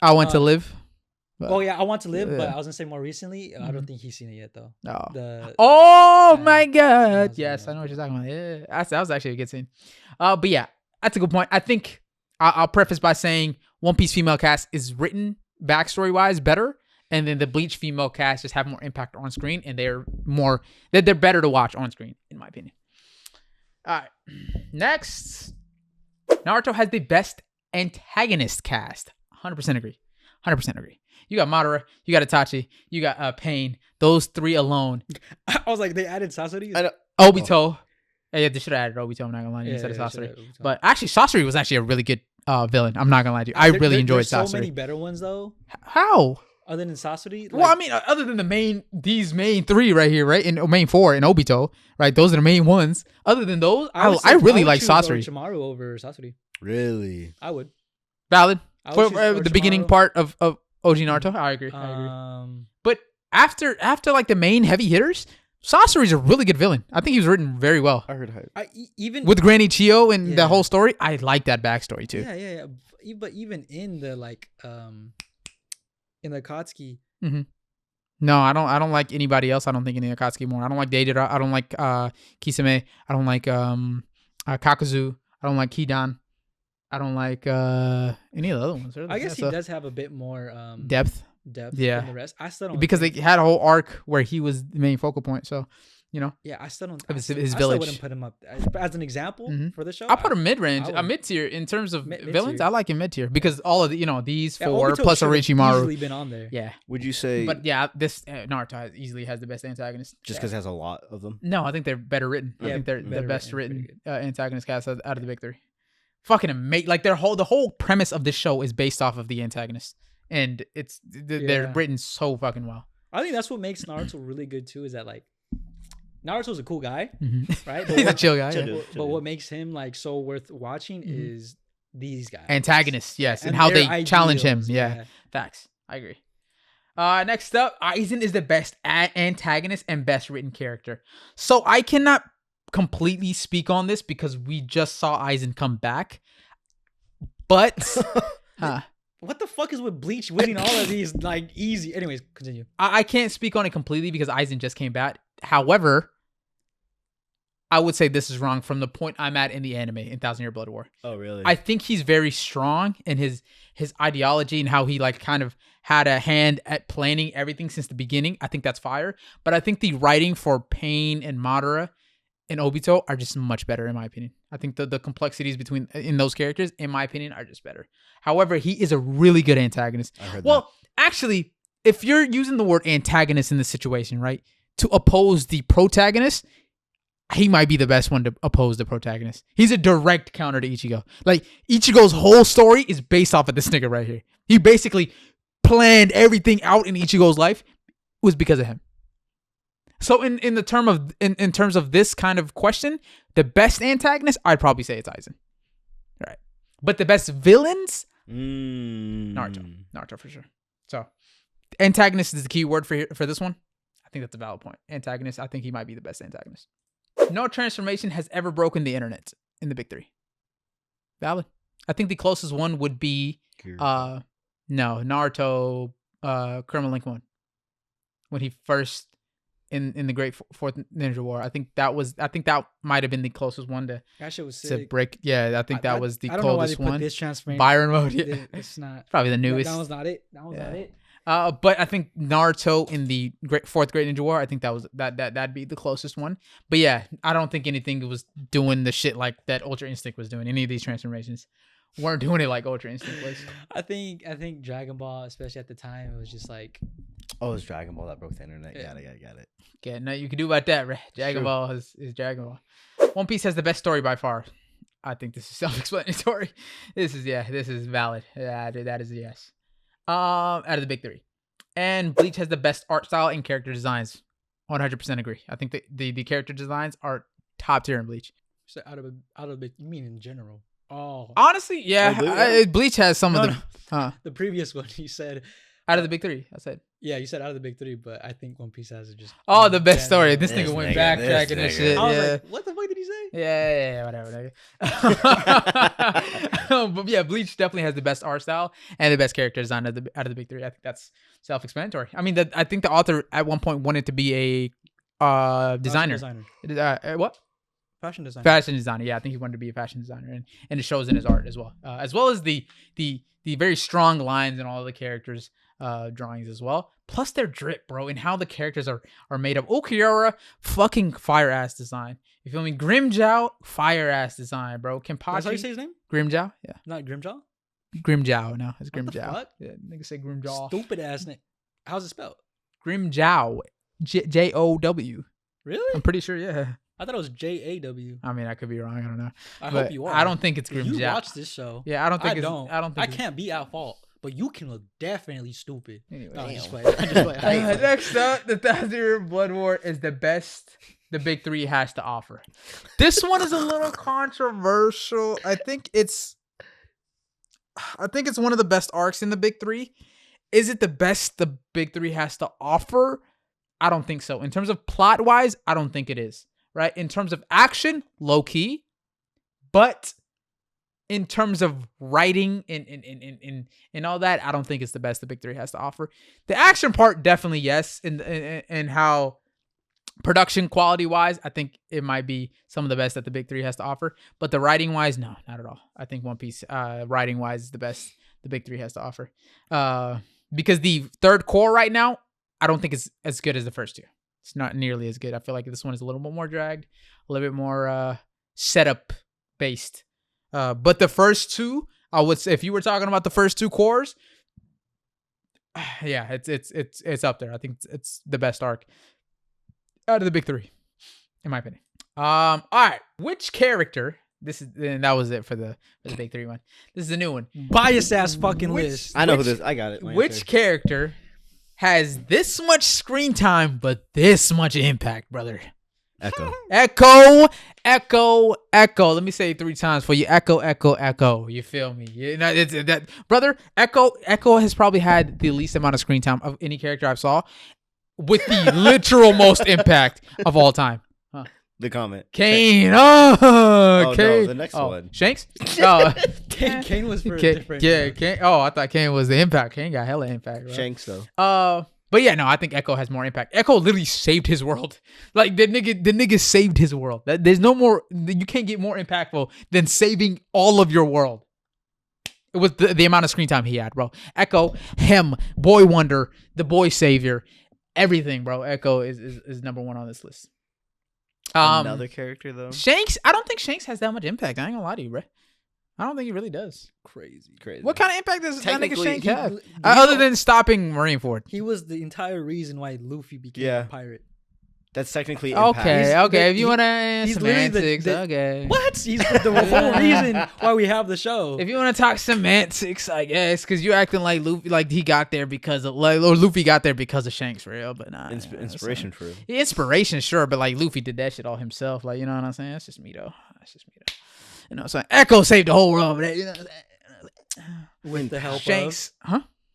I want to live. Oh yeah, I want to live, but Yeah. I was gonna say more recently. I don't think he's seen it yet though. No. The Oh Yeah. my That god! was Yes, good. I know what you're talking about. Yeah, that was actually a good scene. But yeah, that's a good point. I think I'll preface by saying One Piece female cast is written backstory wise better, and then the Bleach female cast just have more impact on screen, and they're better to watch on screen, in my opinion. All right, next, Naruto has the best antagonist cast. 100% agree. 100% agree. You got Madara, you got Itachi, you got Pain. Those three alone. I was like, they added Sasori. I know. Obito. Yeah, they should have added Obito. I'm not gonna lie to you instead of Sasori. But actually, Sasori was actually a really good villain. I'm not gonna lie to you. I really enjoyed there's Sasori. so many better ones though, How? other than Sasori. Well, I mean, other than these main three right here, right? And main four and Obito, right? Those are the main ones. Other than those, I really like Sasori. Chimaru over Sasori. Really? I would. Valid. I would For choose the beginning Orochimaru. part of OG Naruto, I agree. I agree. But after like the main heavy hitters, Sasori's a really good villain. I think he was written very well. I heard hype. Even With Granny Chio and Yeah. the whole story, I like that backstory too. yeah. But even in the in the Akatsuki, No, I don't like anybody else. I don't think any Akatsuki more. I don't like Deidara. I don't like Kisame. I don't like Kakuzu. I don't like Kidan. I don't like any of the other ones. Really. I guess Yeah, he so- does have a bit more depth Yeah. than the rest. I still don't because they think- had a whole arc where he was the main focal point. So, yeah, I still don't. of his I still village. wouldn't put him up as an example Mhm. for the show. I put him mid range, I a would- mid tier in terms of Mid-tier. villains. I like him mid tier because all of these Yeah, four Obito plus should've Orochimaru. easily been on there. Yeah, Would you say but yeah, this Naruto easily has the best antagonist. just because it has a lot of them? No, I think they're better written. I Yeah, think they're the better best written, written pretty antagonist cast out of the big three. Fucking amazing! Like the whole premise of this show is based off of the antagonist, and they're Yeah. written so fucking well. I think that's what makes Naruto really good too. Is that like Naruto's a cool guy, right? He's a chill guy. Chill Yeah. dude. But what makes him like so worth watching is these guys. Antagonists, yes, and how their they challenge him. ideals, Yeah, facts. I agree. Next up, Aizen is the best antagonist and best written character. So I cannot completely speak on this because we just saw Aizen come back. But What the fuck is with Bleach winning all of these like easy? Anyways, continue. I can't speak on it completely because Aizen just came back. However, I would say this is wrong from the point I'm at in the anime in Thousand Year Blood War. Oh, really? I think he's very strong in his ideology and how he like kind of had a hand at planning everything since the beginning. I think that's fire. But I think the writing for Pain and Madara and Obito are just much better in my opinion. I think the complexities in those characters, in my opinion, are just better. However, he is a really good antagonist. I heard Well, actually, if you're using the word antagonist in this situation, right, to oppose the protagonist, he might be the best one to oppose the protagonist. He's a direct counter to Ichigo. Like, Ichigo's whole story is based off of this nigga right here. He basically planned everything out in Ichigo's life. It was because of him. So in the term of in terms of this kind of question, the best antagonist, I'd probably say it's Aizen. Right. But the best villains, Naruto for sure. So antagonist is the key word for this one. I think that's a valid point. Antagonist, I think he might be the best antagonist. No transformation has ever broken the internet in the big three. Valid. I think the closest one would be Naruto Criminal Link 1. When he first in the Great Fourth Ninja War. I think that might have been the closest one to that shit was to sick. break. Yeah, I think that was the I don't know why they coldest put one. this transformation. Byron mode. Yeah. It's not Probably the newest. That was not it. That was not it. But I think Naruto in the Fourth Great Ninja War, I think that'd be the closest one. But yeah, I don't think anything was doing the shit like that Ultra Instinct was doing. Any of these transformations weren't doing it like Ultra Instinct was. I think Dragon Ball, especially at the time, it was just like, oh, it's Dragon Ball that broke the internet. Got it. Okay, nothing you can do about that, right? Dragon Ball is Dragon Ball. One Piece has the best story by far. I think this is self-explanatory. This is valid. Yeah, that is a yes. Out of the big three. And Bleach has the best art style and character designs. 100% agree. I think the character designs are top tier in Bleach. So out of big, you mean in general? Oh, honestly, yeah. Bleach has some of the the previous one you said out of the big three. I said you said out of the big three, but I think One Piece has it just the best story. This nigga went backtracking and shit. I was like, what the fuck did he say? Yeah, whatever. But yeah, Bleach definitely has the best art style and the best character design out of the big three. I think that's self-explanatory. I mean, I think the author at one point wanted to be a designer. What? Fashion designer. Fashion designer. Yeah, I think he wanted to be a fashion designer, and it shows in his art as well as the very strong lines in all of the characters' drawings as well. Plus their drip, bro, and how the characters are made up. Okiura, fucking fire ass design. You feel me? Grimjow, fire ass design, bro. Kenpachi. That's how you say his name? Grimjow. Yeah. Not Grimjaw. Grimjow. No, it's Grimjow. What the fuck? Yeah, nigga say Grimjaw. Stupid ass name. How's it spelled? Grimjow. Jow. Really? I'm pretty sure. Yeah. I thought it was Jaw. I mean, I could be wrong. I don't know. I hope you are. I don't think it's Grimjow. You watch this show. Yeah, I don't think. I can't be at fault, but you can look definitely stupid. Anyway, no, just play. Next up, the 1,000-Year Blood War is the best the big three has to offer. This one is a little controversial. I think it's one of the best arcs in the big three. Is it the best the big three has to offer? I don't think so. In terms of plot wise, I don't think it is. Right? In terms of action, low key. But in terms of writing and all that, I don't think it's the best the big three has to offer. The action part, definitely yes. And how production quality wise, I think it might be some of the best that the big three has to offer. But the writing wise, no, not at all. I think One Piece writing wise is the best the big three has to offer. Because the third core right now, I don't think it's as good as the first two. It's not nearly as good. I feel like this one is a little bit more dragged, a little bit more setup based. But the first two, I would say, if you were talking about the first two cores, yeah, it's up there. I think it's the best arc out of the big three, in my opinion. All right, which character? And that was it for the big three one. This is a new one. Bias ass fucking list. I know who this. I got it. Which character has this much screen time but this much impact, brother? Ekko. Ekko. Let me say it 3 times for you. Ekko. You feel me? You know, it's that, brother. Ekko has probably had the least amount of screen time of any character I've saw, with the literal most impact of all time. The comment. Kane. Kane. No, the next one. Shanks. Kane was for a different. Yeah, Kane. Oh, I thought Kane was the impact. Kane got hella impact. Bro. Shanks though. But yeah, no, I think Ekko has more impact. Ekko literally saved his world. Like the nigga saved his world. There's no more. You can't get more impactful than saving all of your world. It was the amount of screen time he had, bro. Ekko, him, Boy Wonder, the boy savior, everything, bro. Ekko is number one on this list. Another character though. Shanks. I don't think Shanks has that much impact. I ain't gonna lie to you, bro. I don't think he really does. Crazy. What kind of impact does that nigga Shanks have? Other than stopping Marineford. He was the entire reason why Luffy became a pirate. That's technically impact. Okay. If you want to he's literally semantics, okay. What? He's the whole reason why we have the show. If you want to talk semantics, I guess, because you're acting like Luffy, like he got there because of, like, or Luffy got there because of Shanks, for real. But nah, Inspiration for real. Yeah, inspiration, sure, but like Luffy did that shit all himself. Like, you know what I'm saying? That's just me though. You know what I'm saying? Ekko saved the whole world, but you know what I'm saying? With the help Shanks,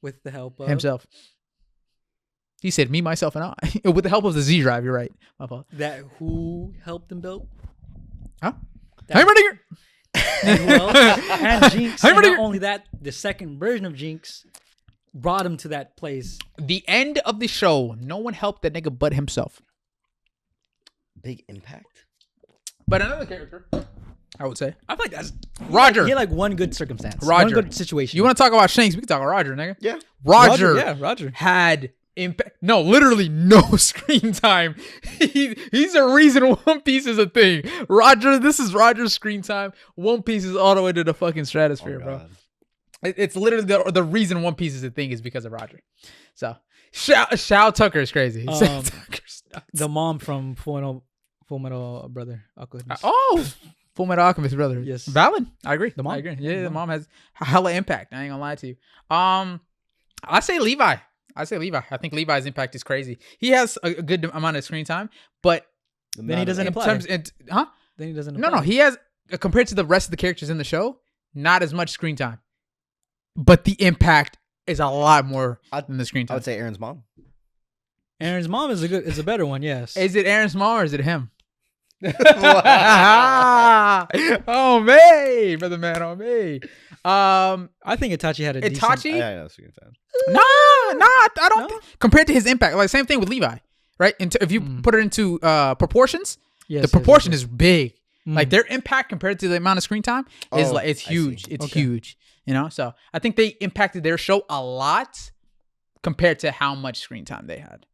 with the help of himself. He said, "Me, myself, and I." With the help of the Z Drive. You're right. My fault. That who helped him build? Huh? That- I'm ready. And who else? And Jinx. And not only that, the second version of Jinx brought him to that place. The end of the show. No one helped that nigga but himself. Big impact. But another character, I would say, I feel like that's Roger. He had like one good circumstance. Roger. One good situation. You want to talk about Shanks? We can talk about Roger, nigga. Yeah. Roger. Yeah, Roger. Had impact. No, literally no screen time. He's the reason One Piece is a thing. Roger, this is Roger's screen time. One Piece is all the way to the fucking stratosphere, bro. It's literally the reason One Piece is a thing is because of Roger. So Shao Tucker is crazy. Shao Tucker's nuts. The mom from Full Metal Brother. Full Metal Alchemist brother. Yes. Valid. I agree. The mom? I agree. Yeah, the mom has hella impact. I ain't gonna lie to you. I say Levi. I think Levi's impact is crazy. He has a good amount of screen time, but then he doesn't apply. Then he doesn't apply. No. He has, compared to the rest of the characters in the show, not as much screen time. But the impact is a lot more than the screen time. I would say Aaron's mom. Aaron's mom is a better one, yes. Is it Aaron's mom or is it him? Oh me, brother man, oh me. I think Itachi had a Itachi. Yeah, that's a good time. I don't think, compared to his impact. Like same thing with Levi, right? If you put it into proportions, the proportion is big. Like their impact compared to the amount of screen time is like it's huge. It's huge. You know, so I think they impacted their show a lot compared to how much screen time they had.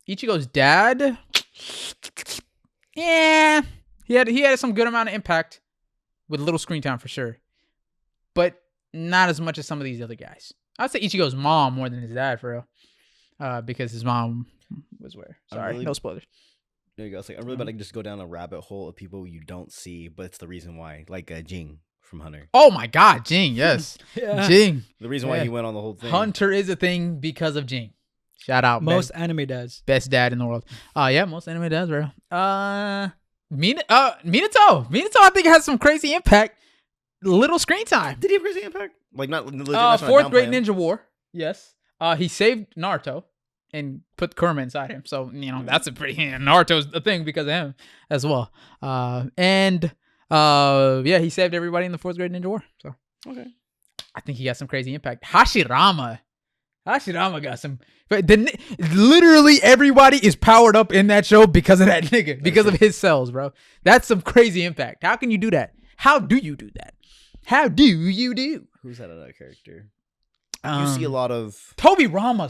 Ichigo's dad, yeah, he had some good amount of impact with little screen time for sure, but not as much as some of these other guys. I'd say Ichigo's mom more than his dad for real, because his mom was where. Sorry, no spoilers. There you go. It's like I'm really about to just go down a rabbit hole of people you don't see, but it's the reason why, like Jing from Hunter. Oh my God, Jing, yes, Jing. The reason why he went on the whole thing. Hunter is a thing because of Jing. Shout out, most anime dads, best dad in the world. Yeah, most anime dads, bro. Minato. I think has some crazy impact. Little screen time. Did he have crazy impact? Like not fourth Great Ninja War. Yes. He saved Naruto and put Kurama inside him. So you know that's a pretty Naruto's a thing because of him as well. Yeah, he saved everybody in the fourth Great Ninja War. So okay, I think he got some crazy impact. Hashirama got some. But literally everybody is powered up in that show because of that nigga, because of his cells, bro. That's some crazy impact. How can you do that? How do you do that? How do you do? Who's that other character? You see a lot of Toby Rama.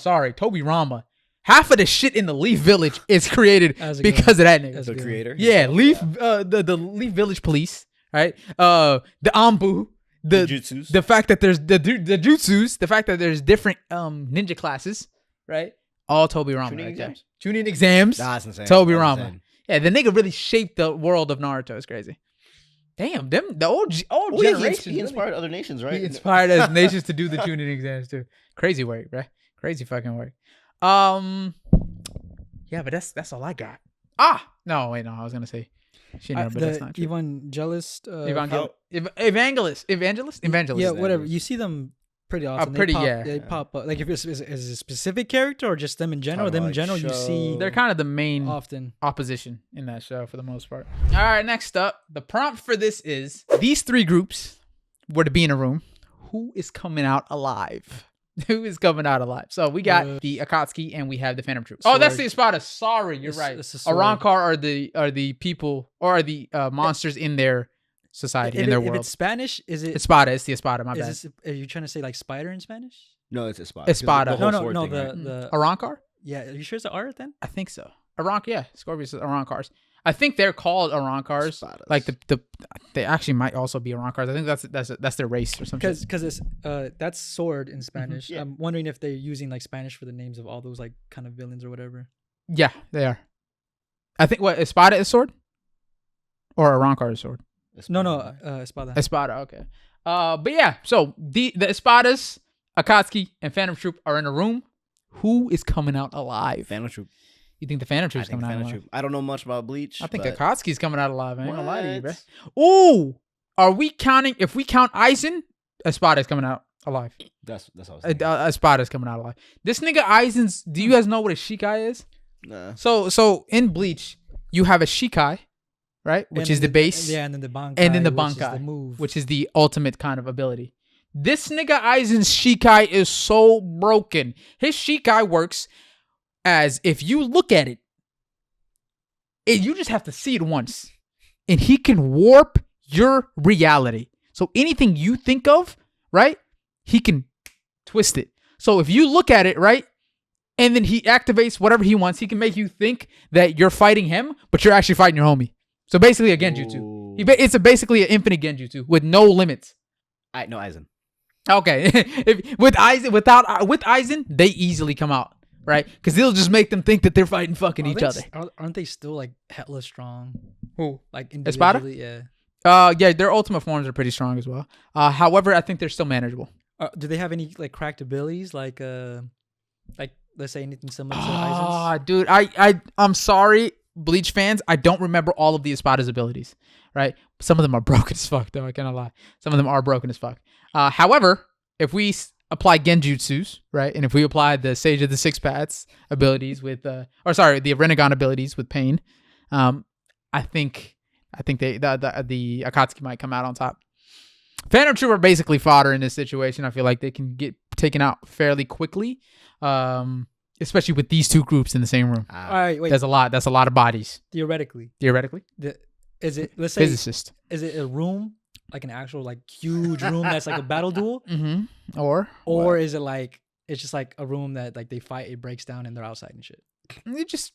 Half of the shit in the Leaf Village is created because of that nigga. The creator. Yeah, Leaf. The Leaf Village Police, right? The Ambu. The jutsus. The fact that there's the jutsus, the fact that there's different ninja classes, right? All Toby Rama. Chunin exams. That's insane. Toby Rama. Yeah, the nigga really shaped the world of Naruto. It's crazy. Damn, the old generation. He inspired other nations, right? He inspired other nations to do the Chunin exams too. Crazy work, bro. Crazy fucking work. Yeah, but that's all I got. No, wait, no, I was gonna say. But that's not true. Evangelist. Evangelist. Yeah, whatever. You see them pretty often. They pop up. Like if it's a specific character or just them in general. Them in general, you see. They're kind of the main opposition in that show for the most part. All right, next up, the prompt for this is: these three groups were to be in a room. Who is coming out alive? So we got the Akatsuki and we have the Phantom Troupe. Oh, that's the Espada. Sorry, you're right. Arankar are the people or are the monsters in their society, in their world. If it's Spanish, is it Espada? It's the Espada. My bad. Are you trying to say like spider in Spanish? No, it's Espada. Espada. No. The Arankar. Yeah, are you sure it's the R then? I think so. Scorpius is Arankars. I think they're called Arankars. Espadas. Like they actually might also be Arankars. I think that's their race or something. Because it's that's sword in Spanish. Yeah. I'm wondering if they're using like Spanish for the names of all those like kind of villains or whatever. Yeah, they are. I think what Espada is sword, or Arrancar is sword. No, Espada. Espada, okay. But yeah, so the Espadas, Akatsuki, and Phantom Troupe are in a room. Who is coming out alive? Phantom Troupe. You think the Phantom I Troupe's think coming out Phantom alive? Troupe. I don't know much about Bleach. I think but Akatsuki's coming out alive. I ain't gonna lie to you, bro. What? Ooh, are we counting? If we count Aizen, Espada's coming out alive. That's what I was thinking. Espada's coming out alive. This nigga Aizen's. Do you guys know what a Shikai is? Nah. So in Bleach, you have a Shikai, right, which is the base. Yeah, and then the Bankai. And then the which is Bankai, the move. which is the ultimate kind of ability. This nigga Aizen's Shikai is so broken. His Shikai works as if you look at it, you just have to see it once, and he can warp your reality. So anything you think of, right, he can twist it. So if you look at it, right, and then he activates whatever he wants, he can make you think that you're fighting him, but you're actually fighting your homie. So basically a Genjutsu. Ooh. It's basically an infinite Genjutsu with no limits. No, Aizen. Okay, with Aizen, they easily come out, right? Because they'll just make them think that they're fighting fucking each other. Aren't they still like hella strong? Who? Like Espada? individually, yeah. Yeah, their ultimate forms are pretty strong as well. However, I think they're still manageable. Do they have any like cracked abilities like let's say anything similar to Aizen's? Dude, I'm sorry, Bleach fans. I don't remember all of the Espada's abilities, right? Some of them are broken as fuck, though. I cannot lie. Some of them are broken as fuck. However, if we apply Genjutsus, right, and if we apply the Sage of the Six Paths abilities with, the Renegon abilities with Pain, I think the Akatsuki might come out on top. Phantom Troupe are basically fodder in this situation. I feel like they can get taken out fairly quickly, especially with these two groups in the same room. All right, wait. That's a lot of bodies. Theoretically, is it? Let's say, Physicist. Is it a room, like an actual like huge room that's like a battle duel, Mm-hmm. Or or is it like it's just like a room that like they fight, it breaks down, and they're outside and shit? you just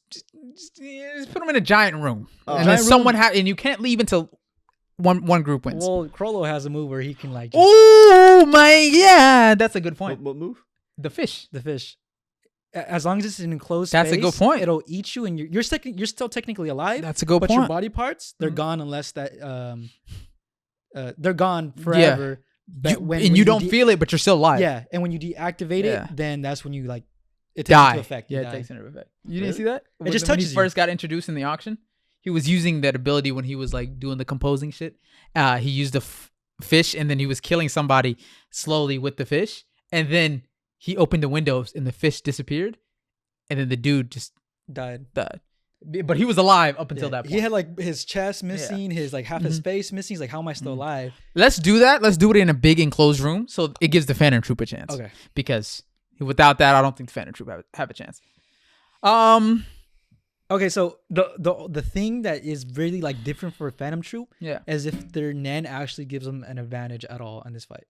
put them in a giant room, and then Giant someone and you can't leave until one group wins. Well, Crollo has a move where he can like just, Oh my, that's a good point. What move? The fish. the fish. As long as it's in an enclosed That's a space, good point. it'll eat you, and you're still technically alive. That's a good but point. your body parts, they're Mhm. gone unless that they're gone forever. But when you you don't feel it, but you're still alive. Yeah, and when you deactivate Yeah. it, then that's when you like it takes Die. into effect. Yeah, You it die. takes into effect. You Really? didn't see that? It just when he touches you. first got introduced in the auction, he was using that ability when he was like doing the composing shit. He used the fish, and then he was killing somebody slowly with the fish, and then he opened the windows, and the fish disappeared, and then the dude just died. died. But he was alive up until Yeah. that point. He had like his chest missing, his like half his face missing. He's like, how am I still alive? Let's do that. Let's do it in a big enclosed room, so it gives the Phantom Troupe a chance. Okay. Because without that, I don't think the Phantom Troupe have a chance. Okay, so the thing that is really like different for Phantom Troupe Yeah. is if their Nen actually gives them an advantage at all in this fight.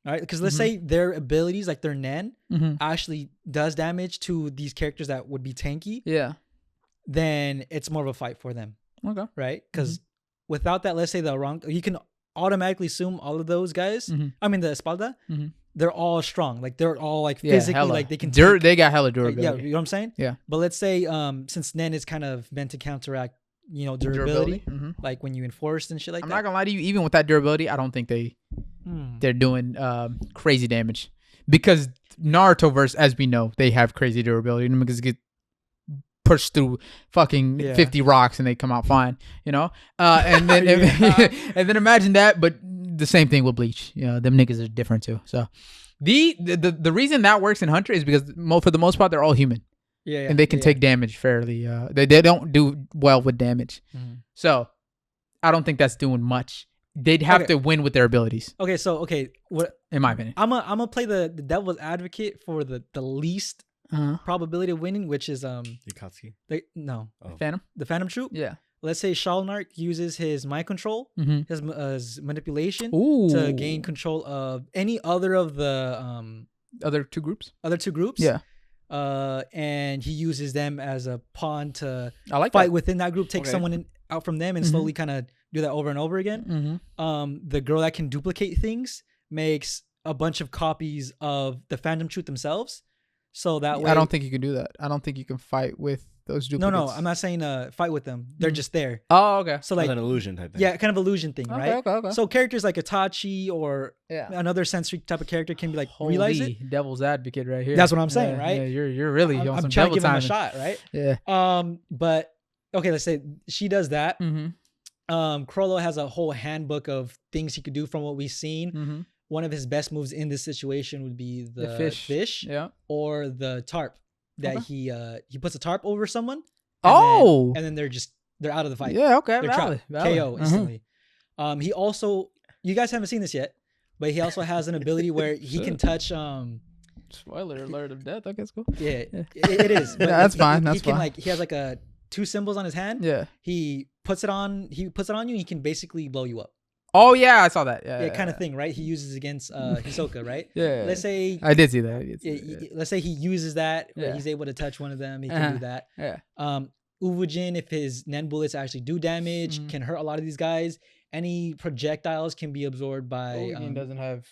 All right, because let's say their abilities, like their Nen, Mm-hmm. actually does damage to these characters that would be tanky, Yeah. then it's more of a fight for them, Okay. right? Because without that, let's say the wrong, you can automatically assume all of those guys. I mean, the Espada, they're all strong. Like they're all like physically, hella. like they can. They got hella Like, durability. yeah, you know what I'm saying? Yeah. But let's say, since Nen is kind of meant to counteract, durability, Mhm. like when you enforce and shit like I'm that. not gonna lie to you. Even with that durability, I don't think they're doing crazy damage, because Naruto verse, as we know, they have crazy durability. Because get pushed through fucking 50 rocks and they come out fine, and then and then imagine that, but the same thing with Bleach. Them niggas are different too. So the reason that works in Hunter is because for the most part they're all human. Yeah, And they can take damage fairly. They don't do well with damage. So I don't think that's doing much. They'd have to win with their abilities, Okay, so what in my opinion. I'm gonna play the devil's advocate for the least probability of winning, which is Akatsuki. the Phantom Troupe. Yeah. Let's say Shalnark uses his mind control, Mm-hmm. his manipulation Ooh. to gain control of any other of the Other two groups. other two groups. Yeah. And he uses them as a pawn to I like fight that. within that group, take Okay. someone out from them, and slowly kind of do that over and over again. The girl that can duplicate things makes a bunch of copies of the Phantom Troupe themselves. So that way, I don't think you can do that. I don't think you can fight with those duplicates. No, I'm not saying fight with them. They're just there. Oh, okay. So Like like, an illusion type thing. yeah, kind of illusion thing, right? Okay. So characters like Itachi or Yeah. another sensory type of character can be like realize it. Devil's advocate right here. That's what I'm saying, Yeah, right? Yeah, you're really on I'm some trying to devil give him a timing. shot, right? Yeah. But okay, let's say she does that. Mm-hmm. Crollo has a whole handbook of things he could do from what we've seen. Mm-hmm. One of his best moves in this situation would be the fish Yeah. or the tarp. That Okay. he puts a tarp over someone. Oh. And then they're out of the fight. Yeah. Okay. They're Valid. trapped. KO instantly. He also, you guys haven't seen this yet, but he also has an ability where he can touch. Spoiler alert of death. Okay, it's cool. Yeah, it is. But That's fine. That's he can fine. he has like two symbols on his hand. Yeah. He puts it on you. He can basically blow you up. Oh yeah, I saw that. Yeah. Yeah, kind of thing, right? He uses against Hisoka, right? Yeah. Let's say I did see that. let's say he uses that. Where Yeah. he's able to touch one of them. He can do that. Yeah. Uvujin, if his Nen bullets actually do damage, can hurt a lot of these guys. Any projectiles can be absorbed by. doesn't have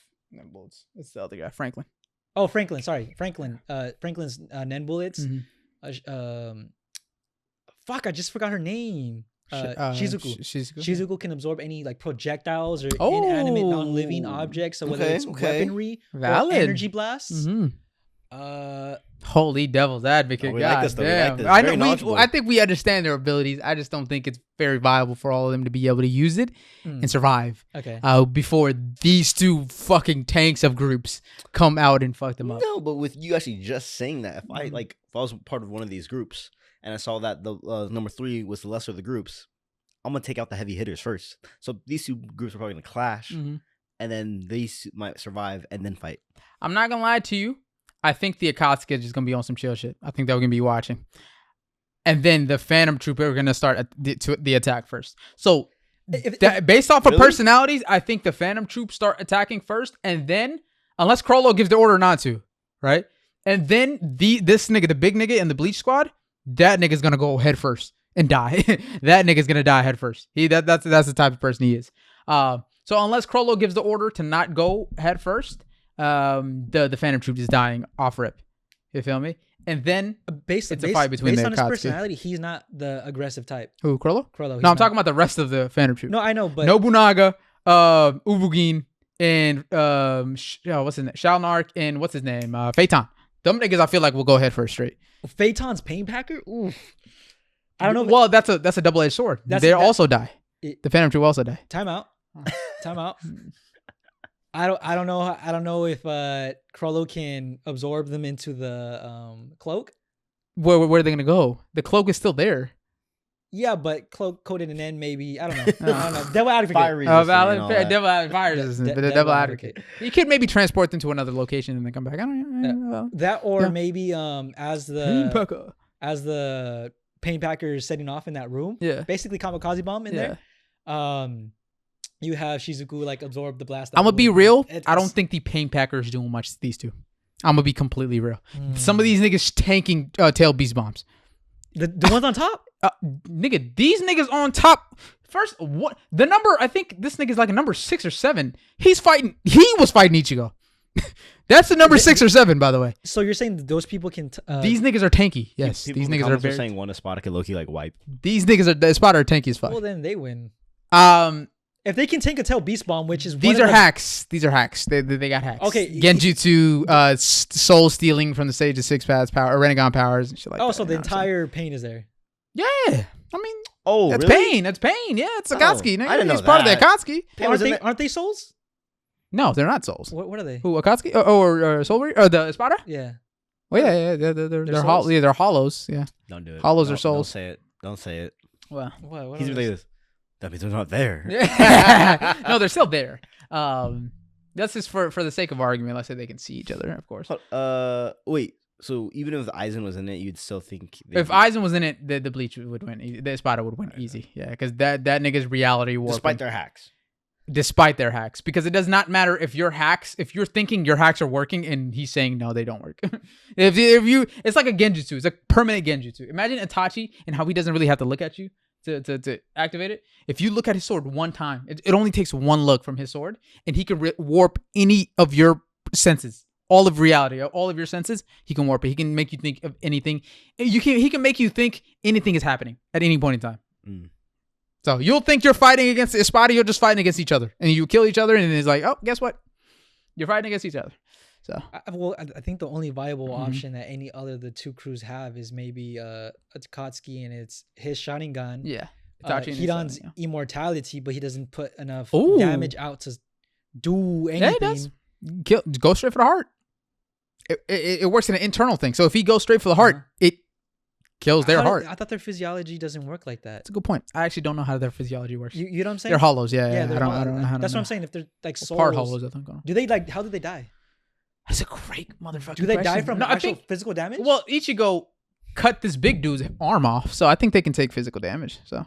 bullets. It's the other guy, Franklin. Oh, Franklin. Sorry, Franklin. Franklin's Nen bullets. Fuck, I just forgot her name. Shizuku. Shizuku can absorb any like projectiles or inanimate, non-living objects. So whether it's weaponry Valid. or energy blasts. Holy devil's advocate. Oh, we God like this, though. We damn. like this. I Very know. knowledgeable. I think we understand their abilities. I just don't think it's very viable for all of them to be able to use it and survive. Okay. Before these two fucking tanks of groups come out and fuck them up. No, but with you actually just saying that, if I was part of one of these groups and I saw that the number 3 was the lesser of the groups, I'm gonna take out the heavy hitters first. So these two groups are probably gonna clash, and then these might survive and then fight. I'm not gonna lie to you. I think the Akatsuki is just gonna be on some chill shit. I think they're gonna be watching, and then the Phantom Troupe are gonna start the attack first. So, based off of personalities, I think the Phantom Troupe start attacking first, and then unless Crollo gives the order not to, right? And then this nigga, the big nigga in the Bleach Squad, that nigga's gonna go head first and die. That nigga's gonna die head first. That's the type of person he is. So unless Crollo gives the order to not go head first, the Phantom Troupe is dying off rip. You feel me? And then it's a fight between based the on his Akatsuki. personality, he's not the aggressive type. Who, Crollo? Crollo. No, I'm talking about the rest of the Phantom Troupe. No, I know, but Nobunaga, Ubugin, and what's his name? Shalnark, and what's his name? Phaeton. Them niggas I feel like will go head first straight. Phaeton's Pain Packer. Ooh. I don't know. Well, that's a double-edged sword. They also die. The Phantom Troupe also die. Time out. I don't know if Crollo can absorb them into the cloak. Where are they gonna go? The cloak is still there. Yeah, but cloak coated in N maybe. I don't know. I don't know. Devil advocate. Fire resistant and all that. Devil advocate. But the devil advocate. You could maybe transport them to another location and then come back. I don't know. That or maybe as the Pain Packer is setting off in that room. Yeah. Basically kamikaze bomb in there. You have Shizuku like absorb the blast. I'm gonna be real. I don't think the Pain Packer is doing much to these two. I'm gonna be completely real. Some of these niggas tanking tail beast bombs. The ones on top? Nigga, these niggas on top. First, what the number? I think this nigga's like a number 6 or 7. He was fighting Ichigo. That's the number 6 or 7, by the way. So you're saying that those people can? These niggas are tanky. Yes, People these in the niggas are comments very. saying one Espada can Loki like wipe. These niggas are the Espada are tanky as fuck. Well, then they win. If they can tank a tail beast bomb, which is these are hacks. These are hacks. They got hacks. Okay, Genjutsu, soul stealing from the stage of 6 paths power or Renegon powers and shit like that. Oh, so the entire pain is there. Yeah, I mean, that's really? pain. That's pain. Yeah, it's Akatsuki. I didn't know He's part of the that. Akatsuki. Aren't they souls? No, they're not souls. What are they? Who, Akatsuki or Soul or the Espada? Yeah. Oh yeah, they're hollows. Yeah, Don't do it. Hollows are souls. Don't say it. Well, What He's are like they? this. That means they're not there. no, they're still there. That's just for the sake of argument. Let's say they can see each other, of course. Wait. So even if Aizen was in it, you'd still think If Aizen was in it, the Bleach would win. The Espada would win easy. Yeah, because that nigga's reality warping. despite their hacks. Because it does not matter if your hacks, if you're thinking your hacks are working and he's saying no, they don't work. if you, it's like a genjutsu. It's like permanent genjutsu. Imagine Itachi and how he doesn't really have to look at you to activate it. If you look at his sword one time, it only takes one look from his sword and he can warp any of your senses all of reality, all of your senses, he can warp it. He can make you think of anything. He can make you think anything is happening at any point in time. So you'll think you're fighting against Espada, you're just fighting against each other. And you kill each other, and it's like, oh, guess what? You're fighting against each other. So I think the only viable option that any other of the two crews have is maybe Akatsuki, and it's his Sharingan. Yeah. Hidan's immortality, but he doesn't put enough damage out to do anything. Yeah, he does. Go straight for the heart. It works in an internal thing. So if he goes straight for the heart, it kills their heart. I thought their physiology doesn't work like that. That's a good point. I actually don't know how their physiology works. You know what I'm saying? They're hollows. Yeah. I don't know how. That's what I'm saying. If they're like souls, part hollows, I think. Do they like? How do they die? That's a great motherfucker. Do they die from actual physical damage? Well, Ichigo cut this big dude's arm off, so I think they can take physical damage. So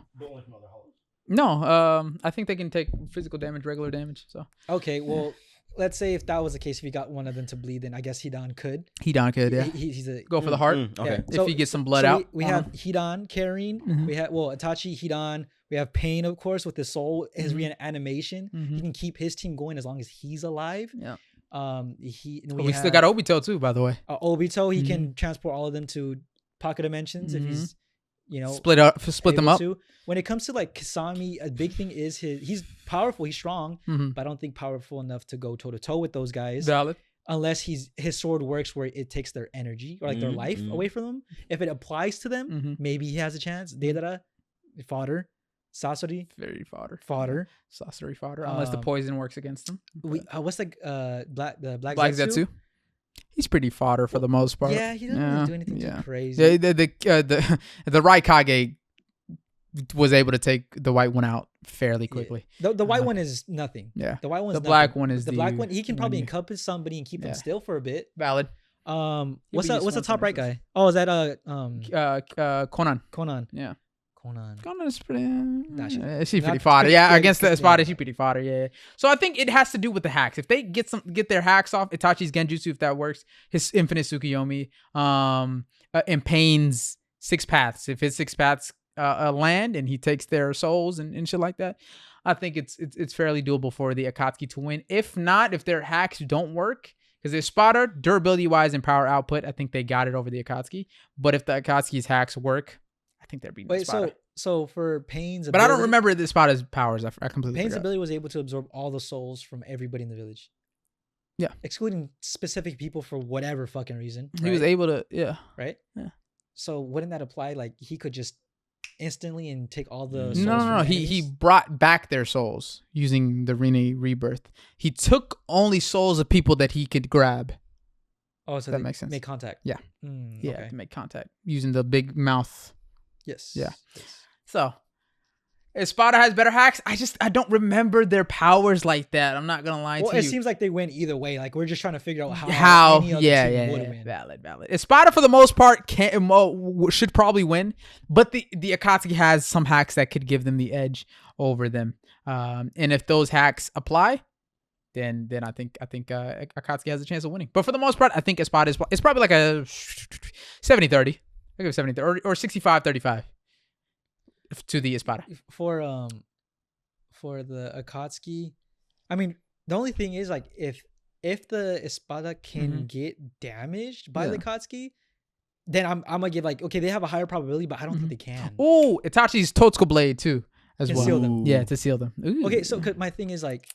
no, I think they can take physical damage, regular damage. So okay, well, let's say if that was the case, if you got one of them to bleed, then I guess Hidan could. Hidan could, yeah. He's a go for the heart. Okay. Yeah. If he gets some blood out. We have Hidan carrying. We have Itachi, Hidan. We have Pain, of course, with his soul, his reanimation. He can keep his team going as long as he's alive. Yeah. We still got Obito too, by the way. Obito, he can transport all of them to pocket dimensions if he's, split them up. When it comes to like Kasami, a big thing is he's powerful, he's strong, but I don't think powerful enough to go toe to toe with those guys. Valid. Unless his sword works where it takes their energy or like their life away from them. If it applies to them, maybe he has a chance. Deidara, fodder. Sasori, very fodder. Sasori fodder, unless the poison works against them. What's the black Zetsu? He's pretty fodder for the most part. Yeah, he doesn't really do anything too crazy. The Raikage was able to take the white one out fairly quickly. Yeah. The white one is nothing. Yeah, the white one. The black one is the black one. He can probably encompass somebody and keep them still for a bit. Valid. What's the top right guy? Oh, is that Conan? Conan. Yeah. Conan is pretty. She's pretty fodder. Yeah, against the Espada, she's pretty fodder. Yeah. So I think it has to do with the hacks. If they get their hacks off, Itachi's Genjutsu, if that works, his Infinite Tsukuyomi, and Pain's Six Paths. If his Six Paths land and he takes their souls and shit like that, I think it's fairly doable for the Akatsuki to win. If not, if their hacks don't work, because the Espada, durability wise and power output, I think they got it over the Akatsuki. But if the Akatsuki's hacks work, I think they're beating Espada. So for Pain's ability, but I don't remember the Espada's powers. I completely Pain's forgot. ability was able to absorb all the souls from everybody in the village. Yeah. Excluding specific people for whatever fucking reason. He was able to, yeah. Right? Yeah. So wouldn't that apply? Like he could just instantly and take all the souls No. He brought back their souls using the Rini rebirth. He took only souls of people that he could grab. Oh, so that makes sense. Make contact. Yeah. Okay. To make contact using the big mouth. Yes. Yeah. Yes. So Espada has better hacks. I don't remember their powers like that. I'm not gonna lie to you. Well, it seems like they win either way. Like we're just trying to figure out how any other team would win. Valid. Espada for the most part should probably win, but the Akatsuki has some hacks that could give them the edge over them. And if those hacks apply, then I think Akatsuki has a chance of winning. But for the most part, I think Espada is probably like a 70-30. I give 70-30 or 65-35 to the Espada. For the Akatsuki, I mean, the only thing is like if the Espada can get damaged by the Akatsuki, then I'm gonna give like, okay, they have a higher probability, but I don't think they can. Oh, Itachi's Totsuko blade too, as well. Seal them. Yeah, to seal them. Ooh. Okay, so my thing is like,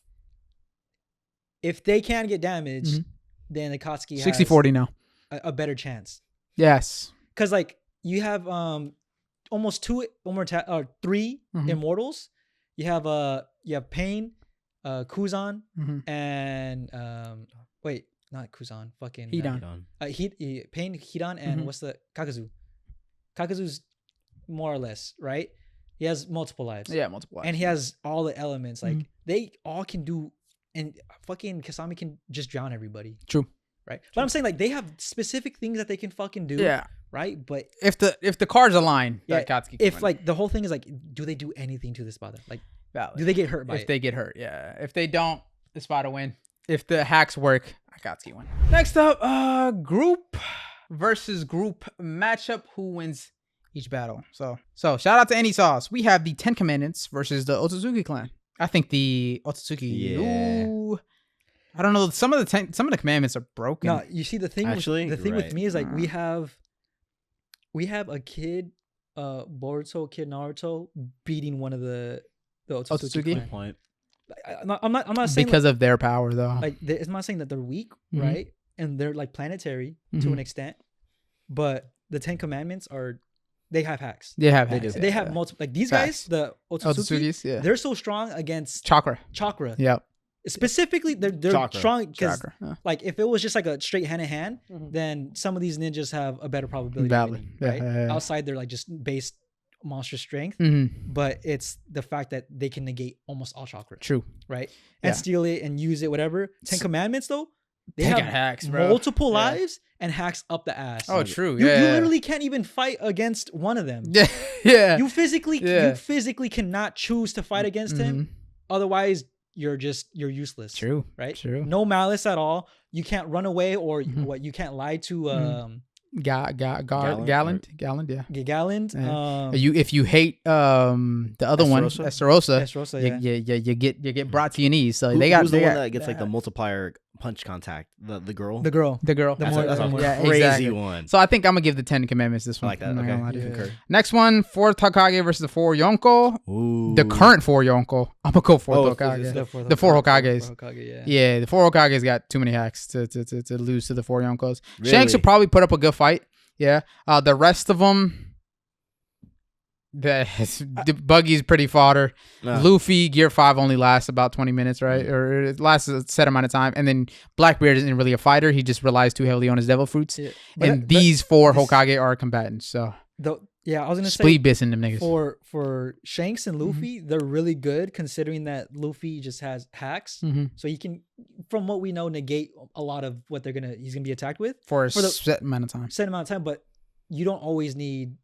if they can get damaged, then the Akatsuki has 60-40 now. A better chance. Yes. Because like you have almost three immortals. You have Pain, Kuzan, and wait, not Kuzan, fucking Hidan. Pain, Hidan, and what's the Kakazu? Kakazu's more or less right. He has multiple lives. Yeah, multiple lives. And he has all the elements. Like they all can do, and fucking Kasami can just drown everybody. True. Right. But I'm saying like they have specific things that they can fucking do. Yeah. Right. But if the cards align, that Akatsuki. If like the whole thing is like, do they do anything to the Espada? Like, do they get hurt by it? If they get hurt, yeah. If they don't, the Espada win. If the hacks work, Akatsuki win. Next up, group versus group matchup. Who wins each battle? So shout out to Any Sauce. We have the 10 Commandments versus the Otsutsuki clan. I think the Otsutsuki. Yeah. Ooh, I don't know. Some of the commandments are broken. No, you see the thing. Actually, with right. me is like we have a kid, Boruto, kid Naruto beating one of the Otsutsuki. Otsutsuki? clan. Point. I'm not saying Because of their power, though. it's not saying that they're weak, Mhm. right? And they're like planetary to Mhm. an extent, but the 10 Commandments they have hacks. They have They hacks, do. They yeah, have yeah. multiple. Like these Facts. guys, the Otsutsuki, Otsutsuki's, yeah. they're so strong against Chakra. chakra. Yep. Specifically, they're Chakra. strong because Chakra. Yeah. like if it was just like a straight hand in hand, Mhm. then some of these ninjas have a better probability. Valid. Of winning, Yeah, right? yeah, yeah. Outside, they're like just base monster strength, Mm-hmm. but it's the fact that they can negate almost all chakra, True. right? And Yeah. steal it and use it, whatever. 10 Commandments though, they They have got hacks, bro. multiple Yeah. lives and hacks up the ass. Oh, true. You, Yeah. you yeah. literally can't even fight against one of them. Yeah. Yeah. You physically cannot choose to fight against him. Mhm. Otherwise, you're useless. True. Right? True. No malice at all. You can't run away or Mhm. what you can't lie to Mhm. Gallant, Gallant. Yeah. Galland. Yeah. If you hate the other one, Esterosa? Esterosa, yeah. you get brought to your knees. So Who's they got the one got that gets like the multiplier punch contact? The girl. The girl. the girl. The That's, more- a, that's a yeah, crazy exactly. one. So I think I'm gonna give the 10 Commandments this I one. like that. I'm not gonna lie Okay. to you. Concur. Next one, 4 Hokage versus the 4 Yonko. Ooh. The current 4 Yonko. I'm gonna go 4 Oh, Hokage. The four Hokages. Hokage, yeah. Yeah, the 4 Hokages got too many hacks to lose to the 4 Yonkos. Shanks will Really? probably put up a good fight. Yeah. The rest of them, the Buggy's pretty fodder. Nah. Luffy Gear 5 only lasts about 20 minutes, right? Or it lasts a set amount of time. And then Blackbeard isn't really a fighter. He just relies too heavily on his devil fruits. Yeah. But And that- these 4 this- Hokage are combatants. So I was gonna say split bissing them niggas. for Shanks and Luffy, they're really good considering that Luffy just has hacks, Mhm. so he can, from what we know, negate a lot of what he's gonna be attacked with. For a for the- set amount of time. Set amount of time, but you don't always need.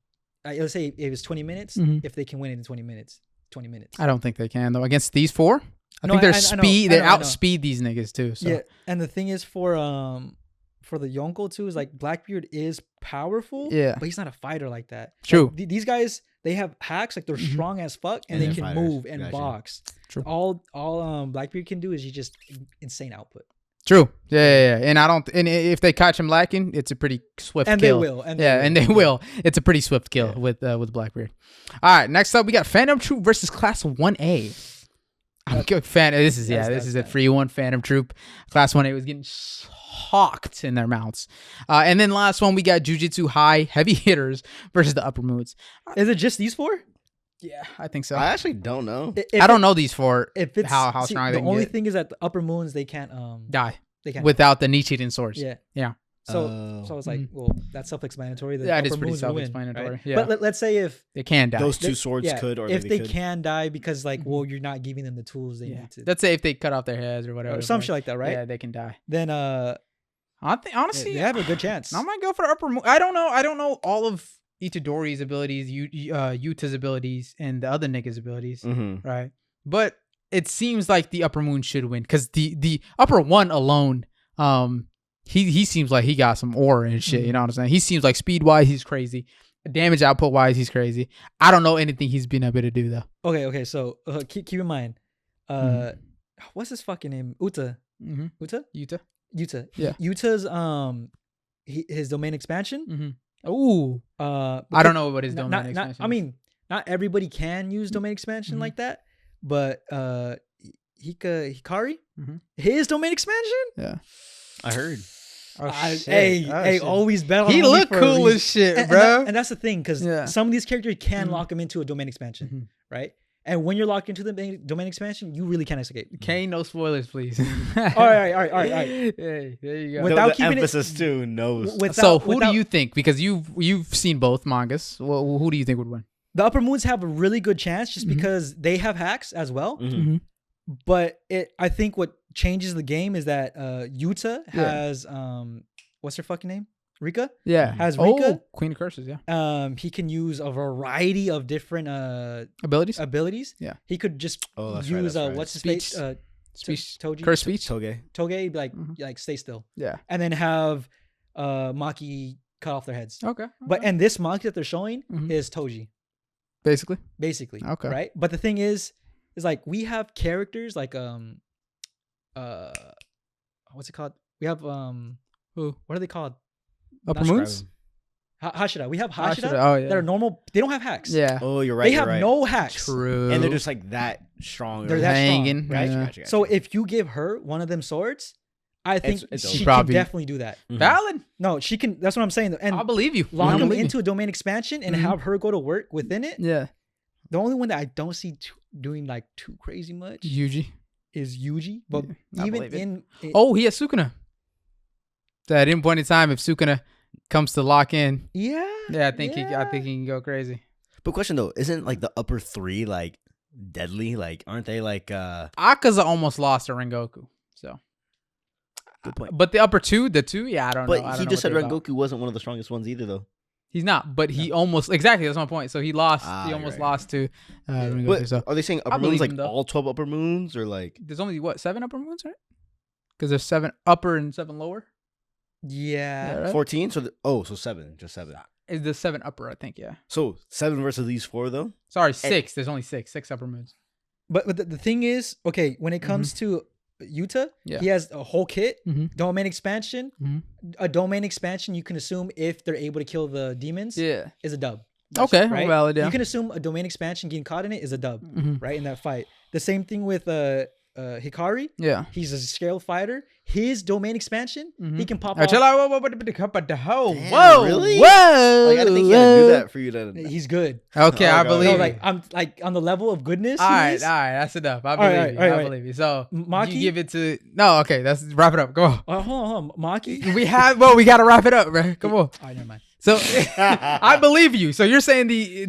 Let's say it was 20 minutes. Mhm. If they can win it in 20 minutes, 20 minutes. I don't think they can, though. Against these 4, I No, think they're I know, speed. I They know, I know. outspeed these niggas, too. So. Yeah, and the thing is for the Yonko too is like Blackbeard is powerful, Yeah. but he's not a fighter like that. True. Like, these guys, they have hacks, like they're Mhm. strong as fuck, and And they they're can fighters. move and Gotcha. box. True. All Blackbeard can do is just insane output, True. Yeah. And I don't. And if they catch him lacking, it's a pretty swift and kill. they will. And They will. It's a pretty swift kill with Blackbeard. All right. Next up, we got Phantom Troupe versus Class 1A. I'm a good fan. This is a that's free one. Phantom Troupe. Class 1A was getting hawked in their mouths. And then last one, we got Jujutsu High Heavy Hitters versus the Upper Moods. Is it just these 4? Yeah, I think so. I actually don't know. I don't know these 4. If it's how see, strong the they can only get. thing is that the Upper Moons they can't Die they can't without the Nichiren swords. yeah. Yeah. So I was like, well, that's self-explanatory. The Yeah, it is Upper pretty Moons will win, self-explanatory, right? yeah. But let's say if They can die. Those two swords could, or if they could. can die because like, well, you're not giving them the tools they Yeah. need to, Let's say if they cut off their heads or whatever. or some shit like that, right? Yeah, they can die. Then I think honestly, they have a good chance. I might go for Upper Moon. I don't know all of Itadori's abilities, Yuta's abilities, and the other niggas' abilities, Mm-hmm. right? But it seems like the Upper Moon should win because the Upper One alone, he seems like he got some aura and shit. You know what I'm saying? He seems like speed wise, he's crazy. Damage output wise, he's crazy. I don't know anything he's been able to do though. Okay. So keep in mind, what's his fucking name? Uta. Mm-hmm. Uta. Yuta. Yeah. Uta's his domain expansion. Mm-hmm. Ooh. I don't know what his domain expansion. I mean, not everybody can use domain expansion like that, but Hikari, his domain expansion. Yeah. I heard. Hey, always bet on He homie look for a cool reason. as shit, And bro. that's the thing, because Yeah. some of these characters can lock him into a domain expansion, right? And when you're locked into the domain expansion, you really can't escape. Kane, no spoilers, please. All right. Hey, there you go. Without the keeping it- emphasis too knows. So who do you think? Because you've seen both mangas. Well, who do you think would win? The Upper Moons have a really good chance just because they have hacks as well. Mhm. But I think what changes the game is that Yuta has what's her fucking name? Rika? Yeah, Has Rika. Queen of Curses. Yeah, He can use a variety of different abilities. Yeah. He could just Oh, that's right, use that's right. what's his Speech. face? Speech, Toji. curse speech. Toge. Toge, like stay still. Yeah. And then have Maki cut off their heads. Okay. But and this Maki that they're showing Mhm. is Toji. basically, Basically. Right? But the thing is like we have characters like what's it called? We have Who? what are they called? Upper Not Moons? Hashira. We have Hashira Oh yeah. that are normal. They don't have hacks. Yeah. Oh, you're right. They you're have right. no hacks. True. And they're just like that strong. They're right? that strong, Hanging, right? yeah. Gotcha. So if you give her one of them swords, I think It's she over. Probably- can definitely do that. Mhm. Valid. No, she can. That's what I'm saying. And I believe you. lock I them believe you. into a domain expansion and Mhm. have her go to work within it. Yeah. The only one that I don't see doing like too crazy much Yuji. is Yuji. But I even believe it. in Oh, he has Sukuna. So at any point in time, if Sukuna comes to lock in, yeah, I think he can go crazy. But question though, isn't like the upper three like deadly? Like, aren't they like? Akaza almost lost to Rengoku. So, Good point. but the upper two, yeah, I don't know. I But don't he know just what said they're about. Rengoku wasn't one of the strongest ones either, though. He's not, but he almost exactly. That's my point. So he lost. Ah, he you're almost right. lost to Rengoku. But So are they saying I upper believe moons like him, though. all 12 upper moons or like? there's only what 7 upper moons, right? Because there's 7 upper and 7 lower. yeah. right? 14? So so 7, just 7. Is the 7 upper? I think. Yeah. So 7 versus these 4 though. Sorry, 6. There's only 6 upper moons. But the thing is, okay, when it comes to Yuta, Yeah. he has a whole kit, Mhm. domain expansion. Mhm. A domain expansion, you can assume if they're able to kill the demons, Yeah. is a dub. Okay. right? Valid. Yeah. You can assume a domain expansion getting caught in it is a dub, Mhm. right? In that fight. The same thing with Hikari. Yeah. He's a scale fighter. His domain expansion, he can pop Oh, off. chill out. Whoa. Damn, Whoa. really? Whoa. I gotta think he had to do that for you to. He's good. Okay, Oh, I God. believe No, you. like I'm like on the level of goodness. All he right, is. that's enough. I All believe right, you. all right, I right. believe you. So Maki? you give it to no. Okay, let's wrap it up. Come on. Hold on. Maki. We gotta wrap it up, bro. Come on. All right, never mind. So I believe you. So you're saying the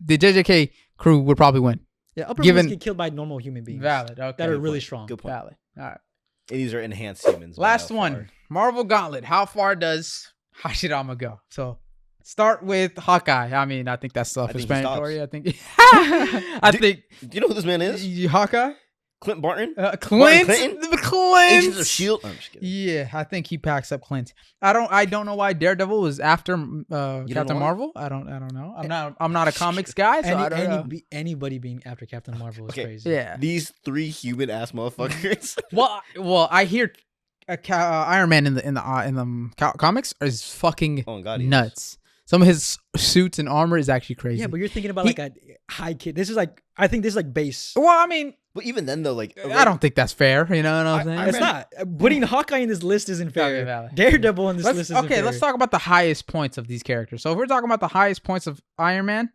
JJK crew would probably win. Yeah, upper Given- moons get killed by normal human beings Valid. Okay. that are Good really point. strong. Good point. Valid. All right. And these are enhanced humans. by Last how one. far. Marvel Gauntlet. How far does Hashirama go? So start with Hawkeye. I mean, I think that's think he self-explanatory. I stops. think. I think Do you know who this man is? Hawkeye. Clint Barton? Clint. Clinton? Clint. Agents of S.H.I.E.L.D.? I'm just kidding. Yeah, I think he packs up Clint. I don't know why Daredevil was after know Captain why? Marvel. I don't know. I'm not a comics guy, so I don't know. Anybody being after Captain Marvel is Okay. crazy. Yeah. These 3 human ass motherfuckers. Well, I hear Iron Man in the comics is fucking Oh, God, he is. nuts. Some of his suits and armor is actually crazy. Yeah, but you're thinking about like a high kid. I think this is like base. well, I mean, But even then, though, like I don't think that's fair. You know what I'm saying? It's not. Putting Hawkeye in this list isn't fair. Okay, valid. Daredevil in this list isn't fair. Let's talk about the highest points of these characters. So if we're talking about the highest points of Iron Man,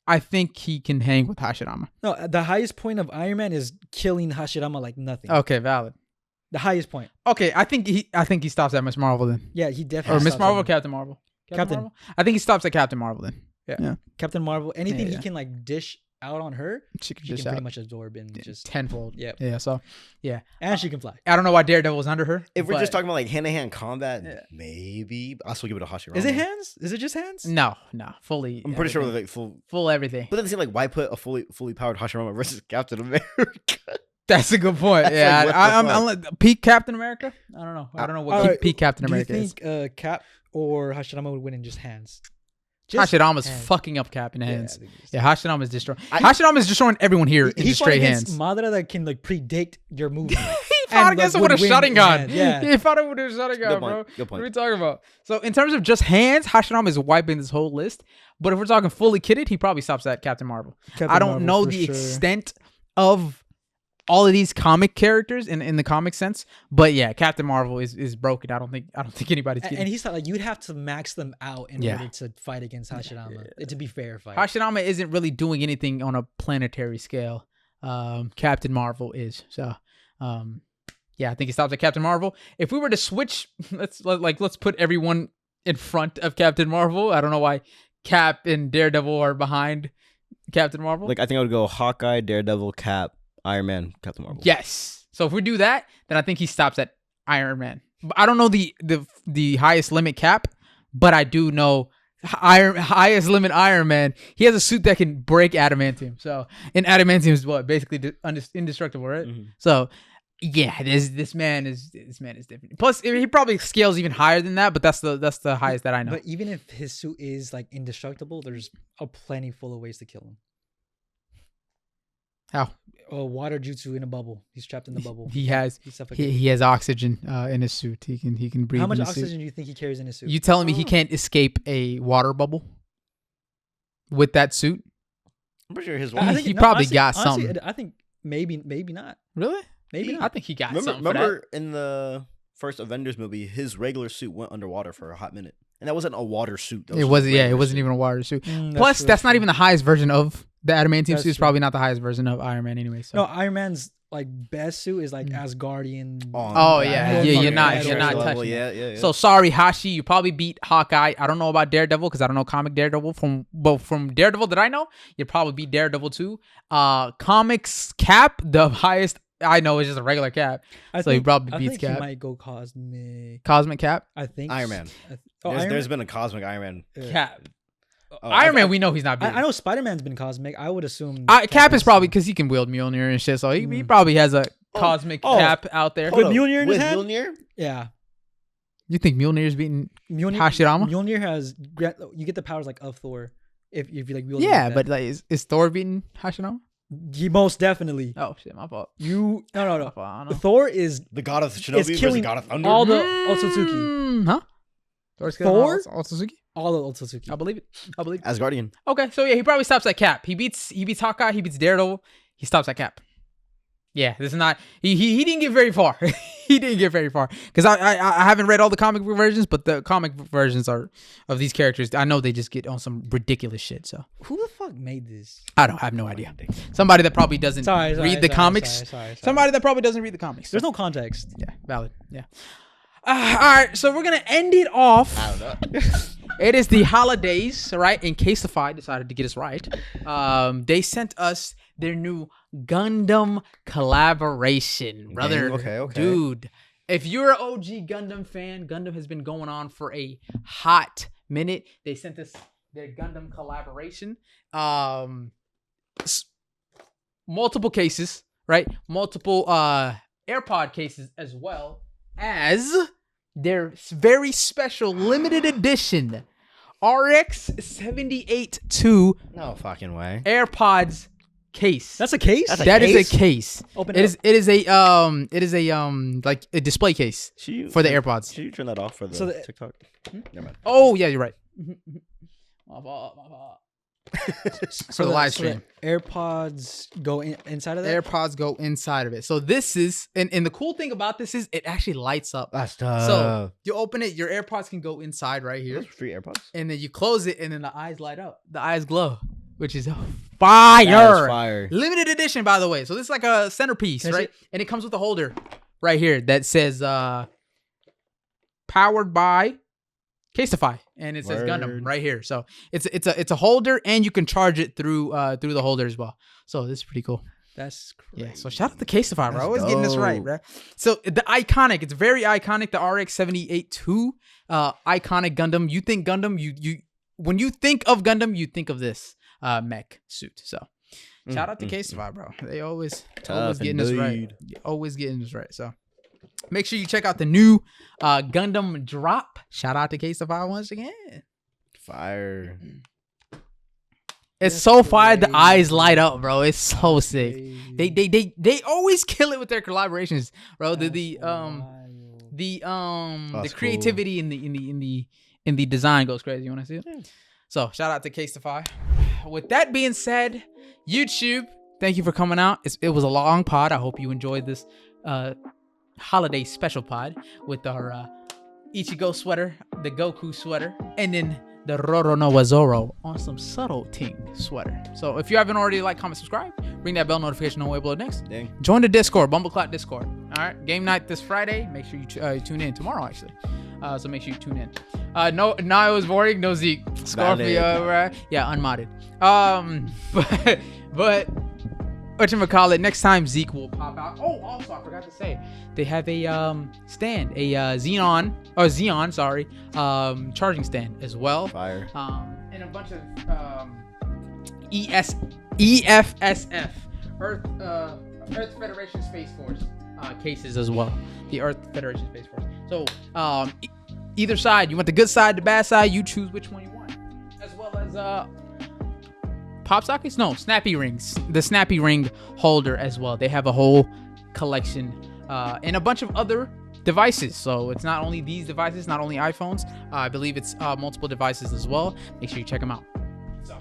I think he can hang with Hashirama. No, the highest point of Iron Man is killing Hashirama like nothing. Okay, valid. The highest point. Okay, I think he stops at Miss Marvel then. Yeah, he definitely. Or Miss stops Marvel, or at Captain Marvel. Captain. Marvel? I think he stops at Captain Marvel then. Captain Marvel. Anything Yeah. he can like dish out on her, She can she can just pretty out much absorb and just. tenfold. Yep. Yeah. So yeah, And she can fly. I don't know why Daredevil was under her. if we're just but- talking about like hand-to-hand combat, Yeah. maybe. I'll still give it a Hashirama. Is it hands? Is it just hands? no, fully. I'm pretty sure everything. like full. full everything. But then it seems like why put a fully powered Hashirama versus Captain America? That's a good point. That's Yeah, like, what the I'm fuck? like peak Captain America. I don't know. I don't know what Alright, peak Captain Do you America is. think Cap or Hashirama would win in just hands? Just Hashirama's hands. fucking up Cap in Yeah, hands. I think it's- Yeah, Hashirama's destroying. Hashirama's destroying everyone here in He just fought straight against hands. Madara that can like predict your movement. He fought and, against like, him with a would win shutting in gun. hands. Yeah. He fought him with a shutting gun, Good bro. point. Good What are point. we talking about? So in terms of just hands, Hashirama is wiping this whole list. But if we're talking fully kitted, he probably stops at Captain Marvel. Captain I don't Marvel know for the sure. extent of all of these comic characters in the comic sense, but yeah, Captain Marvel is broken. I don't think anybody's And getting. he's not like you'd have to max them out in Yeah. order to fight against Hashirama. To be fair fight. Hashirama isn't really doing anything on a planetary scale. Captain Marvel is. So, yeah, I think he stops at Captain Marvel. If we were to switch, let's put everyone in front of Captain Marvel. I don't know why Cap and Daredevil are behind Captain Marvel. Like I think I would go Hawkeye, Daredevil, Cap, Iron Man, Captain Marvel. Yes. So if we do that, then I think he stops at Iron Man. But I don't know the highest limit Cap, but I do know highest limit Iron Man. He has a suit that can break adamantium. So, and adamantium is what basically indestructible, right? Mhm. So, yeah, this man is different. Plus, he probably scales even higher than that, but that's the highest that I know. But even if his suit is like indestructible, there's a plenty full of ways to kill him. How? water jutsu in a bubble. He's trapped in the bubble. He has He's suffocating. he has oxygen in his suit. He can breathe. How much in his oxygen suit. do you think he carries in his suit? You telling me he can't escape a water bubble with that suit? I'm pretty sure his I wife. think he probably got honestly, something. I think maybe not. Really? Maybe I not. think he got something. Remember in the first Avengers movie, his regular suit went underwater for a hot minute, and that wasn't a water suit. That It just wasn't. a Yeah, it regular wasn't suit. even a water suit. That's Plus, true, that's not true. even the highest version of the adamantium That's suit. It's true. probably not the highest version of Iron Man anyway. So. No, Iron Man's like best suit is like Asgardian. Oh, yeah. Yeah, you're not fucking touching it. Yeah. So sorry, Hashi. You probably beat Hawkeye. I don't know about Daredevil because I don't know comic Daredevil. From Daredevil that I know, you probably beat Daredevil too. Comics Cap, the highest I know is just a regular Cap. So he probably beats He Cap. might go cosmic. Cosmic Cap. I think Iron Man. Iron There's been a cosmic Iron Man. Cap. Oh, Iron Man, we know he's not big. I know Spider-Man's been cosmic. I would assume Cap is probably because he can wield Mjolnir and shit. So he probably has a cosmic Cap out there. With Mjolnir in his With hand? Mjolnir? Yeah. You think Mjolnir's beating Mjolnir, Hashirama? Mjolnir has you get the powers like of Thor if you like wield it Yeah, like but that. like, is Thor beating Hashirama? He most definitely. Oh shit, my fault. No. My fault, I don't know. Thor is The god of Shinobi versus killing the god of Thunder? all the Otsutsuki. Huh? Thor's Thor? Otsutsuki? All the Otsutsuki. I believe it. Asgardian. Okay, so yeah, he probably stops at Cap. He beats Hawkeye. He beats Daredevil. He stops at Cap. Yeah, this is not. He didn't get very far. He didn't get very far because I haven't read all the comic book versions, but the comic book versions are of these characters. I know they just get on some ridiculous shit. So Who the fuck made this? I have no idea. Somebody that probably doesn't read the comics. Sorry. Somebody that probably doesn't read the comics. There's no context. Yeah, valid. Yeah. All right, so we're gonna end it off. I don't know. It is the holidays, right? And Caseify decided to get us right. They sent us their new Gundam collaboration, brother. Okay. Dude, if you're an OG Gundam fan, Gundam has been going on for a hot minute. They sent us their Gundam collaboration. Multiple cases, right? Multiple AirPod cases as well as their very special limited edition RX-78-2 No fucking way. AirPods case. That's a case? That is a case. Open It it is a like a display case for the AirPods. Should you turn that off for the So the- TikTop? Never mind. Oh yeah, you're right. My fault. For the live so stream. the AirPods go inside of that? AirPods go inside of it. So this is, and the cool thing about this is it actually lights up. That's So you open it, your AirPods can go inside right here, Those free AirPods. and then you close it, and then the eyes light up. The eyes glow, which is fire. That is fire. Limited edition, by the way. So this is like a centerpiece, Can I see right? And it comes with a holder right here that says powered by Caseify, and it says Gundam Word. right here. So it's a holder, and you can charge it through the holder as well. So this is pretty cool. That's crazy. Yeah. So shout out to Caseify, bro. That's Always getting this right, dope. bro. So the iconic, it's very iconic. The RX-78-2, iconic Gundam. You think Gundam? You when you think of Gundam, you think of this mech suit. So shout out to Caseify, bro. They always Tough getting this right. indeed. Always getting this right. So make sure you check out the new Gundam drop. Shout out to Caseify once again. Fire. It's That's so fire. The crazy. eyes light up, bro. It's so sick. Crazy. They always kill it with their collaborations, bro. The wild. the That's creativity in the design goes crazy. You want to see it? Yeah. So shout out to Caseify. With that being said, YouTube, thank you for coming out. It was a long pod. I hope you enjoyed this holiday special pod with our Ichigo sweater, the Goku sweater, and then the Roro no Wazoro on some subtle ting sweater. So if you haven't already, like, comment, subscribe, ring that bell notification on way below next. Dang. Join the Discord, Bumbleclot Discord. All right, game night this Friday. Make sure you tune in tomorrow, actually. So make sure you tune in. No, it was boring. No Zeke, Scorpio, right? Yeah, unmodded. But whatchamacallit, next time Zeke will pop out. Oh, also I forgot to say, they have a stand, a Xeon, sorry, charging stand as well. Fire. And a bunch of EFSF, Earth Federation Space Force cases as well. The Earth Federation Space Force. So either side, you want the good side, the bad side, you choose which one you want. As well as pop sockets? No, snappy rings. The snappy ring holder as well. They have a whole collection and a bunch of other devices. So it's not only these devices, not only iPhones. I believe it's multiple devices as well. Make sure you check them out. So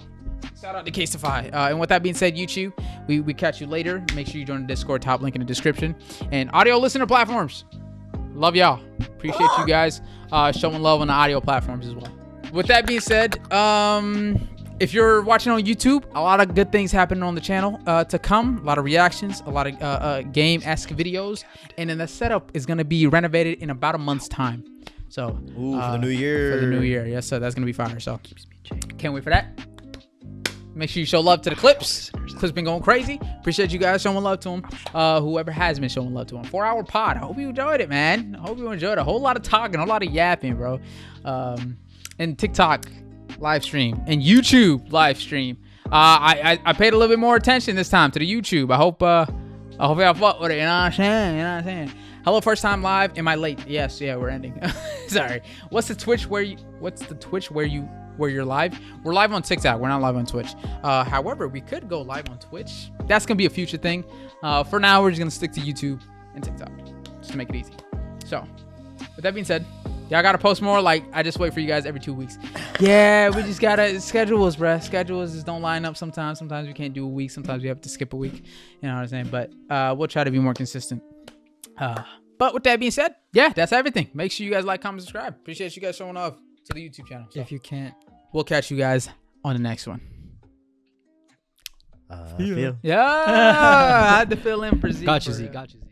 shout out to Casetify. And with that being said, YouTube, we catch you later. Make sure you join the Discord, top link in the description. And audio listener platforms. Love y'all. Appreciate you guys showing love on the audio platforms as well. With that being said, if you're watching on YouTube, a lot of good things happening on the channel to come. A lot of reactions, a lot of game-esque videos. And then the setup is going to be renovated in about a month's time. So, Ooh, for the new year. For the new year. Yes, sir. That's going to be fire. So, can't wait for that. Make sure you show love to the clips. Clips been going crazy. Appreciate you guys showing love to them. Whoever has been showing love to them. 4-hour pod. I hope you enjoyed it, man. I hope you enjoyed it. A whole lot of talking, a whole lot of yapping, bro. And TikTok live stream and YouTube live stream. I paid a little bit more attention this time to the YouTube. I hope y'all fuck with it. You know what I'm saying? You know what I'm saying? Hello, first time live. Am I late? Yes. Yeah, we're ending. Sorry. What's the Twitch where you're live? We're live on TikTok. We're not live on Twitch. However, we could go live on Twitch. That's gonna be a future thing. For now, we're just gonna stick to YouTube and TikTok just to make it easy. So, with that being said, y'all gotta post more. Like, I just wait for you guys every 2 weeks. Yeah, we just gotta schedules, bruh. Schedules just don't line up sometimes. Sometimes we can't do a week. Sometimes we have to skip a week. You know what I'm saying? But we'll try to be more consistent. But with that being said, yeah, that's everything. Make sure you guys like, comment, subscribe. Appreciate you guys showing love to the YouTube channel. So, If you can't. we'll catch you guys on the next one. Feel. Yeah, I had to fill in for Z. Got you, Z. Got you, Z.